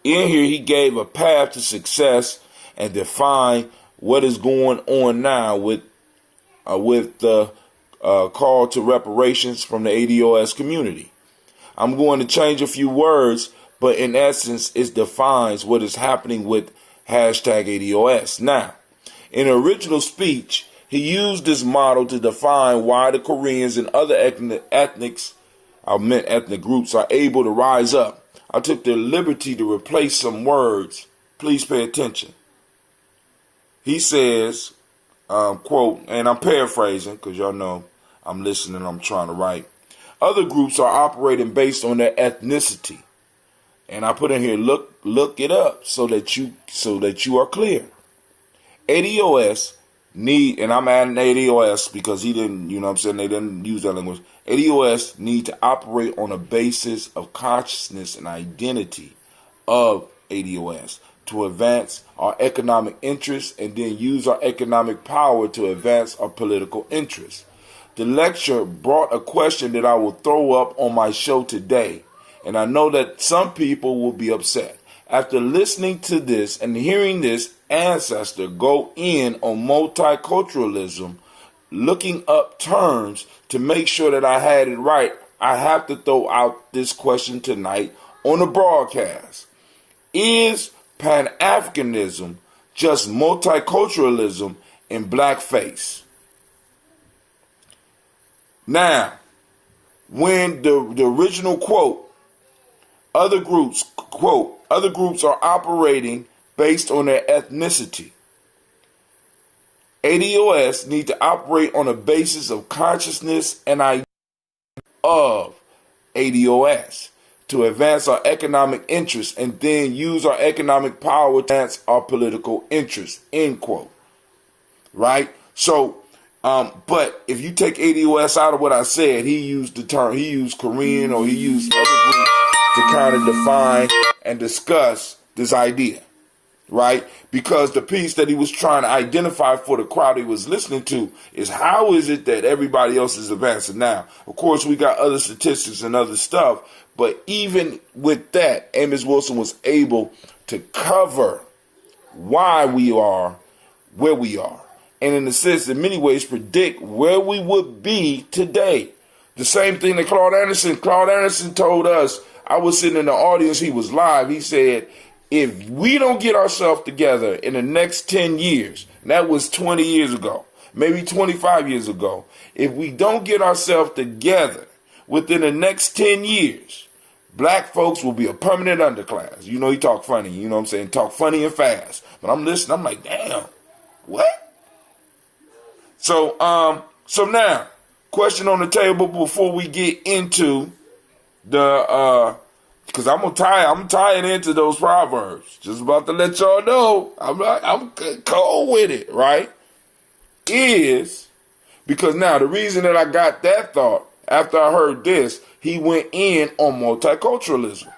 In here, he gave a path to success and defined what is going on now with the call to reparations from the ADOS community. I'm going to change a few words, but in essence, it defines what is happening with #ADOS. Now, in an original speech, he used this model to define why the Koreans and other ethnic groups are able to rise up. I took the liberty to replace some words. Please pay attention. He says, quote, and I'm paraphrasing because y'all know I'm listening, I'm trying to write. Other groups are operating based on their ethnicity. And I put in here, look it up so that you are clear. ADOS need, and I'm adding ADOS because he didn't, they didn't use that language. ADOS need to operate on a basis of consciousness and identity of ADOS to advance our economic interests and then use our economic power to advance our political interests. The lecture brought a question that I will throw up on my show today, and I know that some people will be upset. After listening to this and hearing this ancestor go in on multiculturalism, looking up terms to make sure that I had it right, I have to throw out this question tonight on the broadcast. Is Pan-Africanism just multiculturalism in blackface? Now, when the original quote, other groups are operating based on their ethnicity. ADOS need to operate on a basis of consciousness and idea of ADOS to advance our economic interests and then use our economic power to advance our political interests, end quote. Right? So, but if you take ADOS out of what I said, he used Korean, or he used other groups to kind of define and discuss this idea, right? Because the piece that he was trying to identify for the crowd he was listening to is how is it that everybody else is advancing. Now, of course, we got other statistics and other stuff, but even with that, Amos Wilson was able to cover why we are where we are, and in a sense, in many ways, predict where we would be today. The same thing that Claude Anderson told us. I was sitting in the audience, he was live. He said, if we don't get ourselves together in the next 10 years, and that was 20 years ago, maybe 25 years ago, if we don't get ourselves together within the next 10 years, black folks will be a permanent underclass. You know, he talk funny, you know what I'm saying? Talk funny and fast. But I'm listening, I'm like, damn, what? So now, question on the table before we get into the because I'm gonna tie it into those proverbs. Just about to let y'all know I'm cold with it, right? Is because now the reason that I got that thought after I heard this, he went in on multiculturalism.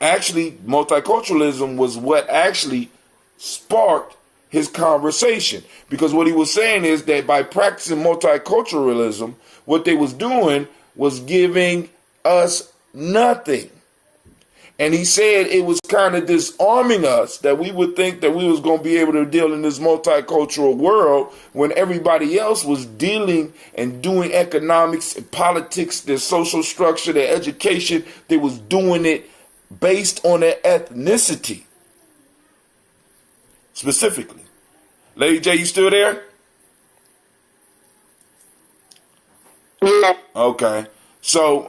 Actually, multiculturalism was what actually sparked his conversation, because what he was saying is that by practicing multiculturalism, what they was doing was giving us nothing. And he said it was kind of disarming us, that we would think that we was going to be able to deal in this multicultural world when everybody else was dealing and doing economics and politics, their social structure, their education. They was doing it based on their ethnicity. Specifically. Lady J, you still there? Yeah. Okay. So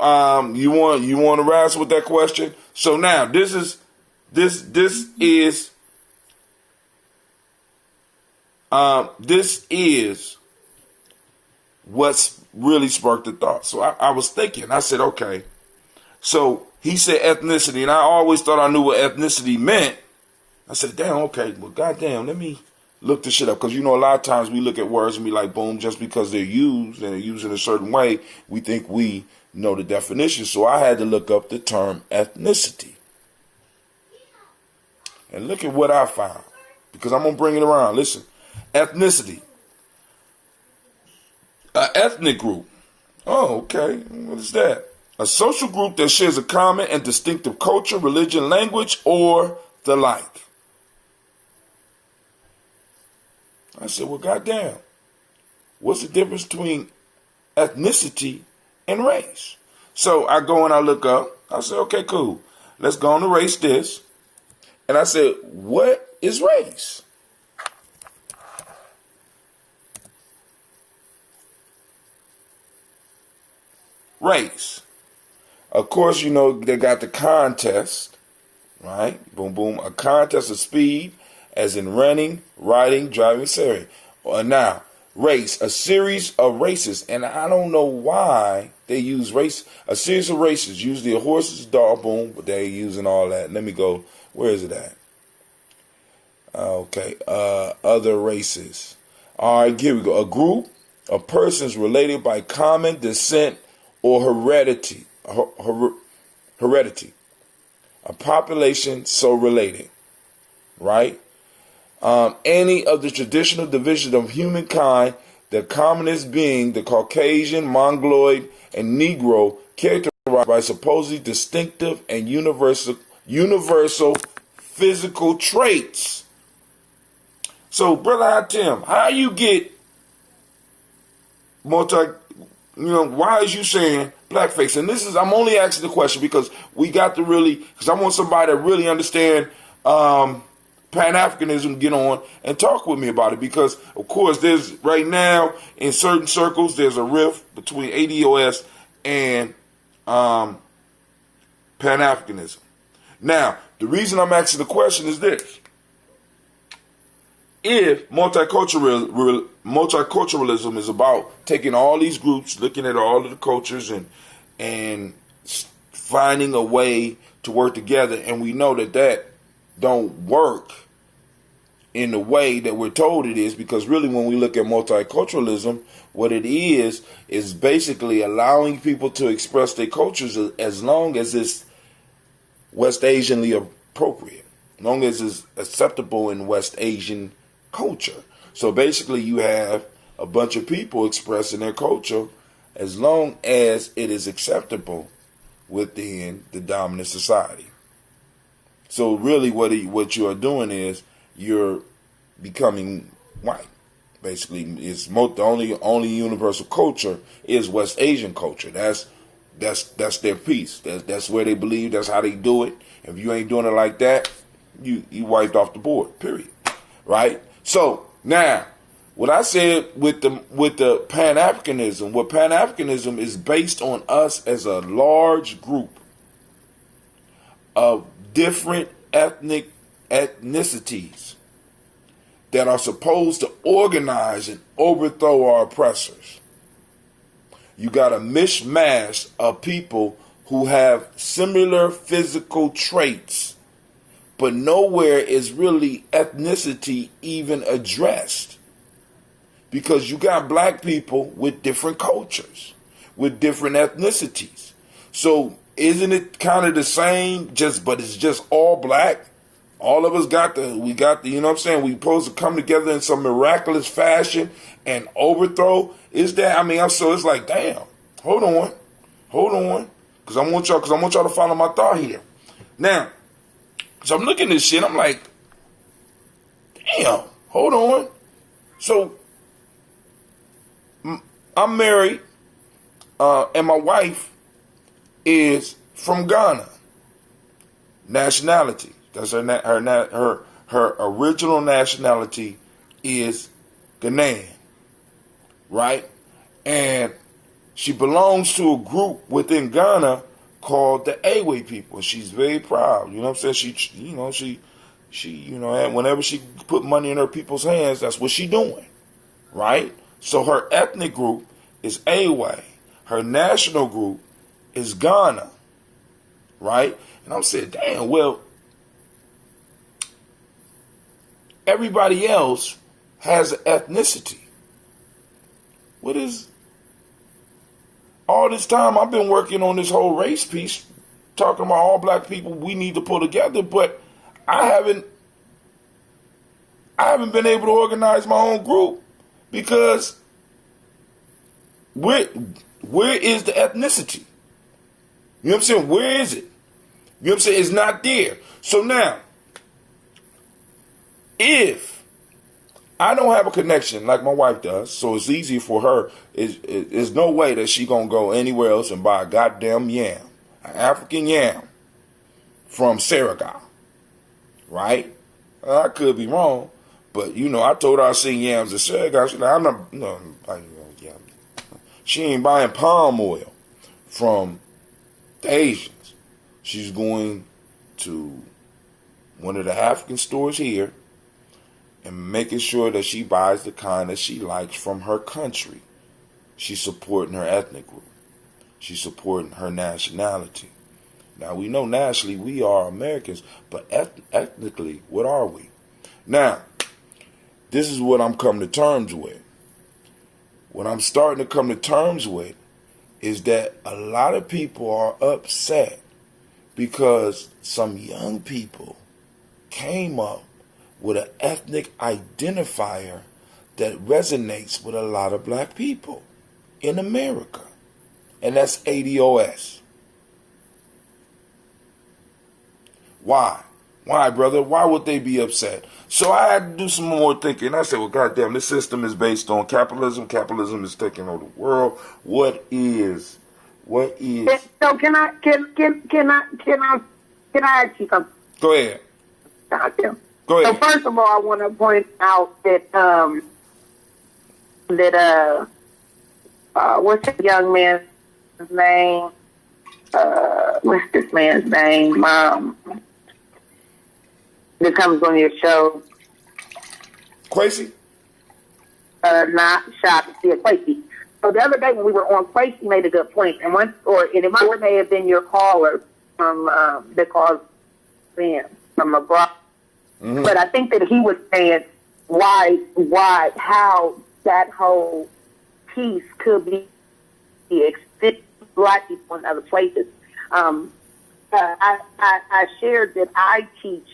you want to wrestle with that question? So now this is what's really sparked the thought. So I was thinking, I said, okay. So he said ethnicity, and I always thought I knew what ethnicity meant. I said, damn, okay, well, goddamn, let me look this shit up. Because, you know, a lot of times we look at words and be like, boom, just because they're used and they're used in a certain way, we think we know the definition. So I had to look up the term ethnicity. And look at what I found. Because I'm going to bring it around. Listen, ethnicity. An ethnic group. Oh, okay. What is that? A social group that shares a common and distinctive culture, religion, language, or the like. I said, well, goddamn, what's the difference between ethnicity and race? So I go and I look up. I said, okay, cool. Let's go and erase this. And I said, what is race? Race. Of course, you know, they got the contest, right? Boom, boom. A contest of speed, as in running, riding, driving, etc. Now, race, a series of races. And I don't know why they use race. A series of races, usually a horse's dog, boom, but they're using all that. Let me go. Where is it at? Okay. Other races. All right, here we go. A group of persons related by common descent or heredity. Heredity. A population so related, right? Any of the traditional divisions of humankind, the commonest being the Caucasian, Mongoloid, and Negro, characterized by supposedly distinctive and universal physical traits. So, Brother Tim, how you get why is you saying blackface? And this is, I'm only asking the question because we got to really, because I want somebody to really understand Pan-Africanism, get on and talk with me about it, because of course there's right now in certain circles there's a rift between ADOS and Pan-Africanism. Now, the reason I'm asking the question is this. If multiculturalism is about taking all these groups, looking at all of the cultures and finding a way to work together, and we know that don't work in the way that we're told it is, because really when we look at multiculturalism, what it is basically allowing people to express their cultures as long as it's West Asianly appropriate, as long as it's acceptable in West Asian culture. So basically you have a bunch of people expressing their culture as long as it is acceptable within the dominant society. So really what you are doing is you're becoming white. Basically, it's the only universal culture is West Asian culture. That's their piece. That's where they believe. That's how they do it. If you ain't doing it like that, you wiped off the board. Period. Right? So now, what I said with the Pan-Africanism, what Pan-Africanism is based on us as a large group of different ethnicities that are supposed to organize and overthrow our oppressors. You got a mishmash of people who have similar physical traits, but nowhere is really ethnicity even addressed. Because you got black people with different cultures, with different ethnicities. So isn't it kind of the same, but it's just all black? All of us got the, you know what I'm saying? We supposed to come together in some miraculous fashion and overthrow. Is that, so it's like, damn, hold on. Because I want y'all to follow my thought here. Now, so I'm looking at this shit, I'm like, damn, hold on. So, I'm married, and my wife is from Ghana. Nationality. That's her original nationality is Ghanaian, right? And she belongs to a group within Ghana called the Awe people. She's very proud. You know what I'm saying? She whenever she put money in her people's hands, that's what she doing, right? So her ethnic group is Awe. Her national group is Ghana, right? And I'm saying, damn, well, everybody else has an ethnicity. What is... All this time I've been working on this whole race piece, talking about all black people we need to pull together, but I haven't been able to organize my own group because where is the ethnicity? You know what I'm saying? Where is it? You know what I'm saying? It's not there. So now, if I don't have a connection like my wife does, so it's easy for her. There's no way that she gonna go anywhere else and buy a goddamn yam, an African yam from Senegal, right? I could be wrong, but I told her I seen yams in Senegal. She's like, I'm not, yam. She ain't buying palm oil from the Asians. She's going to one of the African stores here and making sure that she buys the kind that she likes from her country. She's supporting her ethnic group. She's supporting her nationality. Now, we know nationally we are Americans, but ethnically, what are we? Now, this is what I'm coming to terms with. What I'm starting to come to terms with is that a lot of people are upset because some young people came up with an ethnic identifier that resonates with a lot of black people in America. And that's ADOS. Why? Why, brother? Why would they be upset? So I had to do some more thinking. I said, well, goddamn, this system is based on capitalism. Capitalism is taking over the world. What is? So can I ask you something? Go ahead. Gotcha. Go ahead. So first of all, I want to point out that what's the young man's name? What's this man's name? That comes on your show. Quasi? Not Shop. Yeah, Quasi. So the other day when we were on, Quasi made a good point, and it may have been your caller from that called in from abroad. Mm-hmm. But I think that he was saying how that whole piece could be extended to black people in other places. I shared that I teach